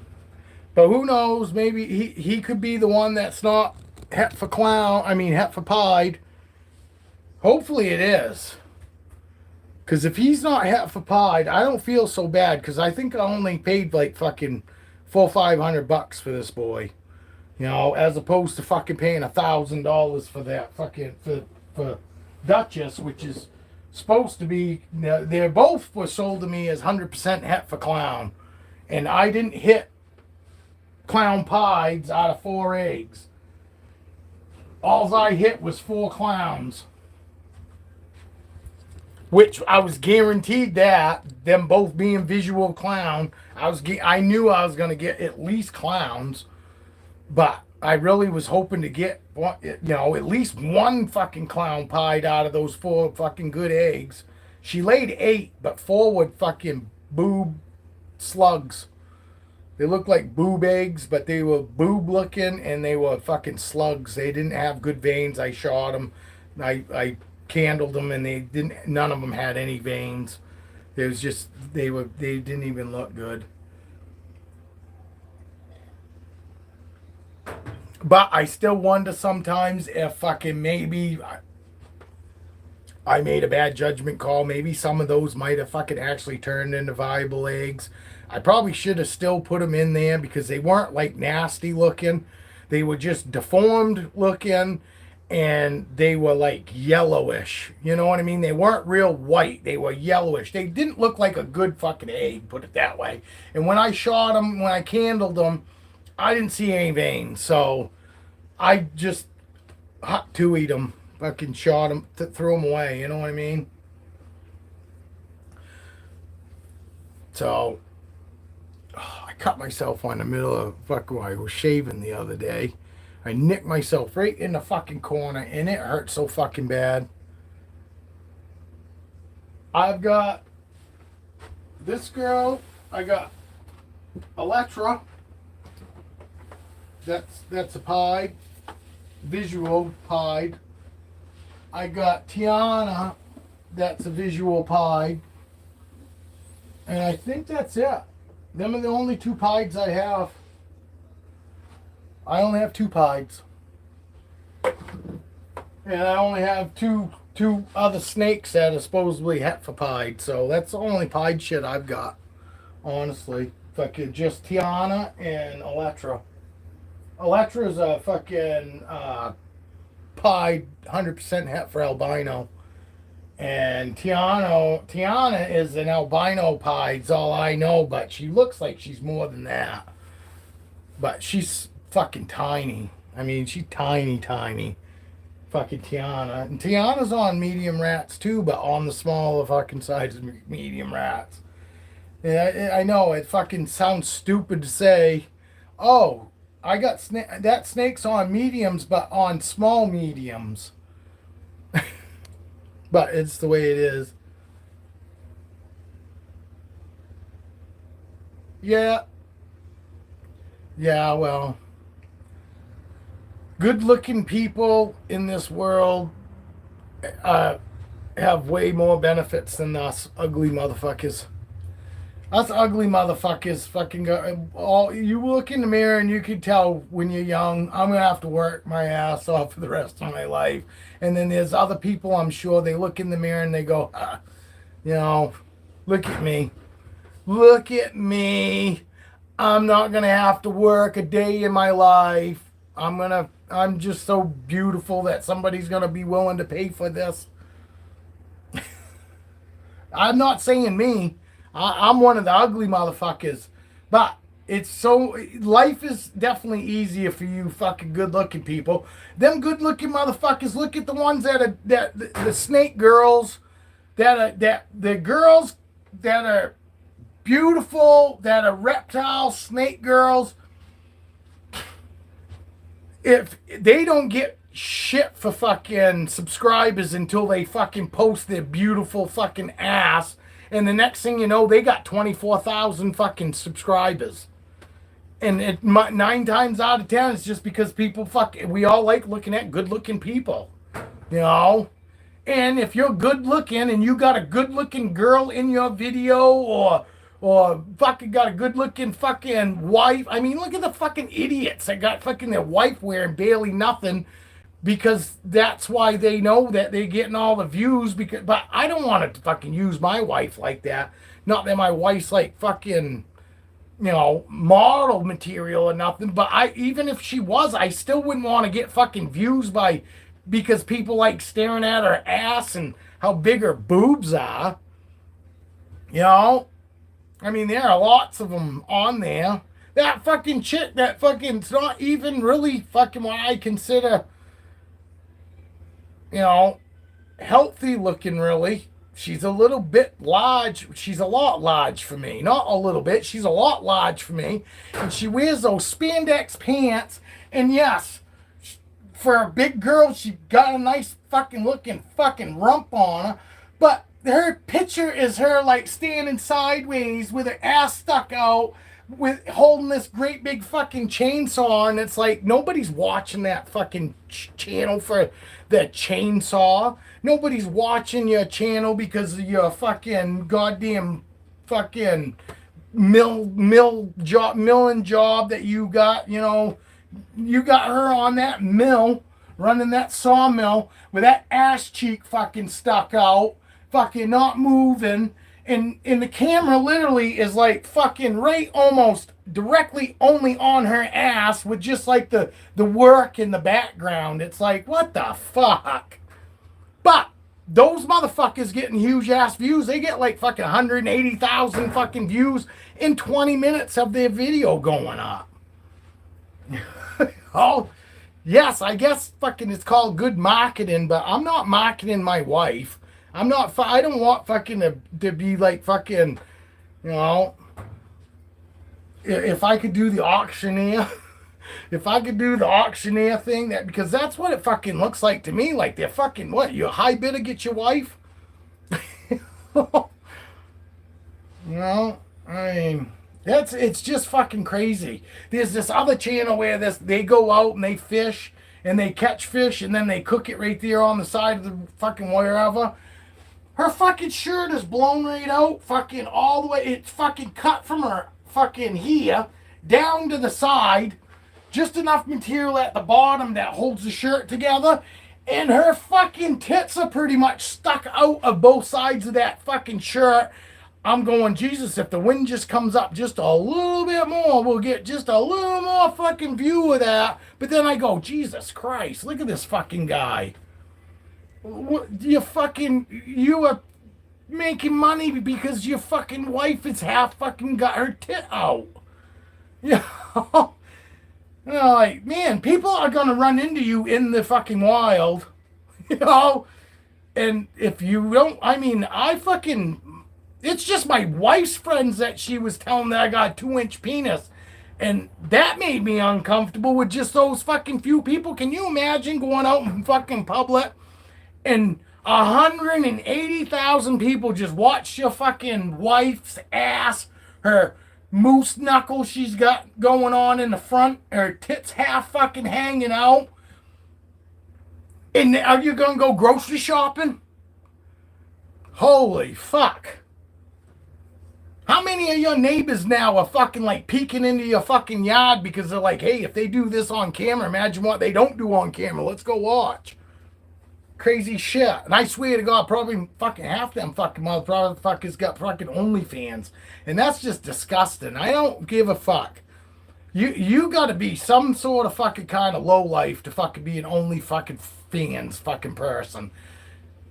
But who knows, maybe he could be the one that's not het for clown. I mean, het for pied. Hopefully it is. Because if he's not het for pied, I don't feel so bad. Because I think I only paid like fucking $400-500 for this boy. You know, as opposed to fucking paying $1,000 for that fucking, for Duchess, which is supposed to be, they're both were sold to me as 100% het for clown. And I didn't hit clown pieds out of 4 eggs. All I hit was 4 clowns, which I was guaranteed that them both being visual clown. I knew I was gonna get at least clowns, but I really was hoping to get at least one fucking clown pied out of those 4 fucking good eggs. She laid 8, but 4 were fucking boob slugs. They looked like boob eggs, but they were boob looking, and they were fucking slugs. They didn't have good veins. I shot them. I candled them, and none of them had any veins. It was just, they didn't even look good. But I still wonder sometimes if fucking maybe I made a bad judgment call. Maybe some of those might have fucking actually turned into viable eggs. I probably should have still put them in there because they weren't like nasty looking. They were just deformed looking, and they were like yellowish. You know what I mean? They weren't real white. They were yellowish. They didn't look like a good fucking egg, put it that way. And when I shot them, when I candled them, I didn't see any veins. So I just hot two-eat them. Fucking shot them, threw them away. You know what I mean? So I cut myself on the middle of fucking, I was shaving the other day. I nicked myself right in the fucking corner, and it hurt so fucking bad. I've got this girl. I got Electra. That's a pied, visual pied. I got Tiana. That's a visual pied. And I think that's it. Them are the only 2 pieds I have. I only have 2 pieds. And I only have two other snakes that are supposedly het for pied. So that's the only pied shit I've got. Honestly. Fucking just Tiana and Electra. Electra's a fucking pied 100% het for albino. And Tiana is an albino pied's all I know, but she looks like she's more than that. But she's fucking tiny. I mean, she's tiny. Fucking Tiana. And Tiana's on medium rats too, but on the smaller fucking size of medium rats. And I know it fucking sounds stupid to say, oh, I got that snake's on mediums, but on small mediums. But it's the way it is. Yeah. Yeah, well. Good-looking people in this world have way more benefits than us ugly motherfuckers. Us ugly motherfuckers fucking go. You look in the mirror and you can tell when you're young, I'm going to have to work my ass off for the rest of my life. And then there's other people, I'm sure, they look in the mirror and they go, look at me. Look at me. I'm not going to have to work a day in my life. I'm just so beautiful that somebody's going to be willing to pay for this. I'm not saying me. I'm one of the ugly motherfuckers. But it's so life is definitely easier for you fucking good looking people. Them good looking motherfuckers. Look at the ones that are the snake girls, that the girls that are beautiful, that are reptile snake girls. If they don't get shit for fucking subscribers until they fucking post their beautiful fucking ass, and the next thing you know, they got 24,000 fucking subscribers. And 9 times out of 10, it's just because people we all like looking at good looking people, you know. And if you're good looking and you got a good looking girl in your video, or fucking got a good looking fucking wife. I mean, look at the fucking idiots that got fucking their wife wearing barely nothing, because that's why they know that they're getting all the views. But I don't want to fucking use my wife like that. Not that my wife's like fucking, model material or nothing. But even if she was, I still wouldn't want to get fucking views because people like staring at her ass and how big her boobs are. I mean, there are lots of them on there. That fucking chick, it's not even really fucking what I consider, healthy looking, really. She's a little bit large. She's a lot large for me. Not a little bit. She's a lot large for me. And she wears those spandex pants. And yes, for a big girl, she got a nice fucking looking fucking rump on her. But her picture is her like standing sideways with her ass stuck out, with holding this great big fucking chainsaw, and it's like nobody's watching that fucking channel for the chainsaw. Nobody's watching your channel because of your fucking goddamn fucking milling job that you got. You got her on that mill, running that sawmill with that ass cheek fucking stuck out, fucking not moving, and the camera literally is like fucking right almost directly only on her ass, with just like the work in the background. It's like, what the fuck? But those motherfuckers getting huge ass views. They get like fucking 180,000 fucking views in 20 minutes of their video going up. Oh, yes, I guess fucking it's called good marketing, but I'm not marketing my wife. I don't want fucking to be like fucking, if I could do the auctioneer, if I could do the auctioneer thing, because that's what it fucking looks like to me. Like they're fucking, what, you a high bidder get your wife? I mean, it's just fucking crazy. There's this other channel where they go out and they fish and they catch fish and then they cook it right there on the side of the fucking wherever. Her fucking shirt is blown right out, fucking all the way. It's fucking cut from her fucking here down to the side. Just enough material at the bottom that holds the shirt together. And her fucking tits are pretty much stuck out of both sides of that fucking shirt. I'm going, Jesus, if the wind just comes up just a little bit more, we'll get just a little more fucking view of that. But then I go, Jesus Christ, look at this fucking guy. You are making money because your fucking wife is half fucking got her tit out. Like, man, people are gonna run into you in the fucking wild, and if you don't, I mean, it's just my wife's friends that she was telling that I got a 2-inch penis. And that made me uncomfortable with just those fucking few people. Can you imagine going out in fucking public and 180,000 people just watch your fucking wife's ass, her moose knuckle she's got going on in the front, her tits half fucking hanging out? And are you gonna go grocery shopping? Holy fuck. How many of your neighbors now are fucking like peeking into your fucking yard because they're like, hey, if they do this on camera, imagine what they don't do on camera. Let's go watch. Crazy shit. And I swear to God, probably fucking half them fucking motherfuckers got fucking OnlyFans. And that's just disgusting. I don't give a fuck. You gotta be some sort of fucking kind of low life to fucking be an only fucking fans fucking person.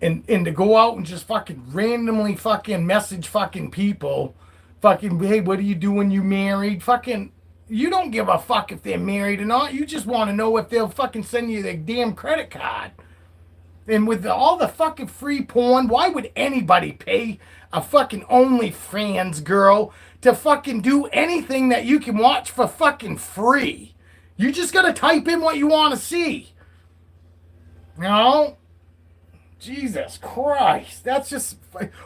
And to go out and just fucking randomly fucking message fucking people, fucking, hey, what are you doing? You married? Fucking, you don't give a fuck if they're married or not. You just want to know if they'll fucking send you their damn credit card. And with all the fucking free porn, why would anybody pay a fucking OnlyFans girl to fucking do anything that you can watch for fucking free? You just gotta type in what you want to see. You know? Jesus Christ. That's just,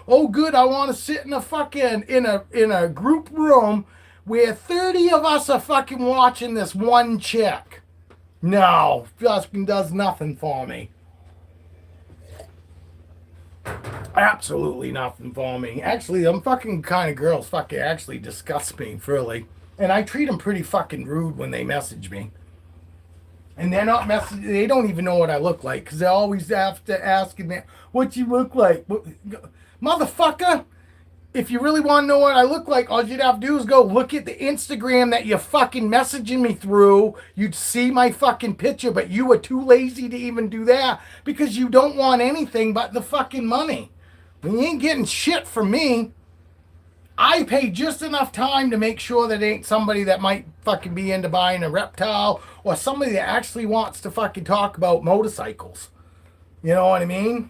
oh good, I want to sit in a fucking, in a group room where 30 of us are fucking watching this one chick. No, fucking does nothing for me. Absolutely nothing for me. Actually, them fucking kind of girls fucking actually disgust me, really. And I treat them pretty fucking rude when they message me. And they're not messaging, they don't even know what I look like because they always have to ask me, what you look like? Motherfucker, if you really want to know what I look like, all you'd have to do is go look at the Instagram that you're fucking messaging me through. You'd see my fucking picture, but you were too lazy to even do that because you don't want anything but the fucking money. You ain't getting shit from me. I pay just enough time to make sure that it ain't somebody that might fucking be into buying a reptile or somebody that actually wants to fucking talk about motorcycles. You know what I mean?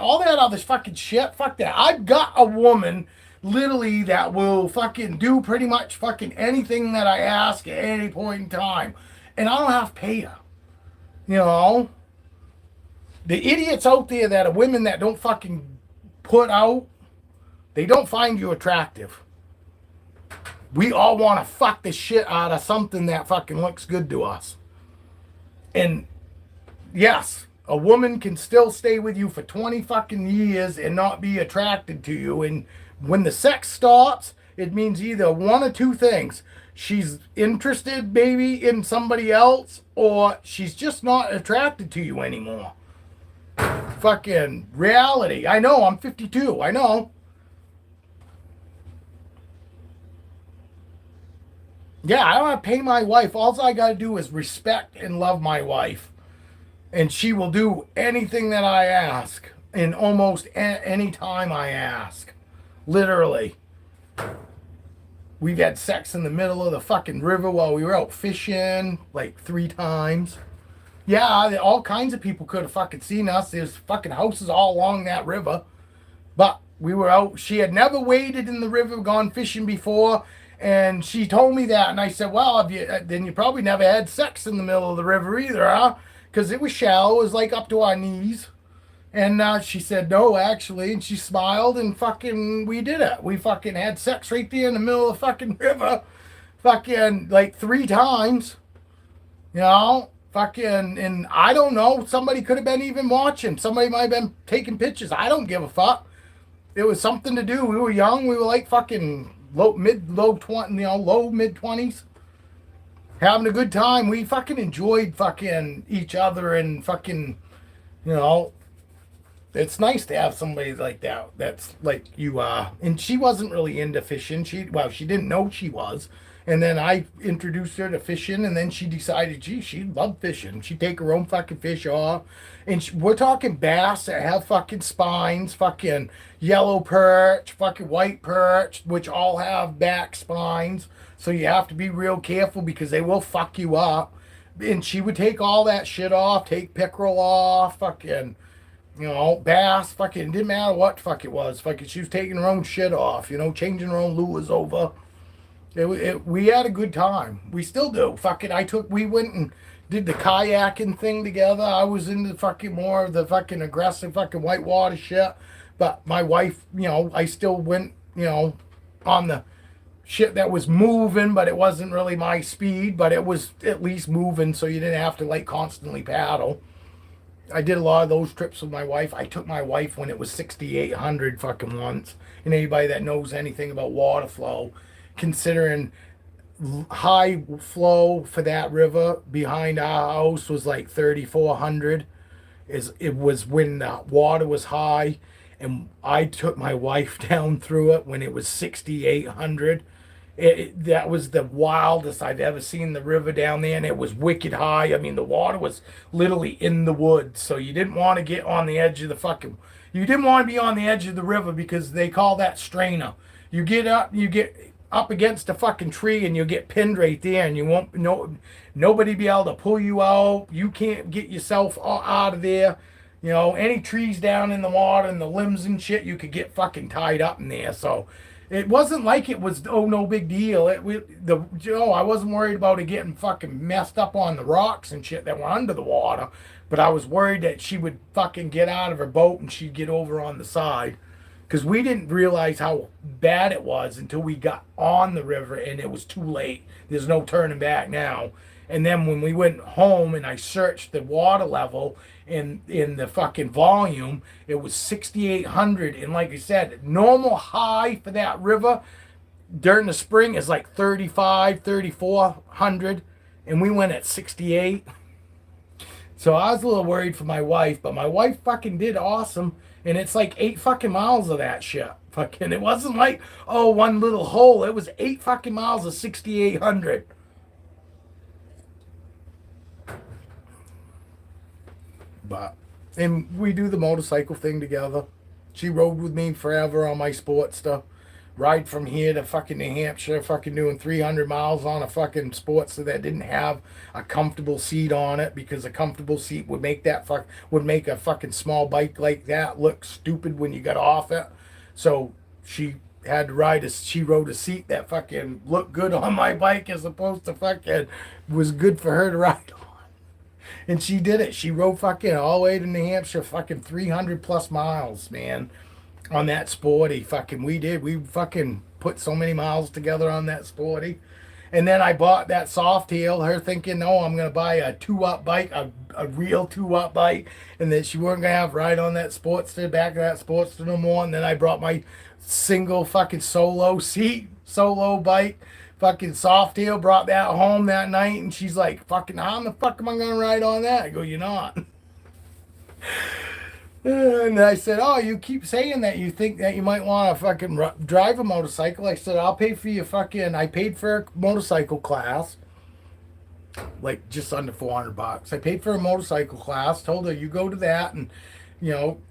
All that other fucking shit, fuck that. I've got a woman literally that will fucking do pretty much fucking anything that I ask at any point in time. And I don't have to pay her. You know? The idiots out there that are women that don't fucking put out, they don't find you attractive. We all want to fuck the shit out of something that fucking looks good to us. And yes, a woman can still stay with you for 20 fucking years and not be attracted to you. And when the sex stops, it means either one or two things. She's interested maybe in somebody else, or she's just not attracted to you anymore. Fucking reality. I know, I'm 52. I know. Yeah, I don't have to pay my wife. All I got to do is respect and love my wife. And she will do anything that I ask. In almost any time I ask. Literally. We've had sex in the middle of the fucking river while we were out fishing. Like 3 times. Yeah, all kinds of people could have fucking seen us. There's fucking houses all along that river. But we were out. She had never waded in the river, gone fishing before. And she told me that, and I said, well, then you probably never had sex in the middle of the river either, huh? Because it was shallow. It was like up to our knees. And she said, no, actually. And she smiled, and fucking we did it. We fucking had sex right there in the middle of the fucking river. Fucking like 3 times. You know? Fucking, and I don't know. Somebody could have been even watching. Somebody might have been taking pictures. I don't give a fuck. It was something to do. We were young. We were like fucking low mid 20s, having a good time. We fucking enjoyed fucking each other and fucking, you know, it's nice to have somebody like that that's like you are. And she wasn't really into fishing. She didn't know she was. And then I introduced her to fishing, and then she decided, gee, she loved fishing. She'd take her own fucking fish off. And we're talking bass that have fucking spines, fucking yellow perch, fucking white perch, which all have back spines. So you have to be real careful because they will fuck you up. And she would take all that shit off, take pickerel off, fucking, you know, bass, fucking, didn't matter what fuck it was. Fucking, she was taking her own shit off, you know, changing her own lures over. We had a good time. We still do. Fucking, we went and did the kayaking thing together. I was into fucking more of the fucking aggressive fucking whitewater shit. But my wife, you know, I still went, you know, on the shit that was moving, but it wasn't really my speed, but it was at least moving so you didn't have to like constantly paddle. I did a lot of those trips with my wife. I took my wife when it was 6,800 fucking once. And anybody that knows anything about water flow, considering high flow for that river behind our house was like 3,400. It was when the water was high, and I took my wife down through it when it was 6,800, That was the wildest I've ever seen the river down there, and it was wicked high. I mean, the water was literally in the woods, so you didn't want to get on the edge of the fucking. You didn't want to be on the edge of the river because they call that strainer. You get up against a fucking tree, and you'll get pinned right there, and you won't nobody be able to pull you out. You can't get yourself out of there. You know, any trees down in the water and the limbs and shit, you could get fucking tied up in there. So it wasn't like it was no big deal. I wasn't worried about it getting fucking messed up on the rocks and shit that were under the water, but I was worried that she would fucking get out of her boat and she'd get over on the side, because we didn't realize how bad it was until we got on the river and it was too late. There's no turning back now. And then when we went home and I searched the water level in the fucking volume, it was 6,800. And like I said, normal high for that river during the spring is like 35, 3,400. And we went at 68. So I was a little worried for my wife, but my wife fucking did awesome. And it's like 8 fucking miles of that shit. Fucking, it wasn't like, oh, one little hole. It was 8 fucking miles of 6,800. But, and we do the motorcycle thing together. She rode with me forever on my Sportster. Ride from here to fucking New Hampshire, fucking doing 300 miles on a fucking Sportster that didn't have a comfortable seat on it, because a comfortable seat would make a fucking small bike like that look stupid when you got off it. So she had to she rode a seat that fucking looked good on my bike, as opposed to fucking was good for her to ride on. And she did it. She rode fucking all the way to New Hampshire, fucking 300 plus miles, man, on that Sporty. Fucking, we did. We fucking put so many miles together on that Sporty. And then I bought that Softail, her thinking, no, I'm going to buy a 2-up bike, a real 2-up bike, and that she wasn't going to have ride on that Sportster, back of that Sportster no more. And then I brought my single fucking solo bike, fucking Softail, brought that home that night, and she's like, fucking, how the fuck am I gonna ride on that? I go, you're not. And I said, oh, you keep saying that you think that you might want to fucking drive a motorcycle. I said, I'll pay for your fucking, I paid for a motorcycle class, like just under $400. I paid for a motorcycle class, told her, you go to that and,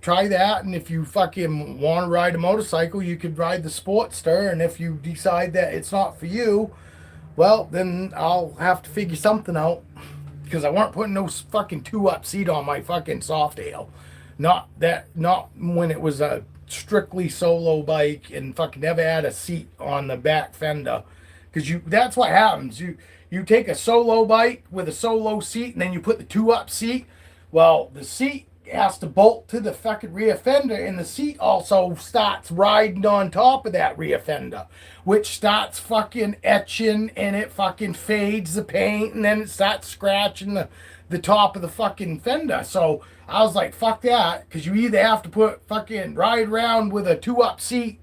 try that. And if you fucking want to ride a motorcycle, you could ride the Sportster. And if you decide that it's not for you, well, then I'll have to figure something out, because I weren't putting no fucking 2-up seat on my fucking Softail. Not when it was a strictly solo bike and fucking never had a seat on the back fender. Because that's what happens. You take a solo bike with a solo seat, and then you put the 2-up seat. Well, the seat has to bolt to the fucking rear fender, and the seat also starts riding on top of that rear fender, which starts fucking etching, and it fucking fades the paint, and then it starts scratching the top of the fucking fender. So I was like, fuck that, because you either have to ride around with a 2-up seat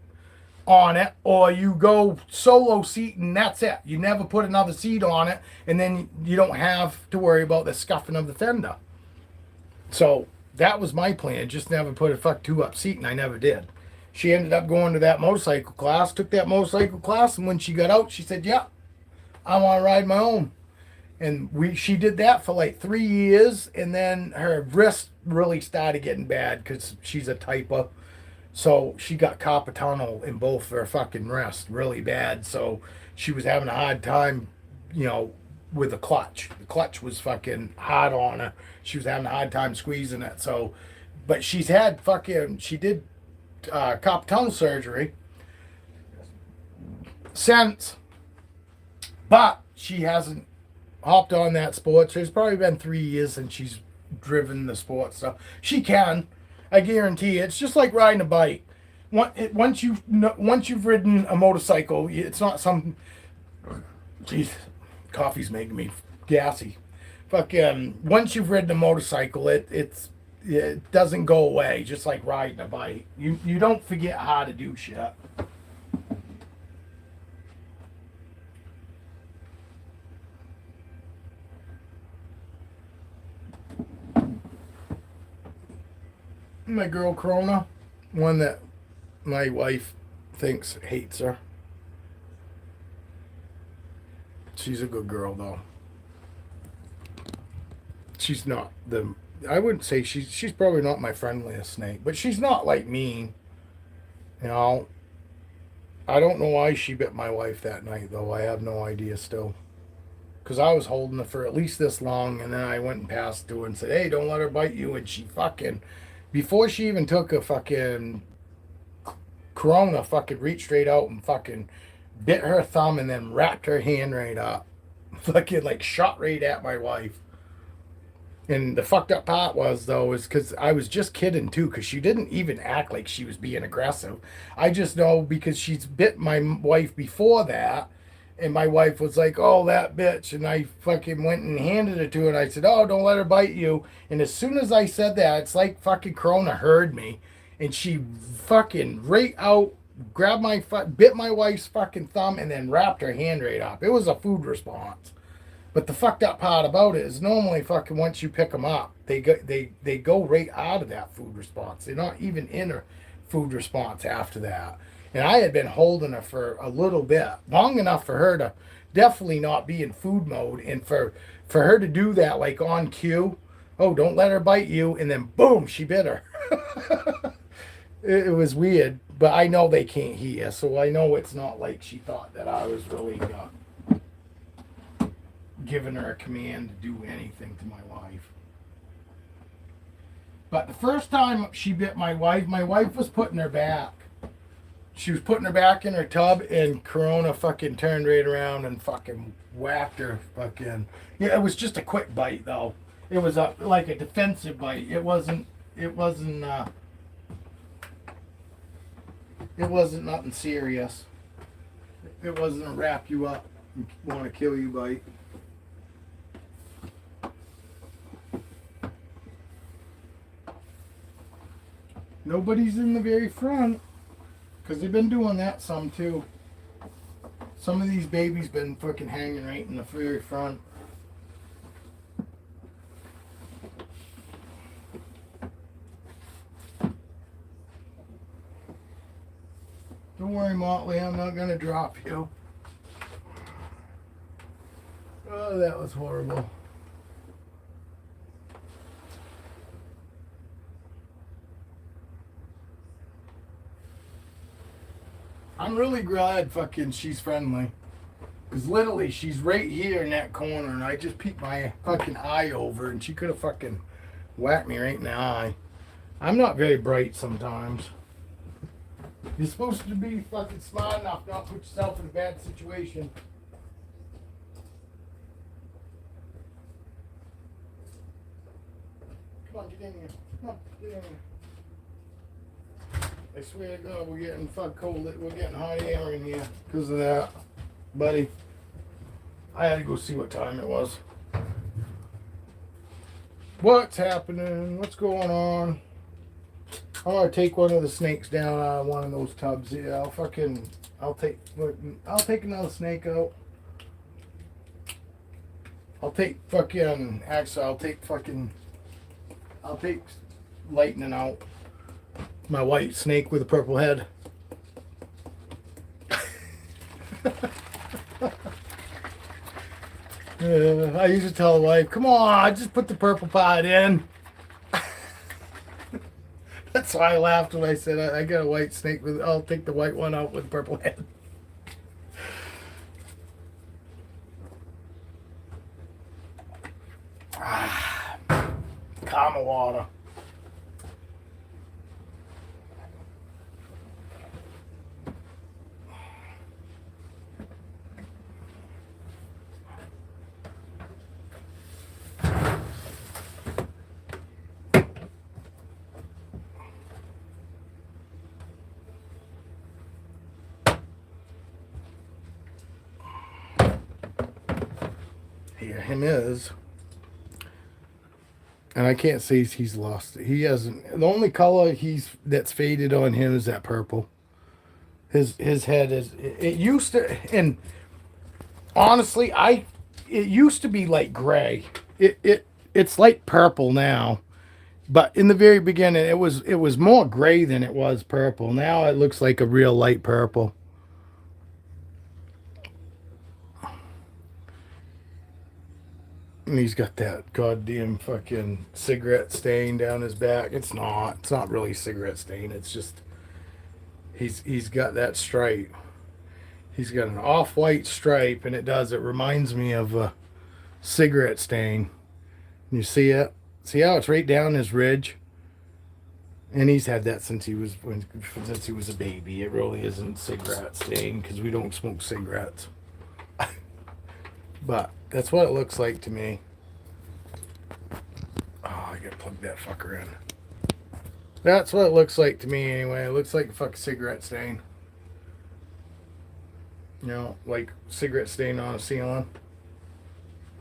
on it, or you go solo seat and that's it. You never put another seat on it, and then you don't have to worry about the scuffing of the fender. So that was my plan, just never put a 2-up seat, and I never did. She ended up going to that motorcycle class, took that motorcycle class, and when she got out, she said, yeah, I want to ride my own. And she did that for like 3 years, and then her wrist really started getting bad because she's a typer. So she got carpal tunnel in both her fucking wrists really bad. So she was having a hard time, with the clutch. The clutch was fucking hard on her. She was having a hard time squeezing it. So, but she did carpal tunnel surgery since, but she hasn't hopped on that Sportster. It's probably been 3 years since she's driven the Sportster. She can, I guarantee you. It's just like riding a bike. Once you've ridden a motorcycle, it's not some. Jeez, coffee's making me gassy. Fucking, once you've ridden a motorcycle, it doesn't go away. Just like riding a bike, you don't forget how to do shit. My girl Corona, one that my wife thinks hates her. She's a good girl though. She's not the. I wouldn't say she's probably not my friendliest snake, but she's not like mean. You know. I don't know why she bit my wife that night though. I have no idea still. Because I was holding her for at least this long, and then I went and passed to her and said, "Hey, don't let her bite you." And she fucking, before she even took a fucking Corona, fucking reached straight out and fucking bit her thumb and then wrapped her hand right up. Fucking like shot right at my wife. And the fucked up part was though is because I was just kidding too, because she didn't even act like she was being aggressive. I just know because she's bit my wife before that, and my wife was like, "Oh, that bitch," and I fucking went and handed it to her, and I said, "Oh, don't let her bite you." And as soon as I said that, it's like fucking Corona heard me, and she fucking right out grabbed my bit my wife's fucking thumb, and then wrapped her hand right up. It was a food response. But the fucked up part about it is normally fucking once you pick them up, they go right out of that food response. They're not even in a food response after that. And I had been holding her for a little bit, long enough for her to definitely not be in food mode, and for her to do that like on cue. Oh, don't let her bite you, and then boom, she bit her. It was weird, but I know they can't hear, so I know it's not like she thought that I was really giving her a command to do anything to my wife. But the first time she bit my wife was putting her back. She was putting her back in her tub, and Corona fucking turned right around and fucking whacked her fucking. Yeah, it was just a quick bite though. It was like a defensive bite. It wasn't nothing serious. It wasn't a wrap you up and want to kill you bite. Nobody's in the very front, because they've been doing that some too. Some of these babies been fucking hanging right in the very front. Don't worry, Motley, I'm not gonna drop you. Oh, that was horrible. I'm really glad fucking she's friendly. Because literally she's right here in that corner, and I just peeked my fucking eye over, and she could have fucking whacked me right in the eye. I'm not very bright sometimes. You're supposed to be fucking smart enough not to put yourself in a bad situation. Come on, get in here. Come on, get in here. I swear to God, we're getting fuck cold. We're getting hot air in here because of that, buddy. I had to go see what time it was. What's happening? What's going on? I'm gonna take one of the snakes down out of one of those tubs. Yeah, I'll take another snake out. I'll take lightning out. My white snake with a purple head. I used to tell the wife, "Come on, just put the purple pot in." That's why I laughed when I said I got a white snake with. I'll take the white one out with the purple head. Calm water. Here him is. And I can't say he's lost it. He hasn't. The only color that's faded on him is that purple. His head is. It used to, and honestly, it used to be like gray. It's like purple now, but in the very beginning, it was more gray than it was purple. Now it looks like a real light purple. And he's got that goddamn fucking cigarette stain down his back. It's not. It's not really cigarette stain. It's just he's got that stripe. He's got an off-white stripe, and it reminds me of a cigarette stain. You see it? See how it's right down his ridge? And he's had that since he was a baby. It really isn't cigarette stain because we don't smoke cigarettes. But that's what it looks like to me. Oh, I gotta plug that fucker in. That's what it looks like to me anyway. It looks like a fucking cigarette stain. You know, like cigarette stain on a ceiling.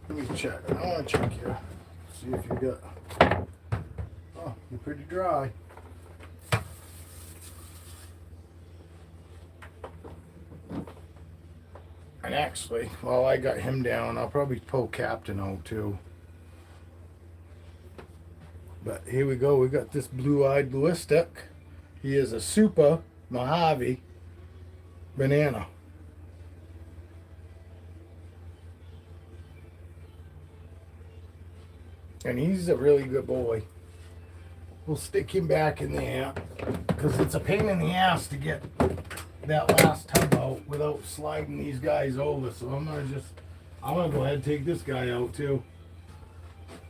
Let me check. I want to check you. See if you got. Oh, you're pretty dry. And actually, while I got him down, I'll probably pull Captain out too. But here we go. We got this blue-eyed ballistic. He is a super Mojave banana. And he's a really good boy. We'll stick him back in there because it's a pain in the ass to get that last tub out without sliding these guys over. So I'm gonna go ahead and take this guy out too.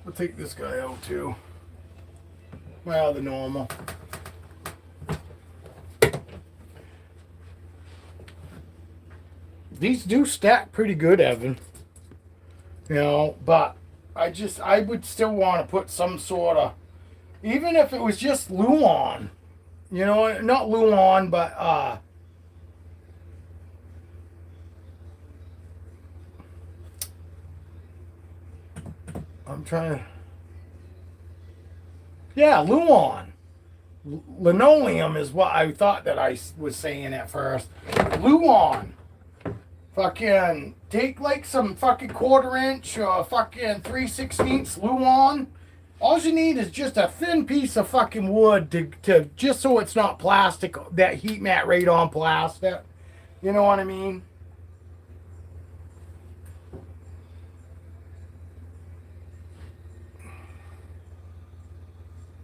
We'll take this guy out too. Well, the normal. These do stack pretty good, Evan. You know, but I would still want to put some sort of, even if it was just Luan, you know, not Luan, but I'm trying to, yeah, Luan. Linoleum is what I thought that I was saying at first. Luan. Fucking take like some fucking 1/4 inch or fucking 3/16 Luan. All you need is just a thin piece of fucking wood to just so it's not plastic, that heat mat right on plastic. You know what I mean?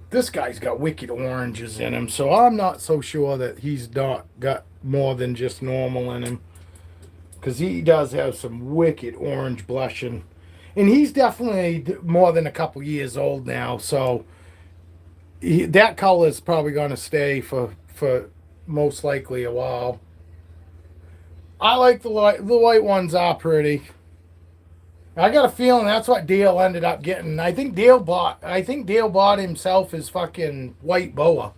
This guy's got wicked oranges in him, so I'm not so sure that he's not got more than just normal in him. Because he does have some wicked orange blushing. And he's definitely more than a couple years old now. So that color is probably going to stay for most likely a while. I like the white ones are pretty. I got a feeling that's what Dale ended up getting. I think Dale bought himself his fucking white boa.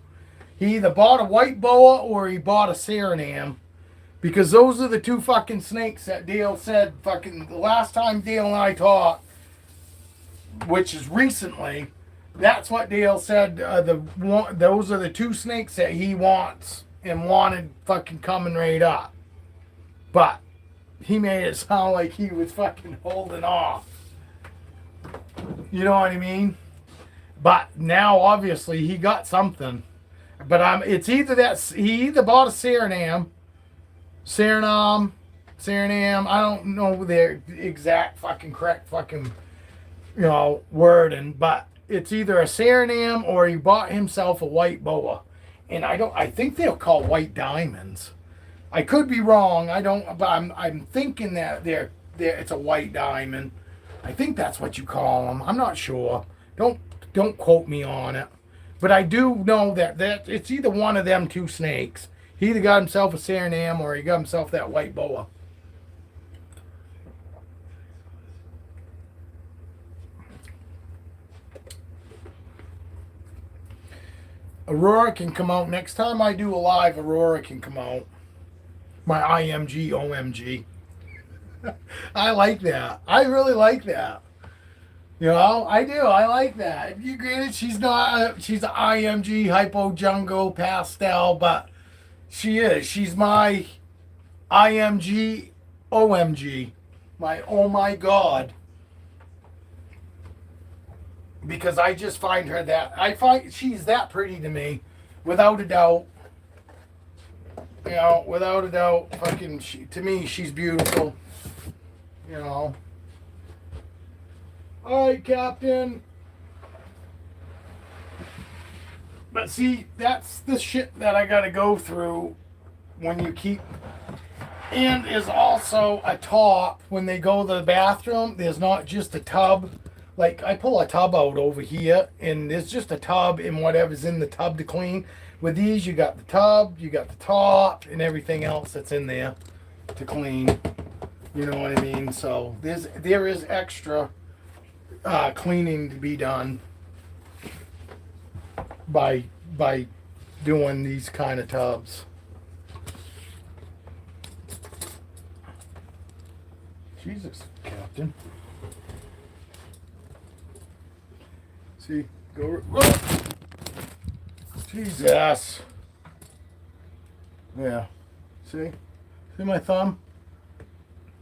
He either bought a white boa or he bought a Suriname. Because those are the two fucking snakes that Dale said fucking the last time Dale and I talked, which is recently. That's what Dale said. Those are the two snakes that he wants and wanted fucking coming right up. But he made it sound like he was fucking holding off. You know what I mean? But now obviously he got something. But it's either that he either bought a Suriname, I don't know their exact fucking correct fucking, you know, wording, but it's either a Suriname or he bought himself a white boa. And I think they're called white diamonds. I could be wrong. But I'm thinking that it's a white diamond. I think that's what you call them. I'm not sure. Don't quote me on it. But I do know that it's either one of them two snakes. He either got himself a Suriname or he got himself that white boa. Aurora can come out. Next time I do a live, Aurora can come out. My IMG OMG. I like that. I really like that. You know, I do. I like that. If you granted, she's an IMG Hypo Jungle Pastel, but she is. She's my IMG OMG. My oh my God. Because I just find her I find she's that pretty to me. Without a doubt. You know, without a doubt. To me, she's beautiful. You know. All right, Captain. But see, that's the shit that I gotta go through when you keep. And is also a top when they go to the bathroom. There's not just a tub. Like I pull a tub out over here, and there's just a tub and whatever's in the tub to clean. With these, you got the tub, you got the top, and everything else that's in there to clean. You know what I mean? So there is extra cleaning to be done by doing these kind of tubs. Jesus, Captain. See, go. Oh! Jesus. Yeah. See? See my thumb?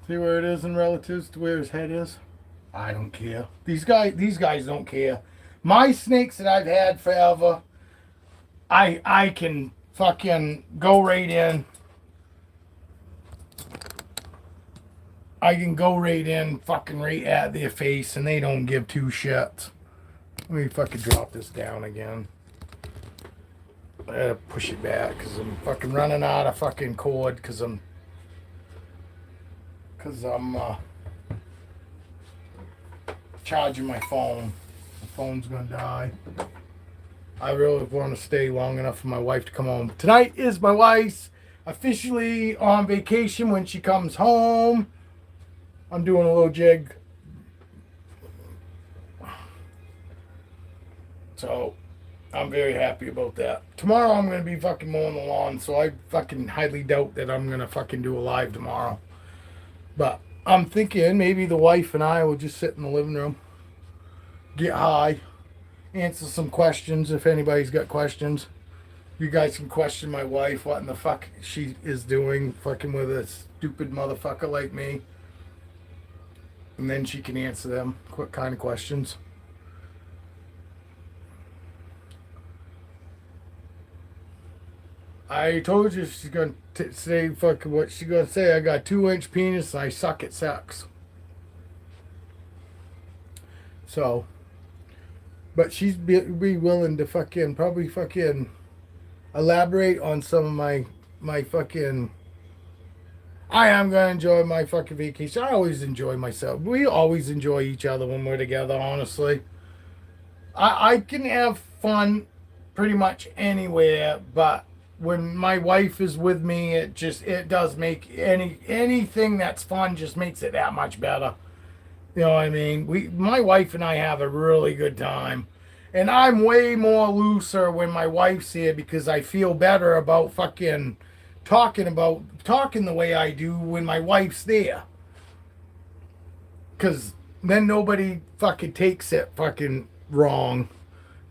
See where it is in relatives to where his head is? I don't care. These guys don't care. My snakes that I've had forever, I can fucking go right in. I can go right in, fucking right at their face, and they don't give two shits. Let me fucking drop this down again. I gotta push it back because I'm fucking running out of fucking cord because I'm charging my phone. The phone's gonna die. I really want to stay long enough for my wife to come home. Tonight is my wife's officially on vacation when she comes home. I'm doing a little jig. So, I'm very happy about that. Tomorrow I'm going to be fucking mowing the lawn, so I fucking highly doubt that I'm going to fucking do a live tomorrow. But I'm thinking maybe the wife and I will just sit in the living room, get high, answer some questions if anybody's got questions. You guys can question my wife, what in the fuck she is doing, fucking with a stupid motherfucker like me. And then she can answer them. What kind of questions? I told you she's going to say fucking what she's going to say. I got 2-inch penis and I suck at sex. So, but she's be willing to fucking probably fucking elaborate on some of my fucking. I am going to enjoy my fucking vacation. I always enjoy myself. We always enjoy each other when we're together, honestly. I can have fun pretty much anywhere, but when my wife is with me, it does make anything that's fun just makes it that much better. You know what I mean? My wife and I have a really good time. And I'm way more looser when my wife's here because I feel better about fucking talking the way I do when my wife's there. Cause then nobody fucking takes it fucking wrong.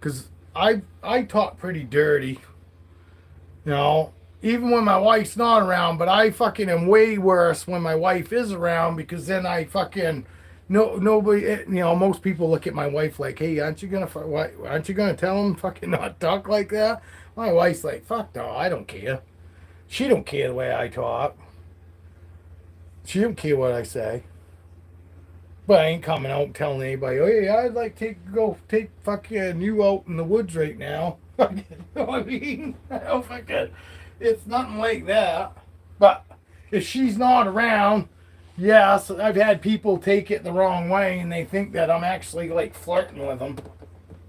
Cause I talk pretty dirty. You know, even when my wife's not around, but I fucking am way worse when my wife is around because then I fucking nobody, you know, most people look at my wife like, hey, aren't you gonna tell him fucking not talk like that? My wife's like, fuck no, I don't care. She don't care the way I talk. She don't care what I say. But I ain't coming out and telling anybody, oh yeah, I'd like to go take fucking you out in the woods right now. You know what I mean? It's nothing like that. But if she's not around, yes, I've had people take it the wrong way and they think that I'm actually like flirting with them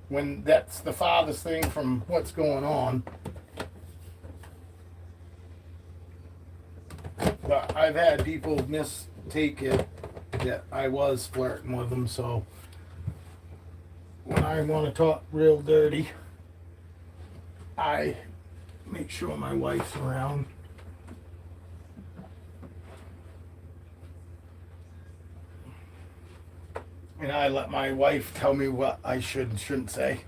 when that's the farthest thing from what's going on. But I've had people mistake it that I was flirting with them, so when I want to talk real dirty, I make sure my wife's around. And I let my wife tell me what I should and shouldn't say.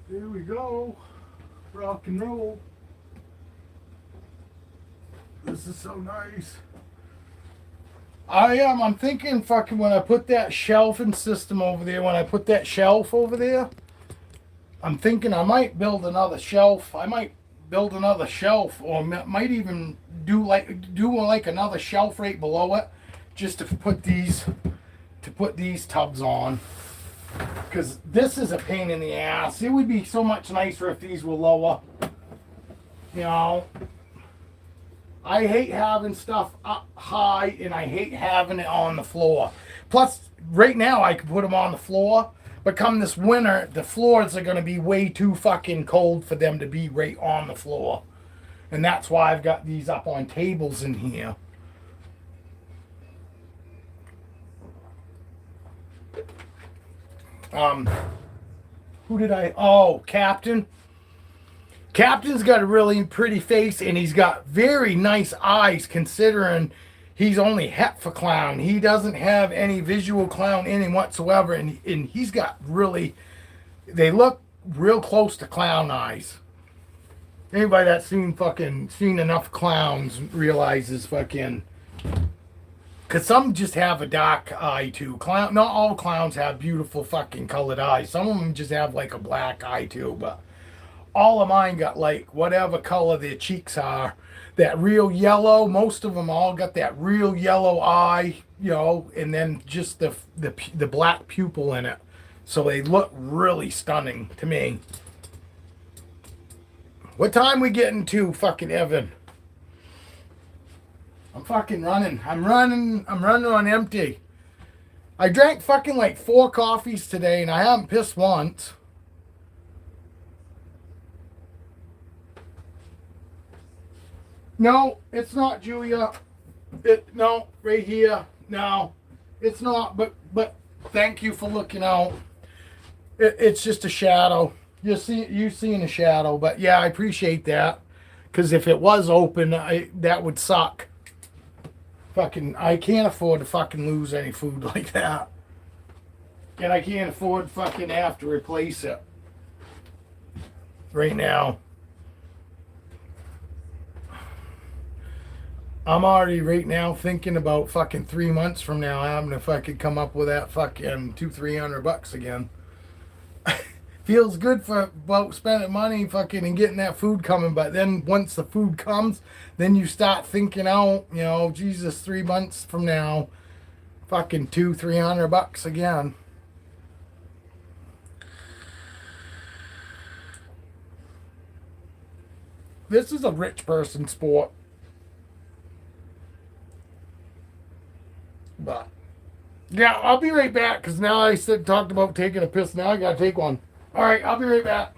There we go. Rock and roll. This is so nice. I'm thinking fucking when I put that shelving system over there, when I put that shelf over there, I'm thinking I might build another shelf. I might build another shelf, or might even do like another shelf right below it, just to put these tubs on. Because this is a pain in the ass. It would be so much nicer if these were lower. You know, I hate having stuff up high, and I hate having it on the floor. Plus, right now I can put them on the floor, but come this winter, the floors are going to be way too fucking cold for them to be right on the floor. And that's why I've got these up on tables in here. Who did I... Oh, Captain. Captain's got a really pretty face, and he's got very nice eyes, considering he's only het for clown. He doesn't have any visual clown in him whatsoever, and he's got really... They look real close to clown eyes. Anybody that's seen enough clowns realizes fucking... Because some just have a dark eye too. Not all clowns have beautiful fucking colored eyes. Some of them just have like a black eye too. But all of mine got like whatever color their cheeks are. That real yellow. Most of them all got that real yellow eye, you know, and then just the black pupil in it. So they look really stunning to me. What time we getting to, fucking Evan? I'm fucking running. I'm running on empty. I drank fucking like 4 coffees today, and I haven't pissed once. No, it's not, Julia. No, right here. No, it's not. But thank you for looking out. It's just a shadow. You seeing a shadow, but yeah, I appreciate that. Because if it was open, that would suck. Fucking, I can't afford to fucking lose any food like that. And I can't afford to fucking have to replace it. Right now. I'm already right now thinking about fucking 3 months from now having to fucking come up with that fucking $200-300 again. Feels good for about spending money fucking and getting that food coming, but then once the food comes, then you start thinking out, you know, Jesus, 3 months from now, fucking $200-300 again. This is a rich person sport. But yeah, I'll be right back, because now I talked about taking a piss. Now I gotta take one. All right, I'll be right back.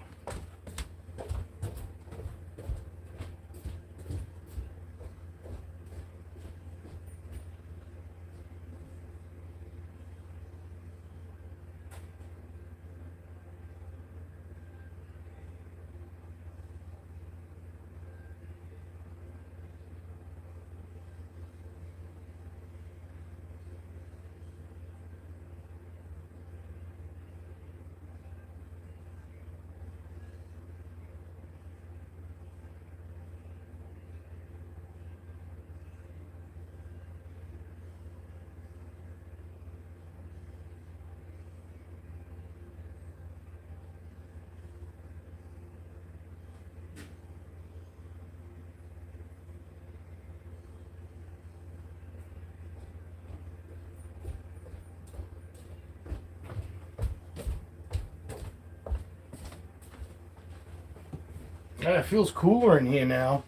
It feels cooler in here now.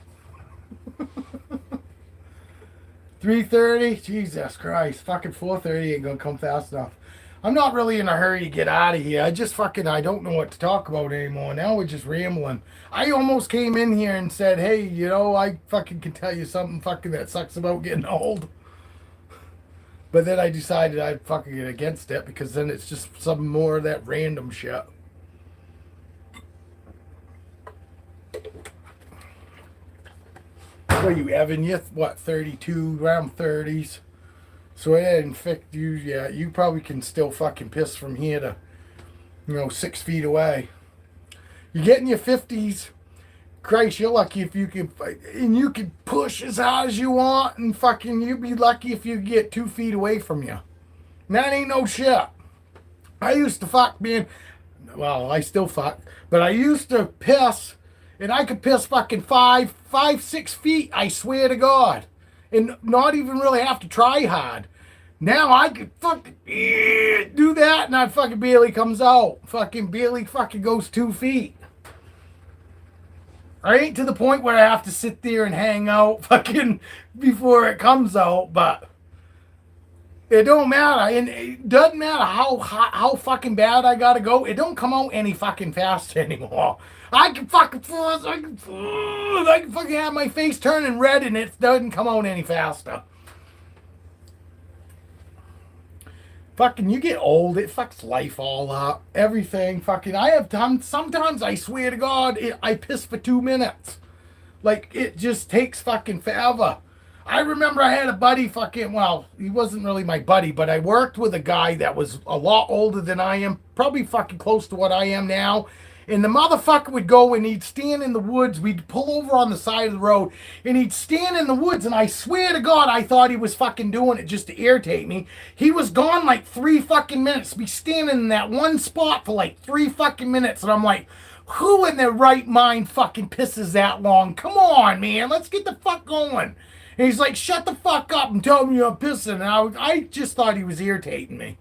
3:30? Jesus Christ. Fucking 4:30 ain't gonna come fast enough. I'm not really in a hurry to get out of here. I don't know what to talk about anymore. Now we're just rambling. I almost came in here and said, hey, you know, I fucking can tell you something fucking that sucks about getting old. But then I decided I'd fucking get against it, because then it's just some more of that random shit. What are you, Evan? You're what, 32, around 30s? So it didn't affect you yet. You probably can still fucking piss from here to, 6 feet away. You get in your 50s, Christ, you're lucky if you can, and you can push as hard as you want, and fucking you'd be lucky if you get 2 feet away from you. And that ain't no shit. I used to fuck being, well, I still fuck, but I used to piss And I could piss fucking 6 feet, I swear to God. And not even really have to try hard. Now I could fucking do that and I fucking barely comes out. Fucking barely fucking goes 2 feet. I ain't to the point where I have to sit there and hang out fucking before it comes out, but it don't matter. And it doesn't matter how fucking bad I gotta go. It don't come out any fucking faster anymore. I can fucking have my face turning red and it doesn't come out any faster. Fucking, you get old, it fucks life all up. Everything, fucking, I have done, sometimes I swear to God, I piss for 2 minutes. Like, it just takes fucking forever. I remember I had a buddy fucking, well, he wasn't really my buddy, but I worked with a guy that was a lot older than I am, probably fucking close to what I am now. And the motherfucker would go and he'd stand in the woods. We'd pull over on the side of the road and he'd stand in the woods. And I swear to God, I thought he was fucking doing it just to irritate me. He was gone like 3 fucking minutes. Be standing in that one spot for like 3 fucking minutes. And I'm like, who in their right mind fucking pisses that long? Come on, man. Let's get the fuck going. And he's like, shut the fuck up and tell me you're pissing. And I just thought he was irritating me.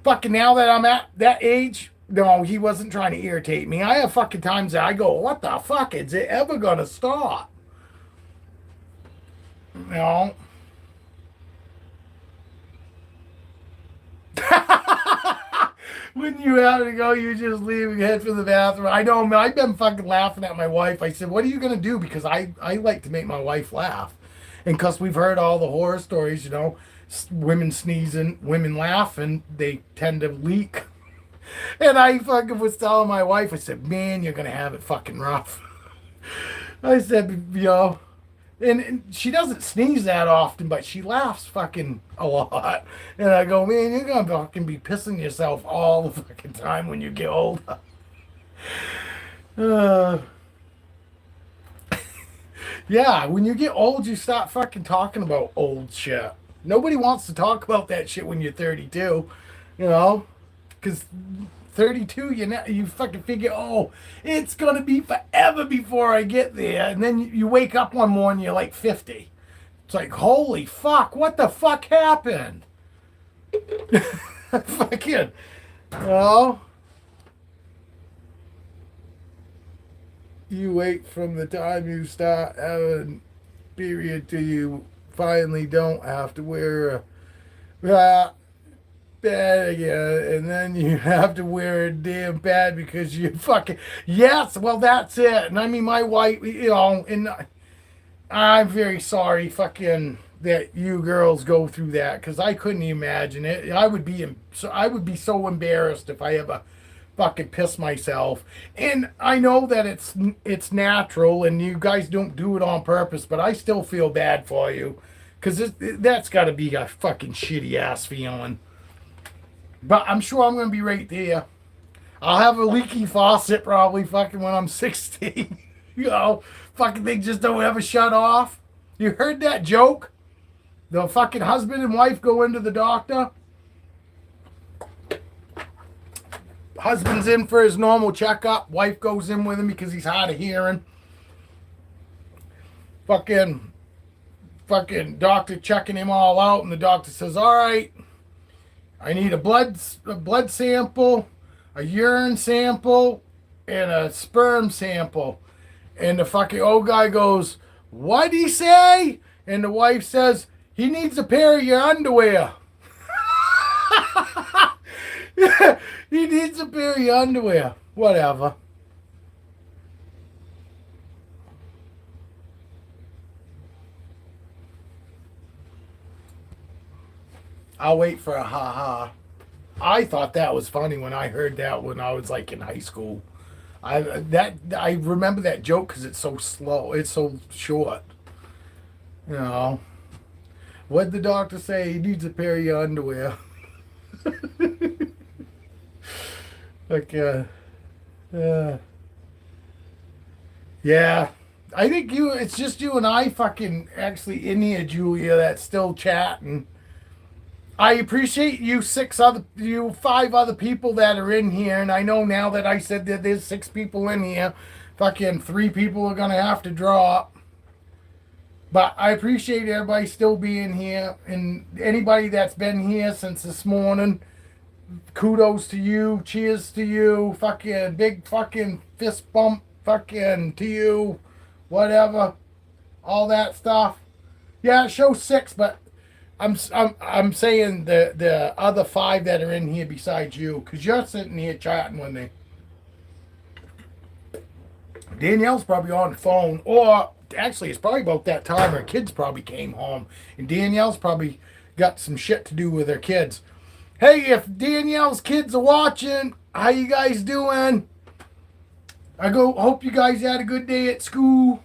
Fucking now that I'm at that age... No, he wasn't trying to irritate me. I have fucking times that I go, what the fuck? Is it ever gonna stop? You know? When you have to go, you just leave and head for the bathroom. I know, I've been fucking laughing at my wife. I said, what are you gonna do? Because I like to make my wife laugh. And because we've heard all the horror stories, you know, women sneezing, women laughing, they tend to leak. And I fucking was telling my wife, I said, man, you're going to have it fucking rough. I said, you know, and she doesn't sneeze that often, but she laughs fucking a lot. And I go, man, you're going to fucking be pissing yourself all the fucking time when you get older. Yeah, when you get old, you start fucking talking about old shit. Nobody wants to talk about that shit when you're 32, you know? Because 32, you fucking figure, oh, it's going to be forever before I get there. And then you wake up one morning, you're like 50. It's like, holy fuck, what the fuck happened? Fucking, you know? You wait from the time you start having period till you finally don't have to wear a bad again, and then you have to wear a damn pad because you fucking, yes, well, that's it. And I mean, my wife, you know, and I'm very sorry fucking that you girls go through that, because I couldn't imagine it. I would be so embarrassed if I ever fucking piss myself. And I know that it's natural and you guys don't do it on purpose, but I still feel bad for you, because that's got to be a fucking shitty ass feeling. But I'm sure I'm going to be right there. I'll have a leaky faucet probably fucking when I'm 60. You know, fucking things just don't ever shut off. You heard that joke? The fucking husband and wife go into the doctor. Husband's in for his normal checkup. Wife goes in with him because he's hard of hearing. Fucking doctor checking him all out, and the doctor says, all right, I need a blood sample, a urine sample, and a sperm sample. And the fucking old guy goes, what'd he say? And the wife says, he needs a pair of your underwear. He needs a pair of your underwear. Whatever. I'll wait for a ha-ha. I thought that was funny when I heard that when I was like in high school. I remember that joke because it's so slow. It's so short. You know. What'd the doctor say? He needs a pair of your underwear. Like, yeah. I think it's just you and I fucking actually in here, Julia, that's still chatting. I appreciate you 5 other people that are in here, and I know now that I said that there's 6 people in here. Fucking 3 people are gonna have to drop. But I appreciate everybody still being here, and anybody that's been here since this morning. Kudos to you. Cheers to you. Fucking big fucking fist bump. Fucking to you. Whatever. All that stuff. Yeah, it shows 6, but I'm saying the other 5 that are in here besides you, because you're sitting here chatting with me. Danielle's probably on the phone, or actually it's probably about that time her kids probably came home, and Danielle's probably got some shit to do with her kids. Hey, if Danielle's kids are watching, how you guys doing? Hope you guys had a good day at school.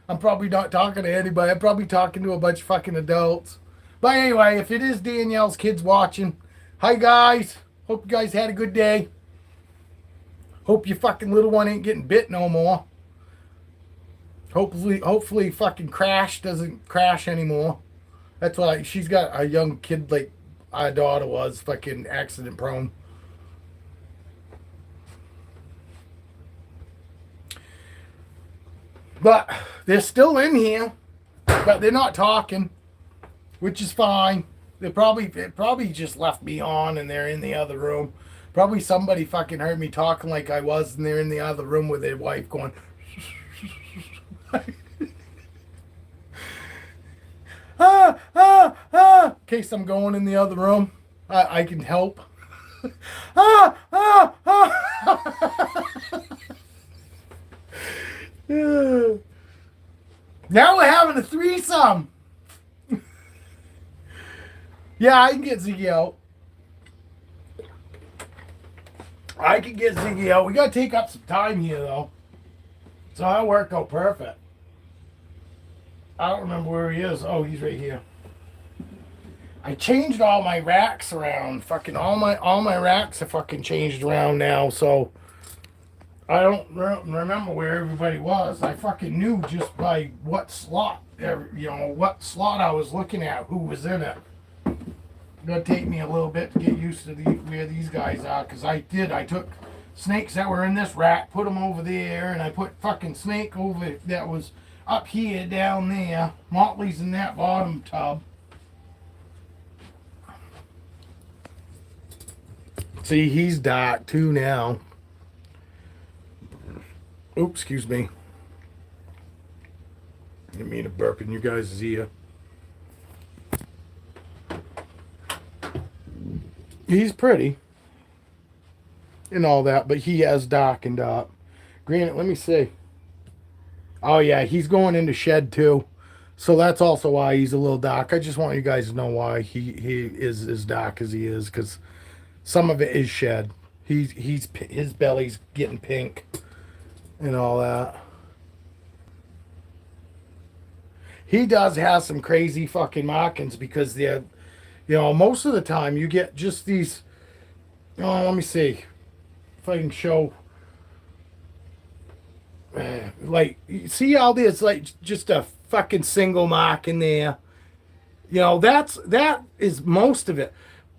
I'm probably not talking to anybody. I'm probably talking to a bunch of fucking adults. But anyway, if it is Danielle's kids watching, hi guys. Hope you guys had a good day. Hope your fucking little one ain't getting bit no more. Hopefully fucking Crash doesn't crash anymore. That's why she's got a young kid like our daughter was, fucking accident prone. But they're still in here, but they're not talking, which is fine. They probably just left me on and they're in the other room. Probably somebody fucking heard me talking like I was, and they're in the other room with their wife going. In case I'm going in the other room, I can help. Now we're having a threesome. Yeah, I can get Ziggy out. I can get Ziggy out. We gotta take up some time here though. So that worked out perfect. I don't remember where he is. Oh, he's right here. I changed all my racks around. Fucking all my racks are fucking changed around now, so I don't remember where everybody was. I fucking knew just by what slot, what slot I was looking at, who was in it. It's gonna take me a little bit to get used to where these guys are, because I took snakes that were in this rack, put them over there, and I put fucking snake over that was up here, down there. Motley's in that bottom tub. See, he's dark too now. Oops, excuse me. Didn't mean to burp in you guys' ear. He's pretty and all that, but he has darkened up. Granted, let me see. Oh yeah, he's going into shed too. So that's also why he's a little dark. I just want you guys to know why he is as dark as he is, because some of it is shed. His belly's getting pink and all that. He does have some crazy fucking markings, because they're, most of the time you get just these. Oh, let me see if I can show. Like, see how there's like just a fucking single mark in there. That is most of it.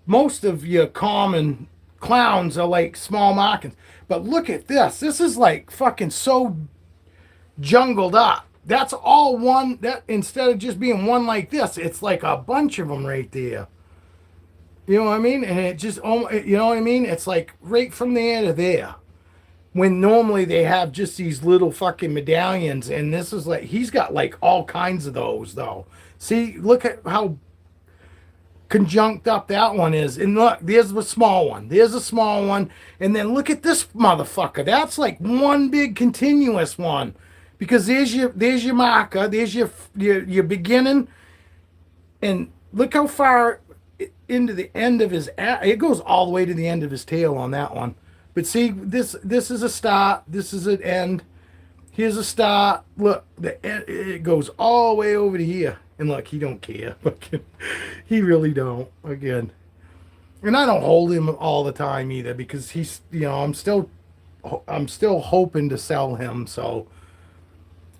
Most of your common clowns are like small markings. But look at this. This is like fucking so jungled up. That's all one. That instead of just being one like this, it's like a bunch of them right there. You know what I mean? And it just, you know what I mean? It's like right from there to there. When normally they have just these little fucking medallions, and this is like, he's got like all kinds of those though. See, look at how conjunct up that one is. And look, there's a small one. There's a small one. And then look at this motherfucker. That's like one big continuous one. Because there's your marker. There's your beginning. And look how far into the end of his, it goes all the way to the end of his tail on that one. But see, this is a start. This is an end. Here's a start. Look, it goes all the way over to here. And look, he don't care. He really don't. Again. And I don't hold him all the time either, because he's, I'm still hoping to sell him. So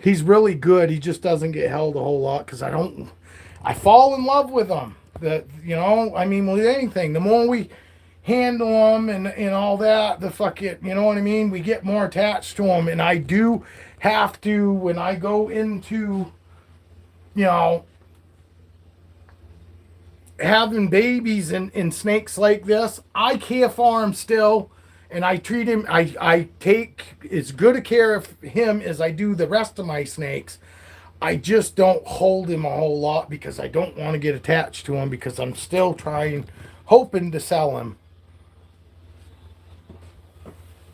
he's really good. He just doesn't get held a whole lot, because I fall in love with him. With anything. The more handle them and all that. The fucking, you know what I mean? We get more attached to them. And I do have to, when I go into, you know, having babies and snakes like this, I care for him still. And I treat him, I take as good a care of him as I do the rest of my snakes. I just don't hold him a whole lot because I don't want to get attached to him because I'm still trying, hoping to sell him.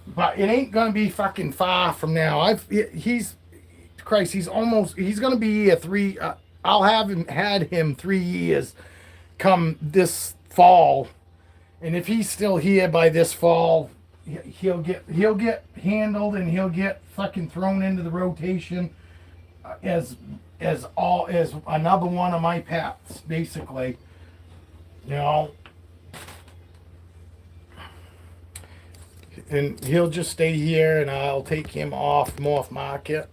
But it ain't gonna be fucking far from now. He's Christ. He's gonna be a three. I'll have him had him 3 years come this fall, and if he's still here by this fall, he'll get handled and he'll get fucking thrown into the rotation as another one of my pets, basically. You know, and he'll just stay here, and I'll take him off Morph Market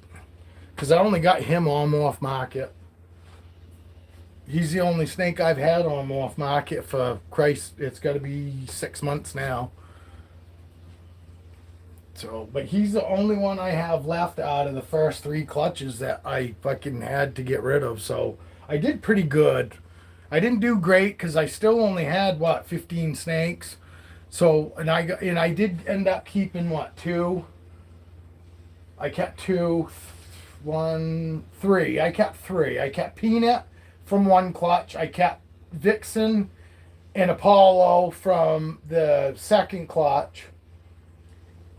because I only got him on Morph Market. He's the only snake I've had on Morph Market for Christ. It's got to be 6 months now. So, but he's the only one I have left out of the first 3 clutches that I fucking had to get rid of. So I did pretty good. I didn't do great because I still only had 15 snakes. So I did end up keeping 2. I kept 2, 1, 3. I kept 3. I kept Peanut from 1 clutch. I kept Vixen and Apollo from the 2nd clutch.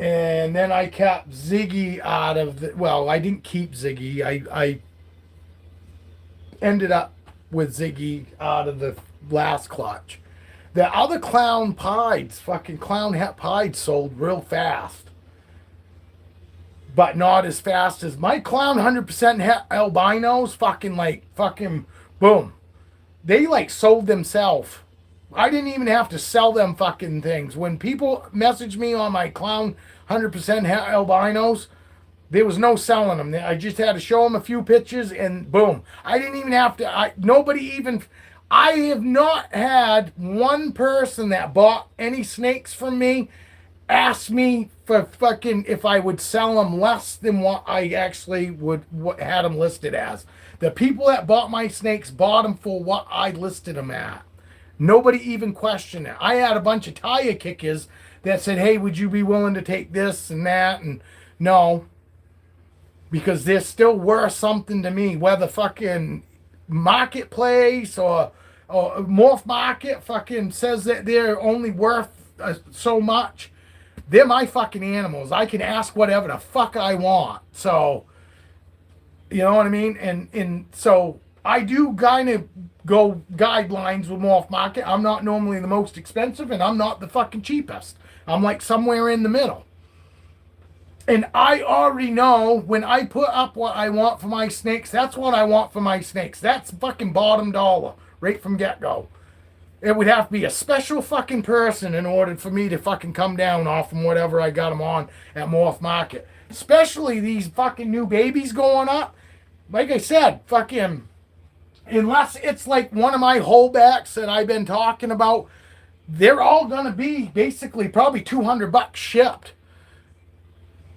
And then I kept Ziggy out of the, well, I didn't keep Ziggy. I ended up with Ziggy out of the last clutch. The other clown pieds, fucking clown hat pieds, sold real fast. But not as fast as my clown 100% albinos, fucking boom. They sold themselves. I didn't even have to sell them fucking things. When people message me on my clown 100% albinos, there was no selling them. I just had to show them a few pictures and boom. I didn't even have to, I have not had one person that bought any snakes from me ask me for fucking if I would sell them less than what I actually had them listed as. The people that bought my snakes bought them for what I listed them at. Nobody even questioned it. I had a bunch of tire kickers that said, hey, would you be willing to take this and that? And no, because they're still worth something to me, whether fucking Marketplace or Morph Market fucking says that they're only worth so much. They're my fucking animals. I can ask whatever the fuck I want. So, you know what I mean? And so I do kind of go guidelines with Morph Market. I'm not normally the most expensive, and I'm not the fucking cheapest. I'm somewhere in the middle. And I already know when I put up what I want for my snakes, that's what I want for my snakes. That's fucking bottom dollar, right from get-go. It would have to be a special fucking person in order for me to fucking come down off from whatever I got them on at Morph Market. Especially these fucking new babies going up. Like I said, fucking, unless it's one of my holdbacks that I've been talking about, they're all going to be basically probably $200 shipped.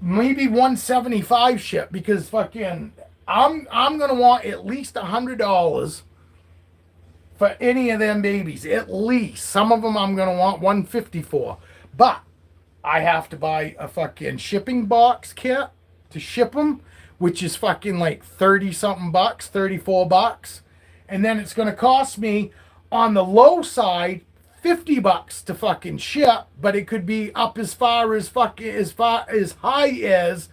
Maybe $175 shipped because fucking, I'm going to want at least $100 for any of them babies. At least. Some of them I'm going to want $150 for. But I have to buy a fucking shipping box kit to ship them, which is fucking 30 something bucks, $34. And then it's going to cost me on the low side $50 to fucking ship, but it could be up as high as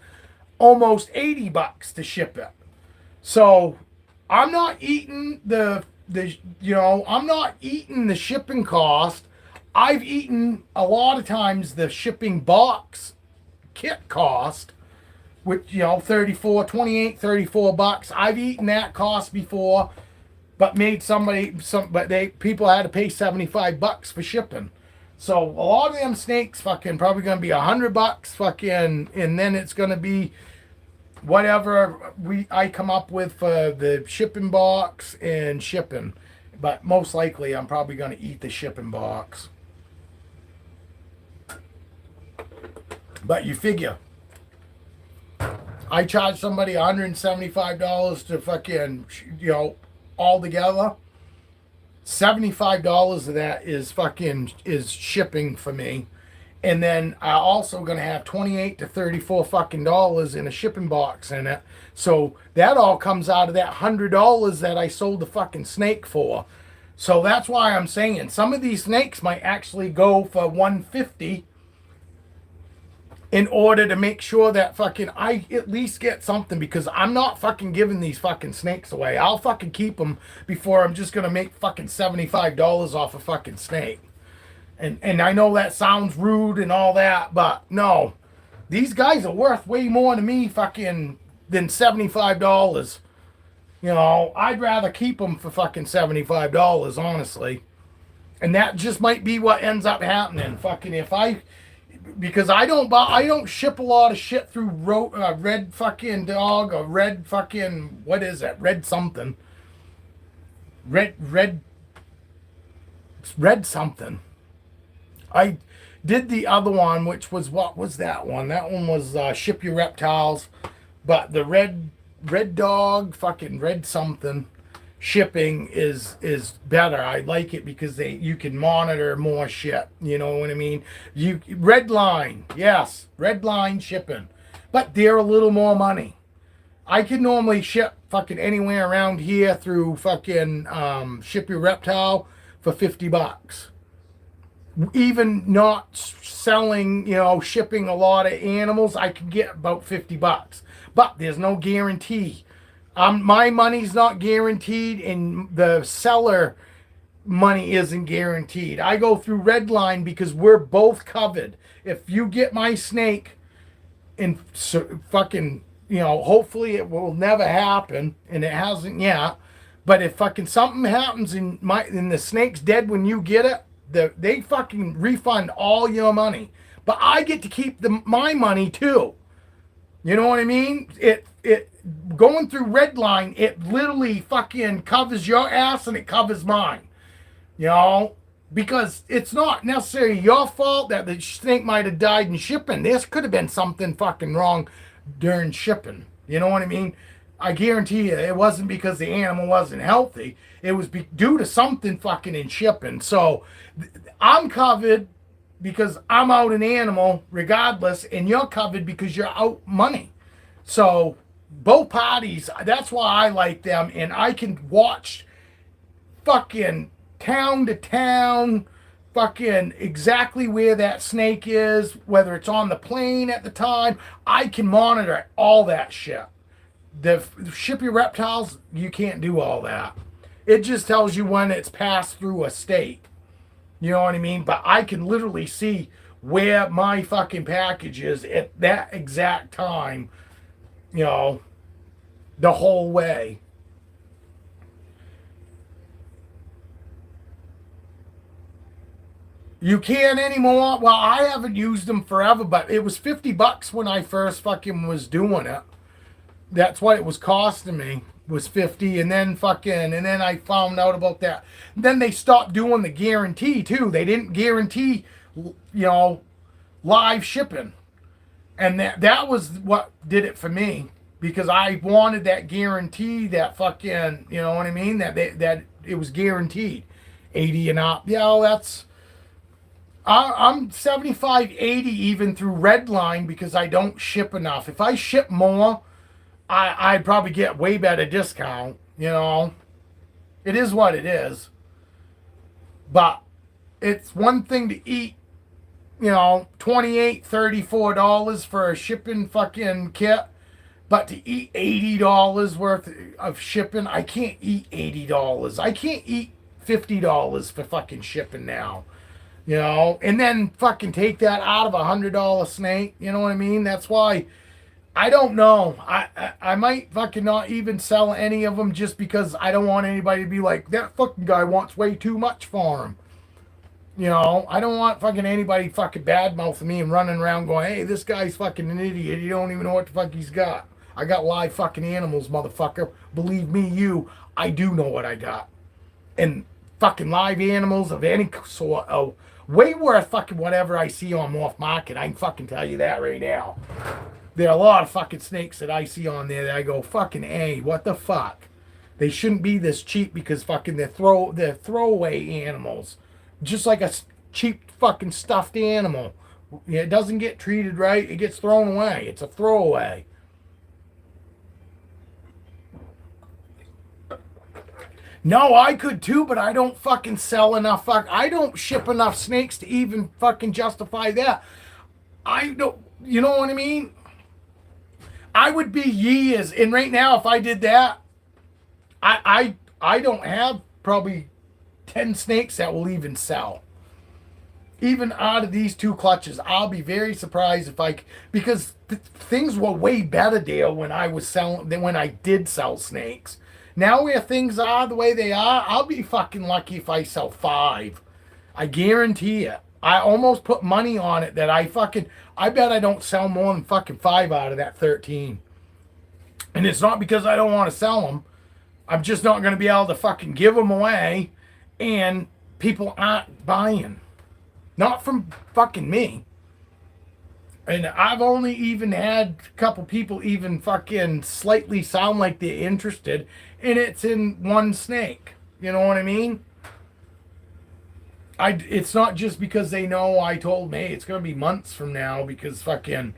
almost $80 to ship it. So I'm not eating I'm not eating the shipping cost. I've eaten a lot of times the shipping box kit cost, which, $34 I've eaten that cost before, but people had to pay $75 for shipping. So a lot of them snakes fucking probably gonna be $100 fucking, and then it's gonna be whatever I come up with for the shipping box and shipping. But most likely I'm probably gonna eat the shipping box. But you figure, I charge somebody $175 to fucking, all together. $75 of that is shipping for me. And then I also gonna have 28 to 34 fucking dollars in a shipping box in it. So that all comes out of that $100 that I sold the fucking snake for. So that's why I'm saying some of these snakes might actually go for 150 in order to make sure that fucking I at least get something, because I'm not fucking giving these fucking snakes away. I'll fucking keep them before I'm just gonna make fucking $75 off a fucking snake. And I know that sounds rude and all that, but no, these guys are worth way more to me fucking than $75. I'd rather keep them for fucking $75, honestly. And that just might be what ends up happening. Fucking because I don't ship a lot of shit through Red fucking Dog or Red fucking, what is it? Red something. Red something. I did the other one, which was, what was that one? That one was Ship Your Reptiles. But the Red Dog, fucking Red something shipping is better. I like it because you can monitor more shit. You know what I mean? Red Line, yes, Red Line shipping. But they're a little more money. I can normally ship fucking anywhere around here through fucking Ship Your Reptile for $50. Even not selling, shipping a lot of animals, I can get about $50. But there's no guarantee. My money's not guaranteed, and the seller money isn't guaranteed. I go through Redline because we're both covered. If you get my snake, and fucking, hopefully it will never happen, and it hasn't yet. But if fucking something happens and the snake's dead when you get it, they fucking refund all your money. But I get to keep my money too. You know what I mean? It going through Redline, it literally fucking covers your ass and it covers mine. Because it's not necessarily your fault that the snake might have died in shipping. This could have been something fucking wrong during shipping. You know what I mean? I guarantee you it wasn't because the animal wasn't healthy. It was due to something fucking in shipping. So I'm covered because I'm out an animal regardless, and you're covered because you're out money. So both parties, that's why I like them, and I can watch fucking town to town, fucking exactly where that snake is, whether it's on the plane at the time. I can monitor all that shit. The Ship Your Reptiles, you can't do all that. It just tells you when it's passed through a state. You know what I mean? But I can literally see where my fucking package is at that exact time, the whole way. You can't anymore. Well, I haven't used them forever, but it was $50 when I first fucking was doing it. That's what it was costing me, was 50, and then I found out about that. Then they stopped doing the guarantee too. They didn't guarantee, live shipping. And that was what did it for me, because I wanted that guarantee, that fucking, you know what I mean? That it was guaranteed 80 and up. I'm 75, 80 even through Redline because I don't ship enough. If I ship more, I'd probably get way better discount, It is what it is. But it's one thing to eat, $28, $34 for a shipping fucking kit. But to eat $80 worth of shipping, I can't eat $80. I can't eat $50 for fucking shipping now. And then fucking take that out of $100 snake. You know what I mean? That's why I don't know. I might fucking not even sell any of them just because I don't want anybody to be like, that fucking guy wants way too much for him. I don't want fucking anybody fucking badmouthing me and running around going, hey, this guy's fucking an idiot. You don't even know what the fuck he's got. I got live fucking animals, motherfucker. Believe me, I do know what I got. And fucking live animals of any sort of way worth fucking whatever I see on Morph Market. I can fucking tell you that right now. There are a lot of fucking snakes that I see on there that I go, fucking A, what the fuck? They shouldn't be this cheap because fucking they're throwaway animals. Just like a cheap fucking stuffed animal. It doesn't get treated right, it gets thrown away. It's a throwaway. No, I could too, but I don't fucking sell enough. I don't ship enough snakes to even fucking justify that. I don't, you know what I mean? I would be years, and right now, if I did that, I don't have probably 10 snakes that will even sell. Even out of these two clutches, I'll be very surprised if because things were way better, Dale, when I was selling than when I did sell snakes. Now where things are the way they are, I'll be fucking lucky if I sell 5. I guarantee it. I almost put money on it that I bet I don't sell more than fucking 5 out of that 13. And it's not because I don't want to sell them. I'm just not going to be able to fucking give them away, and people aren't buying. Not from fucking me. And I've only even had a couple people even fucking slightly sound like they're interested, and it's in one snake. You know what I mean? It's not just because they know I told me it's going to be months from now, because fucking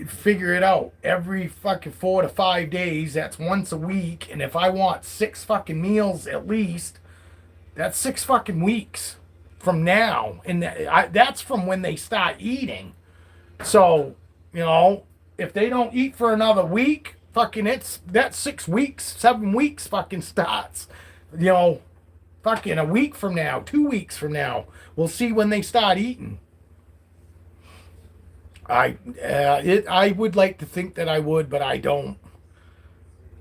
figure it out. Every fucking 4 to 5 days, that's once a week. And if I want 6 fucking meals at least, that's 6 fucking weeks from now. And that's from when they start eating. So, you know, if they don't eat for another week, fucking that's 6 weeks, 7 weeks fucking starts. You know, fucking a week from now, 2 weeks from now, we'll see when they start eating. I would like to think that I would, but I don't.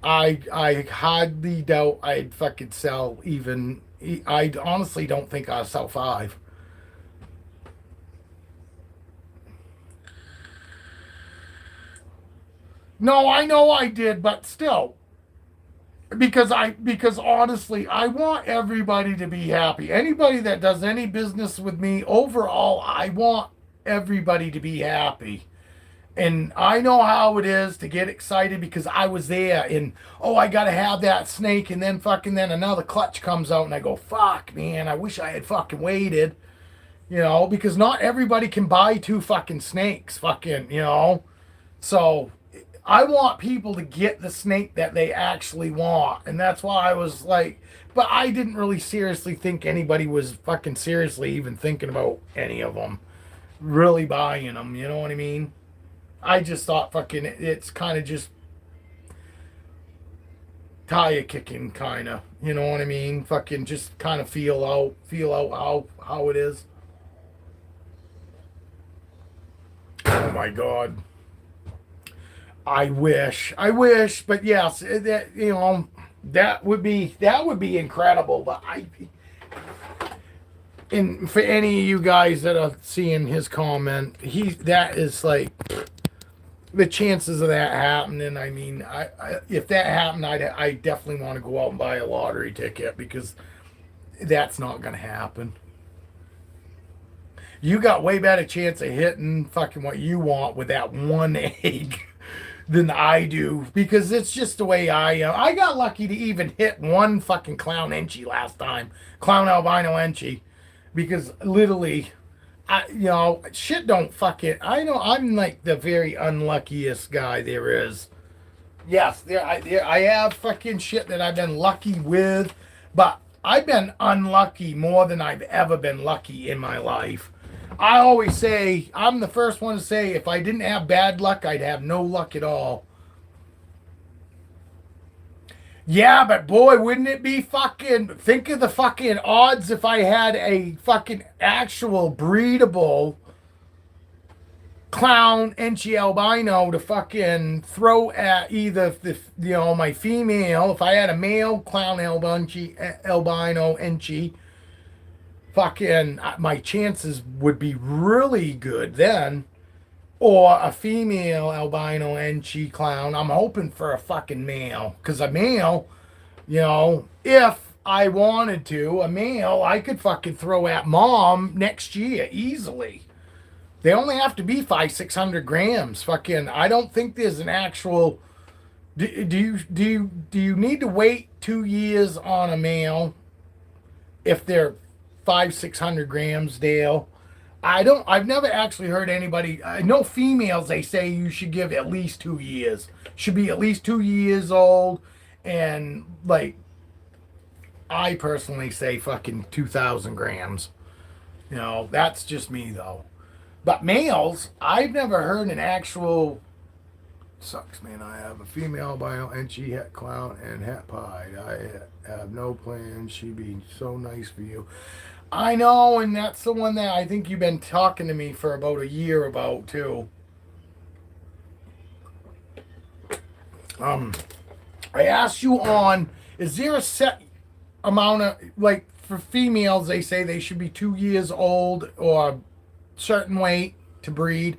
I hardly doubt I'd fucking sell even. I honestly don't think I'll sell 5. No, I know I did, but still. Because honestly, I want everybody to be happy. Anybody that does any business with me, overall, I want everybody to be happy. And I know how it is to get excited because I was there, and oh, I gotta have that snake, and then another clutch comes out and I go, fuck, man, I wish I had fucking waited. You know, because not everybody can buy 2 fucking snakes, fucking, you know. So I want people to get the snake that they actually want. And that's why I was like, but I didn't really seriously think anybody was fucking seriously even thinking about any of them really buying them. You know what I mean? I just thought fucking it's kind of just tire kicking kind of. You know what I mean? Fucking just kind of feel out how it is. Oh my God. I wish, but yes, that, you know, that would be incredible. But and for any of you guys that are seeing his comment, that is like the chances of that happening. I mean, if that happened, I definitely want to go out and buy a lottery ticket, because that's not going to happen. You got way better chance of hitting fucking what you want with that one egg than I do, because it's just the way I am. I got lucky to even hit one fucking clown enchie last time, clown albino enchie, because literally, you know, shit don't fucking. I know I'm like the very unluckiest guy there is. Yes, I have fucking shit that I've been lucky with, but I've been unlucky more than I've ever been lucky in my life. I always say, I'm the first one to say, if I didn't have bad luck, I'd have no luck at all. Yeah, but boy, wouldn't it be fucking, think of the fucking odds if I had a fucking actual breedable clown enchie albino to fucking throw at either my female. If I had a male clown albino enchie, fucking my chances would be really good then. Or a female albino clown. I'm hoping for a fucking male, because a male, you know, if I wanted to, a male, I could fucking throw at mom next year easily. They only have to be 500-600 grams. Fucking, I don't think there's an actual. Do you need to wait 2 years on a male if they're 500-600 grams, Dale? I don't. I've never actually heard anybody. I know females. They say you should give at least 2 years. Should be at least 2 years old, and like I personally say fucking 2,000 grams. That's just me though. But males, I've never heard an actual. Sucks, man. I have a female bio and she het clown and het pied. I have no plans. She'd be so nice for you. I know, and that's the one that I think you've been talking to me for about a year about too. I asked you on, is there a set amount of, like, for females, they say they should be 2 years old or certain weight to breed.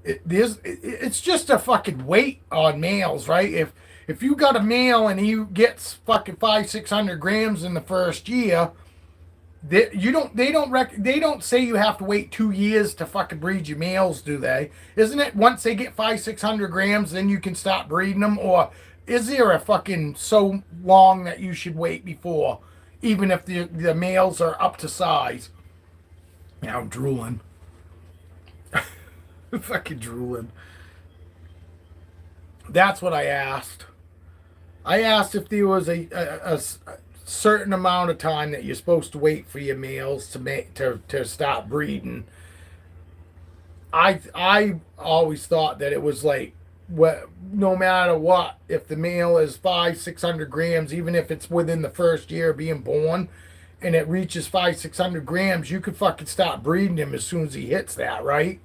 It's just a fucking weight on males, right? If you got a male and he gets fucking 500-600 grams in the first year, they don't say you have to wait 2 years to fucking breed your males, do they? Isn't it once they get 500-600 grams, then you can stop breeding them? Or is there a fucking so long that you should wait before, even if the males are up to size? Now I'm drooling. Fucking drooling. That's what I asked. I asked if there was a certain amount of time that you're supposed to wait for your males to stop breeding. I always thought that it was like, no matter what, if the male is 500-600 grams, even if it's within the first year of being born, and it reaches 500-600 grams, you could fucking stop breeding him as soon as he hits that, right?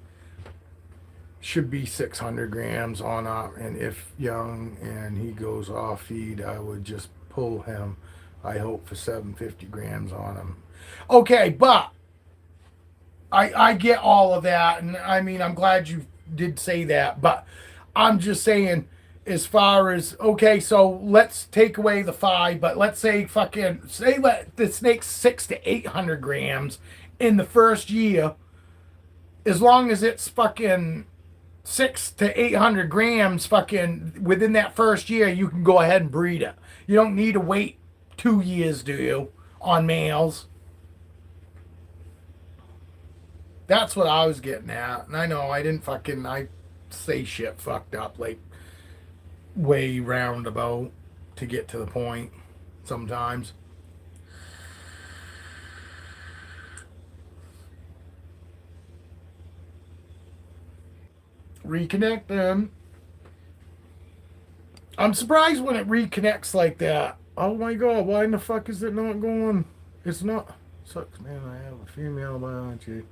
Should be 600 grams on up, and if young and he goes off feed, I would just pull him. I hope for 750 grams on him. Okay, but I get all of that, and I mean, I'm glad you did say that, but I'm just saying, as far as, okay, so let's take away the 5, but let's say let the snake's 600 to 800 grams in the first year, as long as it's fucking 600 to 800 grams fucking within that first year, you can go ahead and breed it. You don't need to wait 2 years, do you, on males? That's what I was getting at. And I know I say shit fucked up, like way roundabout to get to the point sometimes. Reconnect them. I'm surprised when it reconnects like that. Oh my god, why in the fuck is it not going? It's not. Sucks, man. I have a female biology.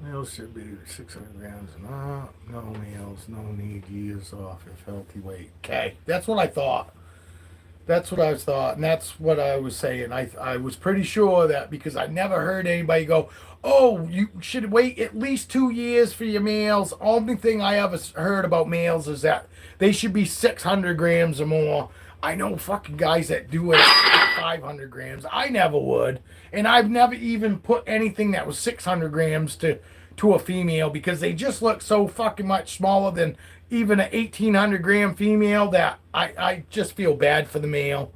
Males should be 600 grams. No males. No need years off if healthy weight. Okay, that's what I thought. That's what I thought, and that's what I was saying. I was pretty sure that, because I never heard anybody go, oh, you should wait at least 2 years for your males. Only thing I ever heard about males is that they should be 600 grams or more. I know fucking guys that do it at 500 grams. I never would. And I've never even put anything that was 600 grams to a female, because they just look so fucking much smaller than even an 1,800-gram female that I just feel bad for the male.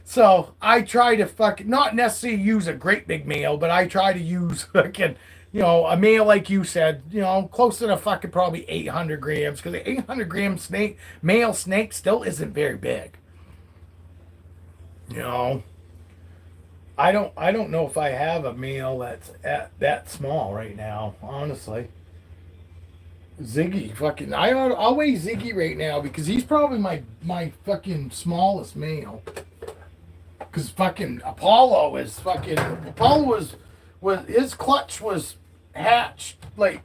So I try to fucking, not necessarily use a great big male, but I try to use fucking, a male, like you said, closer to fucking probably 800 grams, because the 800-gram male snake still isn't very big. I don't know if I have a male that's that small right now, honestly. Ziggy, fucking, I'll weigh Ziggy right now, because he's probably my fucking smallest male. Because fucking Apollo was his clutch was hatched, like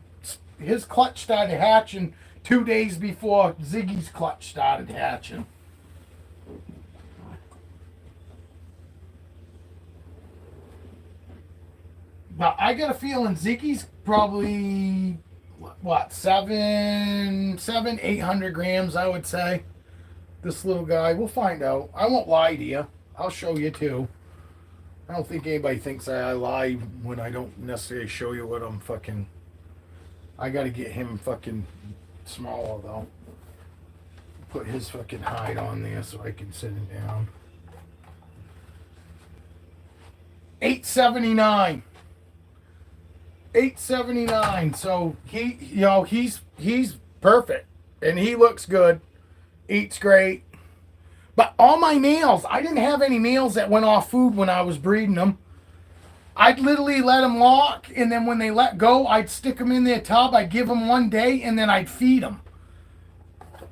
his clutch started hatching 2 days before Ziggy's clutch started hatching. But I got a feeling Ziggy's probably, what, 800 grams, I would say. This little guy, we'll find out. I won't lie to you. I'll show you too. I don't think anybody thinks I lie when I don't necessarily show you what I'm fucking. I gotta get him fucking smaller though. Put his fucking hide on there so I can sit him down. 879. 879. So he's perfect and he looks good. Eats great. But all my males, I didn't have any males that went off food when I was breeding them. I'd literally let them lock, and then when they let go, I'd stick them in their tub. I'd give them one day, and then I'd feed them.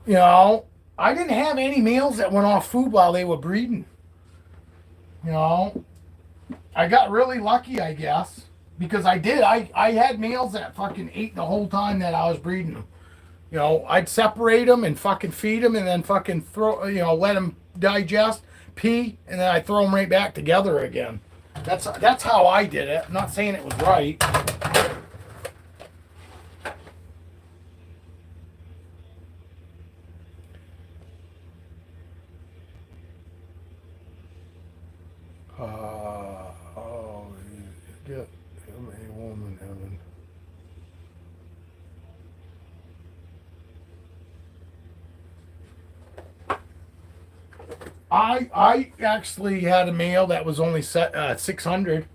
I didn't have any males that went off food while they were breeding. I got really lucky, I guess, because I did. I had males that fucking ate the whole time that I was breeding them. I'd separate them and fucking feed them and then fucking let them digest, pee, and then I'd throw them right back together again. That's how I did it. I'm not saying it was right. Get him a woman, Evan. I actually had a male that was only 600.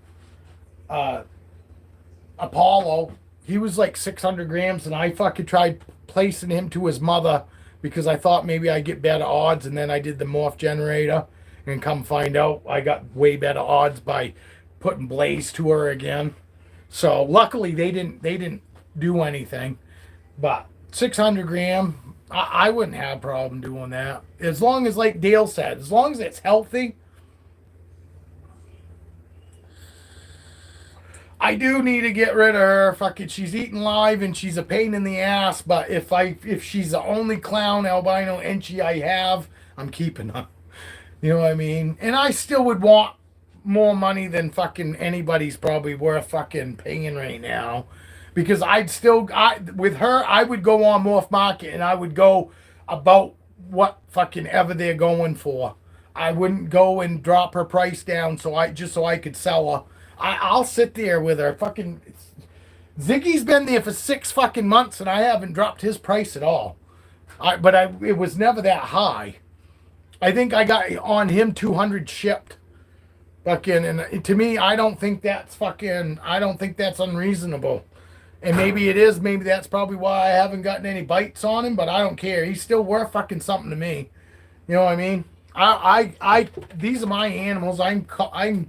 Apollo, he was like 600 grams, and I fucking tried placing him to his mother because I thought maybe I'd get better odds, and then I did the morph generator, and come find out I got way better odds by putting Blaze to her again. So luckily they didn't do anything, but 600 gram. I wouldn't have a problem doing that. As long as, like Dale said, as long as it's healthy. I do need to get rid of her. Fucking, she's eating live and she's a pain in the ass. But if she's the only clown albino Enchi I have, I'm keeping her. You know what I mean? And I still would want more money than fucking anybody's probably worth fucking paying right now. Because with her, I would go on Morph Market and I would go about what fucking ever they're going for. I wouldn't go and drop her price down so I could sell her. I'll sit there with her. Fucking Ziggy's been there for 6 fucking months and I haven't dropped his price at all. It was never that high. I think I got on him 200 shipped. Fucking, and to me, I don't think that's unreasonable. And maybe it is. Maybe that's probably why I haven't gotten any bites on him. But I don't care. He's still worth fucking something to me. You know what I mean? These are my animals. I'm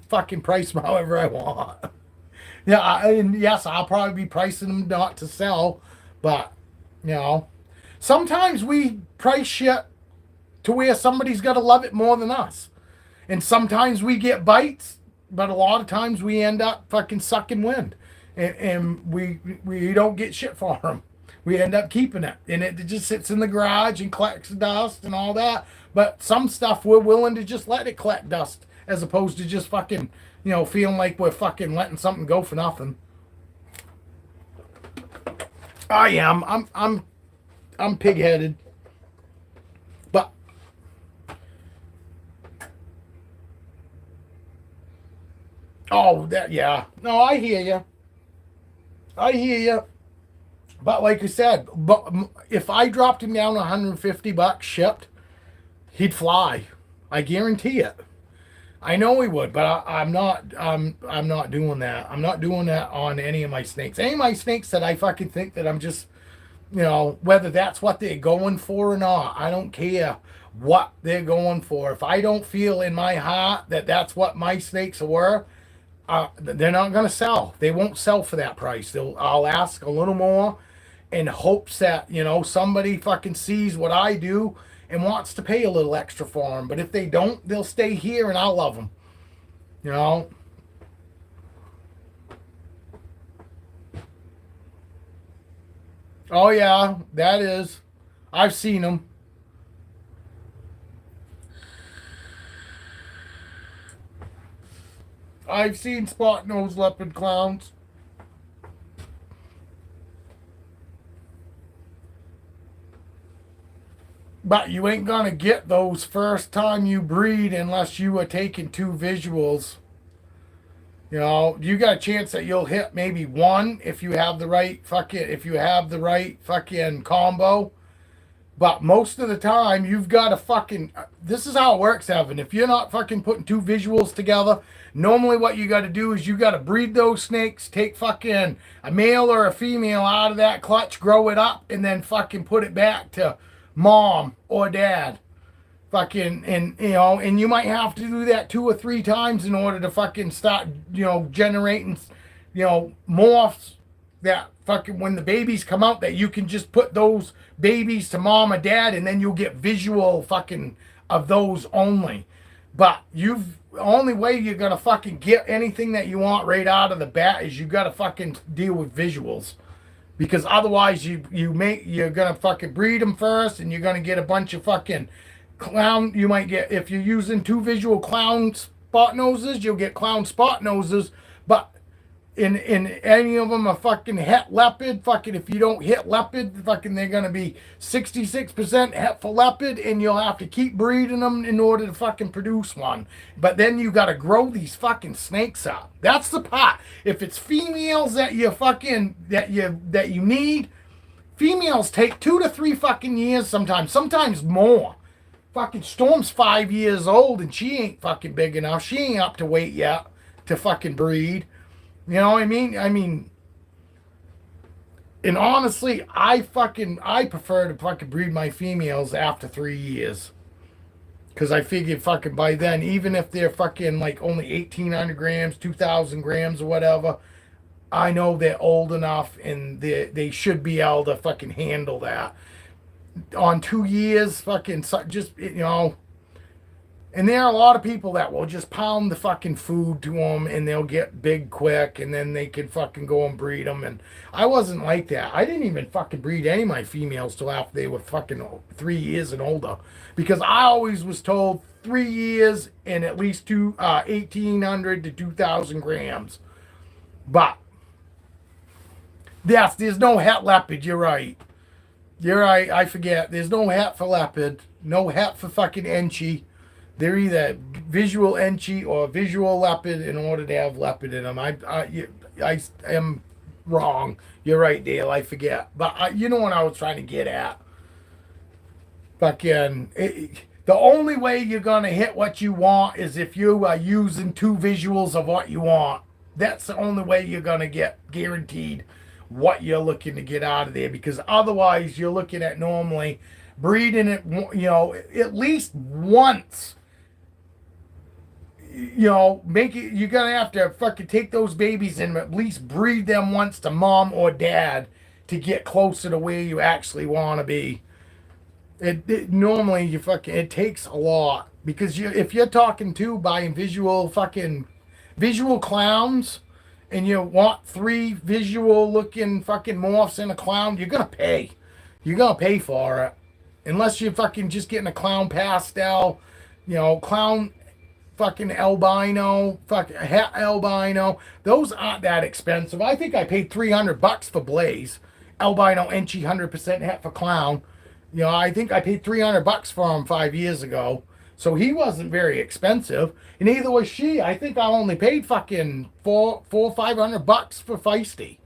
fucking price them however I want. Yeah. And yes, I'll probably be pricing them not to sell. But sometimes we price shit to where somebody's got to love it more than us. And sometimes we get bites, but a lot of times we end up fucking sucking wind. And we don't get shit for them. We end up keeping it. And it just sits in the garage and collects dust and all that. But some stuff we're willing to just let it collect dust as opposed to just fucking, feeling like we're fucking letting something go for nothing. I am. I'm pig-headed. But yeah. No, I hear you. But like I said, if I dropped him down $150 shipped, he'd fly. I guarantee it. I know he would, but I'm not doing that. I'm not doing that on any of my snakes. Any of my snakes that I fucking think that I'm just, whether that's what they're going for or not, I don't care what they're going for. If I don't feel in my heart that that's what my snakes are worth, they're not going to sell. They won't sell for that price. I'll ask a little more in hopes that, somebody fucking sees what I do and wants to pay a little extra for them. But if they don't, they'll stay here and I'll love them. Oh, yeah, that is. I've seen them. I've seen spot nose leopard clowns. But you ain't gonna get those first time you breed unless you are taking two visuals. You know, you got a chance that you'll hit maybe one if you have the right fucking combo. But most of the time, you've got to fucking. This is how it works, Evan. If you're not fucking putting two visuals together, normally what you got to do is you got to breed those snakes, take fucking a male or a female out of that clutch, grow it up, and then fucking put it back to mom or dad. Fucking, and you know, and you might have to do that 2 or 3 times in order to fucking start, you know, generating, you know, morphs that fucking when the babies come out that you can just put those babies to mom or dad and then you'll get visual fucking of those only. But you've only way you're gonna fucking get anything that you want right out of the bat is you gotta fucking deal with visuals. Because otherwise you're gonna fucking breed them first and you're gonna get a bunch of fucking clown. You might get, if you're using two visual clown spot noses, you'll get clown spot noses. But in any of them a fucking het leopard, fucking if you don't hit leopard, fucking they're gonna be 66% het for leopard, and you'll have to keep breeding them in order to fucking produce one. But then you gotta grow these fucking snakes up. That's the part. If it's females that you fucking that you need, females take 2 to 3 fucking years sometimes more. Fucking Storm's 5 years old and she ain't fucking big enough. She ain't up to weight yet to fucking breed. You know what I mean? And honestly, I prefer to fucking breed my females after 3 years. Cause I figured fucking by then, even if they're fucking like only 1,800 grams, 2,000 grams or whatever, I know they're old enough and they should be able to fucking handle that. On 2 years, fucking just, you know. And there are a lot of people that will just pound the fucking food to them and they'll get big quick and then they can fucking go and breed them. And I wasn't like that. I didn't even fucking breed any of my females till after they were fucking 3 years and older. Because I always was told 3 years and at least 1,800 to 2,000 grams. But yes, there's no het leopard, you're right. You're right, I forget. There's no het for leopard, no het for fucking enchi. They're either visual enchi or visual leopard in order to have leopard in them. I am wrong. You're right, Dale. I forget. But you know what I was trying to get at. Fucking, the only way you're going to hit what you want is if you are using two visuals of what you want. That's the only way you're going to get guaranteed what you're looking to get out of there. Because otherwise, you're looking at normally breeding it, you know, at least once. You know, make it. You're gonna have to fucking take those babies and at least breed them once to mom or dad to get closer to where you actually want to be. It normally it takes a lot because if you're talking to buying visual clowns and you want 3 visual looking fucking morphs in a clown, you're gonna pay. You're gonna pay for it unless you're fucking just getting a clown pastel, you know, clown. Fucking albino, fucking het albino. Those aren't that expensive. I think I paid $300 for Blaze. Albino Enchi 100% het for clown. You know, I think I paid $300 for him 5 years ago. So he wasn't very expensive. And neither was she. I think I only paid fucking $500 for Feisty.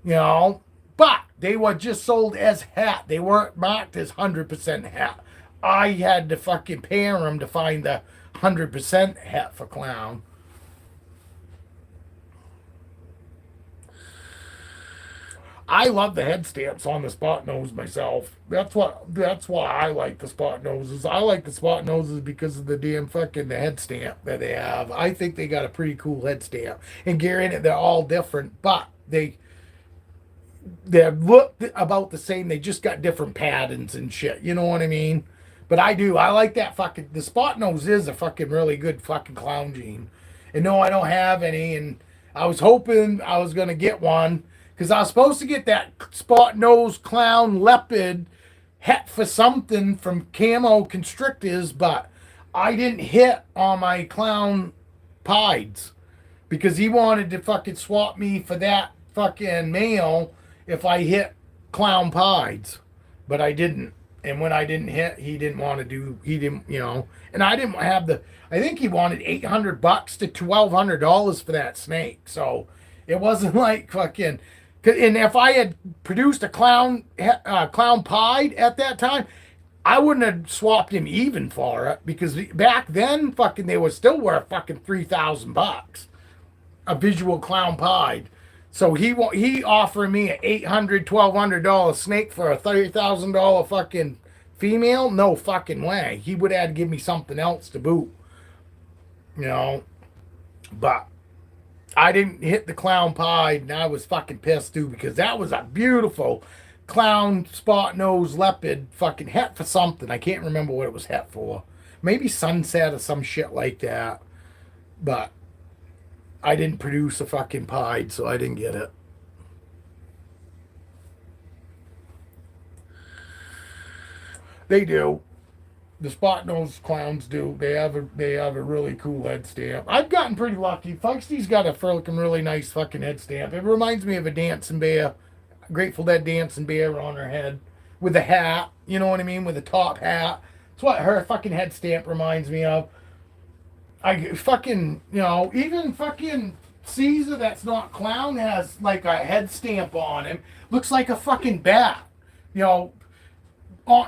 You know. But they were just sold as het. They weren't marked as 100% het. I had to fucking pair them to find the 100% het for clown. I love the head stamps on the spot nose myself. That's why I like the spot noses. I like the spot noses because of the damn fucking the head stamp that they have. I think they got a pretty cool head stamp. And granted, they're all different, but they look about the same. They just got different patterns and shit. You know what I mean? But I do. I like that fucking... The spot nose is a fucking really good fucking clown gene. And no, I don't have any. And I was hoping I was going to get one. Because I was supposed to get that spot nose clown leopard het for something from Camo Constrictors. But I didn't hit on my clown pieds. Because he wanted to fucking swap me for that fucking male if I hit clown pieds. But I didn't. And when I didn't hit, he didn't want to do. He didn't, And I didn't have the. I think he wanted $800 to $1,200 for that snake. So it wasn't like fucking. And if I had produced a clown pied at that time, I wouldn't have swapped him even for it because back then, fucking, they were still worth fucking $3,000 a visual clown pied. So he offered me an $1,200 snake for a $30,000 fucking female. No fucking way. He would have had to give me something else to boot, you know. But I didn't hit the clown pied, and I was fucking pissed too because that was a beautiful clown spot nose leopard fucking het for something. I can't remember what it was het for. Maybe sunset or some shit like that. But I didn't produce a fucking pied, so I didn't get it. They do. The spot nose clowns do. They have a really cool head stamp. I've gotten pretty lucky. Fugsty's got a fucking really nice fucking head stamp. It reminds me of a dancing bear, Grateful Dead dancing bear on her head with a hat. You know what I mean? With a top hat. That's what her fucking head stamp reminds me of. I fucking, even fucking Caesar that's not clown has like a head stamp on him. Looks like a fucking bat.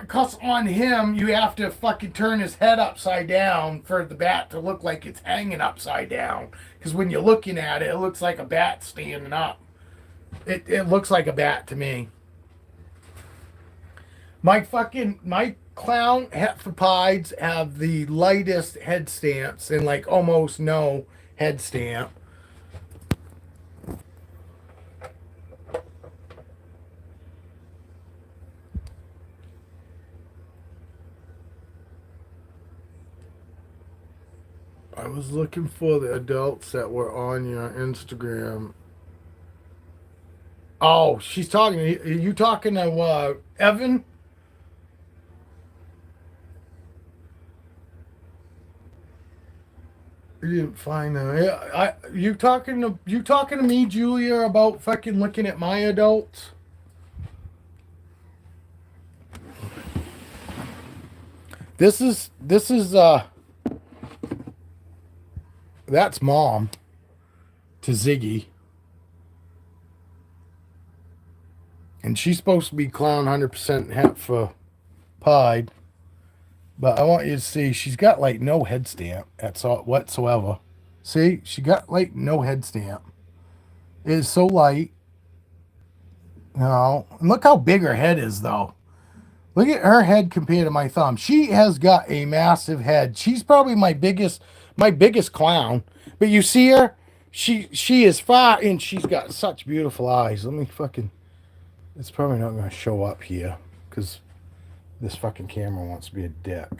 Cause on him you have to fucking turn his head upside down for the bat to look like it's hanging upside down. Because when you're looking at it, it looks like a bat standing up. It looks like a bat to me. My clown heptapods have the lightest head stamps and like almost no head stamp. I was looking for the adults that were on your Instagram. Oh, she's talking. Are you talking to Evan? You didn't find them. Yeah, you talking to me, Julia, about fucking looking at my adults? This is that's mom to Ziggy. And she's supposed to be clown 100% het for pied. But I want you to see, she's got like no head stamp whatsoever. See, she got like no head stamp. It is so light. And look how big her head is, though. Look at her head compared to my thumb. She has got a massive head. She's probably my biggest clown. But you see her, she is far, and she's got such beautiful eyes. Let me fucking. It's probably not going to show up here because this fucking camera wants to be a dick.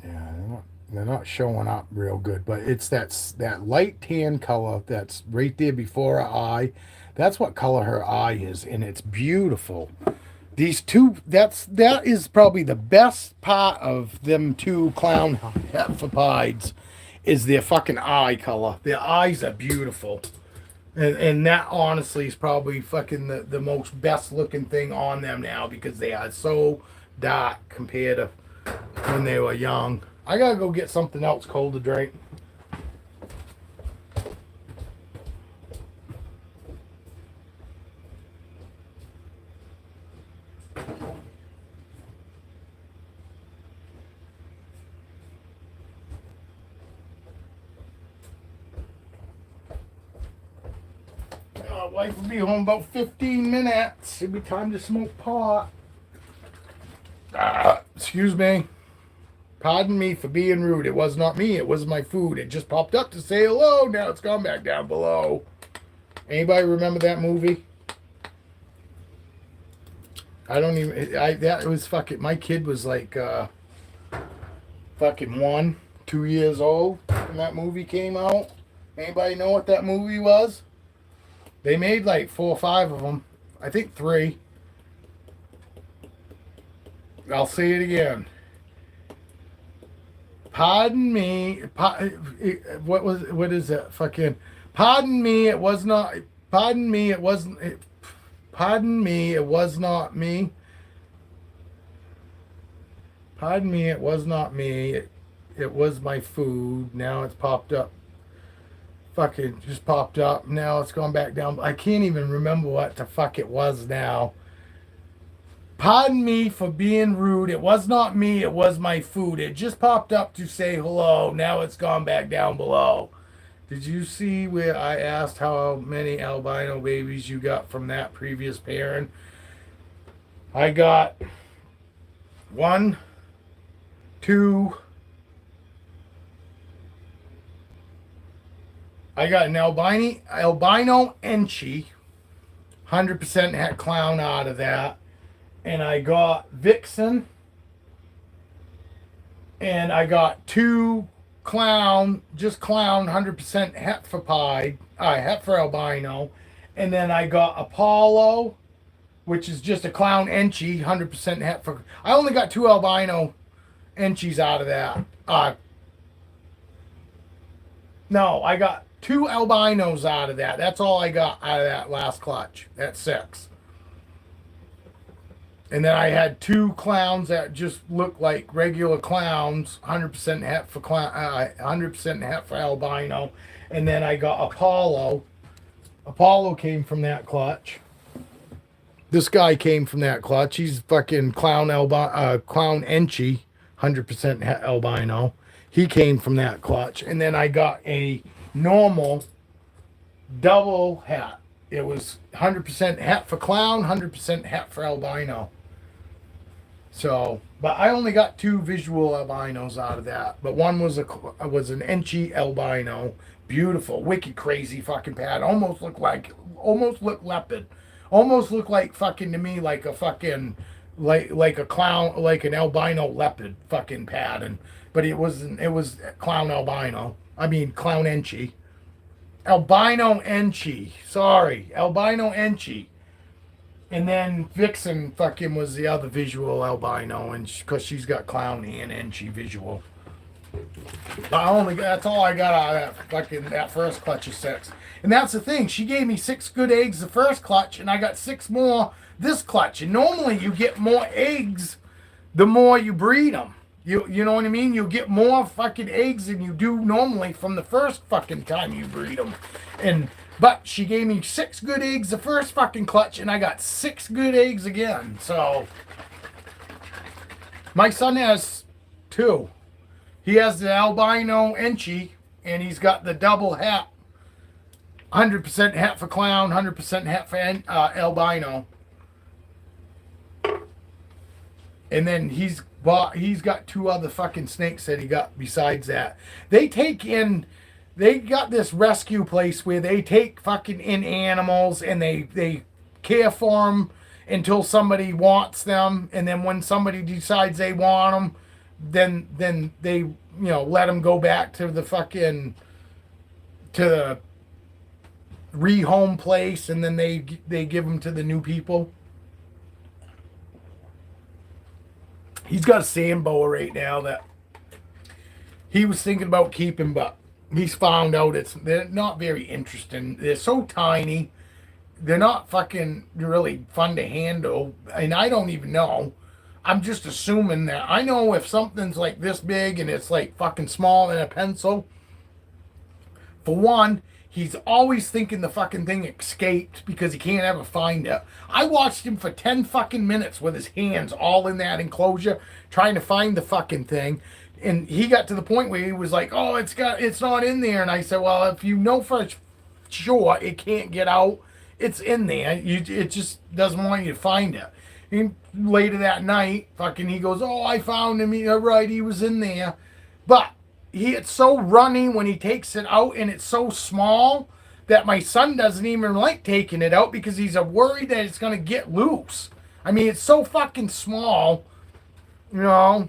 Yeah, they're not showing up real good, but it's that light tan color that's right there before her eye. That's what color her eye is, and it's beautiful. These two, that is probably the best part of them two clown heptapods is their fucking eye color. Their eyes are beautiful. And that honestly is probably fucking the most best looking thing on them now because they are so dark compared to when they were young. I gotta go get something else cold to drink. Wife will be home about 15 minutes. It'll be time to smoke pot. Excuse me. Pardon me for being rude. It was not me. It was my food. It just popped up to say hello. Now it's gone back down below. Anybody remember that movie? I don't even. That was fucking. My kid was like fucking 2 years old when that movie came out. Anybody know what that movie was? They made like 4 or 5 of them. I think 3. I'll say it again. Pardon me. What is that? Fucking. Pardon me. It was not. Pardon me. It wasn't. Pardon me, it was not me. Pardon me, it was not me. It was my food. Now it's popped up. Fucking just popped up. Now it's gone back down. I can't even remember what the fuck it was now. Pardon me for being rude. It was not me. It was my food. It just popped up to say hello. Now it's gone back down below. Did you see where I asked how many albino babies you got from that previous parent? I got 1, 2. I got an albino Enchi, 100% had clown out of that. And I got Vixen. And I got 2 clown, just clown, 100% Hetfer albino. And then I got Apollo, which is just a clown Enchi, 100% Hetfer. I only got 2 albino Enchis out of that. No, I got 2 albinos out of that. That's all I got out of that last clutch. That's 6. And then I had 2 clowns that just looked like regular clowns, 100% het for clown, 100% het for albino. And then I got Apollo. Apollo came from that clutch. This guy came from that clutch. He's fucking clown Enchi, 100% het albino. He came from that clutch. And then I got a normal double het. It was 100% het for clown, 100% het for albino. So, but I only got 2 visual albinos out of that. But one was an Enchi albino, beautiful, wicked, crazy fucking pad. Almost looked leopard. Almost looked like fucking to me like a fucking like a clown, like an albino leopard fucking pattern. But it wasn't. It was clown albino. I mean clown Enchi. Albino Enchi. Sorry, albino Enchi. And then Vixen fucking was the other visual albino, and because she's got clown and Enchi visual. That's all I got out of that first clutch of 6. And that's the thing. She gave me 6 good eggs the first clutch, and I got 6 more this clutch. And normally you get more eggs the more you breed them. You know what I mean? You get more fucking eggs than you do normally from the first fucking time you breed them. But she gave me 6 good eggs the first fucking clutch, and I got 6 good eggs again. So my son has 2. He has the albino Enchi, and he's got the double het, 100% het for clown, 100% het for albino. And then he's got 2 other fucking snakes that he got besides that. They got this rescue place where they take fucking in animals and they care for them until somebody wants them, and then when somebody decides they want them, then they let them go back to the fucking to the rehome place, and then they give them to the new people. He's got a sand boa right now that he was thinking about keeping, but he's found out they're not very interesting. They're so tiny. They're not fucking really fun to handle. And I don't even know. I'm just assuming that. I know if something's like this big and it's like fucking small in a pencil, for one, he's always thinking the fucking thing escaped because he can't ever find it. I watched him for 10 fucking minutes with his hands all in that enclosure trying to find the fucking thing. And he got to the point where he was like, "Oh, it's not in there." And I said, "Well, if you know for sure it can't get out, it's in there. It just doesn't want you to find it." And later that night, fucking he goes, "Oh, I found him. You're right, he was in there." But it's so runny when he takes it out, and it's so small that my son doesn't even like taking it out because he's worried that it's gonna get loose. I mean, it's so fucking small, No,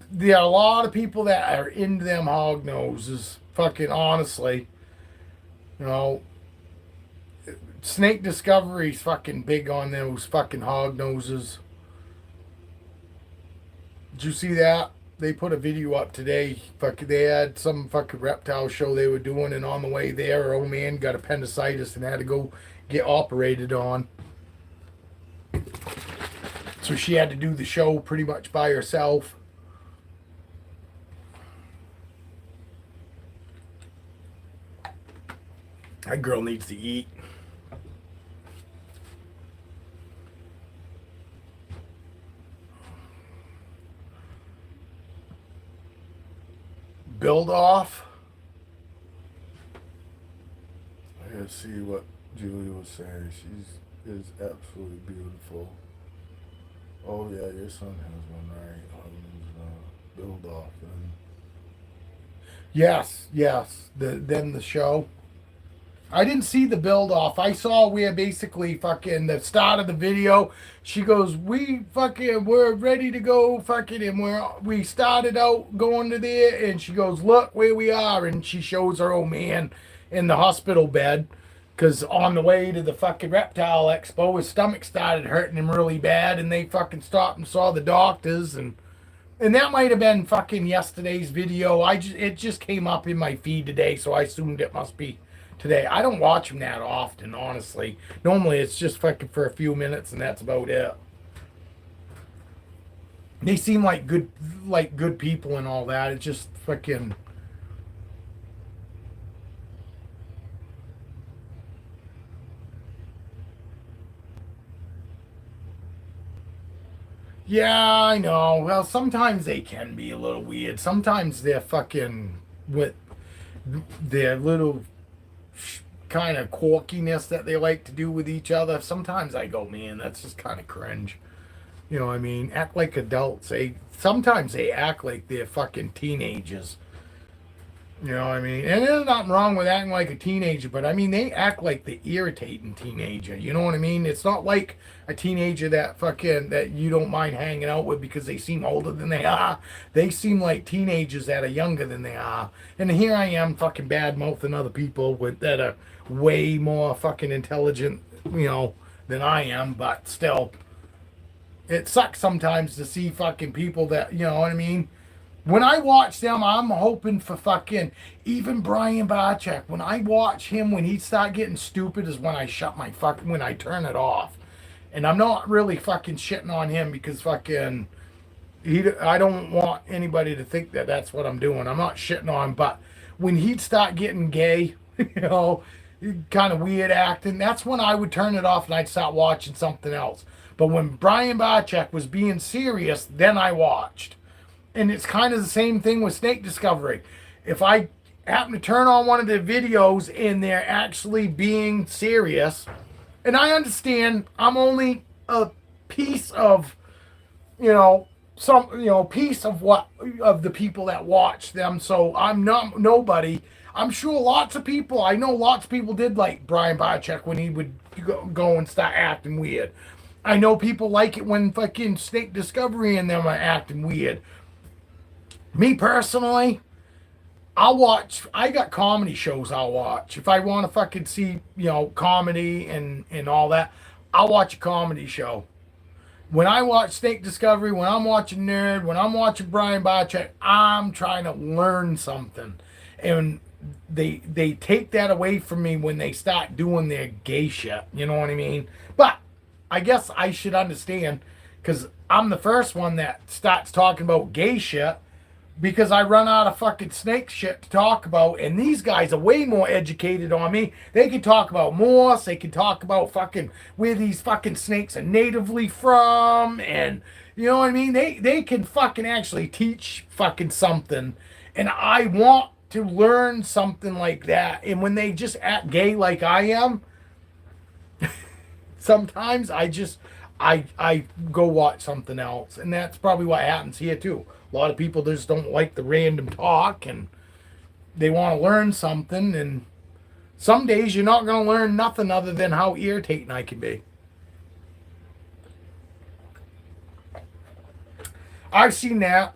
there are a lot of people that are into them hog noses. Fucking honestly, Snake Discovery's fucking big on those fucking hog noses. Did you see that? they put a video up today. Fucking, they had some fucking reptile show they were doing, and on the way there, her old man got appendicitis and had to go get operated on. So she had to do the show pretty much by herself. That girl needs to eat. Build off. Let's see what Julie was saying. She is absolutely beautiful. Oh yeah, your son has one, right? Build off. Then. Yes. Then the show. I didn't see the build off. I saw where basically fucking the start of the video, she goes, we're ready to go fucking, and we started out going to there, and she goes, look where we are, and she shows her old man in the hospital bed, because on the way to the fucking reptile expo, his stomach started hurting him really bad, and they fucking stopped and saw the doctors, and that might have been fucking yesterday's video. It just came up in my feed today, so I assumed it must be today. I don't watch them that often, honestly. Normally it's just fucking for a few minutes and that's about it. They seem like good people and all that. It's just fucking. Yeah, I know. Well, sometimes they can be a little weird. Sometimes they're fucking with their little kind of quirkiness that they like to do with each other. Sometimes I go, man, that's just kind of cringe. You know what I mean? Act like adults. Sometimes they act like they're fucking teenagers. You know what I mean? And there's nothing wrong with acting like a teenager, but I mean, they act like the irritating teenager. You know what I mean? It's not like a teenager that you don't mind hanging out with because they seem older than they are. They seem like teenagers that are younger than they are. And here I am fucking bad mouthing other people that are way more fucking intelligent, than I am, but still. It sucks sometimes to see fucking people that, you know what I mean? When I watch them, I'm hoping for fucking, even Brian Barczyk, when I watch him, when he start getting stupid is when I when I turn it off. And I'm not really fucking shitting on him because fucking, I don't want anybody to think that that's what I'm doing. I'm not shitting on him, but when he'd start getting gay, kind of weird acting, that's when I would turn it off and I'd start watching something else. But when Brian Barczyk was being serious, then I watched. And it's kind of the same thing with Snake Discovery. If I happen to turn on one of the videos and they're actually being serious, and I understand I'm only a piece of, piece of of the people that watch them. So I'm not nobody. I'm sure I know lots of people did like Brian Barczyk when he would go and start acting weird. I know people like it when fucking Snake Discovery and them are acting weird. Me personally, I got comedy shows I'll watch. If I want to fucking see, comedy and all that, I'll watch a comedy show. When I watch Snake Discovery, when I'm watching Nerd, when I'm watching Brian Barczyk, I'm trying to learn something. And they take that away from me when they start doing their gay shit. You know what I mean? But I guess I should understand, because I'm the first one that starts talking about gay shit, because I run out of fucking snake shit to talk about, and these guys are way more educated on me. They can talk about Morse, they can talk about fucking where these fucking snakes are natively from, and you know what I mean? They can fucking actually teach fucking something, and I want to learn something like that. And when they just act gay like I am, sometimes I go watch something else, and that's probably what happens here too. A lot of people just don't like the random talk, and they want to learn something, and some days you're not going to learn nothing other than how irritating I can be. I've seen that.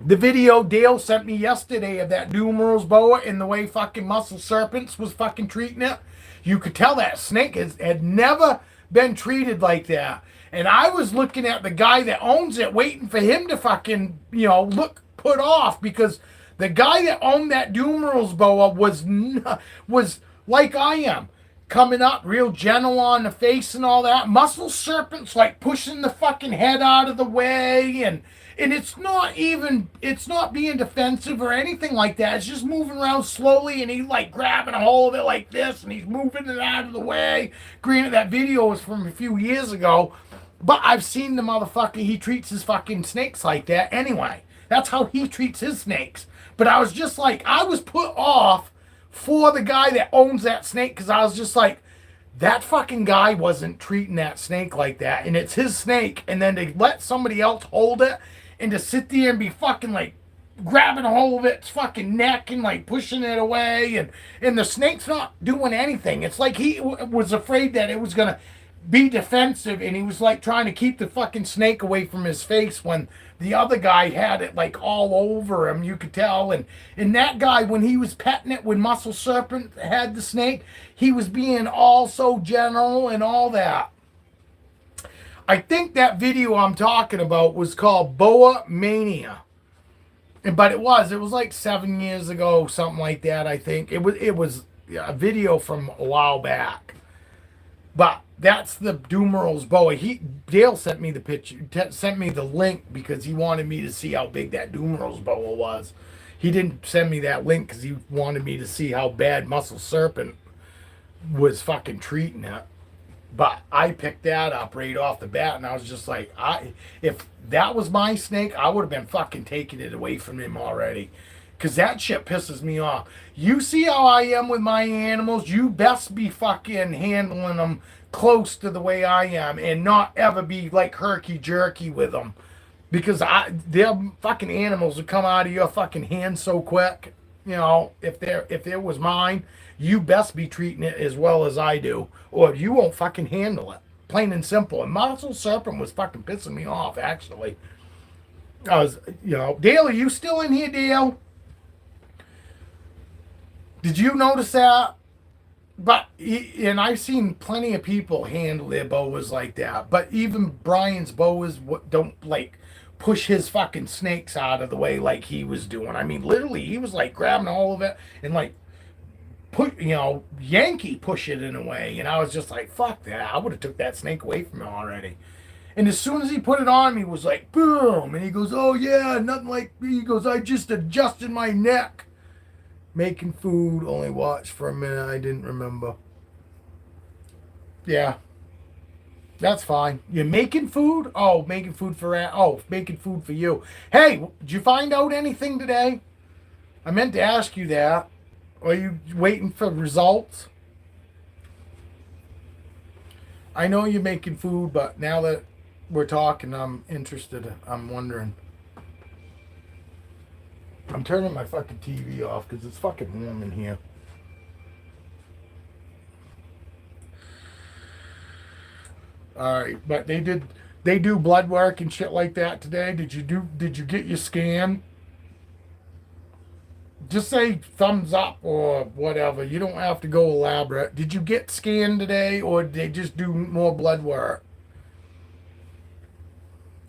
The video Dale sent me yesterday of that numerals boa and the way fucking Muscle Serpents was fucking treating it. You could tell that snake had never been treated like that. And I was looking at the guy that owns it, waiting for him to fucking, look put off because the guy that owned that Dumerals boa was like I am, coming up real gentle on the face and all that. Muscle serpent's like pushing the fucking head out of the way, and it's not being defensive or anything like that. It's just moving around slowly, and he's like grabbing a hold of it like this, and he's moving it out of the way. Granted, that video was from a few years ago, but I've seen the motherfucker. He treats his fucking snakes like that anyway. That's how he treats his snakes. But I was just like, I was put off for the guy that owns that snake because I was just like, that fucking guy wasn't treating that snake like that. And it's his snake. And then to let somebody else hold it and to sit there and be fucking like grabbing a hold of its fucking neck and like pushing it away. And the snake's not doing anything. It's like he was afraid that it was going to be defensive, and he was like trying to keep the fucking snake away from his face when the other guy had it like all over him, you could tell. And that guy, when he was petting it, when Muscle Serpent had the snake, he was being all so gentle and all that. I think that video I'm talking about was called Boa Mania. But it was like 7 years ago, something like that, I think. It was a video from a while back. But that's the Dumerals boa. Dale sent me the picture, sent me the link because he wanted me to see how big that Dumerals boa was. He didn't send me that link because he wanted me to see how bad Muscle Serpent was fucking treating it. But I picked that up right off the bat, and I was just like, if that was my snake, I would have been fucking taking it away from him already. Because that shit pisses me off. You see how I am with my animals? You best be fucking handling them close to the way I am and not ever be like herky-jerky with them. Because their fucking animals would come out of your fucking hands so quick. You know, if it was mine, you best be treating it as well as I do. Or you won't fucking handle it. Plain and simple. And Muscle Serpent was fucking pissing me off, actually. I was, Dale, are you still in here, Dale? Did you notice that? But, and I've seen plenty of people handle their boas like that. But even Brian's boas don't, like, push his fucking snakes out of the way like he was doing. I mean, literally, he was, like, grabbing all of it and, like, Yankee push it in a way. And I was just like, fuck that. I would have took that snake away from him already. And as soon as he put it on, he was like, boom. And he goes, oh, yeah, nothing like me. He goes, I just adjusted my neck. Making food, only watched for a minute, I didn't remember. Yeah. That's fine. You're making food? Oh, making food for making food for you. Hey, did you find out anything today? I meant to ask you that. Are you waiting for results? I know you're making food, but now that we're talking, I'm interested. I'm wondering. I'm turning my fucking TV off because it's fucking warm in here. Alright, but they do blood work and shit like that today. Did you get your scan? Just say thumbs up or whatever. You don't have to go elaborate. Did you get scanned today, or did they just do more blood work?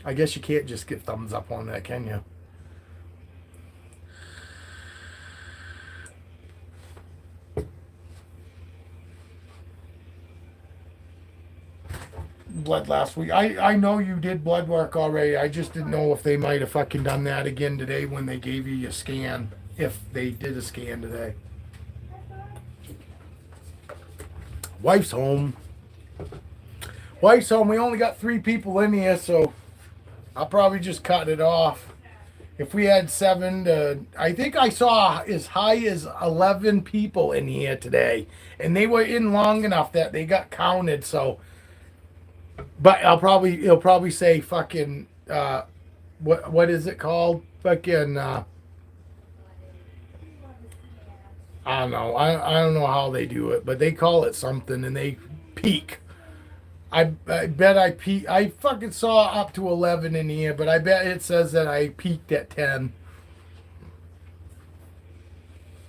I guess you can't just get thumbs up on that, can you? Blood last week. I know you did blood work already. I just didn't know if they might have fucking done that again today when they gave you your scan. If they did a scan today. Wife's home. Wife's home. We only got 3 people in here, so I'll probably just cut it off. If we had 7 I think I saw as high as 11 people in here today. And they were in long enough that they got counted, so. But it'll probably say fucking, what is it called? Fucking, I don't know. I don't know how they do it, but they call it something and they peak. I bet I peak. I fucking saw up to 11 in here, but I bet it says that I peaked at 10.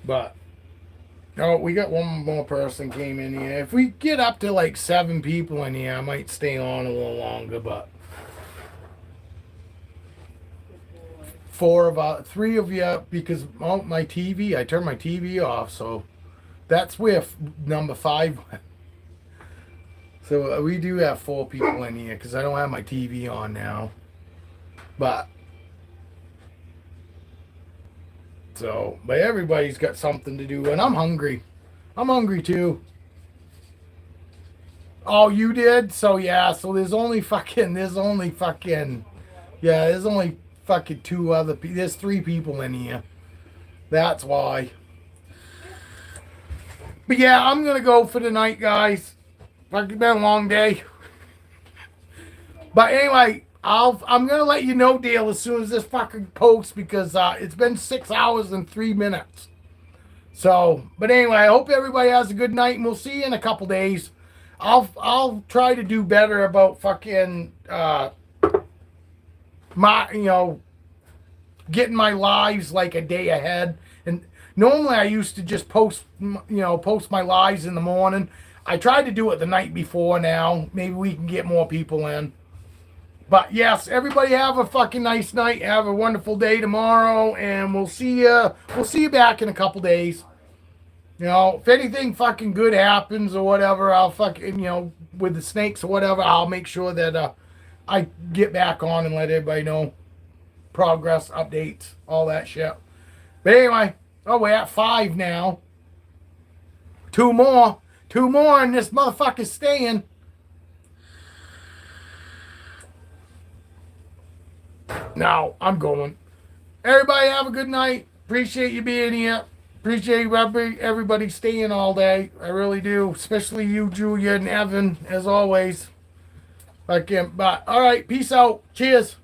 But oh, we got one more person came in here. If we get up to like 7 people in here, I might stay on a little longer, but three of you, because my TV, I turned my TV off, so that's where number 5 went. So we do have 4 people in here because I don't have my TV on now. But everybody's got something to do, and I'm hungry. I'm hungry too. Oh, you did? So yeah, so there's only fucking 2 other people. There's 3 people in here. That's why. But yeah, I'm gonna go for the night, guys. Fucking been a long day. But anyway, I'm gonna let you know, Dale, as soon as this fucking posts, because it's been 6 hours and 3 minutes. So, but anyway, I hope everybody has a good night, and we'll see you in a couple days. I'll try to do better about fucking getting my lives like a day ahead. And normally I used to just post my lives in the morning. I tried to do it the night before now. Maybe we can get more people in. But yes, everybody have a fucking nice night. Have a wonderful day tomorrow, and we'll see you. We'll see you back in a couple days. If anything fucking good happens or whatever, I'll fucking with the snakes or whatever, I'll make sure that I get back on and let everybody know progress updates, all that shit. But anyway, we're at 5 now. 2 more, and this motherfucker's staying. Now, I'm going. Everybody have a good night. Appreciate you being here. Appreciate everybody staying all day. I really do. Especially you, Julia, and Evan, as always. But, all right. Peace out. Cheers.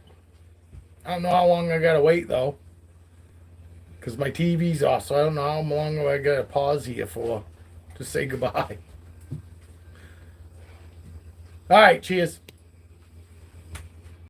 I don't know how long I got to wait, though. Because my TV's off, so I don't know how long I got to pause here for. To say goodbye. All right. Cheers.